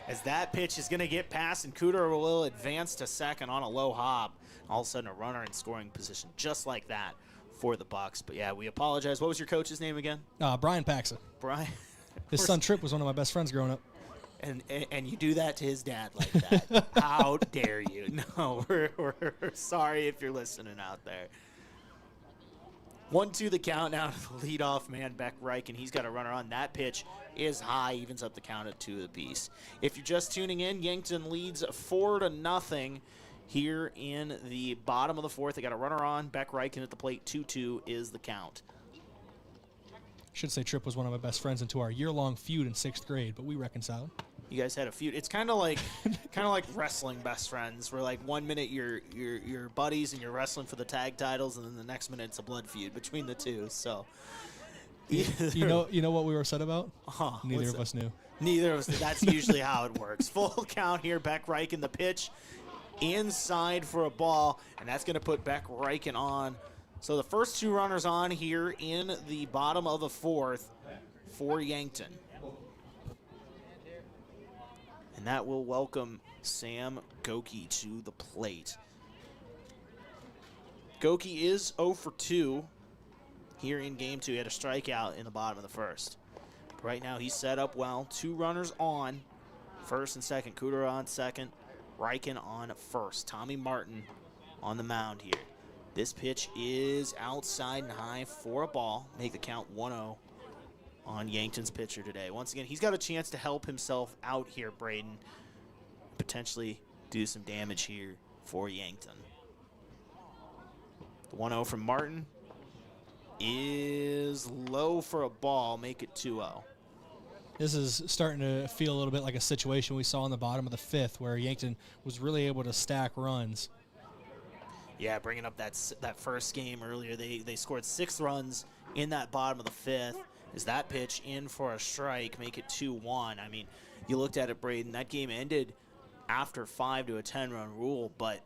As that pitch is going to get past, and Cooter will advance to second on a low hop. All of a sudden, a runner in scoring position just like that for the Bucks. But, yeah, we apologize. What was your coach's name again? Brian Paxa. Brian. His son Tripp was one of my best friends growing up. And you do that to his dad like that. How dare you? No, we're sorry if you're listening out there. 1-2 the count now to the leadoff man, Beck Reichen. He's got a runner on. That pitch is high, evens up the count at 2 apiece. If you're just tuning in, Yankton leads 4-0 here in the bottom of the fourth. They got a runner on. Beck Reichen at the plate. 2-2 is the count. Should say Tripp was one of my best friends into our year-long feud in 6th grade, but we reconciled. You guys had a feud. It's kind of like wrestling best friends, where like 1 minute you're buddies and you're wrestling for the tag titles, and then the next minute it's a blood feud between the two. So, you know what we were upset about? Neither of us knew. Neither of us. That's usually how it works. Full count here. Beck Reichen, the pitch inside for a ball, and that's going to put Beck Reichen on. So the first 2 runners on here in the bottom of the fourth for Yankton. And that will welcome Sam Goki to the plate. Goki is 0 for 2 here in game 2. He had a strikeout in the bottom of the first. Right now he's set up well. 2 runners on, first and second. Cooter on second, Reichen on first. Tommy Martin on the mound here. This pitch is outside and high for a ball. Make the count 1-0 on Yankton's pitcher today. Once again, he's got a chance to help himself out here, Brayden. Potentially do some damage here for Yankton. The 1-0 from Martin is low for a ball. Make it 2-0. This is starting to feel a little bit like a situation we saw in the bottom of the fifth, where Yankton was really able to stack runs. Yeah, bringing up that first game earlier, they scored 6 runs in that bottom of the fifth. Is that pitch in for a strike, make it 2-1. I mean, you looked at it, Brayden, that game ended after 5 to a 10-run rule, but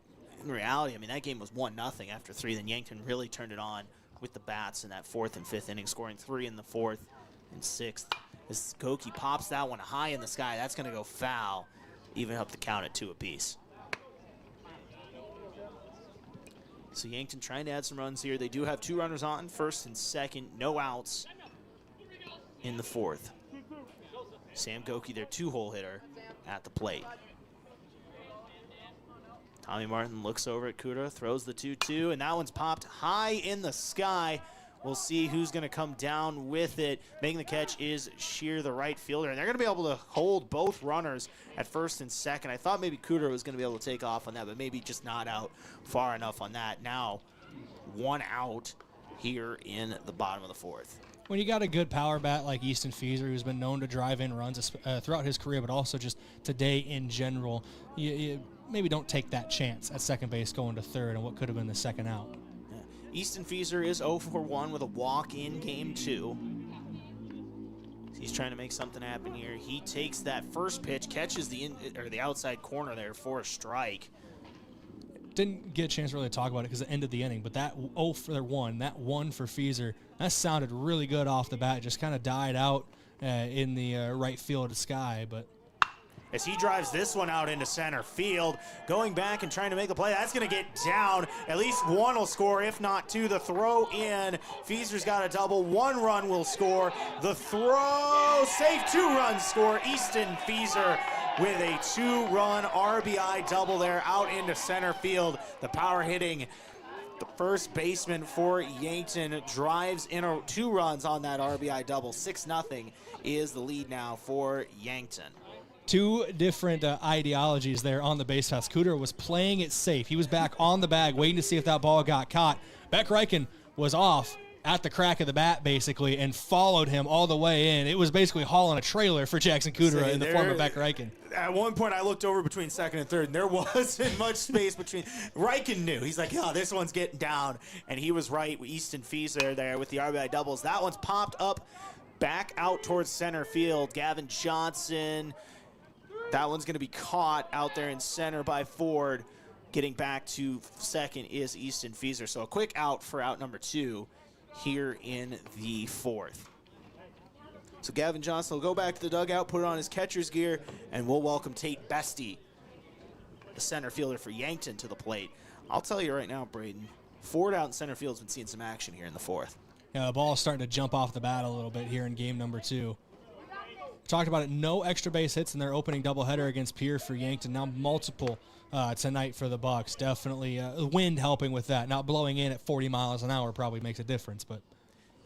in reality, I mean, that game was 1-0 after 3. Then Yankton really turned it on with the bats in that 4th and 5th inning, scoring 3 in the 4th and 6th. As Goki pops that one high in the sky, that's going to go foul, even up the count at 2 apiece. So Yankton trying to add some runs here. They do have 2 runners on, first and second, no outs in the 4th. Sam Goki, their 2-hole hitter, at the plate. Tommy Martin looks over at Cooter, throws the 2-2, and that one's popped high in the sky. We'll see who's going to come down with it. Making the catch is Shear, the right fielder, and they're going to be able to hold both runners at first and second. I thought maybe Cooter was going to be able to take off on that, but maybe just not out far enough on that. Now, 1 out here in the bottom of the 4th. When you got a good power bat like Easton Feaser, who's been known to drive in runs throughout his career, but also just today in general, you maybe don't take that chance at second base going to third and what could have been the second out. Easton Feaser is 0 for 1 with a walk in game 2. He's trying to make something happen here. He takes that first pitch, catches the outside corner there for a strike. Didn't get a chance to really talk about it because it ended the inning, but that 0 for 1, that 1 for Feaser, that sounded really good off the bat. Just kind of died out in the right field sky, but as he drives this one out into center field, going back and trying to make a play. That's going to get down. At least one will score, if not two. The throw in. Feaser's got a double. 1 run will score. The throw, safe, 2 runs score. Easton Feaser with a 2-run RBI double there out into center field. The power hitting. The first baseman for Yankton drives in 2 runs on that RBI double. 6-0 is the lead now for Yankton. 2 different ideologies there on the base pass. Cooter was playing it safe. He was back on the bag, waiting to see if that ball got caught. Beck Reichen was off at the crack of the bat, basically, and followed him all the way in. It was basically hauling a trailer for Jackson Cooter in the form of Beck Reichen. At one point, I looked over between second and third, and there wasn't much space between. Reichen knew. He's like, oh, this one's getting down. And he was right. Easton Feaser there with the RBI doubles. That one's popped up back out towards center field. Gavin Johnson. That one's going to be caught out there in center by Ford. Getting back to second is Easton Feaser. So a quick out for out number 2 here in the 4th. So Gavin Johnson will go back to the dugout, put it on his catcher's gear, and we'll welcome Tate Bestie, the center fielder for Yankton, to the plate. I'll tell you right now, Brayden, Ford out in center field has been seeing some action here in the 4th. Yeah, the ball's starting to jump off the bat a little bit here in game number 2. Talked about it, no extra base hits in their opening doubleheader against Pierre for Yankton. Now multiple tonight for the Bucks. Definitely wind helping with that. Not blowing in at 40 miles an hour probably makes a difference. But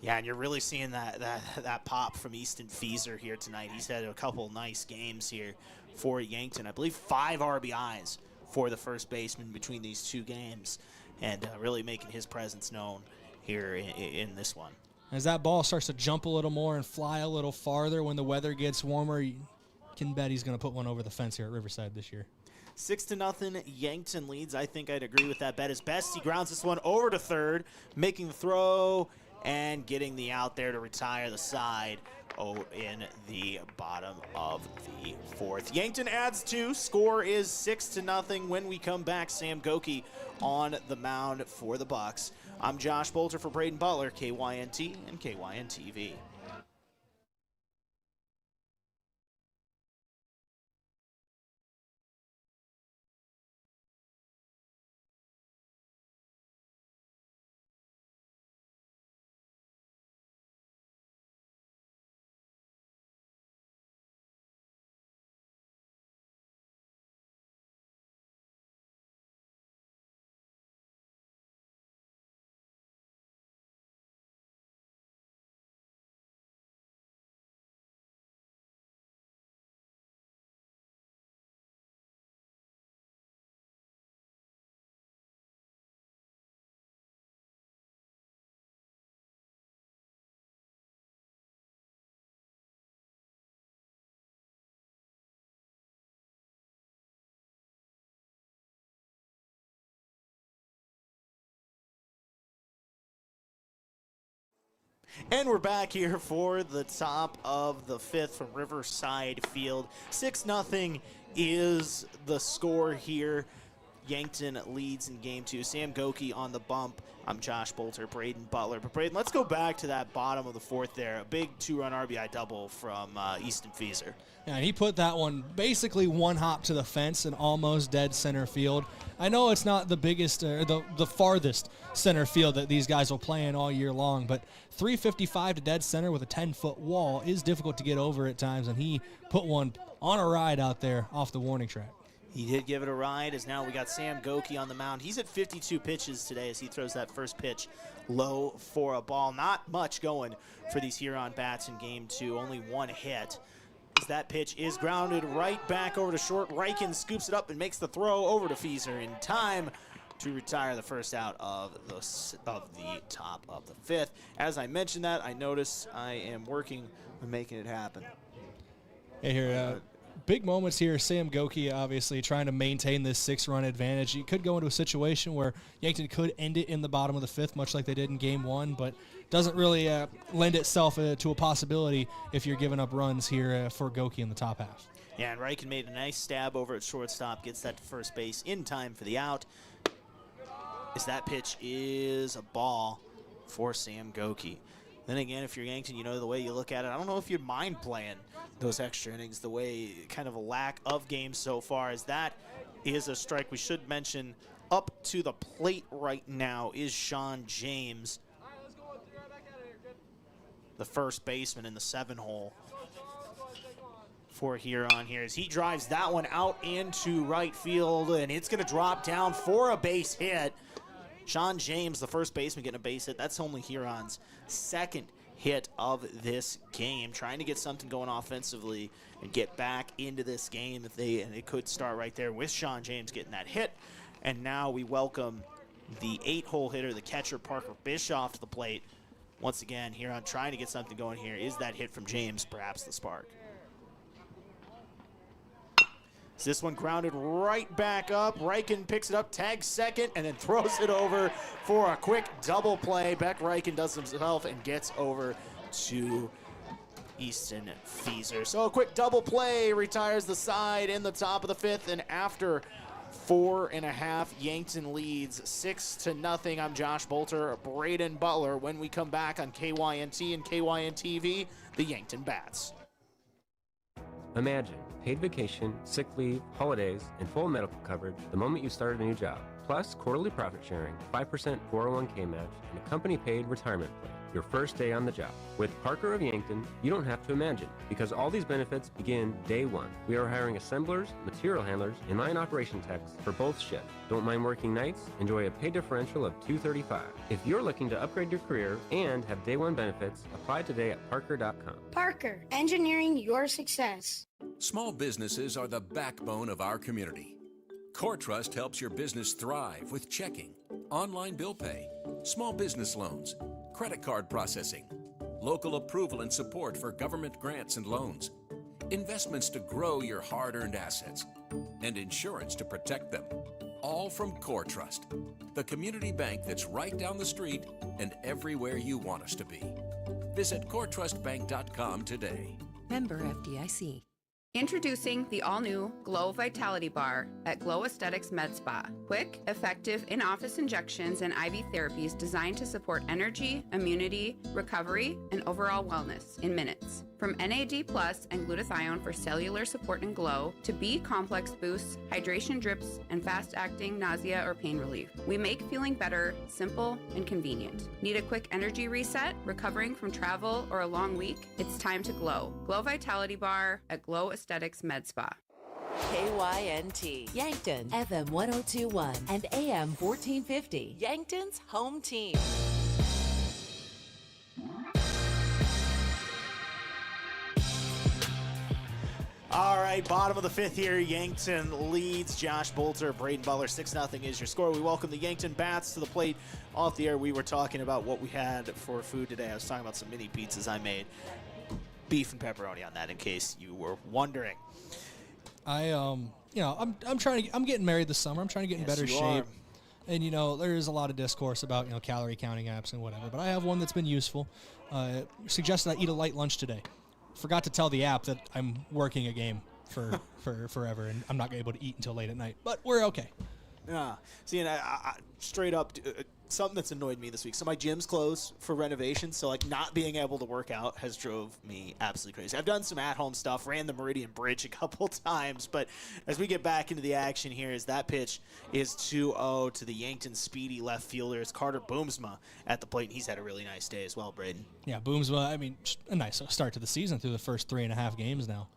yeah, and you're really seeing that pop from Easton Feaser here tonight. He's had a couple nice games here for Yankton. I believe 5 RBIs for the first baseman between these 2 games, and really making his presence known here in this one. As that ball starts to jump a little more and fly a little farther when the weather gets warmer, you can bet he's going to put one over the fence here at Riverside this year. 6-0, Yankton leads. I think I'd agree with that bet. As Bestie grounds this one over to third, making the throw and getting the out there to retire the side in the bottom of the 4th. Yankton adds 2. Score is 6-0. When we come back, Sam Goki on the mound for the Bucks. I'm Josh Boelter for Brayden Butler, KYNT and KYN-TV. And we're back here for the top of the 5th from Riverside Field. 6-0 is the score here. Yankton leads in game 2. Sam Goki on the bump. I'm Josh Boelter, Brayden Butler. But Brayden, let's go back to that bottom of the 4th there. A big 2-run RBI double from Easton Feaser. Yeah, and he put that one basically one hop to the fence and almost dead center field. I know it's not the biggest, the farthest center field that these guys will play in all year long, but 355 to dead center with a 10-foot wall is difficult to get over at times, and he put one on a ride out there off the warning track. He did give it a ride, as now we got Sam Goki on the mound. He's at 52 pitches today as he throws that first pitch low for a ball. Not much going for these Huron bats in game 2. Only 1 hit. As that pitch is grounded right back over to short. Reichen scoops it up and makes the throw over to Feaser in time to retire the first out of the top of the 5th. As I mentioned that, I notice I am working on making it happen. Hey, here, big moments here. Sam Goki obviously trying to maintain this 6-run advantage. He could go into a situation where Yankton could end it in the bottom of the 5th, much like they did in game 1, but doesn't really lend itself to a possibility if you're giving up runs here for Goki in the top half. Yeah, and Reichen made a nice stab over at shortstop, gets that to first base in time for the out. As that pitch is a ball for Sam Goki. Then again, if you're Yankton, you know the way you look at it. I don't know if you'd mind playing those extra innings, the way kind of a lack of games so far, as that is a strike. We should mention up to the plate right now is Sean James, the first baseman in the 7-hole for Huron here, as he drives that one out into right field, and it's going to drop down for a base hit. Sean James, the first baseman, getting a base hit. That's only Huron's second hit of this game, trying to get something going offensively and get back into this game. And it could start right there with Sean James getting that hit. And now we welcome the 8-hole hitter, the catcher, Parker Bischoff, to the plate. Once again, Huron trying to get something going here. Is that hit from James perhaps the spark? So this one grounded right back up. Reichen picks it up, tags second, and then throws it over for a quick double play. Beck Reichen does himself and gets over to Easton Fieser. So a quick double play retires the side in the top of the 5th, and after 4.5, Yankton leads 6-0. I'm Josh Boelter, Brayden Butler. When we come back on KYNT and KYN-TV, the Yankton Bats. Imagine paid vacation, sick leave, holidays, and full medical coverage the moment you started a new job. Plus quarterly profit sharing, 5% 401k match, and a company-paid retirement plan. Your first day on the job. With Parker of Yankton, you don't have to imagine, because all these benefits begin day one. We are hiring assemblers, material handlers, and line operation techs for both shifts. Don't mind working nights? Enjoy a pay differential of $235. If you're looking to upgrade your career and have day one benefits, apply today at parker.com. Parker, engineering your success. Small businesses are the backbone of our community. CoreTrust helps your business thrive with checking, online bill pay, small business loans, credit card processing, local approval and support for government grants and loans, investments to grow your hard-earned assets, and insurance to protect them. All from CoreTrust, the community bank that's right down the street and everywhere you want us to be. Visit CoreTrustBank.com today. Member FDIC. Introducing the all-new Glow Vitality Bar at Glow Aesthetics Med Spa. Quick, effective in-office injections and IV therapies designed to support energy, immunity, recovery, and overall wellness in minutes. From NAD+ and glutathione for cellular support and glow to B-complex boosts, hydration drips, and fast-acting nausea or pain relief. We make feeling better simple and convenient. Need a quick energy reset, recovering from travel or a long week? It's time to glow. Glow Vitality Bar at Glow Aesthetics Med Spa. KYNT, Yankton, FM 1021 and AM 1450, Yankton's home team. All right, bottom of the 5th here, Yankton leads. Josh Boelter, Brayden Butler, 6-0 is your score. We welcome the Yankton Bats to the plate. Off the air, we were talking about what we had for food today. I was talking about some mini pizzas I made. Beef and pepperoni on that, in case you were wondering. I'm getting married this summer. I'm trying to get in better shape. And, there's a lot of discourse about, calorie counting apps and whatever. But I have one that's been useful. Suggested I eat a light lunch today. Forgot to tell the app that I'm working a game for forever, and I'm not able to eat until late at night. But we're okay. Yeah. See, and I straight up, something that's annoyed me this week. So my gym's closed for renovation, so not being able to work out has drove me absolutely crazy. I've done some at-home stuff, ran the Meridian Bridge a couple times, but as we get back into the action here, as that pitch is 2-0 to the Yankton speedy left fielder, it's Carter Boomsma at the plate, and he's had a really nice day as well, Brayden. Yeah, Boomsma, a nice start to the season through the first 3.5 games now.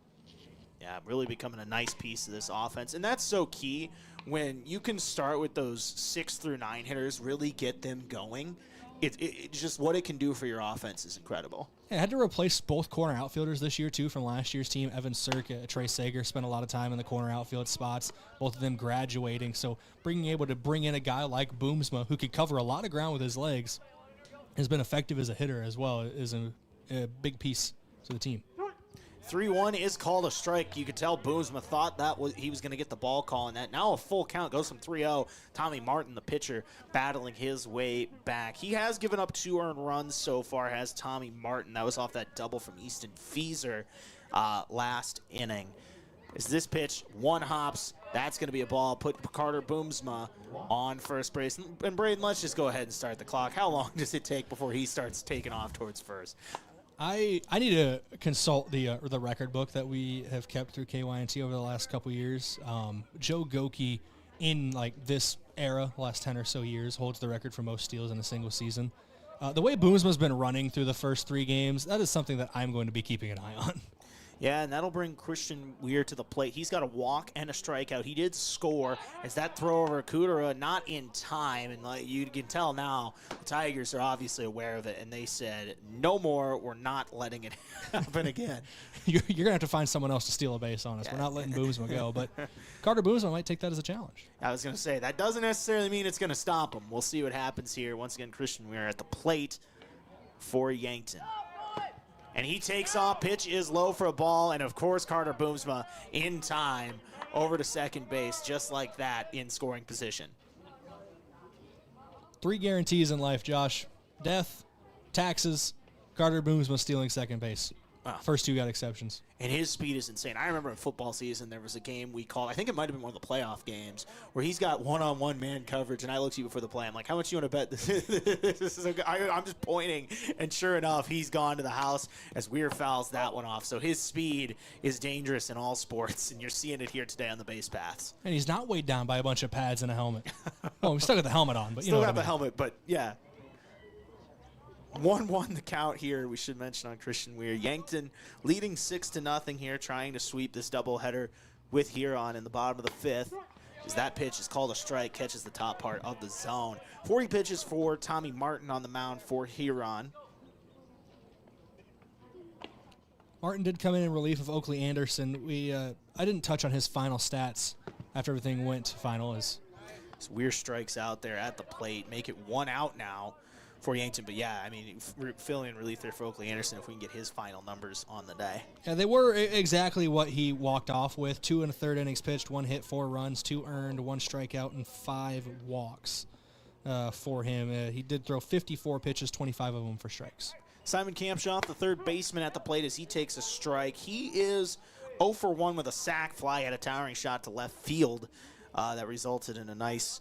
Yeah, really becoming a nice piece of this offense, and that's so key. When you can start with those 6 through 9 hitters, really get them going, it just what it can do for your offense is incredible. Yeah, I had to replace both corner outfielders this year, too, from last year's team. Evan Cirque, Trey Sager spent a lot of time in the corner outfield spots, both of them graduating. So able to bring in a guy like Boomsma, who can cover a lot of ground with his legs, has been effective as a hitter as well, is a big piece to the team. 3-1 is called a strike. You could tell Boomsma thought he was going to get the ball call in that. Now a full count goes from 3-0. Tommy Martin, the pitcher, battling his way back. He has given up 2 earned runs so far, has Tommy Martin. That was off that double from Easton Fieser last inning. Is this pitch, one hops, that's going to be a ball. Put Carter Boomsma on first base. And Brayden, let's just go ahead and start the clock. How long does it take before he starts taking off towards first? I need to consult the record book that we have kept through KYNT over the last couple years. Joe Goki, in like this era, last 10 or so years, holds the record for most steals in a single season. The way Boomsma's been running through the first 3 games, that is something that I'm going to be keeping an eye on. Yeah, and that'll bring Christian Weir to the plate. He's got a walk and a strikeout. He did score as that throw over Kudera, not in time. And like you can tell now, the Tigers are obviously aware of it, and they said, no more, we're not letting it happen again. You're going to have to find someone else to steal a base on us. Yeah. We're not letting Boomsma go, but Carter Boomsma might take that as a challenge. I was going to say, that doesn't necessarily mean it's going to stop him. We'll see what happens here. Once again, Christian Weir at the plate for Yankton. And he takes off. Pitch is low for a ball. And, of course, Carter Boomsma in time over to second base, just like that, in scoring position. 3 guarantees in life, Josh. Death, taxes, Carter Boomsma stealing second base. Wow. First 2 got exceptions. And his speed is insane. I remember in football season there was a game we called, I think it might have been one of the playoff games, where he's got one-on-one man coverage, and I looked at you before the play. I'm like, how much you want to bet this is I'm just pointing, and sure enough, he's gone to the house as Weir fouls that one off. So his speed is dangerous in all sports, and you're seeing it here today on the base paths. And he's not weighed down by a bunch of pads and a helmet. Oh, we still got the helmet on, but you know Still what got I the mean. helmet, but yeah. 1-1 the count here, we should mention on Christian Weir. Yankton leading 6-0 here, trying to sweep this doubleheader with Huron in the bottom of the 5th. As that pitch is called a strike, catches the top part of the zone. 40 pitches for Tommy Martin on the mound for Huron. Martin did come in relief of Oakley Anderson. I didn't touch on his final stats after everything went to final. As Weir strikes out there at the plate, make it 1 out now for Yankton. But yeah, I mean, filling in relief there for Oakley Anderson if we can get his final numbers on the day. Yeah, they were exactly what he walked off with. 2 1/3 innings pitched, 1 hit, 4 runs, 2 earned, 1 strikeout, and 5 walks for him. He did throw 54 pitches, 25 of them for strikes. Simon Kampshoff, the third baseman at the plate as he takes a strike. He is 0 for 1 with a sac fly at a towering shot to left field that resulted in a nice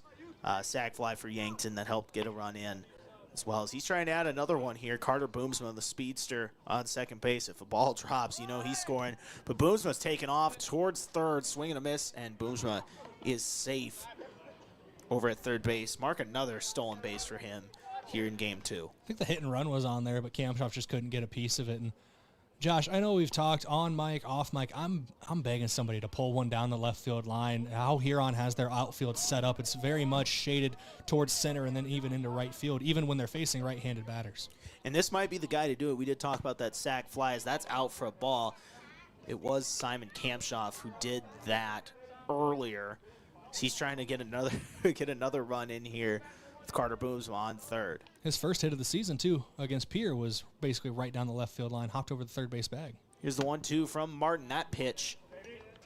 sac fly for Yankton that helped get a run in. As well as he's trying to add another one here. Carter Boomsma, the speedster, on second base. If a ball drops, you know he's scoring. But Boomsma's taken off towards third, swing and a miss, and Boomsma is safe over at third base. Mark another stolen base for him here in game 2. I think the hit and run was on there, but Kampshoff just couldn't get a piece of it. And Josh, I know we've talked on mic, off mic. I'm begging somebody to pull one down the left field line. How Huron has their outfield set up, it's very much shaded towards center and then even into right field, even when they're facing right-handed batters. And this might be the guy to do it. We did talk about that sac fly as that's out for a ball. It was Simon Kampshoff who did that earlier. So he's trying to get another run in here with Carter Boomsma on third. His first hit of the season, too, against Pierre was basically right down the left field line, hopped over the third base bag. Here's the 1-2 from Martin. That pitch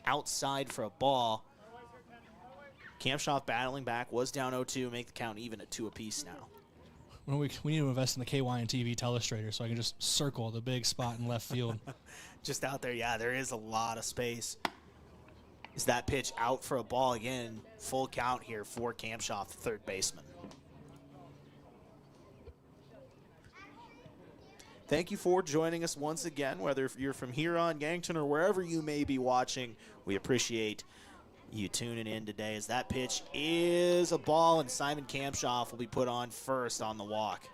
outside for a ball. Kampshoff battling back, was down 0-2, make the count even at 2 apiece now. Well, we need to invest in the KY and TV telestrator so I can just circle the big spot in left field. Just out there, yeah, there is a lot of space. Is that pitch out for a ball again? Full count here for Kampshoff, the third baseman. Thank you for joining us once again, whether you're from Huron, Yankton, or wherever you may be watching. We appreciate you tuning in today as that pitch is a ball, and Simon Kampshoff will be put on first on the walk.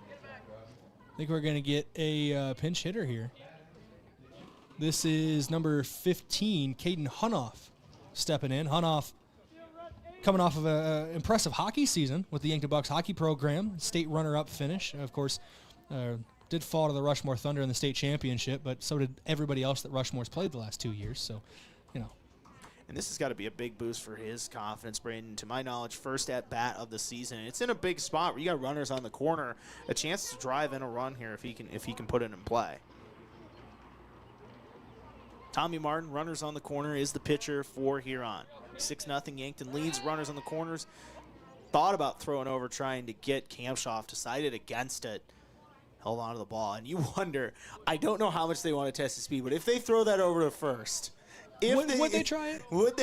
I think we're going to get a pinch hitter here. This is number 15, Caden Hunoff, stepping in. Hunoff coming off of an impressive hockey season with the Yankton Bucks hockey program, state runner-up finish. Of course, did fall to the Rushmore Thunder in the state championship, but so did everybody else that Rushmore's played the last 2 years. So, you know. And this has got to be a big boost for his confidence, Brayden. To my knowledge, first at-bat of the season. It's in a big spot where you got runners on the corner, a chance to drive in a run here if he can put it in play. Tommy Martin, runners on the corner, is the pitcher for Huron. 6-0 Yankton leads, runners on the corners. Thought about throwing over, trying to get Kampshoff, decided against it. Held on to the ball. And you wonder, I don't know how much they want to test his speed, but if they throw that over to first, Would they try it? Would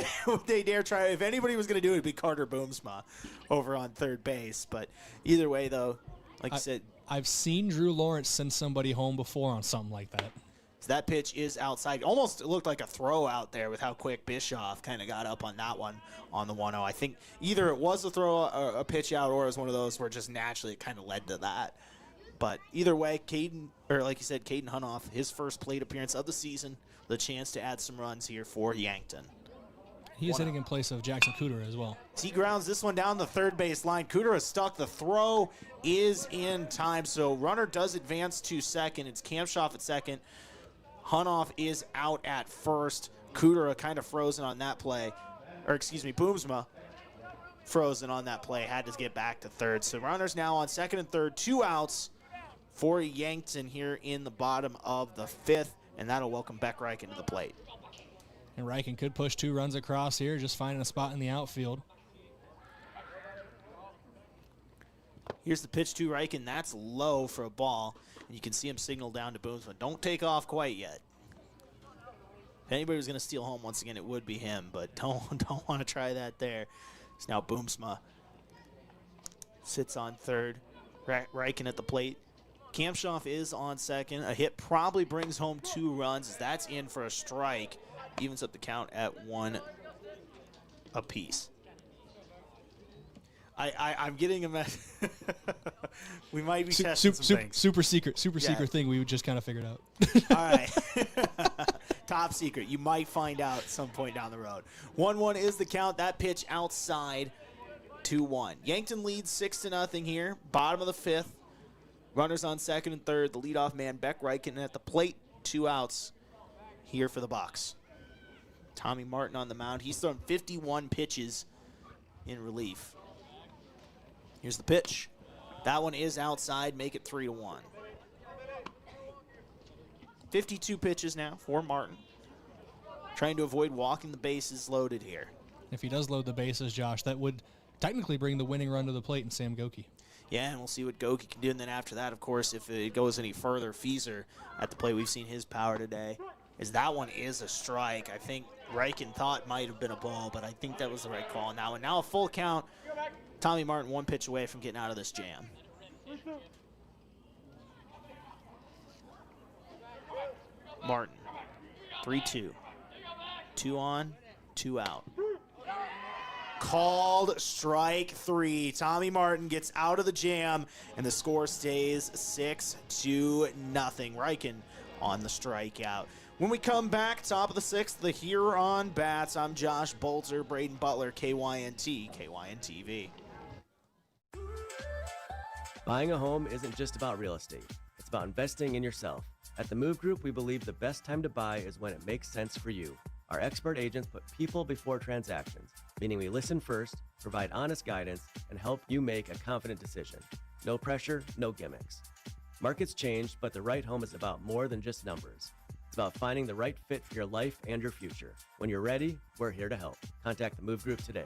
they dare try it? If anybody was going to do it, it'd be Carter Boomsma over on third base. But either way, though, like you said, I've seen Drew Lawrence send somebody home before on something like that. So that pitch is outside. Almost looked like a throw out there with how quick Bischoff kind of got up on that one on the 1-0. I think either it was a throw, a pitch out, or it was one of those where just naturally it kind of led to that. But either way, like you said, Caden Hunoff, his first plate appearance of the season, the chance to add some runs here for Yankton. He is hitting in place of Jackson Cooter as well. He grounds this one down the third base line. Cooter is stuck. The throw is in time, so runner does advance to second. It's Kampshoff at second. Hunoff is out at first. Cooter kind of frozen on that play. Or excuse me, Boomsma frozen on that play. Had to get back to third. So runners now on second and third. 2 outs for Yankton here in the bottom of the 5th. And that'll welcome Beck Reichen to the plate. And Reichen could push 2 runs across here, just finding a spot in the outfield. Here's the pitch to Reichen. That's low for a ball. And you can see him signal down to Boomsma. Don't take off quite yet. If anybody was going to steal home once again, it would be him. But don't want to try that there. So now Boomsma sits on third. Reichen at the plate. Kampshoff is on second. A hit probably brings home 2 runs. That's in for a strike. Evens up the count at 1 apiece. I'm getting a mess. We might be testing some things. Super secret thing we just kind of figured out. All right. Top secret. You might find out at some point down the road. 1-1 is the count. That pitch outside, 2-1. Yankton leads 6-0 here. Bottom of the 5th. Runners on second and third. The leadoff man, Beck Reichen, at the plate. 2 outs here for the Bucks. Tommy Martin on the mound. He's thrown 51 pitches in relief. Here's the pitch. That one is outside. Make it 3-1. 52 pitches now for Martin. Trying to avoid walking the bases loaded here. If he does load the bases, Josh, that would technically bring the winning run to the plate in Sam Goki. Yeah, and we'll see what Goki can do. And then after that, of course, if it goes any further, Fieser at the plate. We've seen his power today. As that one is a strike. I think Reichen thought might have been a ball, but I think that was the right call. Now a full count. Tommy Martin 1 pitch away from getting out of this jam. Martin, 3-2. 2 on, 2 out. Called strike 3. Tommy Martin gets out of the jam, and the score stays 6-0. Reichen on the strikeout. When we come back, top of the 6th, the Huron bats. I'm Josh Boelter, Brayden Butler, KYNT, KYNTV. Buying a home isn't just about real estate. It's about investing in yourself. At the Move Group, we believe the best time to buy is when it makes sense for you. Our expert agents put people before transactions, meaning we listen first, provide honest guidance, and help you make a confident decision. No pressure, no gimmicks. Markets change, but the right home is about more than just numbers. It's about finding the right fit for your life and your future. When you're ready, we're here to help. Contact the Move Group today.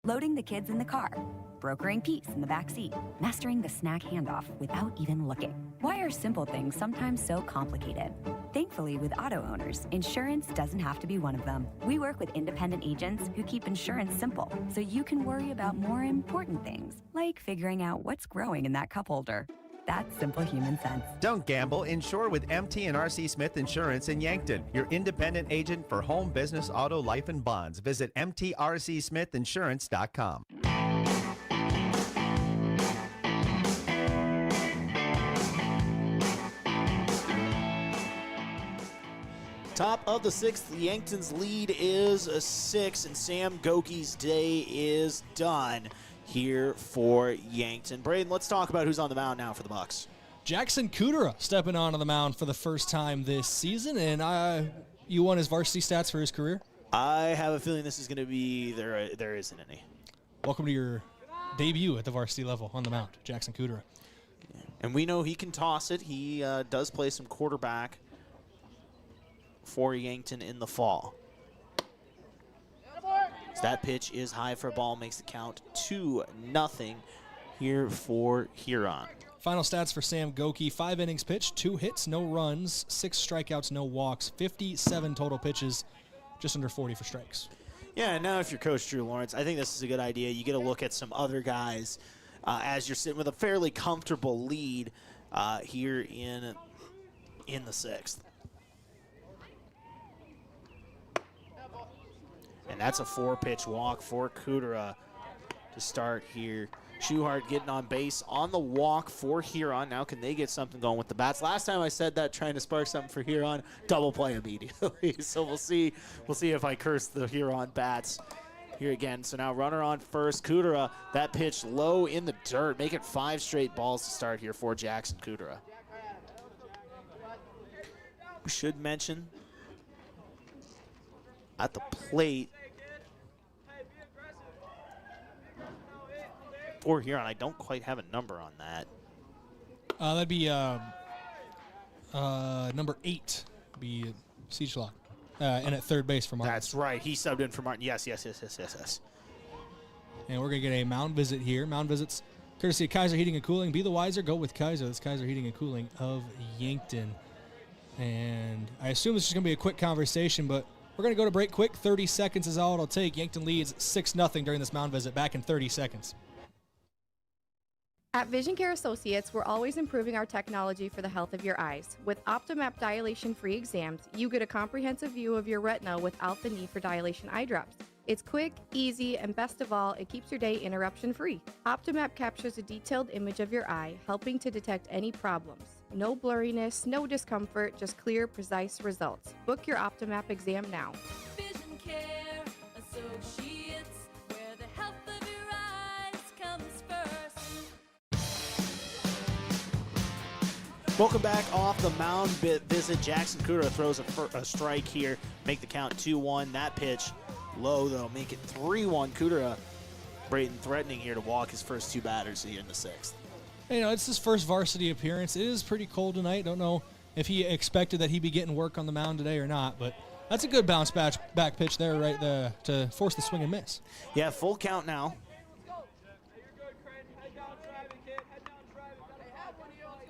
Loading the kids in the car, brokering peace in the back seat, mastering the snack handoff without even looking. Why are simple things sometimes so complicated? Thankfully, with auto owners, insurance doesn't have to be one of them. We work with independent agents who keep insurance simple, so you can worry about more important things, like figuring out what's growing in that cup holder. That's simple human sense. Don't gamble. Insure with MT and RC Smith Insurance in Yankton, your independent agent for home, business, auto, life, and bonds. Visit mtrcsmithinsurance.com. Top of the 6th, Yankton's lead is a 6, and Sam Goki's day is done here for Yankton. Brayden, let's talk about who's on the mound now for the Bucks. Jackson Cooter stepping onto the mound for the first time this season, and you won his varsity stats for his career? I have a feeling this is going to be there isn't any. Welcome to your debut at the varsity level on the mound, Jackson Cooter. And we know he can toss it. He does play some quarterback for Yankton in the fall. That pitch is high for a ball, makes the count 2-0 here for Huron. Final stats for Sam Goki: 5 innings pitched, 2 hits, no runs, 6 strikeouts, no walks, 57 total pitches, just under 40 for strikes. Yeah, and now if you're Coach Drew Lawrence, I think this is a good idea. You get a look at some other guys as you're sitting with a fairly comfortable lead here in the 6th. And that's a 4-pitch walk for Kudera to start here. Schuhart getting on base on the walk for Huron. Now can they get something going with the bats? Last time I said that, trying to spark something for Huron, double play immediately. So we'll see if I curse the Huron bats here again. So now runner on first. Kudera, that pitch low in the dirt. Make it 5 straight balls to start here for Jackson Kudera. We should mention at the plate for Huron, I don't quite have a number on that. That'd be number 8, be Sieglock. And at third base for Martin. That's right. He subbed in for Martin. Yes. And we're going to get a mound visit here. Mound visits courtesy of Kaiser Heating and Cooling. Be the wiser. Go with Kaiser. That's Kaiser Heating and Cooling of Yankton. And I assume this is going to be a quick conversation, but we're going to go to break quick. 30 seconds is all it'll take. Yankton leads 6-0 during this mound visit. Back in 30 seconds. At Vision Care Associates, we're always improving our technology for the health of your eyes. With Optomap dilation-free exams, you get a comprehensive view of your retina without the need for dilation eye drops. It's quick, easy, and best of all, it keeps your day interruption-free. Optomap captures a detailed image of your eye, helping to detect any problems. No blurriness, no discomfort, just clear, precise results. Book your Optomap exam now. Vision Care Associates, where the health of your eyes comes first. Welcome back off the mound visit. Jackson Kudera throws a strike here. Make the count 2-1. That pitch low, though. Make it 3-1. Kudera, Brayden threatening here to walk his first 2 batters here in the 6th. You know, it's his first varsity appearance. It is pretty cold tonight. Don't know if he expected that he'd be getting work on the mound today or not, but that's a good bounce back pitch there right there to force the swing and miss. Yeah, full count now.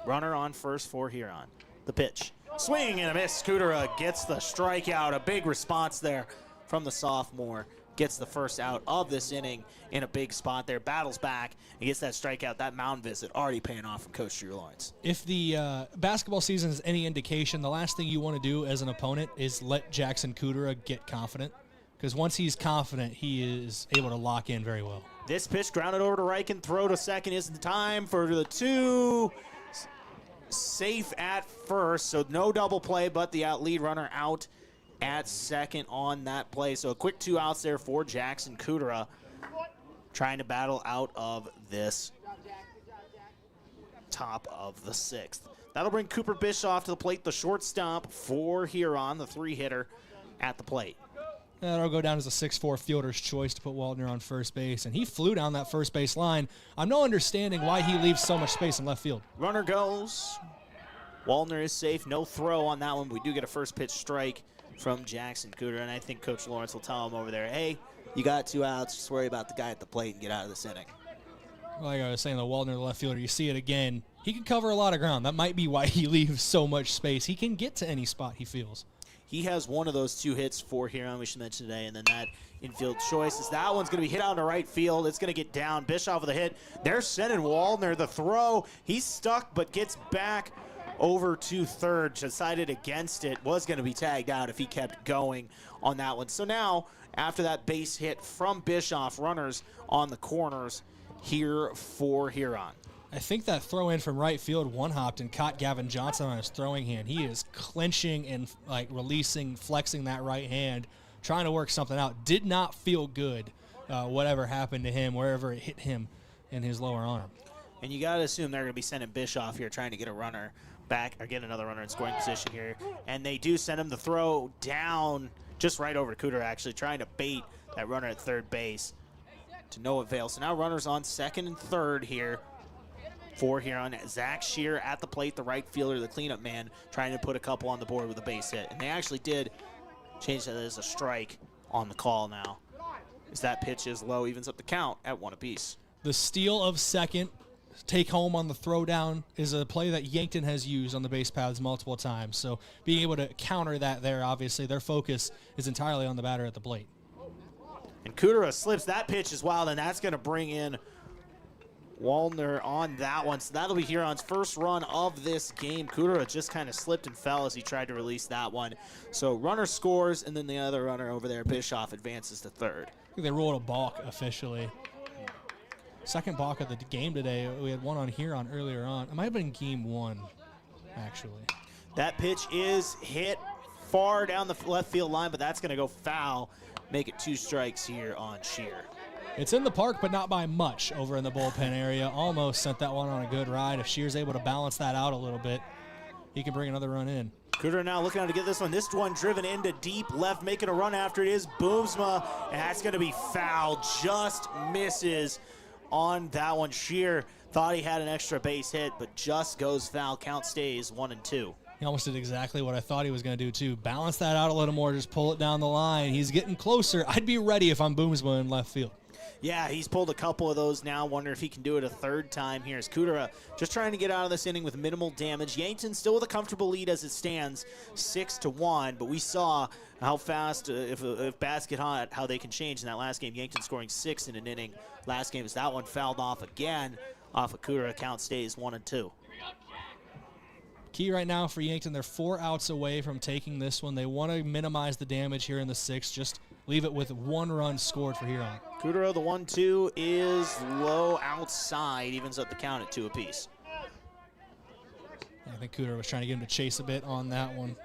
Runner on first for Huron. The pitch. Swing and a miss. Kudera gets the strikeout. A big response there from the sophomore. Gets the first out of this inning in a big spot there. Battles back and gets that strikeout. That mound visit already paying off from Coach Drew Lawrence. If the basketball season is any indication, the last thing you want to do as an opponent is let Jackson Kudera get confident. Because once he's confident, he is able to lock in very well. This pitch grounded over to Reichen. Throw to second is the time for the 2. Safe at first, so no double play, but the lead runner out at second on that play. So a quick 2 outs there for Jackson Kudera, trying to battle out of this top of the 6th. That'll bring Cooper Bischoff to the plate, the shortstop for Huron, the 3-hitter at the plate. That'll go down as a 6'4 fielder's choice to put Waldner on first base, and he flew down that first base line. I'm no understanding why he leaves so much space in left field. Runner goes. Waldner is safe. No throw on that one. We do get a first pitch strike from Jackson Kudera, and I think Coach Lawrence will tell him over there, hey, you got 2 outs. Just worry about the guy at the plate and get out of this inning. Like I was saying, the Waldner, the left fielder, you see it again. He can cover a lot of ground. That might be why he leaves so much space. He can get to any spot he feels. He has one of those 2 hits for Huron we should mention today, and then that infield choice is that one's going to be hit out to right field. It's going to get down. Bischoff with a hit. They're sending Waldner the throw. He's stuck but gets back over to third. Decided against it. Was going to be tagged out if he kept going on that one. So now, after that base hit from Bischoff, runners on the corners here for Huron. I think that throw in from right field one-hopped and caught Gavin Johnson on his throwing hand. He is clenching and releasing, flexing that right hand, trying to work something out. Did not feel good, whatever happened to him, wherever it hit him in his lower arm. And you got to assume they're going to be sending Bischoff here, trying to get a runner back, or get another runner in scoring position here. And they do send him the throw down, just right over to Kudera, actually, trying to bait that runner at third base to no avail. So now runners on second and third here for Huron. Zach Shear at the plate, the right fielder, the cleanup man, trying to put a couple on the board with a base hit. And they actually did change that as a strike on the call now, as that pitch is low, evens up the count at 1 apiece. The steal of second take home on the throwdown is a play that Yankton has used on the base paths multiple times. So being able to counter that there, obviously, their focus is entirely on the batter at the plate. And Kudera slips. That pitch is wild, and that's going to bring in Waldner on that one. So that'll be Huron's first run of this game. Kudera just kind of slipped and fell as he tried to release that one. So runner scores, and then the other runner over there, Bischoff, advances to third. I think they rolled a balk officially. Second balk of the game today. We had one on Huron earlier on. It might have been game one, actually. That pitch is hit far down the left field line, but that's going to go foul. Make it 2 strikes here on Shear. It's in the park, but not by much over in the bullpen area. Almost sent that one on a good ride. If Shear's able to balance that out a little bit, he can bring another run in. Cooter now looking out to get this one. This one driven into deep left, making a run after it is Boomsma, and that's going to be foul. Just misses on that one. Shear thought he had an extra base hit, but just goes foul. Count stays 1-2. He almost did exactly what I thought he was going to do, too. Balance that out a little more, just pull it down the line. He's getting closer. I'd be ready if I'm Boomsma in left field. Yeah, he's pulled a couple of those now. Wonder if he can do it a third time here. As Kudera just trying to get out of this inning with minimal damage. Yankton still with a comfortable lead as it stands, 6-1. But we saw how fast, if bats get hot, how they can change in that last game. Yankton scoring 6 in an inning. Last game is that one fouled off again. Off of Kudera, count stays 1-2. Key right now for Yankton, they're 4 outs away from taking this one. They want to minimize the damage here in the 6th. Just leave it with 1 run scored for Huron. Kudera, the 1-2 is low outside, evens up the count at 2 apiece. I think Kudera was trying to get him to chase a bit on that one.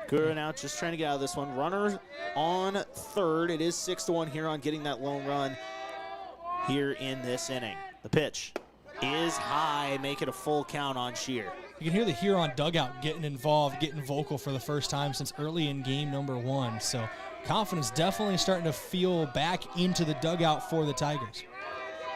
Kudera now just trying to get out of this one. Runner on third. It is 6-1 Huron getting that lone run here in this inning. The pitch is high, make it a full count on Shear. You can hear the Huron dugout getting involved, getting vocal for the first time since early in game number 1. So confidence definitely starting to feel back into the dugout for the Tigers.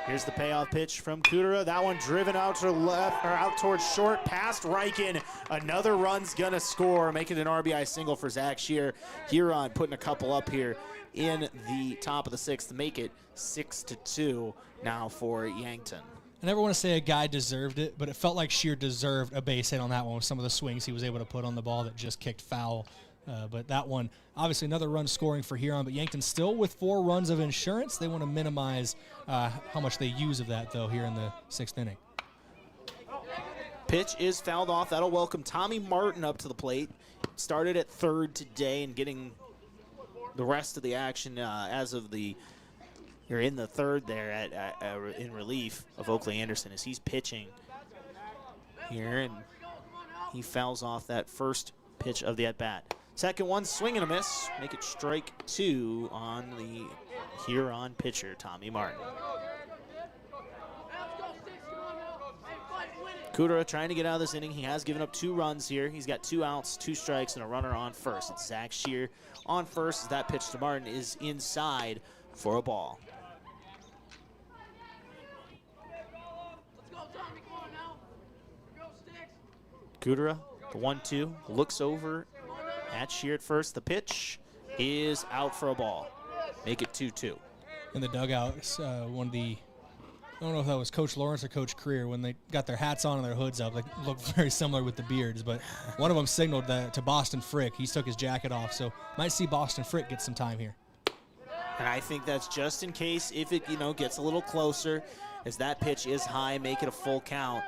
Here's the payoff pitch from Kudera. That one driven out to left, or out towards short, past Riken. Another run's gonna score, making an RBI single for Zach Shear. Huron putting a couple up here in the top of the 6th to make it 6-2 now for Yankton. I never want to say a guy deserved it, but it felt like Shear deserved a base hit on that one with some of the swings he was able to put on the ball that just kicked foul. But that one, obviously another run scoring for Huron, but Yankton still with 4 runs of insurance. They want to minimize how much they use of that, though, here in the 6th inning. Pitch is fouled off. That'll welcome Tommy Martin up to the plate. Started at third today and getting the rest of the action as of the You're in the third there in relief of Oakley Anderson as he's pitching here, and he fouls off that first pitch of the at-bat. Second one, swing and a miss. Make it strike 2 on the Huron pitcher, Tommy Martin. Kudera trying to get out of this inning. He has given up 2 runs here. He's got 2 outs, 2 strikes, and a runner on first. It's Zach Shear on first as that pitch to Martin is inside for a ball. Kudera, the 1-2, looks over at Shear at first. The pitch is out for a ball. Make it 2-2. In the dugout, one of the, I don't know if that was Coach Lawrence or Coach Creer, when they got their hats on and their hoods up. They looked very similar with the beards, but one of them signaled that to Boston Frick. He took his jacket off, so might see Boston Frick get some time here. And I think that's just in case if it gets a little closer, as that pitch is high, make it a full count.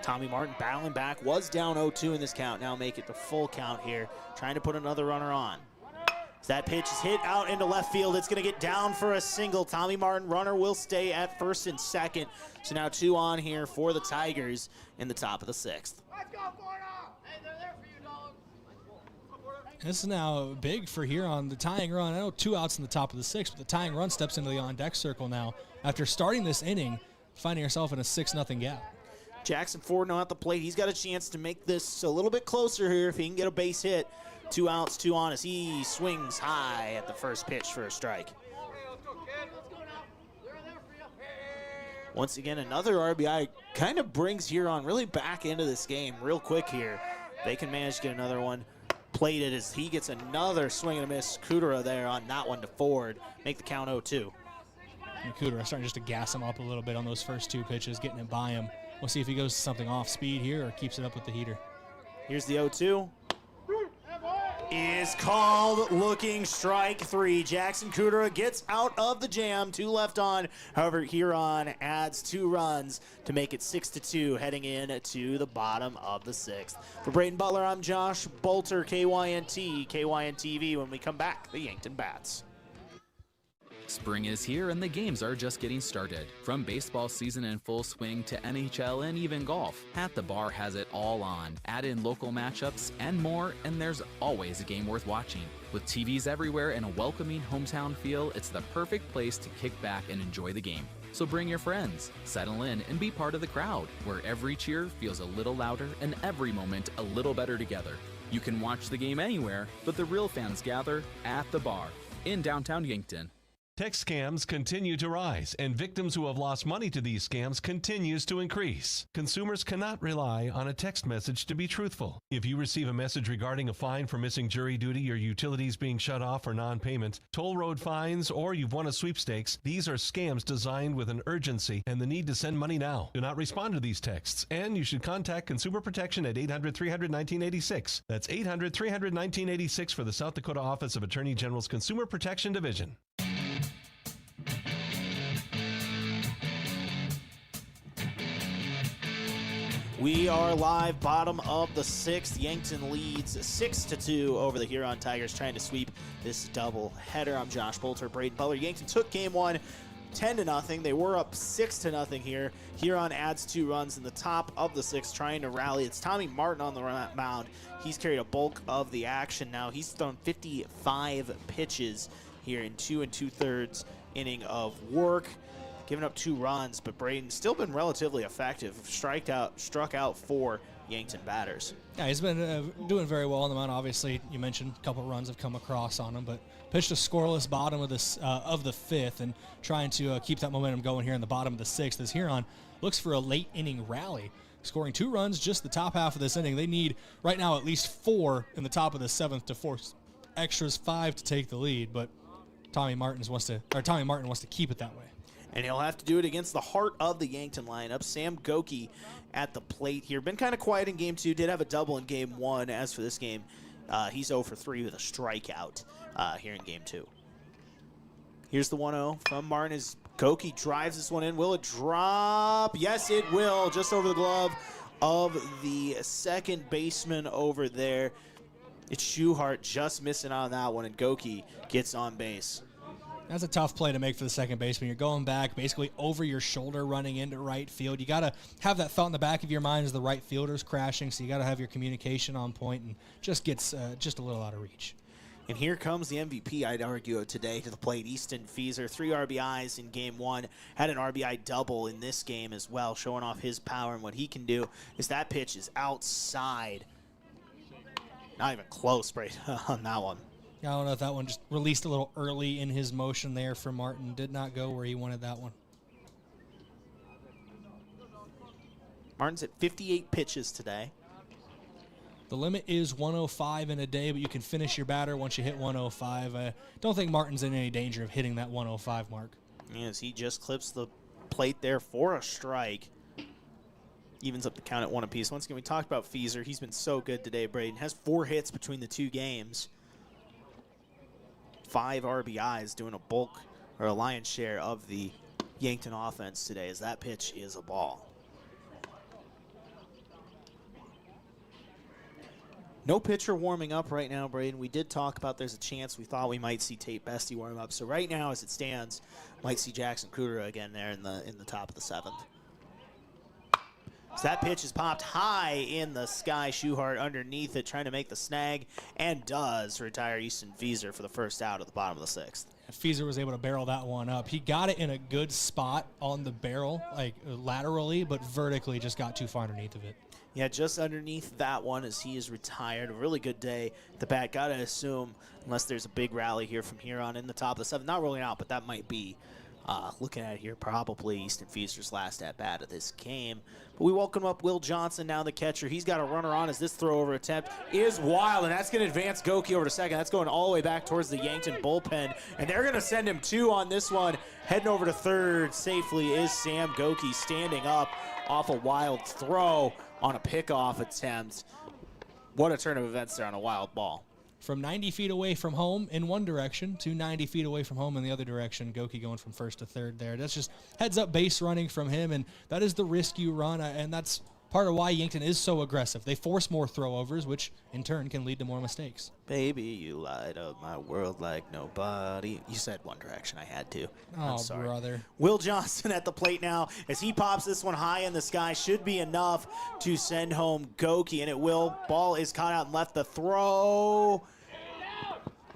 Tommy Martin battling back, was down 0-2 in this count. Now make it the full count here, trying to put another runner on. As that pitch is hit out into left field, it's going to get down for a single. Tommy Martin, runner will stay at first and second. So now 2 on here for the Tigers in the top of the 6th. This is now big for Huron. The tying run, I know 2 outs in the top of the 6th, but the tying run steps into the on-deck circle now. After starting this inning, finding yourself in a 6-0 gap. Jackson Ford now at the plate. He's got a chance to make this a little bit closer here if he can get a base hit. 2 outs, 2 on as he swings high at the first pitch for a strike. Once again, another RBI kind of brings Huron really back into this game real quick here. They can manage to get another one plated as he gets another swing and a miss. Kudera there on that one to Ford. Make the count 0-2. And Cooter starting just to gas him up a little bit on those first 2 pitches, getting it by him. We'll see if he goes to something off speed here or keeps it up with the heater. Here's the 0-2. Is called, looking strike 3. Jackson Kudera gets out of the jam, 2 left on. However, Huron adds 2 runs to make it 6-2 heading in to the bottom of the 6th. For Brayden Butler, I'm Josh Boelter, KYNT, KYN-TV. When we come back, the Yankton Bats. Spring is here and the games are just getting started. From baseball season in full swing to NHL and even golf, At the Bar has it all on. Add in local matchups and more, and there's always a game worth watching. With TVs everywhere and a welcoming hometown feel, it's the perfect place to kick back and enjoy the game. So bring your friends, settle in, and be part of the crowd, where every cheer feels a little louder and every moment a little better together. You can watch the game anywhere, but the real fans gather at the Bar in downtown Yankton. Text scams continue to rise, and victims who have lost money to these scams continues to increase. Consumers cannot rely on a text message to be truthful. If you receive a message regarding a fine for missing jury duty, your utilities being shut off for non-payment, toll road fines, or you've won a sweepstakes, these are scams designed with an urgency and the need to send money now. Do not respond to these texts, and you should contact Consumer Protection at 800-300-1986. That's 800-300-1986 for the South Dakota Office of Attorney General's Consumer Protection Division. We are live, bottom of the 6th. Yankton leads 6-2 over the Huron Tigers, trying to sweep this double header. I'm Josh Boelter, Brayden Butler. Yankton took game 1 10-0. They were up 6-0 here. Huron adds 2 runs in the top of the 6th, trying to rally. It's Tommy Martin on the mound. He's carried a bulk of the action now. He's thrown 55 pitches here in 2 2/3 inning of work. Giving up 2 runs, but Brayden's still been relatively effective. Struck out 4 Yankton batters. Yeah, he's been doing very well on the mound. Obviously, you mentioned a couple runs have come across on him, but pitched a scoreless bottom of this of the 5th and trying to keep that momentum going here in the bottom of the 6th as Huron looks for a late inning rally, scoring 2 runs just the top half of this inning. They need right now at least 4 in the top of the 7th to force extras 5 to take the lead, but Tommy Martin wants to keep it that way. And he'll have to do it against the heart of the Yankton lineup. Sam Goki at the plate here. Been kind of quiet in game 2. Did have a double in game 1. As for this game, he's 0 for 3 with a strikeout here in game 2. Here's the 1-0 from Martin as Goki drives this one in. Will it drop? Yes, it will. Just over the glove of the second baseman over there. It's Schuhart just missing on that one, and Goki gets on base. That's a tough play to make for the second baseman. You're going back basically over your shoulder running into right field. You got to have that thought in the back of your mind as the right fielder's crashing, so you got to have your communication on point, and just gets just a little out of reach. And here comes the MVP, I'd argue, today to the plate. Easton Fieser, 3 RBIs in game 1. Had an RBI double in this game as well, showing off his power and what he can do. Is that pitch is outside. Not even close, right, on that one. I don't know if that one just released a little early in his motion there for Martin. Did not go where he wanted that one. Martin's at 58 pitches today. The limit is 105 in a day, but you can finish your batter once you hit 105. I don't think Martin's in any danger of hitting that 105 mark. Yes, he just clips the plate there for a strike. Evens up the count at 1 apiece. Once again, we talked about Fieser. He's been so good today, Brayden. Has 4 hits between the 2 games. 5 RBIs, doing a bulk or a lion's share of the Yankton offense today, as that pitch is a ball. No pitcher warming up right now, Brayden. We did talk about there's a chance we thought we might see Tate Bestie warm up. So right now, as it stands, might see Jackson Kudera again there in the top of the 7th. So that pitch is popped high in the sky. Schuhart underneath it, trying to make the snag, and does retire Easton Fieser for the first out at the bottom of the 6th. Fieser was able to barrel that one up. He got it in a good spot on the barrel, like laterally, but vertically just got too far underneath of it. Yeah, just underneath that one as he is retired. A really good day at the bat. Got to assume, unless there's a big rally here from here on in the top of the 7th. Not rolling out, but that might be Looking at it here, probably Easton Feaster's last at-bat of this game. But we welcome up Will Johnson, now the catcher. He's got a runner on as this throw-over attempt is wild, and that's going to advance Goki over to second. That's going all the way back towards the Yankton bullpen, and they're going to send him 2 on this one. Heading over to third safely is Sam Goki, standing up off a wild throw on a pickoff attempt. What a turn of events there on a wild ball. From 90 feet away from home in one direction to 90 feet away from home in the other direction. Goki going from first to third there. That's just heads-up base running from him, and that is the risk you run, and that's part of why Yankton is so aggressive. They force more throwovers, which in turn can lead to more mistakes. Baby, you light up my world like nobody. You said one direction. I had to. I'm sorry. Brother. Will Johnson at the plate now as he pops this one high in the sky. Should be enough to send home Goki, and it will. Ball is caught out and left. The throw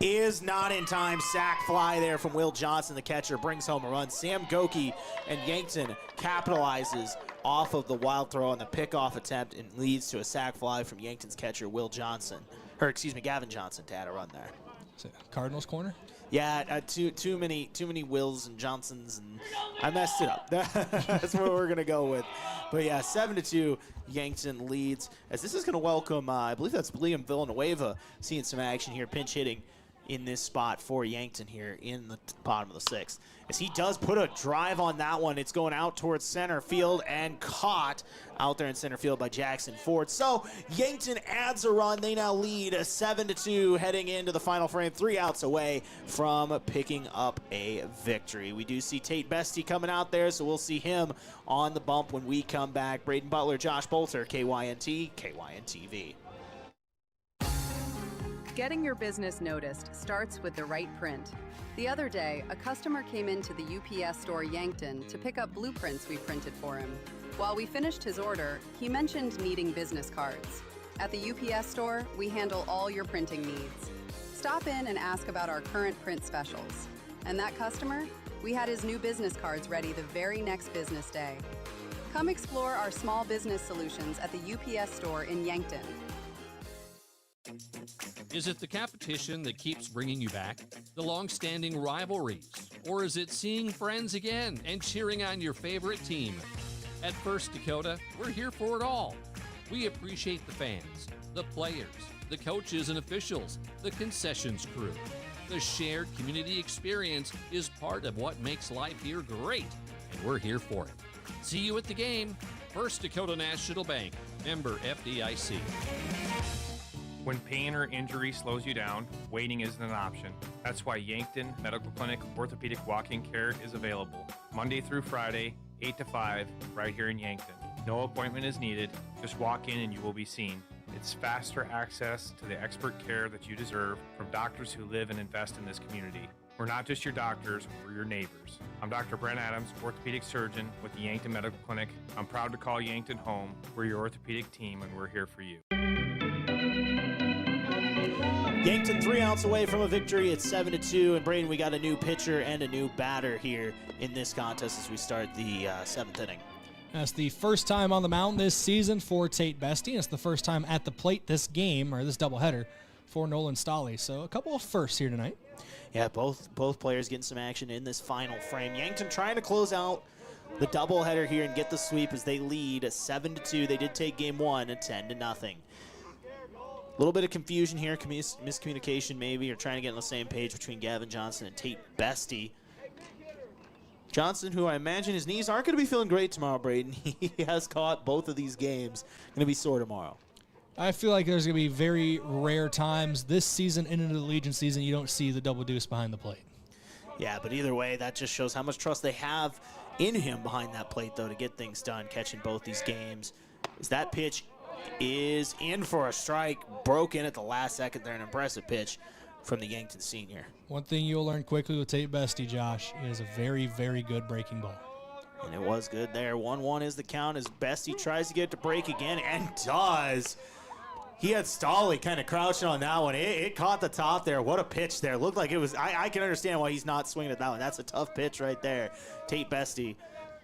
is not in time. Sack fly there from Will Johnson. The catcher brings home a run. Sam Goki and Yankton capitalizes off of the wild throw on the pickoff attempt and leads to a sack fly from Yankton's catcher, Will Johnson. Or, excuse me, Gavin Johnson to add a run there. Is it Cardinals corner? Yeah, too many Wills and Johnsons, and I messed it up. That's what we're going to go with. But, yeah, 7-2, Yankton leads. As this is going to welcome, I believe that's Liam Villanueva seeing some action here, pinch hitting in this spot for Yankton here in the bottom of the 6th. As he does put a drive on that one, it's going out towards center field and caught out there in center field by Jackson Ford. So Yankton adds a run. They now lead 7-2 heading into the final frame, 3 outs away from picking up a victory. We do see Tate Bestie coming out there, so we'll see him on the bump when we come back. Brayden Butler, Josh Boelter, KYNT, KYNTV. Getting your business noticed starts with the right print. The other day, a customer came into the UPS store Yankton to pick up blueprints we printed for him. While we finished his order, he mentioned needing business cards. At the UPS store, we handle all your printing needs. Stop in and ask about our current print specials. And that customer? We had his new business cards ready the very next business day. Come explore our small business solutions at the UPS store in Yankton. Is it the competition that keeps bringing you back? The long-standing rivalries? Or is it seeing friends again and cheering on your favorite team? At First Dakota, we're here for it all. We appreciate the fans, the players, the coaches and officials, the concessions crew. The shared community experience is part of what makes life here great, and we're here for it. See you at the game. First Dakota National Bank, member FDIC. When pain or injury slows you down, waiting isn't an option. That's why Yankton Medical Clinic Orthopedic Walk-In Care is available Monday through Friday, 8 to 5, right here in Yankton. No appointment is needed. Just walk in and you will be seen. It's faster access to the expert care that you deserve from doctors who live and invest in this community. We're not just your doctors, we're your neighbors. I'm Dr. Brent Adams, orthopedic surgeon with the Yankton Medical Clinic. I'm proud to call Yankton home. We're your orthopedic team and we're here for you. Yankton 3 outs away from a victory. It's 7-2, and Brayden, we got a new pitcher and a new batter here in this contest as we start the 7th inning. That's the first time on the mound this season for Tate Bestie. It's the first time at the plate this game, or this doubleheader, for Nolan Stolley. So a couple of firsts here tonight. Yeah, both players getting some action in this final frame. Yankton trying to close out the doubleheader here and get the sweep as they lead 7-2. They did take game 1 at 10-0. A little bit of confusion here, miscommunication maybe, or trying to get on the same page between Gavin Johnson and Tate Bestie. Johnson, who I imagine his knees aren't going to be feeling great tomorrow, Brayden. He has caught both of these games. Going to be sore tomorrow. I feel like there's going to be very rare times this season and into the Legion season you don't see the double deuce behind the plate. Yeah, but either way, that just shows how much trust they have in him behind that plate, though, to get things done, catching both these games. Is that pitch is in for a strike, broke in at the last second there, an impressive pitch from the Yankton senior. One thing you'll learn quickly with Tate Bestie, Josh, is a very, very good breaking ball. And it was good there. 1-1 is the count as Bestie tries to get it to break again and does. He had Stolley kind of crouching on that one. It caught the top there. What a pitch there. Looked like it was, I can understand why he's not swinging at that one. That's a tough pitch right there. Tate Bestie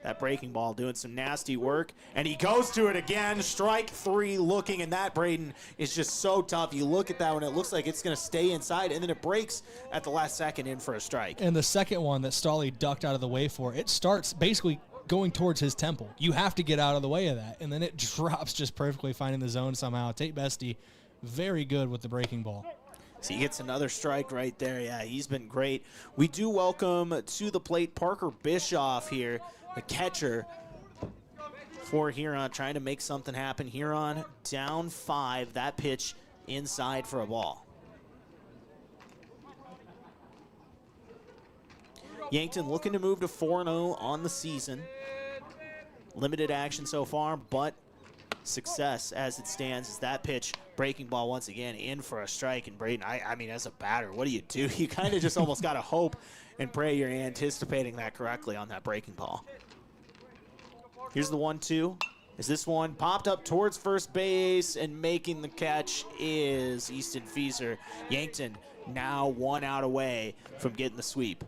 That breaking ball doing some nasty work, and he goes to it again. Strike 3 looking, and that, Brayden, is just so tough. You look at that one, it looks like it's going to stay inside, and then it breaks at the last second in for a strike. And the second one that Stolly ducked out of the way for, it starts basically going towards his temple. You have to get out of the way of that, and then it drops just perfectly, finding the zone somehow. Tate Bestie, very good with the breaking ball. So he gets another strike right there. Yeah, he's been great. We do welcome to the plate Parker Bischoff here, the catcher for Huron, trying to make something happen. Huron down 5. That pitch inside for a ball. Yankton looking to move to 4-0 on the season. Limited action so far, but success as it stands. Is that pitch, breaking ball once again, in for a strike. And Brayden, I mean, as a batter, what do? You kind of just almost got to hope and pray you're anticipating that correctly on that breaking ball. Here's the 1-2. Is this one popped up towards first base, and making the catch is Easton Fieser. Yankton now 1 out away from getting the sweep.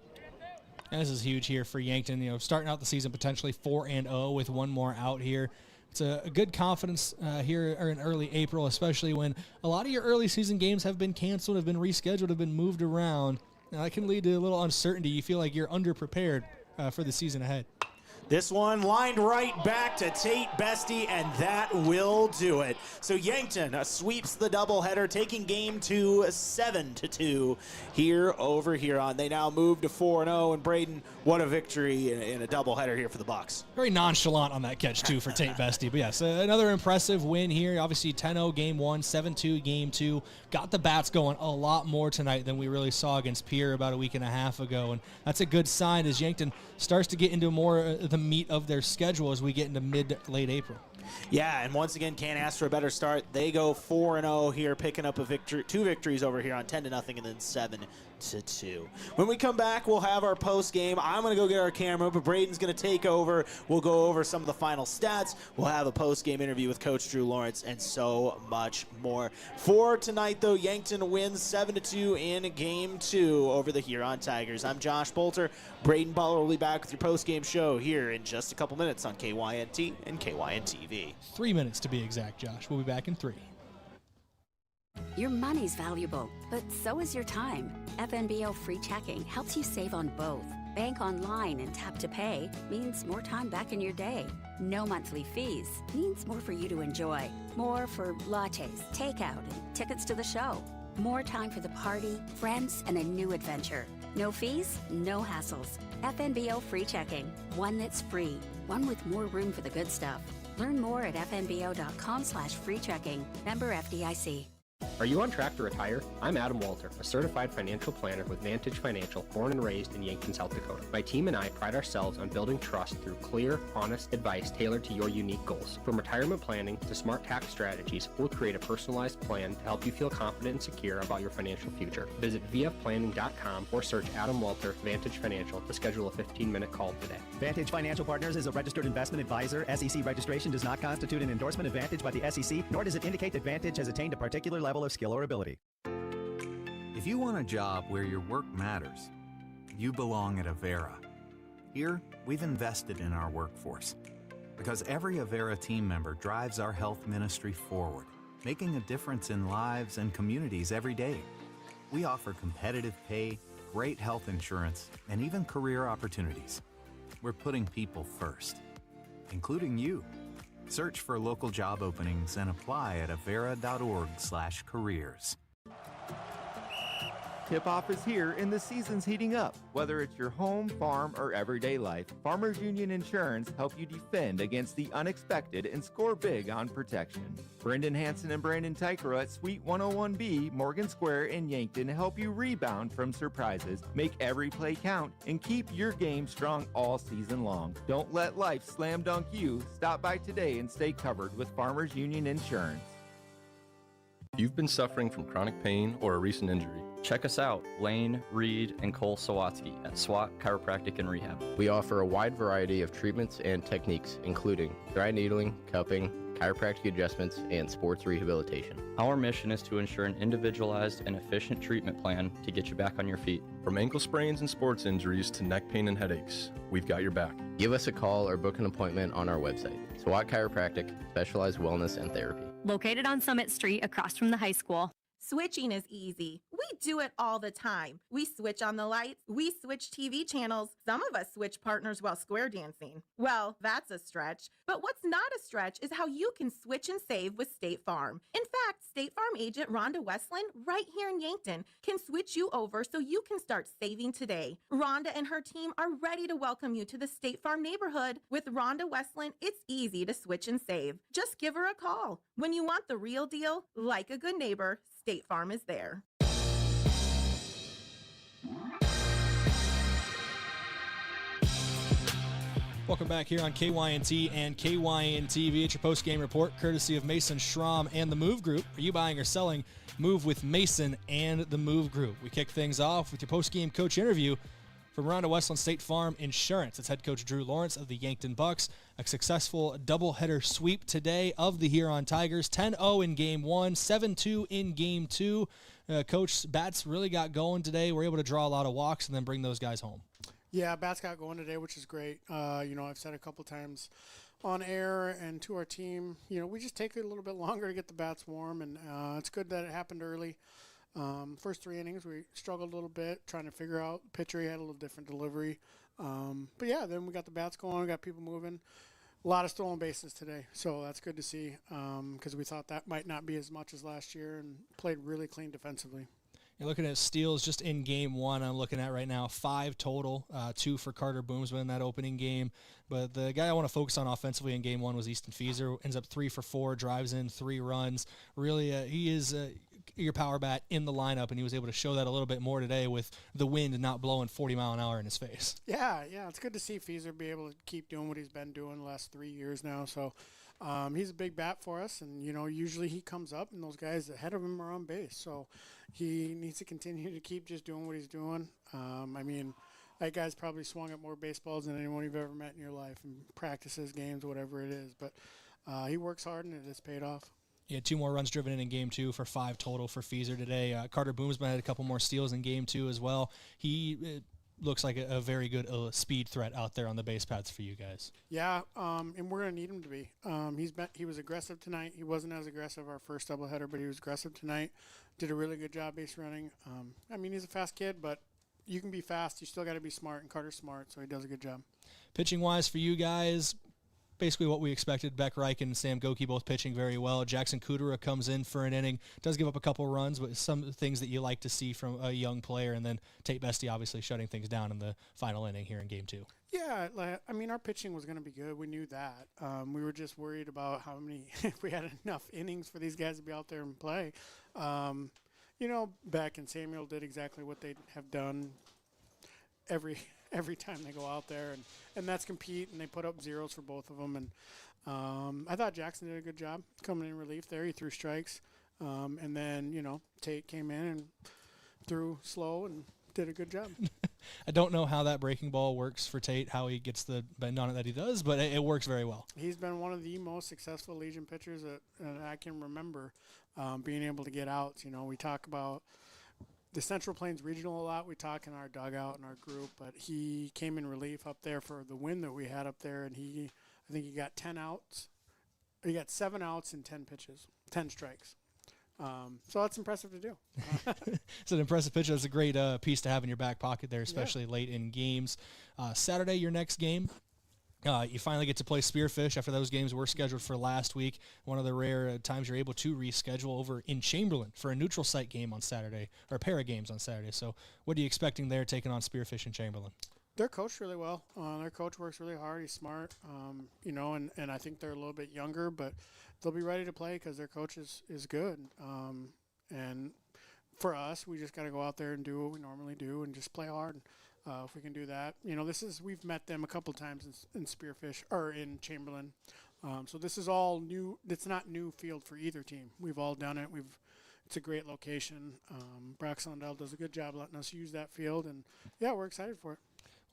And this is huge here for Yankton. You know, starting out the season potentially 4-0 with one more out here. It's a good confidence here in early April, especially when a lot of your early season games have been canceled, have been rescheduled, have been moved around. Now, that can lead to a little uncertainty. You feel like you're underprepared for the season ahead. This one lined right back to Tate Bestie, and that will do it. So Yankton sweeps the doubleheader, taking game 2 7-2 here over Huron. They now move to 4-0, and Brayden, what a victory in a doubleheader here for the Bucks. Very nonchalant on that catch, too, for Tate Bestie. But yes, another impressive win here. Obviously 10-0 game 1, 7-2 game 2. Got the bats going a lot more tonight than we really saw against Pierre about a week and a half ago, and that's a good sign as Yankton starts to get into more the meat of their schedule as we get into mid-late April. Yeah, and once again, can't ask for a better start. They go 4-0 here, picking up a victory, 2 victories over here on 10-0 and then 7-2. When we come back, we'll have our post game. I'm going to go get our camera, but Brayden's going to take over. We'll go over some of the final stats. We'll have a post game interview with Coach Drew Lawrence and so much more. For tonight, though, Yankton wins 7-2 in game 2 over the Huron Tigers. I'm Josh Boelter. Brayden Butler will be back with your post game show here in just a couple minutes on KYNT and KYNTV. 3 minutes to be exact, Josh. We'll be back in 3. Your money's valuable, but so is your time. FNBO free checking helps you save on both. Bank online and tap to pay means more time back in your day. No monthly fees means more for you to enjoy. More for lattes, takeout, and tickets to the show. More time for the party, friends, and a new adventure. No fees, no hassles. FNBO free checking. One that's free. One with more room for the good stuff. Learn more at fnbo.com/free checking. Member FDIC. Are you on track to retire? I'm Adam Boelter, a certified financial planner with Vantage Financial, born and raised in Yankton, South Dakota. My team and I pride ourselves on building trust through clear, honest advice tailored to your unique goals. From retirement planning to smart tax strategies, we'll create a personalized plan to help you feel confident and secure about your financial future. Visit vfplanning.com or search Adam Boelter Vantage Financial to schedule a 15-minute call today. Vantage Financial Partners is a registered investment advisor. SEC registration does not constitute an endorsement of Vantage by the SEC, nor does it indicate that Vantage has attained a particular level of skill or ability. If you want a job where your work matters, you belong at Avera. Here, we've invested in our workforce because every Avera team member drives our health ministry forward, making a difference in lives and communities every day. We offer competitive pay, great health insurance, and even career opportunities. We're putting people first, including you. Search for local job openings and apply at avera.org/careers. Tip-off is here and the season's heating up. Whether it's your home, farm, or everyday life, Farmers Union Insurance help you defend against the unexpected and score big on protection. Brendan Hansen and Brandon Tykero at Suite 101B, Morgan Square in Yankton help you rebound from surprises, make every play count, and keep your game strong all season long. Don't let life slam dunk you. Stop by today and stay covered with Farmers Union Insurance. If you've been suffering from chronic pain or a recent injury, check us out, Lane, Reed, and Cole Sawatsky at SWAT Chiropractic and Rehab. We offer a wide variety of treatments and techniques, including dry needling, cupping, chiropractic adjustments, and sports rehabilitation. Our mission is to ensure an individualized and efficient treatment plan to get you back on your feet. From ankle sprains and sports injuries to neck pain and headaches, we've got your back. Give us a call or book an appointment on our website. SWAT Chiropractic, specialized wellness and therapy. Located on Summit Street across from the high school. Switching is easy. We do it all the time. We switch on the lights. We switch TV channels. Some of us switch partners while square dancing. Well, that's a stretch. But what's not a stretch is how you can switch and save with State Farm. In fact, State Farm agent Rhonda Westland, right here in Yankton, can switch you over so you can start saving today. Rhonda and her team are ready to welcome you to the State Farm neighborhood. With Rhonda Westland, it's easy to switch and save. Just give her a call. When you want the real deal, like a good neighbor, State Farm is there. Welcome back here on KYNT and KYNTV. It's your post-game report, courtesy of Mason Schramm and the Move Group. Are you buying or selling? Move with Mason and the Move Group. We kick things off with your post-game coach interview from Rhonda Westland State Farm Insurance. It's head coach Drew Lawrence of the Yankton Bucks. A successful doubleheader sweep today of the Huron Tigers. 10-0 in Game 1, 7-2 in Game 2. Coach, Bats really got going today. We're able to draw a lot of walks and then bring those guys home. Yeah, Bats got going today, which is great. I've said a couple times on air and to our team, we just take it a little bit longer to get the Bats warm, and it's good that it happened early. First 3 innings, we struggled a little bit trying to figure out. Pitcher, he had a little different delivery. But, yeah, then we got the Bats going. We got people moving. A lot of stolen bases today, so that's good to see because we thought that might not be as much as last year and played really clean defensively. You're looking at steals just in Game 1. I'm looking at right now 5 total, 2 for Carter Boomsman in that opening game. But the guy I want to focus on offensively in Game 1 was Easton Feeser. Ends up 3 for 4, drives in 3 runs. Really, he is your power bat in the lineup, and he was able to show that a little bit more today with the wind not blowing 40 mile an hour in his face. Yeah, it's good to see Feeser be able to keep doing what he's been doing the last 3 years now. So he's a big bat for us, and, usually he comes up, and those guys ahead of him are on base. So he needs to continue to keep just doing what he's doing. That guy's probably swung at more baseballs than anyone you've ever met in your life in practices, games, whatever it is. But he works hard, and it has paid off. Yeah, 2 more runs driven in Game 2 for 5 total for Feeser today. Carter Boomsman had a couple more steals in Game 2 as well. He looks like a very good speed threat out there on the base paths for you guys. Yeah, and we're going to need him to be. He was aggressive tonight. He wasn't as aggressive our first doubleheader, but he was aggressive tonight. Did a really good job base running. He's a fast kid, but you can be fast. You still got to be smart, and Carter's smart, so he does a good job. Pitching-wise for you guys, basically what we expected. Beck Reich and Sam Goki both pitching very well. Jackson Kudera comes in for an inning. Does give up a couple runs, but some things that you like to see from a young player. And then Tate Bestie obviously shutting things down in the final inning here in Game 2. Yeah, our pitching was going to be good. We knew that. We were just worried about how many, if we had enough innings for these guys to be out there and play. Beck and Samuel did exactly what they have done every time they go out there, and that's compete, and they put up zeros for both of them. And I thought Jackson did a good job coming in relief there. He threw strikes, and then Tate came in and threw slow and did a good job. I don't know how that breaking ball works for Tate, how he gets the bend on it that he does, but it works very well. He's been one of the most successful Legion pitchers that I can remember being able to get outs. We talk about the Central Plains Regional a lot. We talk in our dugout and our group, but he came in relief up there for the win that we had up there, and I think he got 10 outs. He got 7 outs in 10 pitches, 10 strikes. So that's impressive to do. It's an impressive pitch. That's a great piece to have in your back pocket there, especially late in games. Saturday, your next game. You finally get to play Spearfish after those games were scheduled for last week. One of the rare times you're able to reschedule over in Chamberlain for a neutral site game on Saturday, or a pair of games on Saturday. So what are you expecting there taking on Spearfish in Chamberlain? They're coached really well. Their coach works really hard. He's smart, and I think they're a little bit younger, but they'll be ready to play because their coach is good. And for us, we just got to go out there and do what we normally do and just play hard. If we can do that, we've met them a couple times in Spearfish or in Chamberlain. So this is all new. It's not new field for either team. We've all done it. It's a great location. Brock Sondell does a good job letting us use that field, and we're excited for it.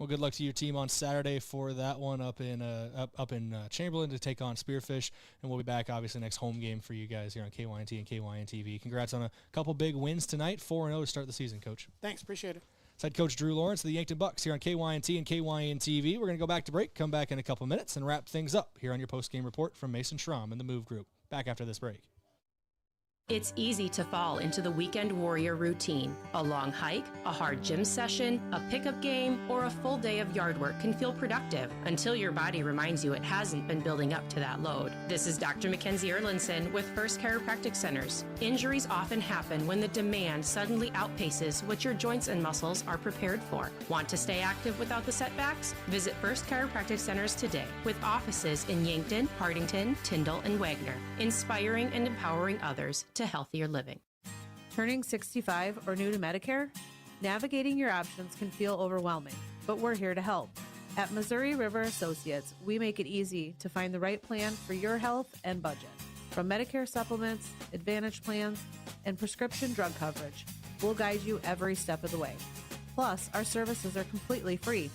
Well, good luck to your team on Saturday for that one up in Chamberlain to take on Spearfish, and we'll be back obviously next home game for you guys here on KYNT and KYN TV. Congrats on a couple big wins tonight, 4-0 to start the season, Coach. Thanks, appreciate it. It's head coach Drew Lawrence of the Yankton Bucks here on KYNT and KYN TV. We're going to go back to break, come back in a couple minutes, and wrap things up here on your post-game report from Mason Schramm and the Move Group. Back after this break. It's easy to fall into the weekend warrior routine. A long hike, a hard gym session, a pickup game, or a full day of yard work can feel productive until your body reminds you it hasn't been building up to that load. This is Dr. Mackenzie Erlinson with First Chiropractic Centers. Injuries often happen when the demand suddenly outpaces what your joints and muscles are prepared for. Want to stay active without the setbacks? Visit First Chiropractic Centers today with offices in Yankton, Hardington, Tyndall, and Wagner, inspiring and empowering others to healthier living. Turning 65 or new to Medicare? Navigating your options can feel overwhelming, but we're here to help. At Missouri River Associates, we make it easy to find the right plan for your health and budget. From Medicare supplements, Advantage plans, and prescription drug coverage, we'll guide you every step of the way. Plus, our services are completely free.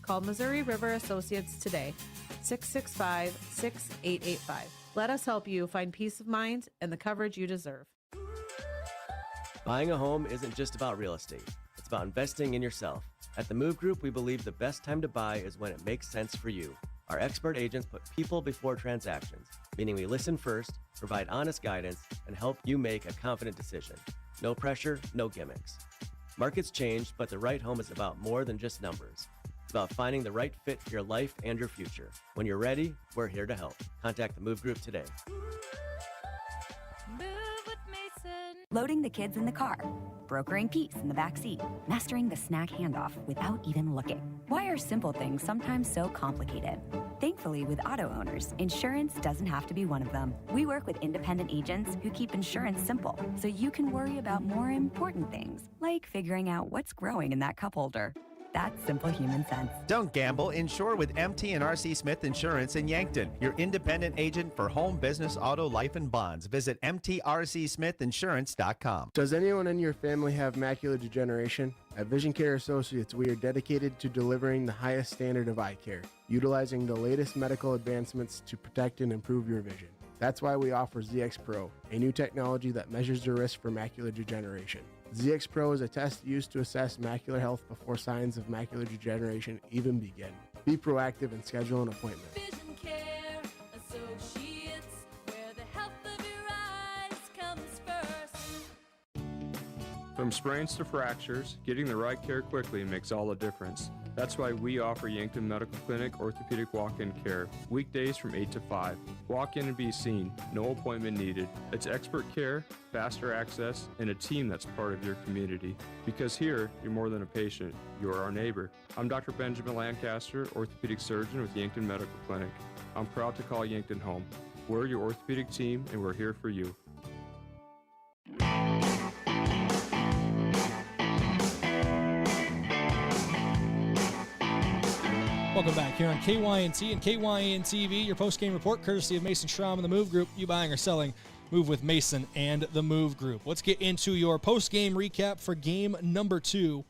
Call Missouri River Associates today, 665-6885. Let us help you find peace of mind and the coverage you deserve. Buying a home isn't just about real estate. It's about investing in yourself. At the Move Group, we believe the best time to buy is when it makes sense for you. Our expert agents put people before transactions, meaning we listen first, provide honest guidance, and help you make a confident decision. No pressure, no gimmicks. Markets change, but the right home is about more than just numbers. It's about finding the right fit for your life and your future. When you're ready, we're here to help. Contact the Move Group today. Loading the kids in the car, brokering peace in the back seat, mastering the snack handoff without even looking. Why are simple things sometimes so complicated? Thankfully, with auto owners, insurance doesn't have to be one of them. We work with independent agents who keep insurance simple, so you can worry about more important things, like figuring out what's growing in that cup holder. That's simple human sense. Don't gamble. Insure with MT and RC Smith Insurance in Yankton, your independent agent for home, business, auto, life, and bonds. Visit mtrcsmithinsurance.com. Does anyone in your family have macular degeneration? At Vision Care Associates, we are dedicated to delivering the highest standard of eye care, utilizing the latest medical advancements to protect and improve your vision. That's why we offer ZX Pro, a new technology that measures the risk for macular degeneration. ZX Pro is a test used to assess macular health before signs of macular degeneration even begin. Be proactive and schedule an appointment. Vision Care Associates, where the health of your eyes comes first. From sprains to fractures, getting the right care quickly makes all the difference. That's why we offer Yankton Medical Clinic orthopedic walk-in care, weekdays from 8 to 5. Walk in and be seen, no appointment needed. It's expert care, faster access, and a team that's part of your community. Because here, you're more than a patient, you're our neighbor. I'm Dr. Benjamin Lancaster, orthopedic surgeon with Yankton Medical Clinic. I'm proud to call Yankton home. We're your orthopedic team, and we're here for you. Welcome back here on KYNT and KYN TV, your post-game report courtesy of Mason Schramm and the Move Group. You buying or selling, move with Mason and the Move Group. Let's get into your post-game recap for game number 2.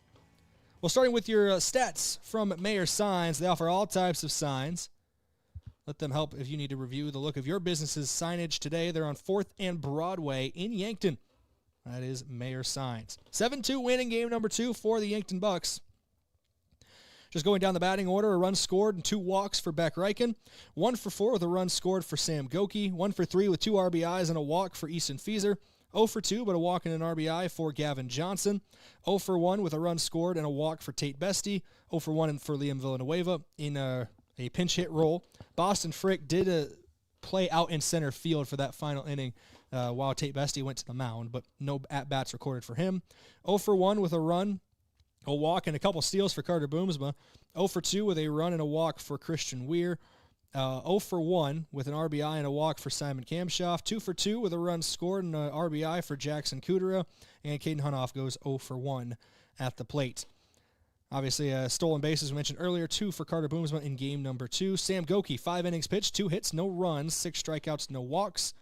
Well, starting with your stats from Mayor Signs. They offer all types of signs. Let them help if you need to review the look of your business's signage today. They're on 4th and Broadway in Yankton. That is Mayor Signs. 7-2 win in game number 2 for the Yankton Bucks. Just going down the batting order, a run scored and 2 walks for Beck Reichen. 1 for 4 with a run scored for Sam Goki. 1 for 3 with 2 RBIs and a walk for Easton Fieser. 0 for 2 but a walk and an RBI for Gavin Johnson. 0 for 1 with a run scored and a walk for Tate Bestie. 0 for 1 for Liam Villanueva in a pinch hit role. Boston Frick did play out in center field for that final inning while Tate Bestie went to the mound, but no at-bats recorded for him. 0 for 1 with a run, a walk, and a couple steals for Carter Boomsma. 0 for 2 with a run and a walk for Christian Weir. 0 for 1 with an RBI and a walk for Simon Kamshoff. 2 for 2 with a run scored and an RBI for Jackson Kudera. And Caden Hunoff goes 0 for 1 at the plate. Obviously, stolen bases we mentioned earlier, 2 for Carter Boomsma in game number 2. Sam Goki, 5 innings pitched, 2 hits, no runs, 6 strikeouts, no walks.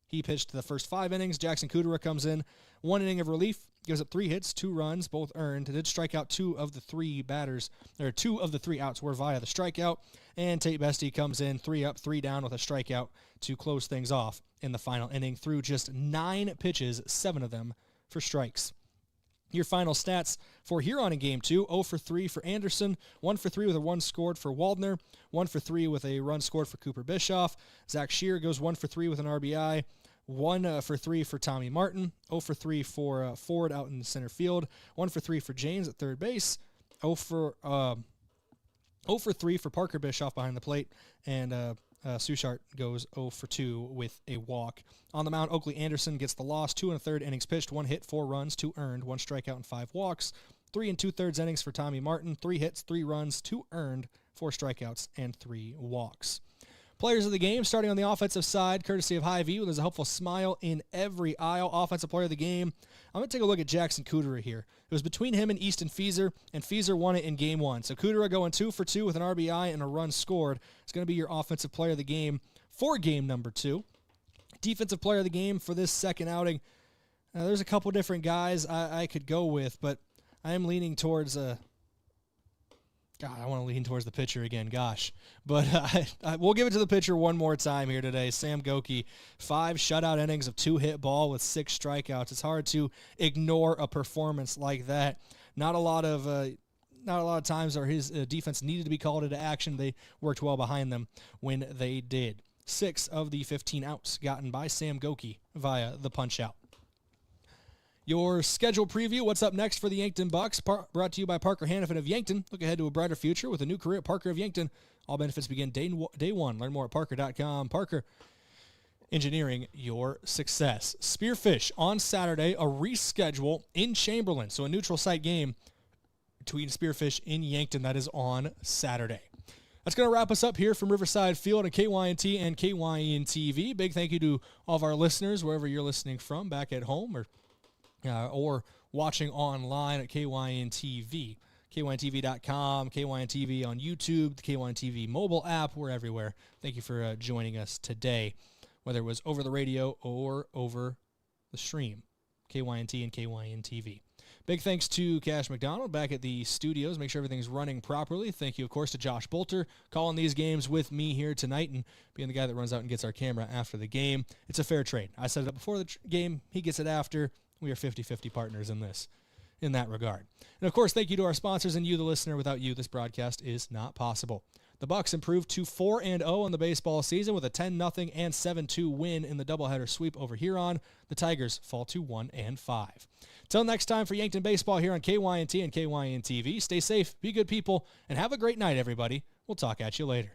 He pitched the first 5 innings. Jackson Kudera comes in, 1 inning of relief, gives up 3 hits, 2 runs, both earned. Did strike out 2 of the 3 batters, or 2 of the 3 outs were via the strikeout. And Tate Bestie comes in 3 up, 3 down with a strikeout to close things off in the final inning through just 9 pitches, 7 of them for strikes. Your final stats for Huron in Game 2, 0 for 3 for Anderson, 1 for 3 with a run scored for Waldner, 1 for 3 with a run scored for Cooper Bischoff. Zach Shear goes 1 for 3 with an RBI, 1 for 3 for Tommy Martin, 0 for 3 for Ford out in center field, 1 for 3 for James at third base, 0 for 3 for Parker Bischoff behind the plate, and Suchart goes 0 for 2 with a walk. On the mound, Oakley Anderson gets the loss, 2 1/3 innings pitched, 1 hit, 4 runs, 2 earned, 1 strikeout, and 5 walks. 3 2/3 innings for Tommy Martin, 3 hits, 3 runs, 2 earned, 4 strikeouts, and 3 walks. Players of the game, starting on the offensive side, courtesy of Hy-Vee, there's a helpful smile in every aisle. Offensive player of the game, I'm going to take a look at Jackson Kudera here. It was between him and Easton Feaser, and Feaser won it in Game 1. So Kudera going 2 for 2 with an RBI and a run scored. It's going to be your offensive player of the game for game number 2. Defensive player of the game for this second outing, there's a couple different guys I could go with, but I am leaning towards God, I want to lean towards the pitcher again, gosh. But we'll give it to the pitcher one more time here today. Sam Goki, 5 shutout innings of 2-hit ball with 6 strikeouts. It's hard to ignore a performance like that. Not a lot of times are his defense needed to be called into action. They worked well behind them when they did. 6 of the 15 outs gotten by Sam Goki via the punch-out. Your schedule preview, what's up next for the Yankton Bucks, brought to you by Parker Hannafin of Yankton. Look ahead to a brighter future with a new career at Parker of Yankton. All benefits begin day 1. Learn more at parker.com. Parker, engineering your success. Spearfish on Saturday, a reschedule in Chamberlain. So a neutral site game between Spearfish in Yankton. That is on Saturday. That's going to wrap us up here from Riverside Field and KYNT and KYN TV. Big thank you to all of our listeners, wherever you're listening from, back at home or watching online at KYN TV, kyntv.com, KYN TV on YouTube, the KYN TV mobile app. We're everywhere. Thank you for joining us today, whether it was over the radio or over the stream, KYNT and KYN TV. Big thanks to Cash McDonald back at the studios. Make sure everything's running properly. Thank you, of course, to Josh Boelter calling these games with me here tonight and being the guy that runs out and gets our camera after the game. It's a fair trade. I set it up before the game. He gets it after. We are 50-50 partners in that regard. And, of course, thank you to our sponsors and you, the listener. Without you, this broadcast is not possible. The Bucks improved to 4-0 in the baseball season with a 10-0 and 7-2 win in the doubleheader sweep over Huron. The Tigers fall to 1-5. Till next time for Yankton Baseball here on KYNT and KYN TV, stay safe, be good people, and have a great night, everybody. We'll talk at you later.